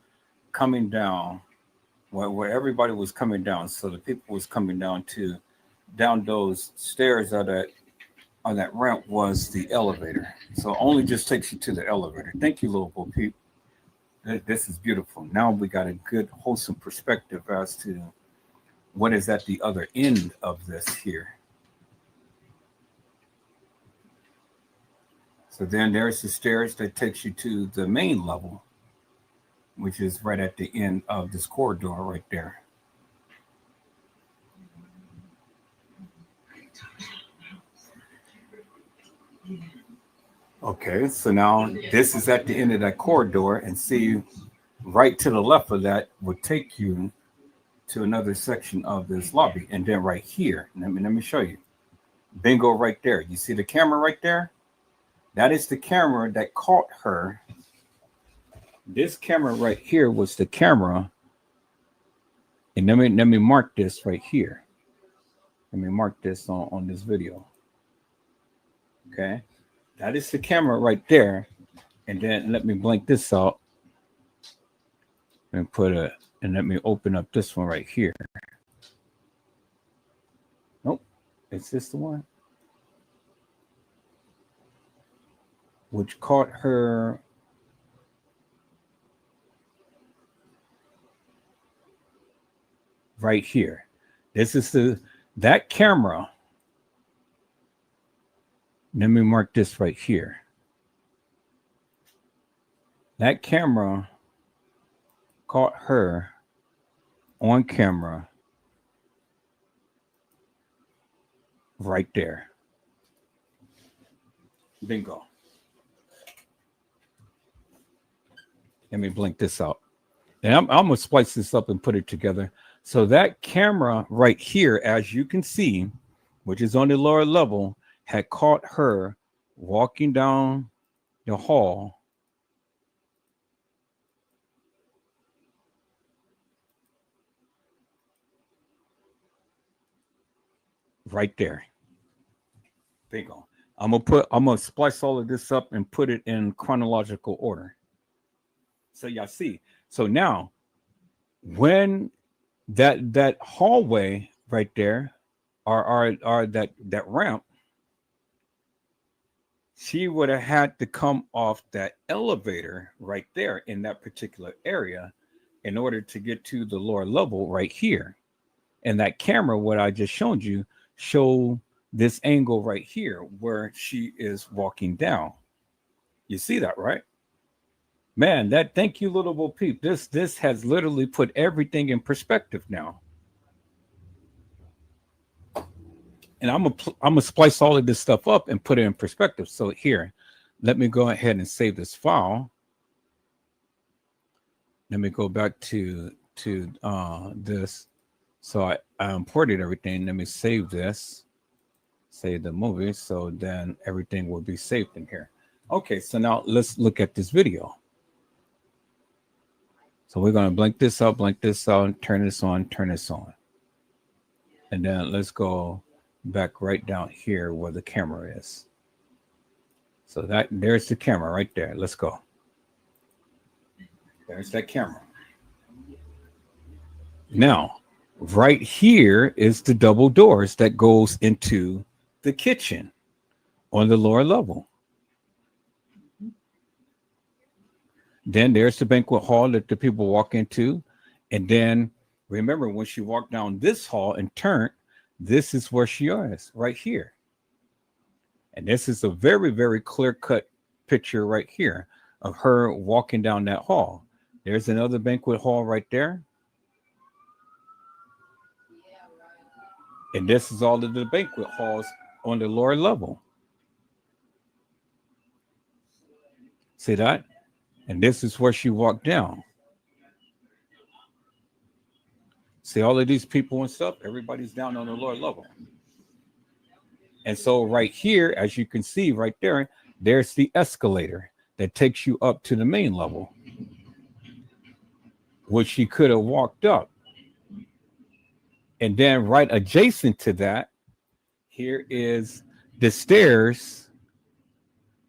A: coming down, where everybody was coming down. So the people was coming down those stairs or that on that ramp was the elevator. So it only just takes you to the elevator. Thank you, little Bo Peep. This is beautiful. Now we got a good wholesome perspective as to what is at the other end of this here. So then there's the stairs that takes you to the main level, which is right at the end of this corridor right there. Okay, so now this is at the end of that corridor, and see right to the left of that would take you to another section of this lobby, and then right here, let me show you. Bingo, right there. You see the camera right there? That is the camera that caught her. This camera right here was the camera, and let me mark this right here. Let me mark this on this video. Okay, that is the camera right there, and then let me blank this out and let me open up this one right here. Nope, is this the one? Which caught her right here. This is that camera. Let me mark this right here. That camera caught her on camera right there. Bingo. Let me blink this out. And I'm going to splice this up and put it together. So that camera right here, as you can see, which is on the lower level, had caught her walking down the hall right there. Bingo. I'm gonna splice all of this up and put it in chronological order. So y'all see. So now when that hallway right there or that ramp, she would have had to come off that elevator right there in that particular area in order to get to the lower level right here. And that camera, what I just showed you, show this angle right here where she is walking down. You see that, right? Man, that thank you, little Bo Peep. This has literally put everything in perspective now. And I'm gonna splice all of this stuff up and put it in perspective. So here, let me go ahead and save this file. Let me go back to this. So I imported everything. Let me save this, save the movie. So then everything will be saved in here. Okay, so now let's look at this video. So we're gonna blank this out, turn this on, turn this on. And then let's go back right down here where the camera is. So there's the camera right there. Let's go. There's that camera. Now, right here is the double doors that goes into the kitchen on the lower level. Then there's the banquet hall that the people walk into. And then remember, when she walked down this hall and turned, this is where she is, right here. And this is a very, very clear-cut picture right here of her walking down that hall. There's another banquet hall right there. And this is all of the banquet halls on the lower level. See that? And this is where she walked down. See all of these people and stuff? Everybody's down on the lower level. And so right here, as you can see right there, there's the escalator that takes you up to the main level, which she could have walked up. And then right adjacent to that, here is the stairs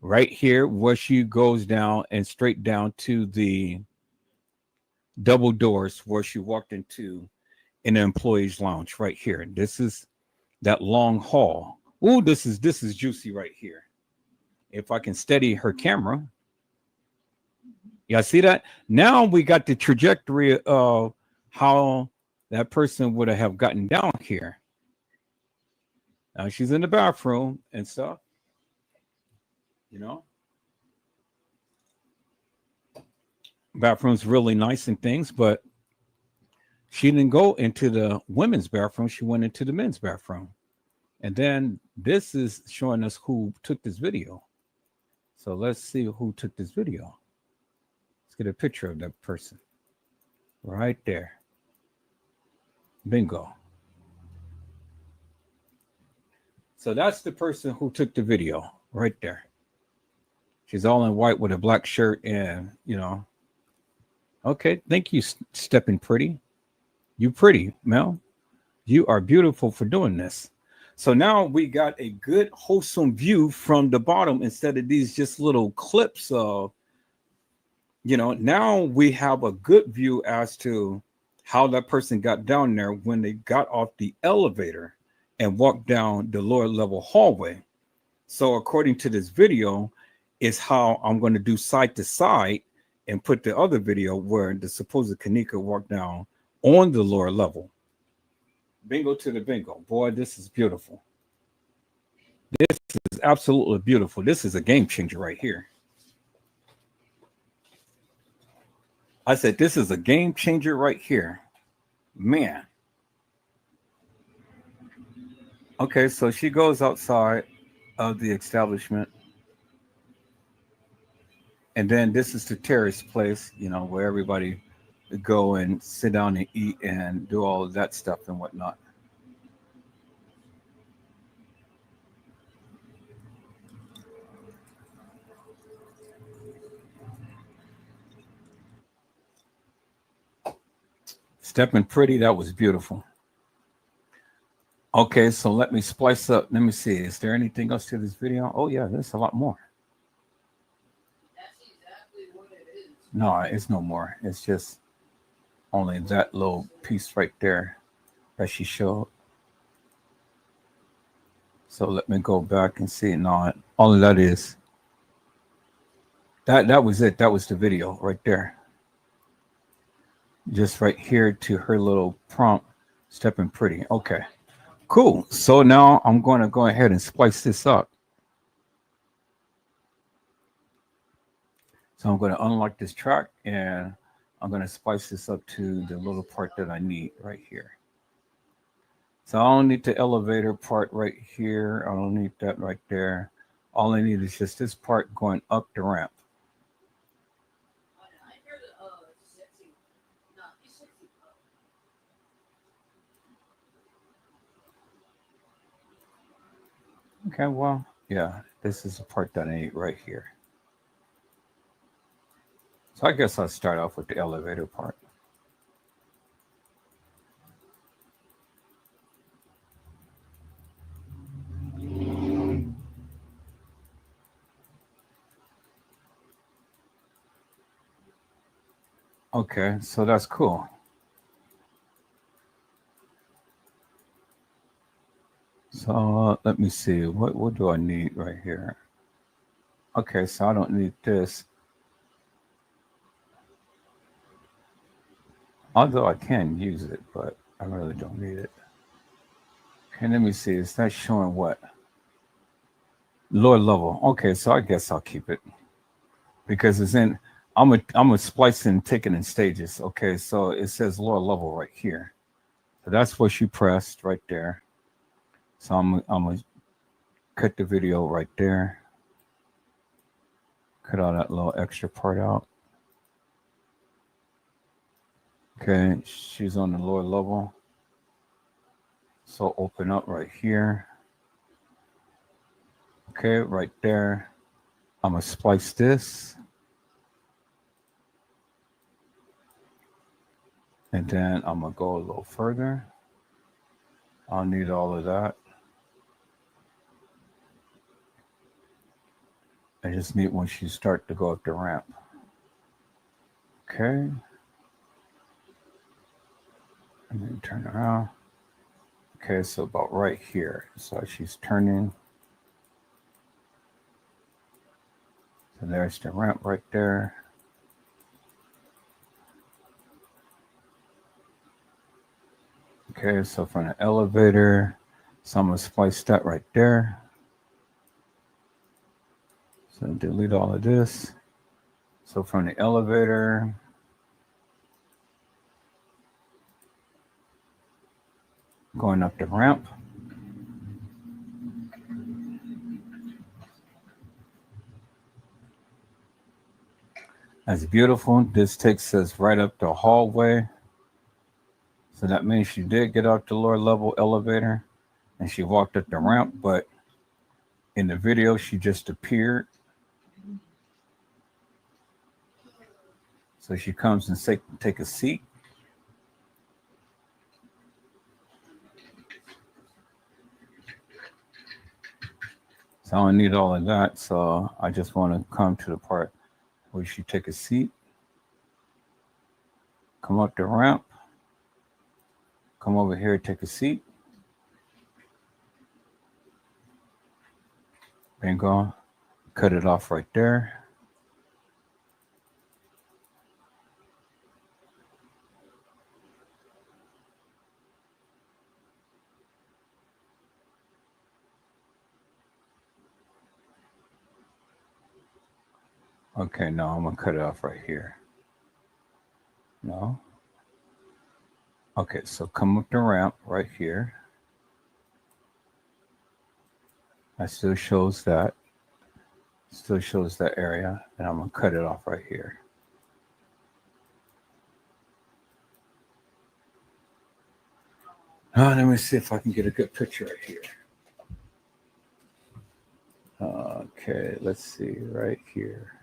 A: right here where she goes down and straight down to the double doors where she walked into in the employees lounge right here. This is that long hall. Ooh, this is juicy right here. If I can steady her camera. Yeah, see that? Now we got the trajectory of how that person would have gotten down here. Now she's in the bathroom and stuff. You know? Bathroom's really nice and things, but she didn't go into the women's bathroom. She went into the men's bathroom. And then this is showing us who took this video. So let's see who took this video. Let's get a picture of that person. Right there. Bingo. So that's the person who took the video right there. She's all in white with a black shirt and, you know. Okay, thank you, Stepping Pretty. You pretty, Mel. You are beautiful for doing this. So now we got a good wholesome view from the bottom instead of these just little clips of, you know, now we have a good view as to how that person got down there when they got off the elevator and walked down the lower level hallway. So according to this video is how I'm going to do side to side and put the other video where the supposed Kenneka walked down on the lower level. Bingo to the bingo. Boy, this is beautiful. This is absolutely beautiful. This is a game changer right here. I said, this is a game changer right here. Man. Okay, so she goes outside of the establishment. And then this is the terrace place, you know, where everybody go and sit down and eat and do all of that stuff and whatnot. Stepping Pretty, that was beautiful. Okay, so let me splice up. Let me see. Is there anything else to this video? Oh, yeah, there's a lot more.
B: That's exactly what it is.
A: No, it's no more. It's just only that little piece right there that she showed. So let me go back and see. No, all of that is that was it. That was the video right there. Just right here to her little prompt, Stepping Pretty. Okay, cool. So now I'm going to go ahead and splice this up. So I'm going to unlock this track and I'm going to splice this up to the little part that I need right here. So I don't need the elevator part right here. I don't need that right there. All I need is just this part going up the ramp.
B: I hear the sexy. No, you sexy.
A: Okay, well, yeah, this is the part that I need right here. So I guess I'll start off with the elevator part. Okay, so that's cool. So let me see. What do I need right here? Okay, so I don't need this. Although I can use it, but I really don't need it. Okay, let me see. Is that showing what? Lower level. Okay, so I guess I'll keep it because it's in. I'm a splicing ticket in stages. Okay, so it says lower level right here. So that's what you pressed right there. So I'm gonna cut the video right there. Cut all that little extra part out. Okay, she's on the lower level. So open up right here. Okay, right there. I'm gonna splice this. And then I'm gonna go a little further. I'll need all of that. I just need once you start to go up the ramp. Okay. And then turn around. Okay, so about right here. So she's turning. So there's the ramp right there. Okay, so from the elevator, so I'm gonna splice that right there. So delete all of this. So from the elevator, going up the ramp. That's beautiful. This takes us right up the hallway. So that means she did get out the lower level elevator and she walked up the ramp, but in the video she just appeared. So she comes and take a seat. So I don't need all of that. So I just want to come to the part where she take a seat, come up the ramp, come over here, take a seat. Bingo. Cut it off right there. Okay, no, I'm gonna cut it off right here. No. Okay, so come up the ramp right here. That still shows that. Still shows that area, and I'm gonna cut it off right here. Let me see if I can get a good picture right here. Okay, let's see right here.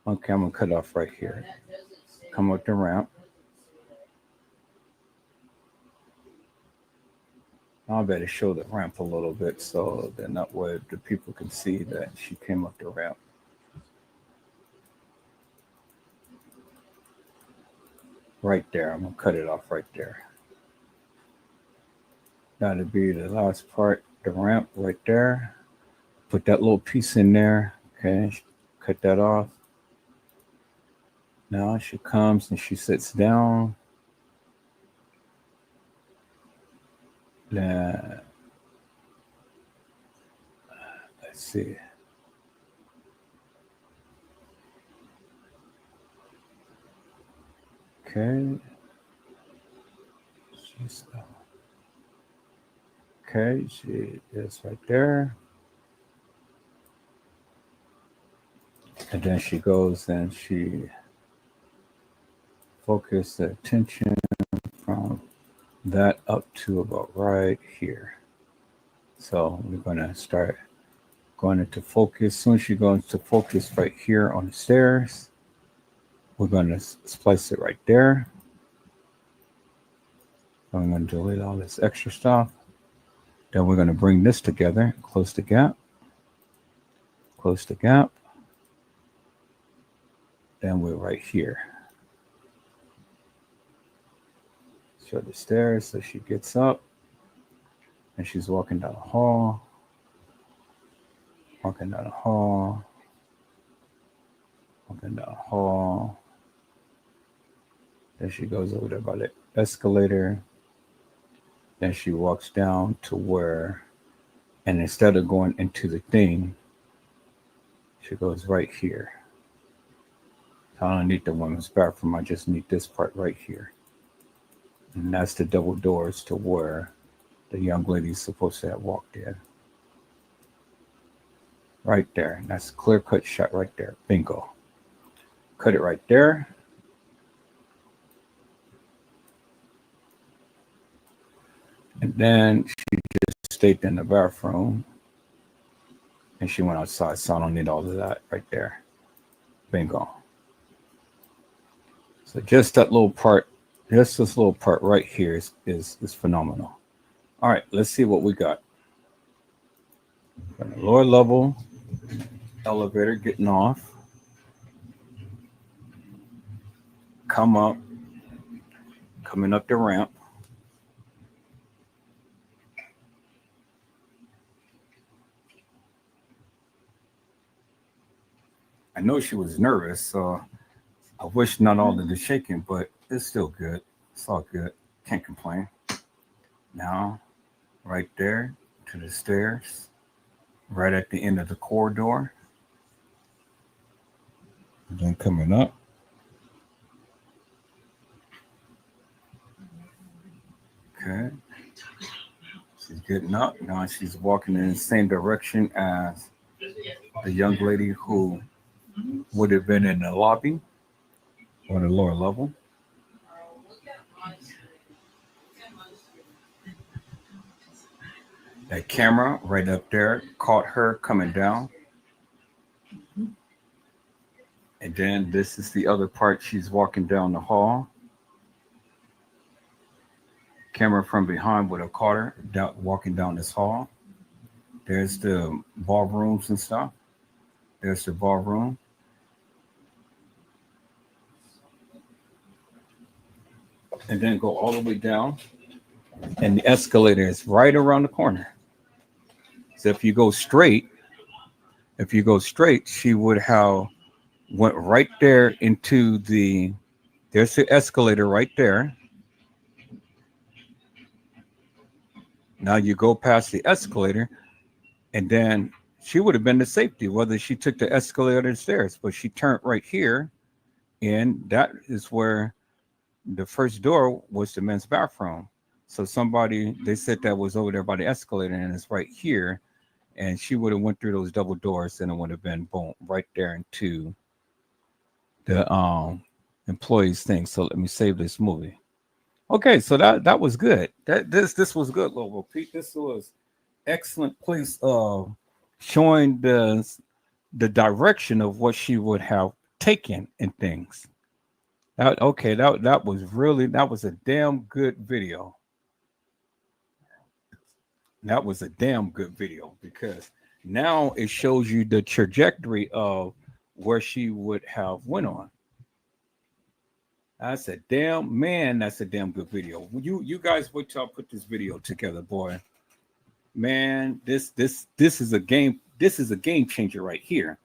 A: Okay, I'm gonna cut off right here. Come up the ramp. I better show the ramp a little bit so then that way the people can see that she came up the ramp. Right there, I'm gonna cut it off right there. That'll be the last part, the ramp right there. Put that little piece in there. Okay, cut that off. Now she comes and she sits down. Then let's see. Okay. She's okay. She is right there. And then she goes and she focuses the attention from that up to about right here. So we're going to start going into focus. As soon as she goes into focus right here on the stairs, we're going to splice it right there. I'm going to delete all this extra stuff. Then we're going to bring this together, close the gap, close the gap. Then we're right here. Show the stairs so she gets up and she's walking down the hall. Walking down the hall. Walking down the hall. Then she goes over there by the escalator. Then she walks down to where, and instead of going into the thing, she goes right here. So I don't need the women's bathroom. I just need this part right here. And that's the double doors to where the young lady's supposed to have walked in. Right there. That's a clear-cut shot right there. Bingo. Cut it right there. And then she just stayed in the bathroom. And she went outside, so I don't need all of that right there. Bingo. So just that little part, just this little part right here is phenomenal. All right, let's see what we got. Got a lower level elevator getting off. Come up, coming up the ramp. I know she was nervous, so I wish not all of the shaking, but it's still good. It's all good. Can't complain. Now, right there to the stairs, right at the end of the corridor. And then coming up. Okay. She's getting up. Now she's walking in the same direction as the young lady who would have been in the lobby or the lower level. That camera right up there caught her coming down. And then this is the other part. She's walking down the hall. Camera from behind would have caught her walking down this hall. There's the ballrooms and stuff. There's the ballroom. And then go all the way down. And the escalator is right around the corner. So if you go straight, she would have went right there into there's the escalator right there. Now you go past the escalator, and then she would have been to safety, whether she took the escalator or the stairs, but she turned right here, and that is where the first door was the men's bathroom. So they said that was over there by the escalator, and it's right here, and she would have went through those double doors, and it would have been boom right there into the employees thing. So let me save this movie. Okay, so that was good. This was good, Lobo Pete. This was excellent place showing the direction of what she would have taken and things. That was a damn good video. That was a damn good video because now it shows you the trajectory of where she would have went on. That's a damn good video. You guys wait till I put this video together, boy. Man, this is a game changer right here.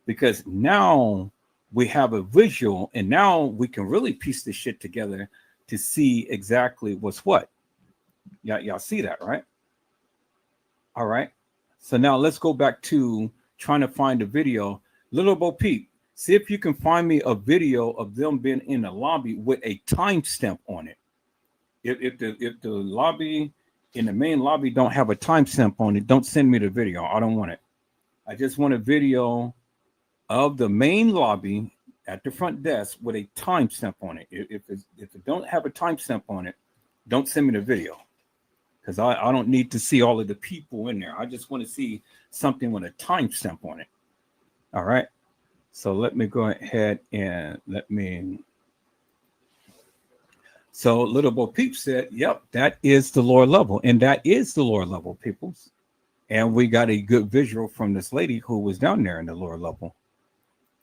A: Because now we have a visual and now we can really piece this shit together to see exactly what's what. Y'all see that, right? All right. So now let's go back to trying to find the video. Little Bo Peep, See if you can find me a video of them being in the lobby with a timestamp on it. If the lobby in the main lobby don't have a timestamp on it, don't send me the video. I don't want it. I just want a video of the main lobby at the front desk with a timestamp on it. If it don't have a timestamp on it, don't send me the video, because I don't need to see all of the people in there. I just want to see something with a timestamp on it. All right. So let me go ahead and So Little Bo Peep said, yep, that is the lower level. And that is the lower level, peoples. And we got a good visual from this lady who was down there in the lower level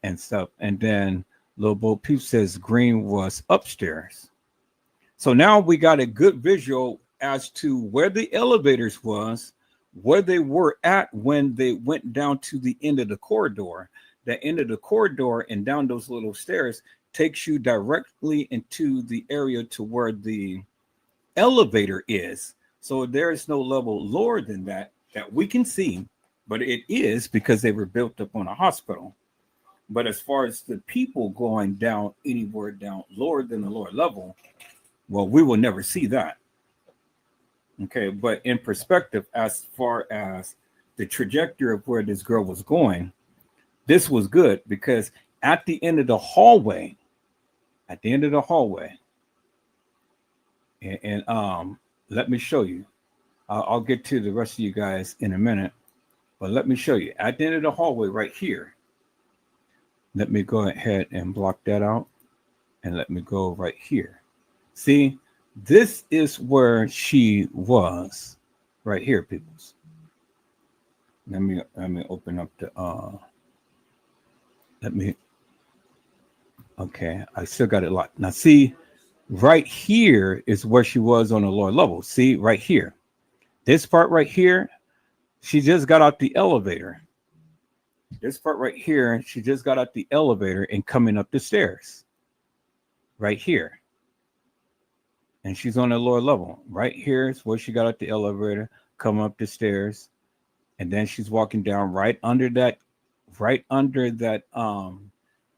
A: and stuff. And then Little Bo Peep says Green was upstairs. So now we got a good visual as to where the elevators was, where they were at when they went down to the end of the corridor. The end of the corridor and down those little stairs takes you directly into the area to where the elevator is. So there is no level lower than that we can see, but it is because they were built up on a hospital. But as far as the people going down anywhere down lower than the lower level, well, we will never see that. Okay, but in perspective, as far as the trajectory of where this girl was going, this was good, because at the end of the hallway, and let me show you. I'll get to the rest of you guys in a minute, but let me show you. At the end of the hallway right here, let me go ahead and block that out, and let me go right here. See, this is where she was, right here, peoples. Let me open up the okay, I still got it locked. Now see, right here is where she was on the lower level. See, right here. This part right here, she just got out the elevator. This part right here, she just got out the elevator and coming up the stairs. Right here. And she's on the lower level. Right here is where she got out the elevator, come up the stairs, and then she's walking down right under that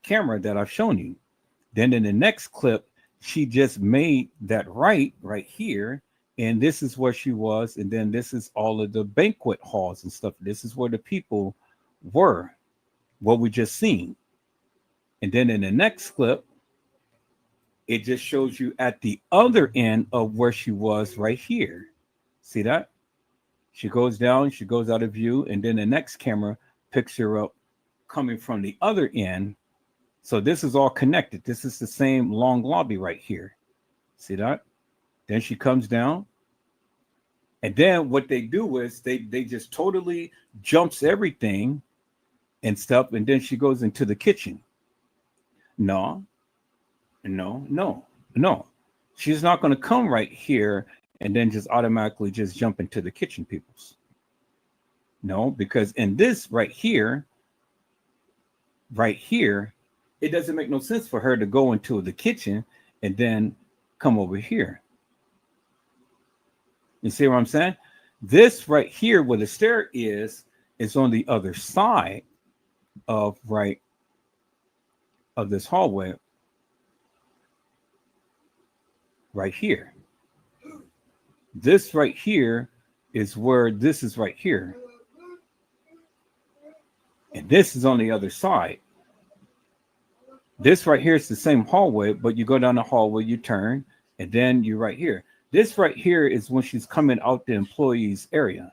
A: camera that I've shown you. Then in the next clip, she just made that right here, and this is where she was. And then this is all of the banquet halls and stuff. This is where the people were, what we just seen. And then in the next clip, it just shows you at the other end of where she was right here. See that? She goes down, she goes out of view, and then the next camera picks her up coming from the other end. So this is all connected. This is the same long lobby right here. See that? Then she comes down. And then what they do is they just totally jumps everything and stuff. And then she goes into the kitchen. No. She's not going to come right here and then just automatically just jump into the kitchen, peoples. No, because in this right here, it doesn't make no sense for her to go into the kitchen and then come over here. You see what I'm saying? This right here where the stair is on the other side of this hallway. Right here. This right here is where this is right here. And this is on the other side. This right here is the same hallway, but you go down the hallway, you turn, and then you're right here. This right here is when she's coming out the employees area.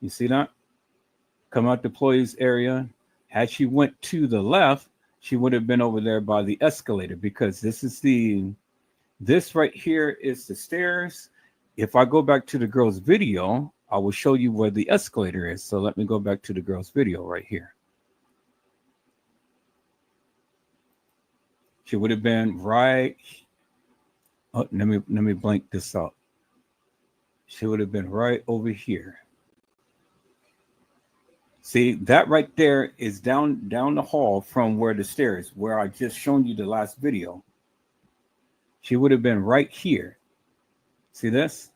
A: You see that? Come out the employees area. Had she went to the left, she would have been over there by the escalator, because this right here is the stairs. If I go back to the girl's video, I will show you where the escalator is. So let me go back to the girl's video right here. She would have been right. Oh, let me blank this out. She would have been right over here. See, that right there is down the hall from where the stairs, where I just shown you the last video. She would have been right here. See this?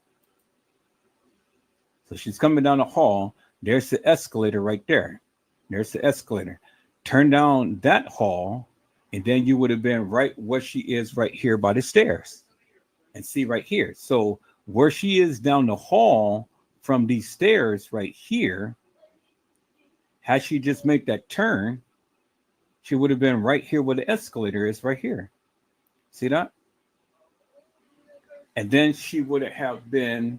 A: So she's coming down the hall. There's the escalator right there. There's the escalator. turn down that hall, and then you would have been right where she is right here by the stairs. And see right here. So where she is down the hall from these stairs right here, had she just make that turn, she would have been right here where the escalator is right here. See that? And then she would have been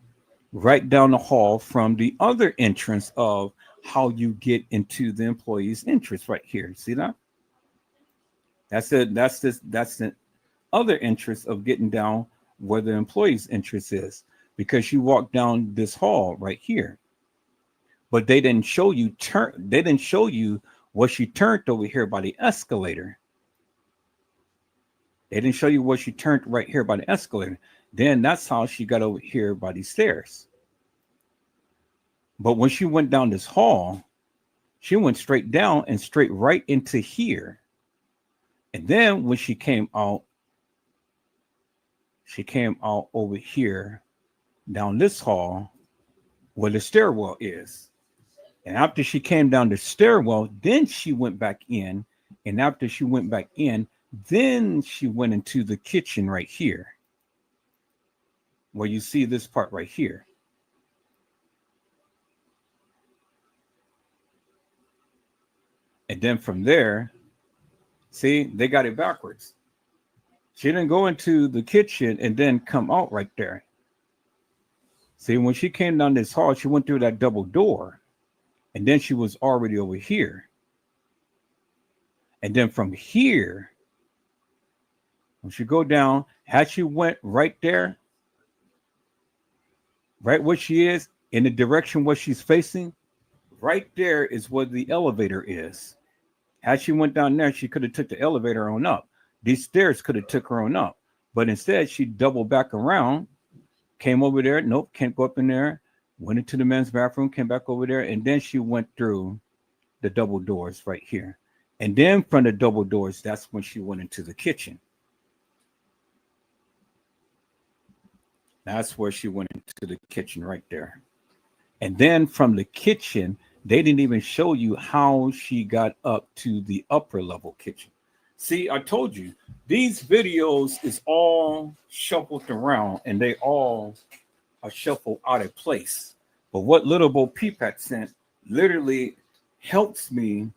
A: right down the hall from the other entrance of how you get into the employee's entrance right here. See that? That's it. That's the other entrance of getting down where the employee's entrance is, because you walk down this hall right here. But they didn't show you they didn't show you what she turned over here by the escalator. They didn't show you what she turned right here by the escalator. Then that's how she got over here by these stairs. But when she went down this hall, she went straight down and straight right into here. And then when she came out over here down this hall where the stairwell is. And after she came down the stairwell, then she went back in. And after she went back in, then she went into the kitchen right here, where you see this part right here. And then from there, see, they got it backwards. She didn't go into the kitchen and then come out right there. See, when she came down this hall, she went through that double door. And then she was already over here. And then from here, when she go down, had she went right there, right where she is, in the direction where she's facing, right there is where the elevator is. Had she went down there, she could have took the elevator on up. These stairs could have took her on up. But instead, she doubled back around, came over there. Nope, can't go up in there. Went into the men's bathroom, came back over there. And then she went through the double doors right here. And then from the double doors, that's when she went into the kitchen. That's where she went into the kitchen right there. And then from the kitchen, they didn't even show you how she got up to the upper level kitchen. See, I told you, these videos is all shuffled around and they all are shuffled out of place. But what Little Bo Peep had sent literally helps me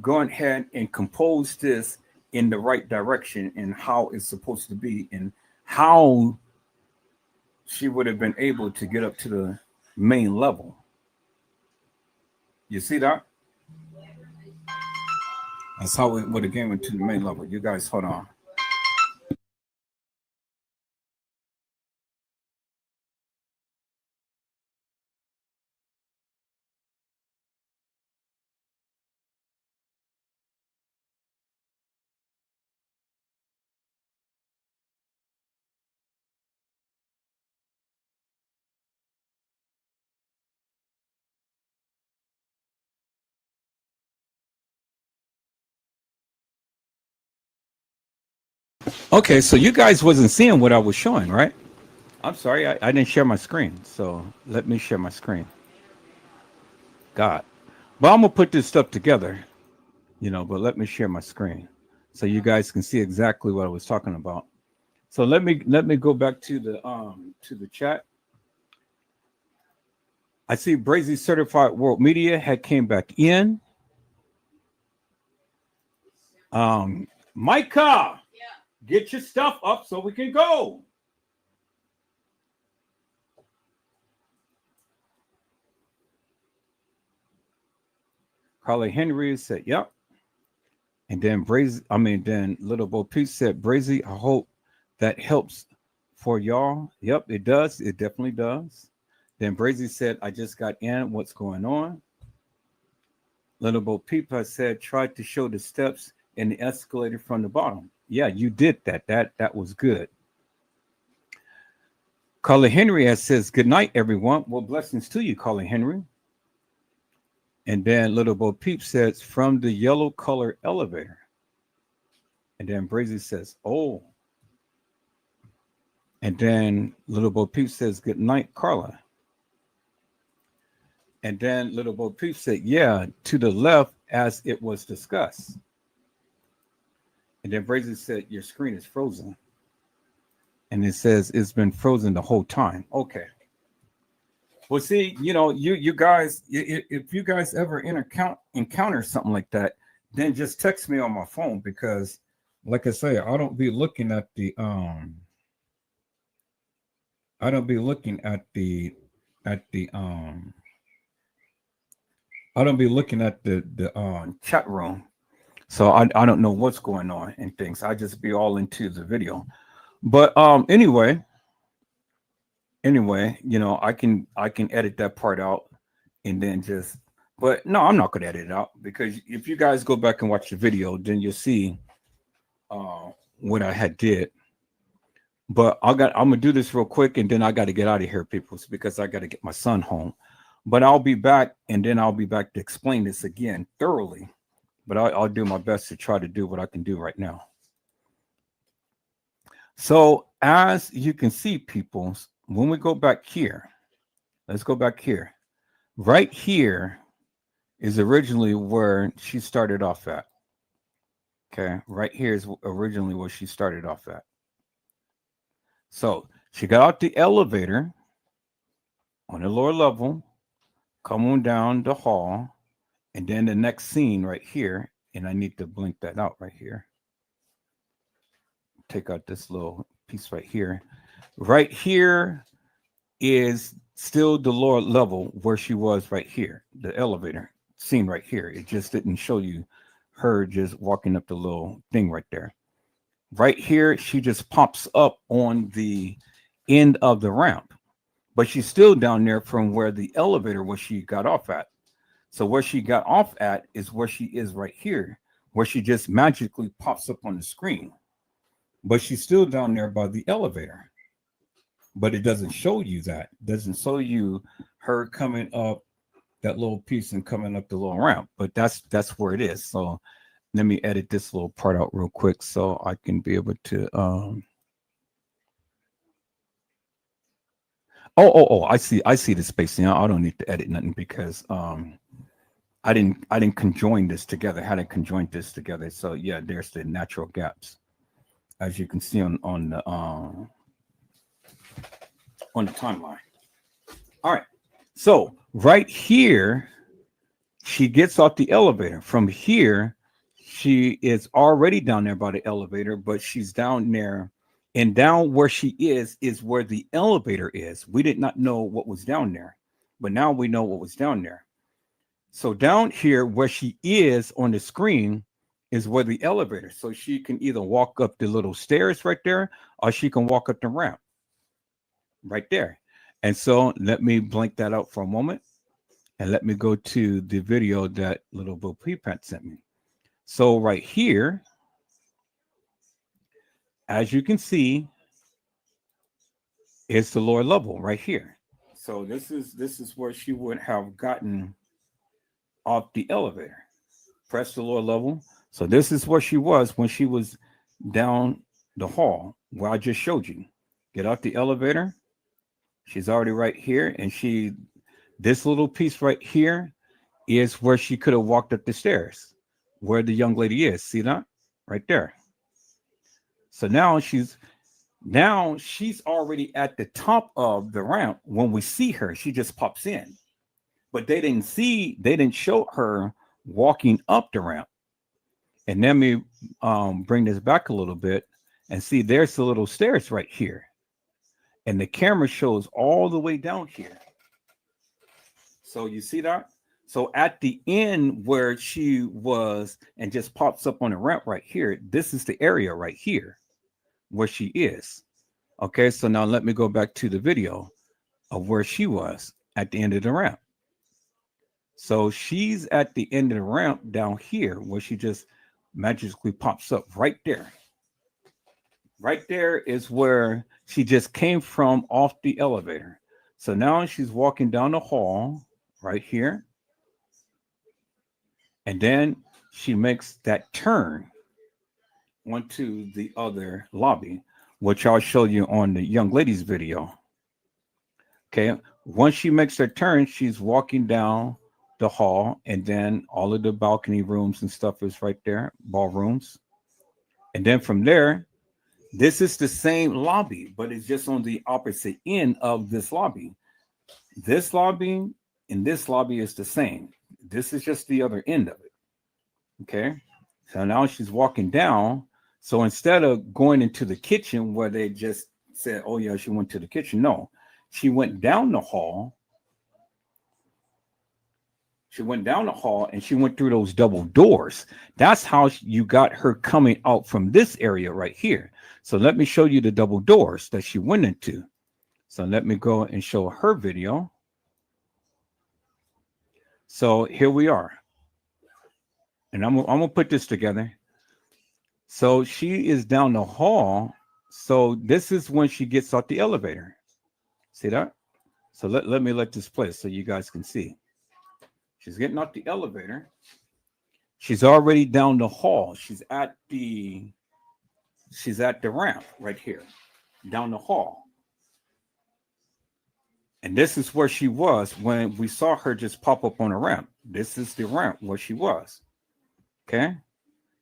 A: go ahead and compose this in the right direction and how it's supposed to be and how she would have been able to get up to the main level. You see that? That's how it would have came into the main level. You guys, hold on. Okay, so you guys wasn't seeing what I was showing, right? I'm sorry, I didn't share my screen. So let me share my screen. God. But I'm gonna put this stuff together, but let me share my screen so you guys can see exactly what I was talking about. So let me go back to the chat. I see Brazy Certified World Media had came back in. Micah, get your stuff up so we can go. Carly Henry said, yep. And then then Little Bo Peep said, Brazy, I hope that helps for y'all. Yep, it does. It definitely does. Then Brazy said, I just got in. What's going on? Little Bo Peep said, tried to show the steps in the escalator from the bottom. Yeah, you did that. That was good. Carly Henry says, good night, everyone. Well, blessings to you, Carly Henry. And then Little Bo Peep says, from the yellow color elevator. And then Brazy says, oh. And then Little Bo Peep says, good night, Carla. And then Little Bo Peep said, yeah, to the left as it was discussed. And then Brazy said, your screen is frozen. And it says it's been frozen the whole time. Okay. Well, see, you guys, if you guys ever encounter something like that, then just text me on my phone, because, like I say, I don't be looking at the I don't be looking at the I don't be looking at the chat room, so I don't know what's going on and things. I just be all into the video. But anyway, I can edit that part out, and then just. But no, I'm not gonna edit it out, because if you guys go back and watch the video, then you'll see what I had did. But I'm gonna do this real quick, and then I got to get out of here, people, because I got to get my son home. But I'll be back, and then I'll be back to explain this again thoroughly. But I'll do my best to try to do what I can do right now. So as you can see, people, when we go back here, let's go back here. Right here is originally where she started off at. Okay, right here is originally where she started off at. So she got out the elevator on the lower level, come on down the hall, and then the next scene right here, and I need to blink that out right here. Take out this little piece right here. Right here is still the lower level where she was right here, the elevator scene right here. It just didn't show you her just walking up the little thing right there. Right here, she just pops up on the end of the ramp, but she's still down there from where the elevator where she got off at. So where she got off at is where she is right here, where she just magically pops up on the screen. But she's still down there by the elevator. But it doesn't show you that. It doesn't show you her coming up that little piece and coming up the little ramp. But that's where it is. So let me edit this little part out real quick so I can be able to I see the spacing. I don't need to edit nothing, because I didn't conjoin this together. How to conjoin this together. So yeah, there's the natural gaps, as you can see on the timeline. All right. So right here, she gets off the elevator. From here, she is already down there by the elevator, but she's down there, and down where she is where the elevator is. We did not know what was down there, but now we know what was down there. So down here where she is on the screen is where the elevator. So she can either walk up the little stairs right there, or she can walk up the ramp right there. And so let me blank that out for a moment, and let me go to the video that little Bo Peepant sent me. So right here, as you can see, it's the lower level right here. So this is where she would have gotten off the elevator. Press the lower level. So this is where she was when she was down the hall where I just showed you. Get out the elevator. She's already right here, and this little piece right here is where she could have walked up the stairs, where the young lady is. See that? Right there. So now she's already at the top of the ramp. When we see her, she just pops in. But they didn't show her walking up the ramp. And let me bring this back a little bit and see, there's the little stairs right here. And the camera shows all the way down here. So you see that? So at the end where she was and just pops up on the ramp right here, this is the area right here where she is. Okay, so now let me go back to the video of where she was at the end of the ramp. So she's at the end of the ramp down here where she just magically pops up right there. Right there is where she just came from off the elevator. So now she's walking down the hall right here. And then she makes that turn onto the other lobby, which I'll show you on the young lady's video. Okay. Once she makes her turn, she's walking down the hall, and then all of the balcony rooms and stuff is right there, ballrooms. And then from there, this is the same lobby, but it's just on the opposite end of this lobby. This lobby and this lobby is the same. This is just the other end of it. Okay. So now she's walking down. So instead of going into the kitchen where they just said, oh, yeah, she went to the kitchen. No, she went down the hall. She went down the hall and she went through those double doors. That's how you got her coming out from this area right here. So let me show you the double doors that she went into. So let me go and show her video. So here we are. And I'm gonna put this together. So she is down the hall. So this is when she gets out the elevator. See that? So let me let this play so you guys can see. She's getting out the elevator. She's already down the hall. She's at the ramp right here, down the hall. And this is where she was when we saw her just pop up on a ramp. This is the ramp where she was. Okay.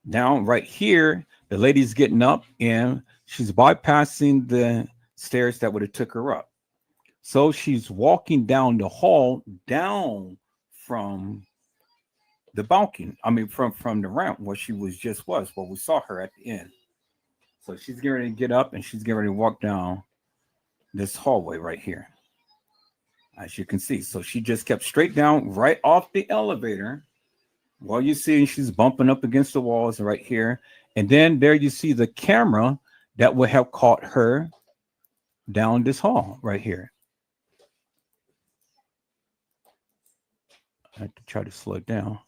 A: Now, right here, the lady's getting up and she's bypassing the stairs that would have took her up. So she's walking down the hall, down from the balcony. I mean, from the ramp where she was where we saw her at the end. So she's getting ready to get up and she's getting ready to walk down this hallway right here, as you can see. So she just kept straight down right off the elevator. Well, you see she's bumping up against the walls right here. And then there you see the camera that would have caught her down this hall right here. I have to try to slow it down.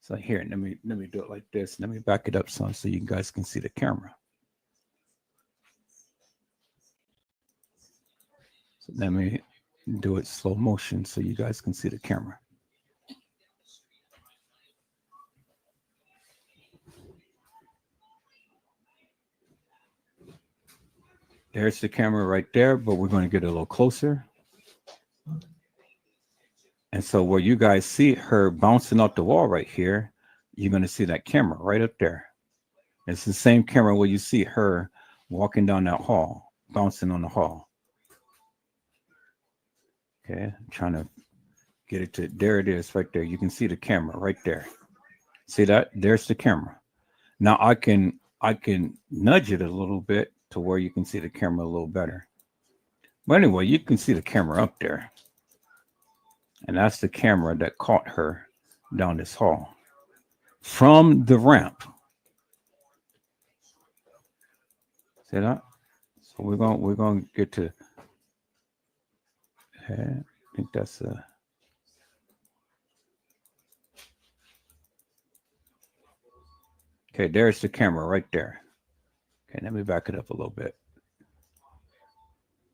A: So here, let me do it like this. Let me back it up so you guys can see the camera. So let me do it slow motion so you guys can see the camera. There's the camera right there, but we're going to get a little closer. And so where you guys see her bouncing off the wall right here, you're going to see that camera right up there. It's the same camera where you see her walking down that hall, bouncing on the hall. Okay, I'm trying to get it to, there it is right there. You can see the camera right there. See that? There's the camera. Now I can nudge it a little bit to where you can see the camera a little better. But anyway, you can see the camera up there. And that's the camera that caught her down this hall from the ramp. See that? So we're going to get to, I think that's a, okay, there's the camera right there. Okay, let me back it up a little bit.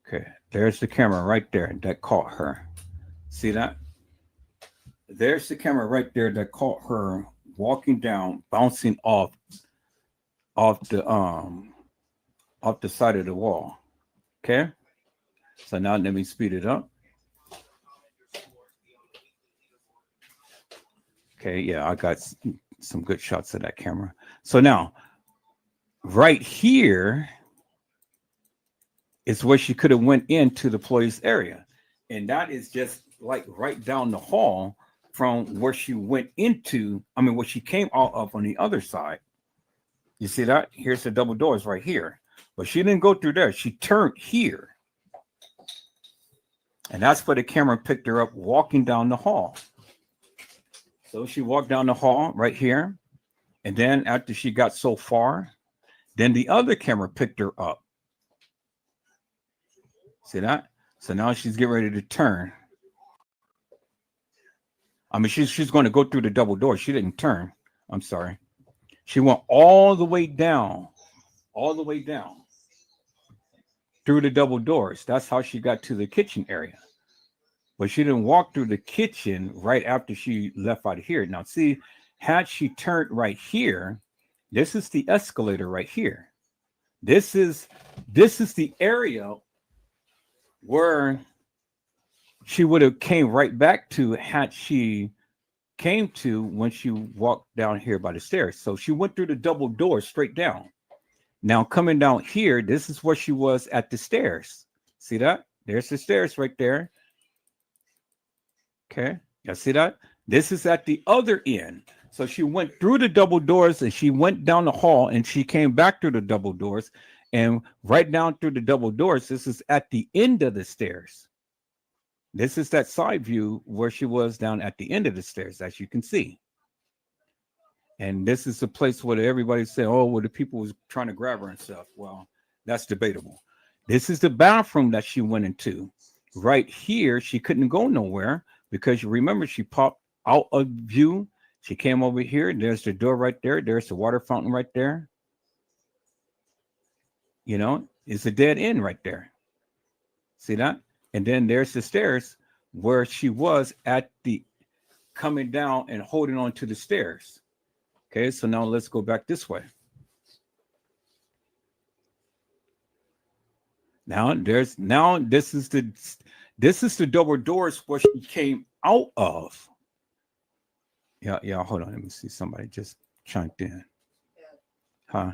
A: Okay, there's the camera right there that caught her. See that? There's the camera right there that caught her walking down, bouncing off the side of the wall. Okay? So now let me speed it up. Okay, yeah, I got some good shots of that camera. So now, right here is where she could have went into the police area. And that is just like right down the hall from where she went into, where she came out of on the other side. You see that? Here's the double doors right here. But she didn't go through there. She turned here. And that's where the camera picked her up walking down the hall. So she walked down the hall right here. And then after she got so far, then the other camera picked her up. See that? So now she's getting ready to turn. She's going to go through the double door. She didn't turn. I'm sorry. She went all the way down through the double doors. That's how she got to the kitchen area. But she didn't walk through the kitchen right after she left out of here. Now, see, had she turned right here, this is the escalator right here. This is the area where she would have came right back to had she came to when she walked down here by the stairs. So she went through the double door straight down. Now coming down here, this is where she was at the stairs. See that? There's the stairs right there. Okay. You see that? This is at the other end. So she went through the double doors and she went down the hall and she came back through the double doors and right down through the double doors. This is at the end of the stairs. This is that side view where she was down at the end of the stairs, as you can see. And this is the place where everybody's saying, oh, well, the people was trying to grab her and stuff. Well, that's debatable. This is the bathroom that she went into. Right here, she couldn't go nowhere because you remember she popped out of view. She came over here. There's the door right there. There's the water fountain right there. You know, it's a dead end right there. See that? And then there's the stairs where she was at the coming down and holding on to the stairs. Okay, so now let's go back this way. Now this is the double doors where she came out of. Yeah, hold on. Let me see. Somebody just chimed in. Huh?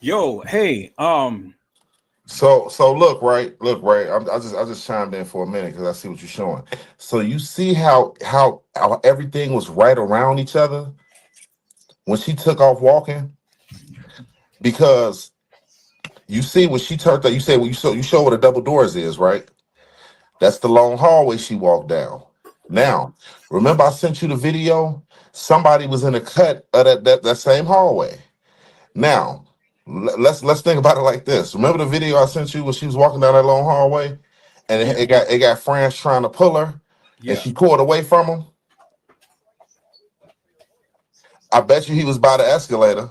A: Yo, hey,
D: So look, right. I just chimed in for a minute because I see what you're showing. So you see how everything was right around each other when she took off walking, because you see when she turned that you say, well, you show what a double doors is, right? That's the long hallway she walked down. Now, remember I sent you the video? Somebody was in a cut of that same hallway. Now, let's think about it like this. Remember the video I sent you when she was walking down that long hallway, and it got France trying to pull her, and she pulled away from him. I bet you he was by the escalator.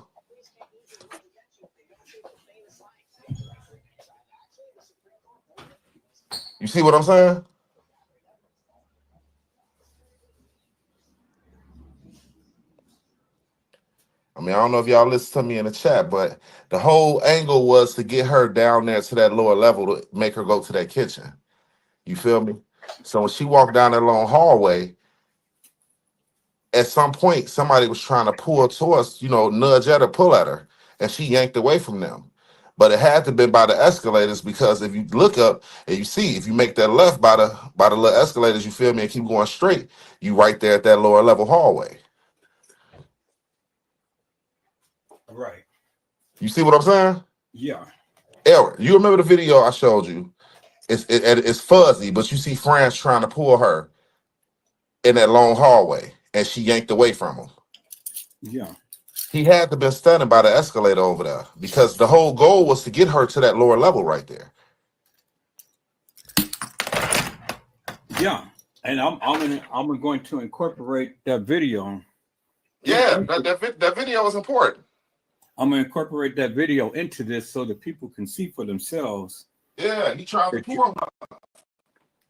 D: You see what I'm saying? I mean, I don't know if y'all listen to me in the chat, but the whole angle was to get her down there to that lower level to make her go to that kitchen. You feel me? So when she walked down that long hallway, at some point, somebody was trying to pull towards, nudge at her, pull at her, and she yanked away from them. But it had to have been by the escalators, because if you look up and you see, if you make that left by the little escalators, you feel me, and keep going straight, you right there at that lower level hallway.
A: Right.
D: You see what I'm saying?
A: Yeah.
D: Eric, you remember the video I showed you? It's fuzzy, but you see France trying to pull her in that long hallway, and she yanked away from him.
A: Yeah.
D: He had to have been standing by the escalator over there, because the whole goal was to get her to that lower level right there.
A: Yeah. And I'm going to incorporate that video.
D: Yeah, that video is important.
A: I'm going to incorporate that video into this so that people can see for themselves.
D: Yeah, he tried to pull her.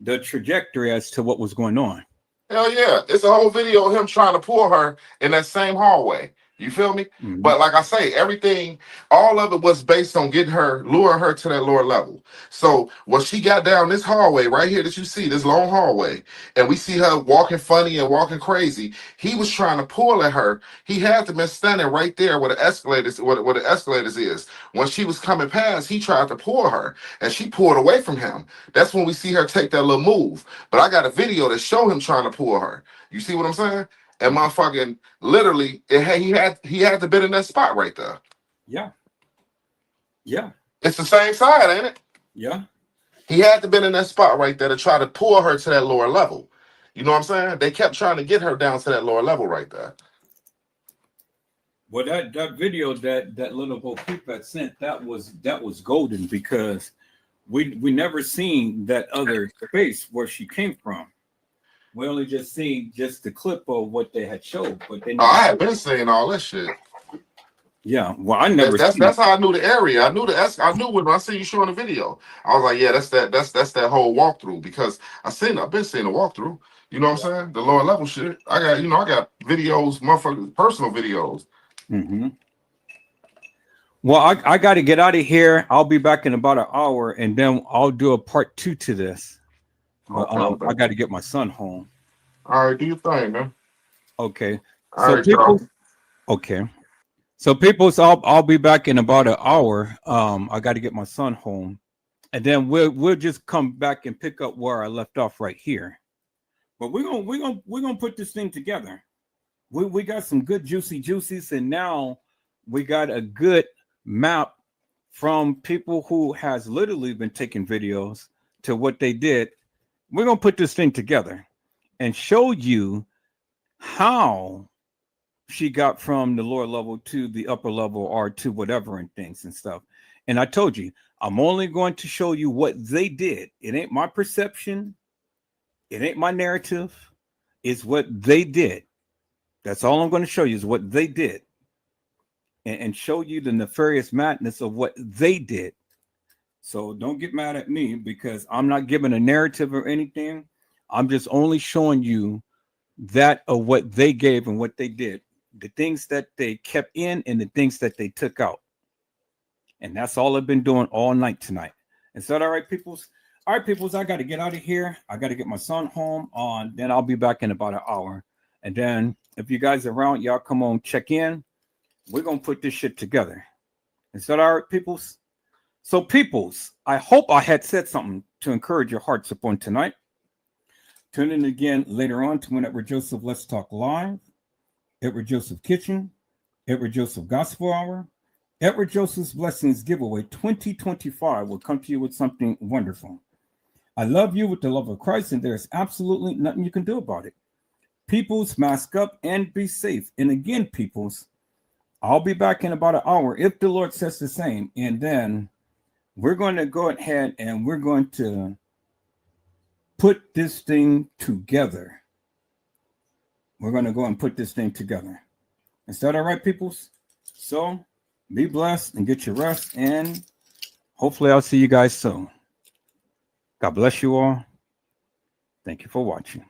A: The trajectory as to what was going on.
D: Hell yeah. It's a whole video of him trying to pull her in that same hallway. You feel me?
A: Mm-hmm.
D: But like I say, everything, all of it was based on luring her to that lower level. So when she got down this hallway right here that you see, this long hallway, and we see her walking funny and walking crazy, he was trying to pull at her. He had to have been standing right there where the escalators, where the escalators is. When she was coming past, he tried to pull her, and she pulled away from him. That's when we see her take that little move. But I got a video that show him trying to pull her. You see what I'm saying? And motherfucking literally, he had to been in that spot right there.
A: Yeah. Yeah.
D: It's the same side, ain't it?
A: Yeah.
D: He had to been in that spot right there to try to pull her to that lower level. You know what I'm saying? They kept trying to get her down to that lower level right there.
A: Well, that video that little Bo Peep had sent, that was golden, because we never seen that other space where she came from. We only just seen the clip of what they had showed, but then
D: I had been saying all that shit.
A: Yeah, well, I never.
D: That's how I knew the area. I knew when I see you showing the video. I was like, yeah, that's that whole walkthrough, because I've been seeing the walkthrough. You know what I'm saying? The lower level shit. I got videos, motherfuckers, personal videos.
A: Mm-hmm. Well, I got to get out of here. I'll be back in about an hour, and then I'll do a part two to this. But
D: Okay,
A: I
D: okay.
A: got to get my son home.
D: All right, do your thing, man.
A: Okay.
D: All
A: So
D: right, y'all.
A: people. Okay. So people. So I'll be back in about an hour. I got to get my son home, and then we'll just come back and pick up where I left off right here. But we're gonna put this thing together. We got some good juicy juices, and now we got a good map from people who has literally been taking videos to what they did. We're gonna put this thing together and show you how she got from the lower level to the upper level or to whatever and things and stuff. And I told you, I'm only going to show you what they did. It ain't my perception, it ain't my narrative, it's what they did. That's all I'm going to show you is what they did and show you the nefarious madness of what they did. So don't get mad at me because I'm not giving a narrative or anything. I'm just only showing you that of what they gave and what they did, the things that they kept in and the things that they took out. And that's all I've been doing all night tonight. Is that all right, peoples? All right, peoples, I got to get out of here. I got to get my son home on. Then I'll be back in about an hour. And then if you guys are around, y'all come on, check in. We're going to put this shit together. Is that all right, peoples? So, peoples, I hope I had said something to encourage your hearts upon tonight. Tune in again later on to when Edward Joseph Let's Talk Live, Edward Joseph Kitchen, Edward Joseph Gospel Hour, Edward Joseph's Blessings Giveaway 2025 will come to you with something wonderful. I love you with the love of Christ, and there's absolutely nothing you can do about it. Peoples, mask up and be safe. And again, peoples, I'll be back in about an hour if the Lord says the same. And then we're going to go ahead and we're going to put this thing together. We're going to go and put this thing together. Is that all right, peoples? So be blessed and get your rest. And hopefully I'll see you guys soon. God bless you all. Thank you for watching.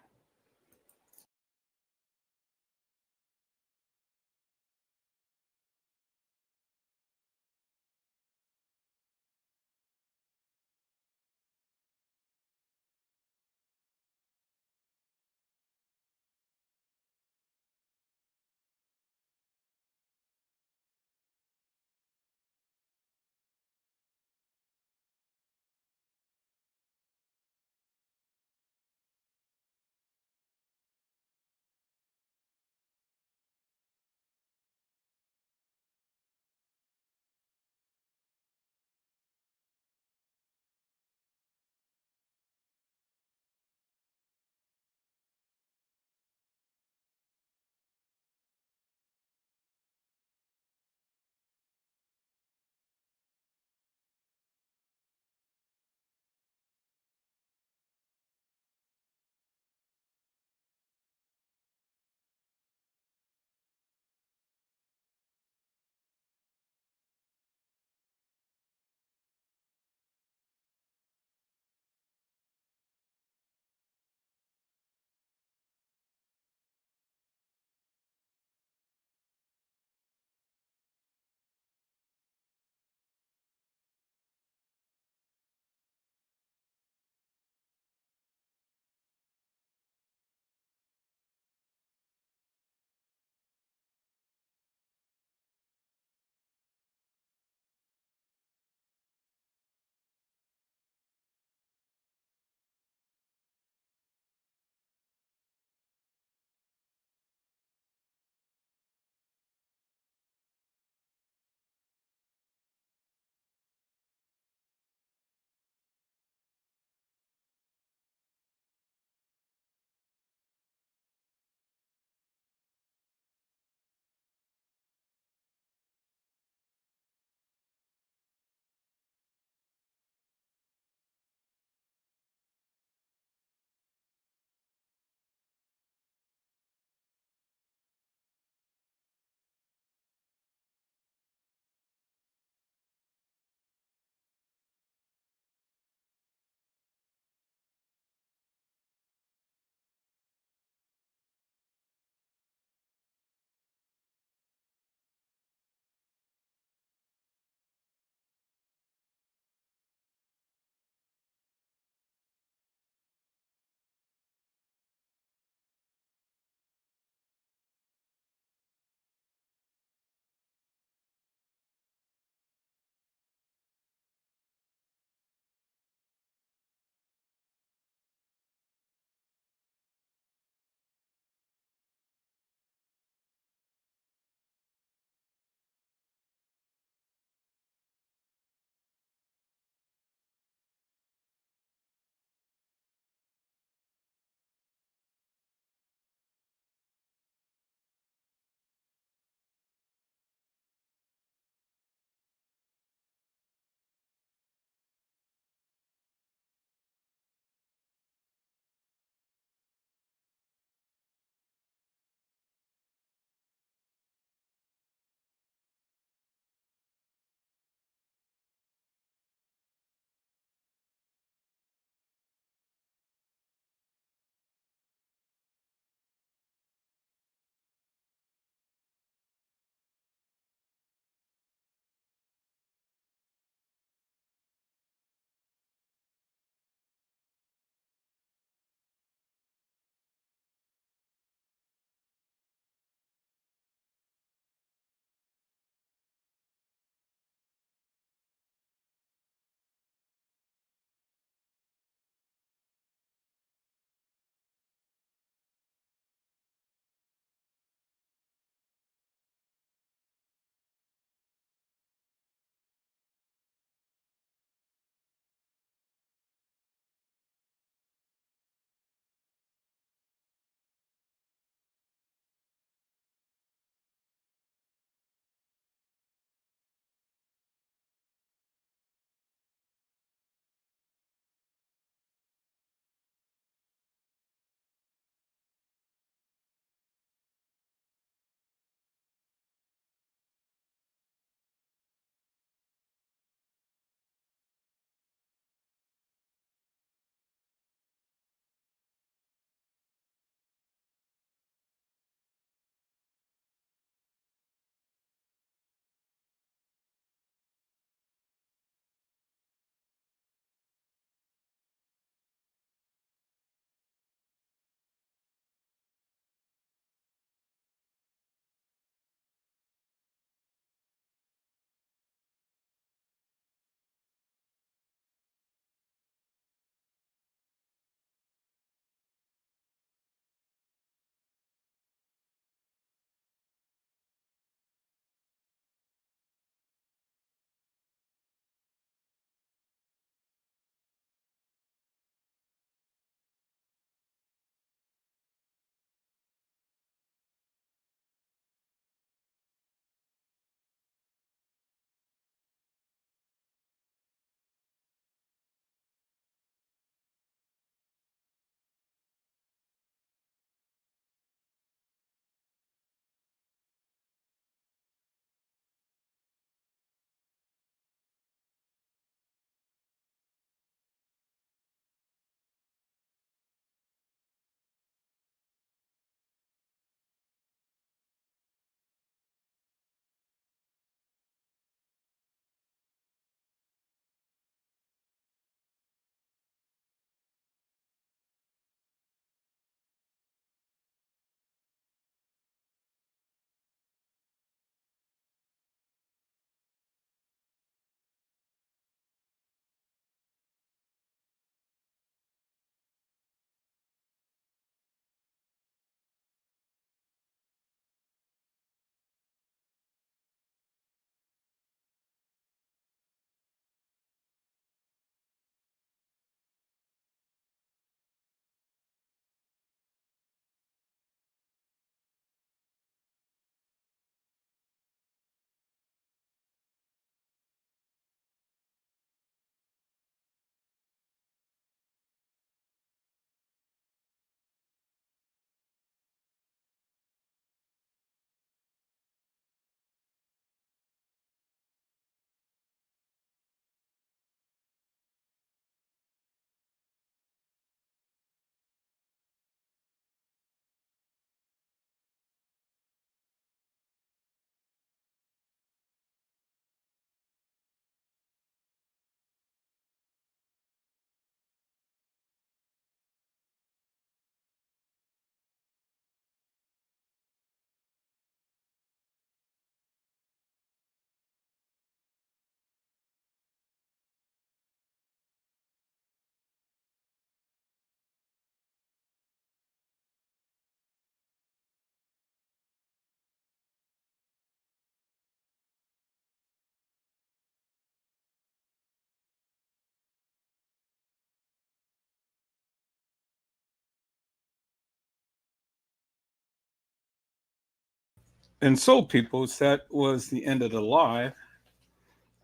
A: And so, peoples, that was the end of the live,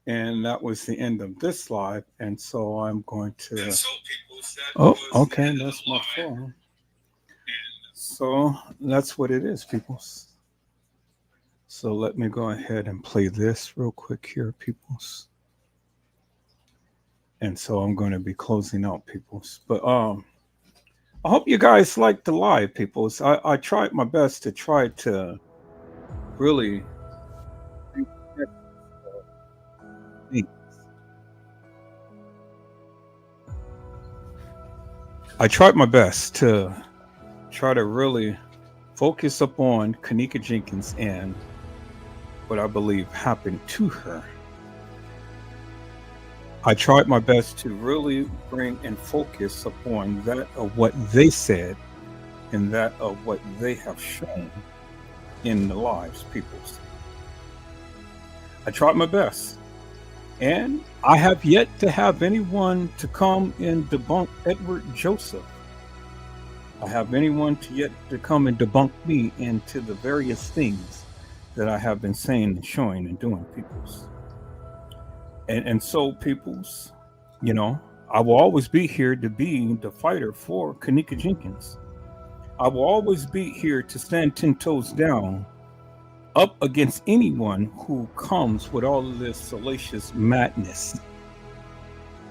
A: and that was the end of this live. And so I'm going to. Oh, okay, that's my phone. So that's what it is, peoples. So let me go ahead and play this real quick here, peoples. And so I'm going to be closing out, peoples. But I hope you guys liked the live, peoples. I tried my best to try to really I tried my best to try to really focus upon Kenneka Jenkins and what I believe happened to her. I tried my best to really bring and focus upon that of what they said and that of what they have shown in the lives, peoples. I tried my best. And I have yet to have anyone to come and debunk Edward Joseph. I have anyone yet to come and debunk me into the various things that I have been saying and showing and doing, peoples. And so, peoples, you know, I will always be here to be the fighter for Kenneka Jenkins. I will always be here to stand 10 toes down up against anyone who comes with all of this salacious madness.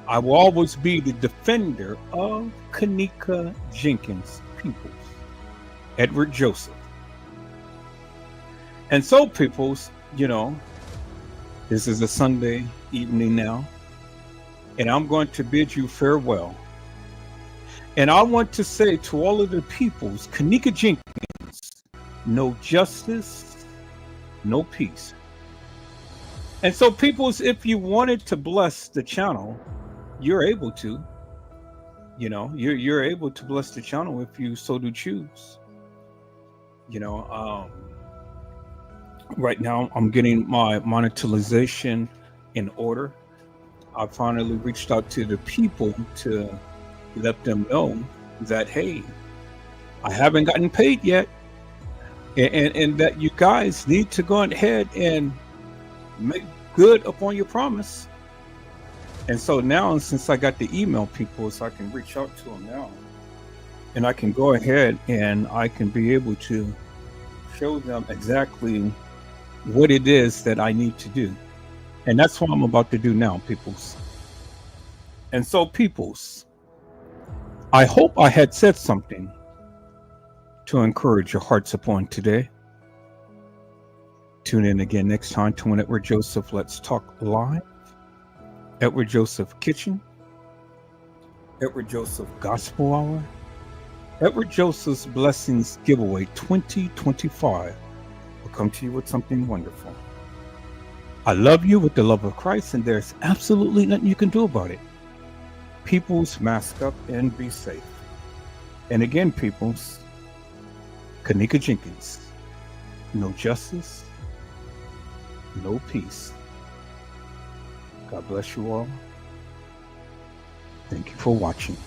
A: I will always be the defender of Kenneka Jenkins, peoples, Edward Joseph. And so, peoples, you know, this is a Sunday evening now, and I'm going to bid you farewell. And I want to say to all of the peoples, Kenneka Jenkins, no justice, no peace. And so, peoples, if you wanted to bless the channel, you're able to. You know, you're able to bless the channel if you so do choose. You know, right now I'm getting my monetization in order. I finally reached out to the people to let them know that, hey, I haven't gotten paid yet. And that you guys need to go ahead and make good upon your promise. And so now, since I got the email, people, so I can reach out to them now, and I can go ahead and I can be able to show them exactly what it is that I need to do. And that's what I'm about to do now, peoples. And so, peoples, I hope I had said something to encourage your hearts upon today. Tune in again next time to when Edward Joseph Let's Talk Live, Edward Joseph Kitchen, Edward Joseph Gospel Hour, Edward Joseph's Blessings Giveaway 2025 will come to you with something wonderful. I love you with the love of Christ, and there's absolutely nothing you can do about it. Peoples, mask up and be safe. And again, peoples, Kenneka Jenkins, no justice, no peace. God bless you all. Thank you for watching.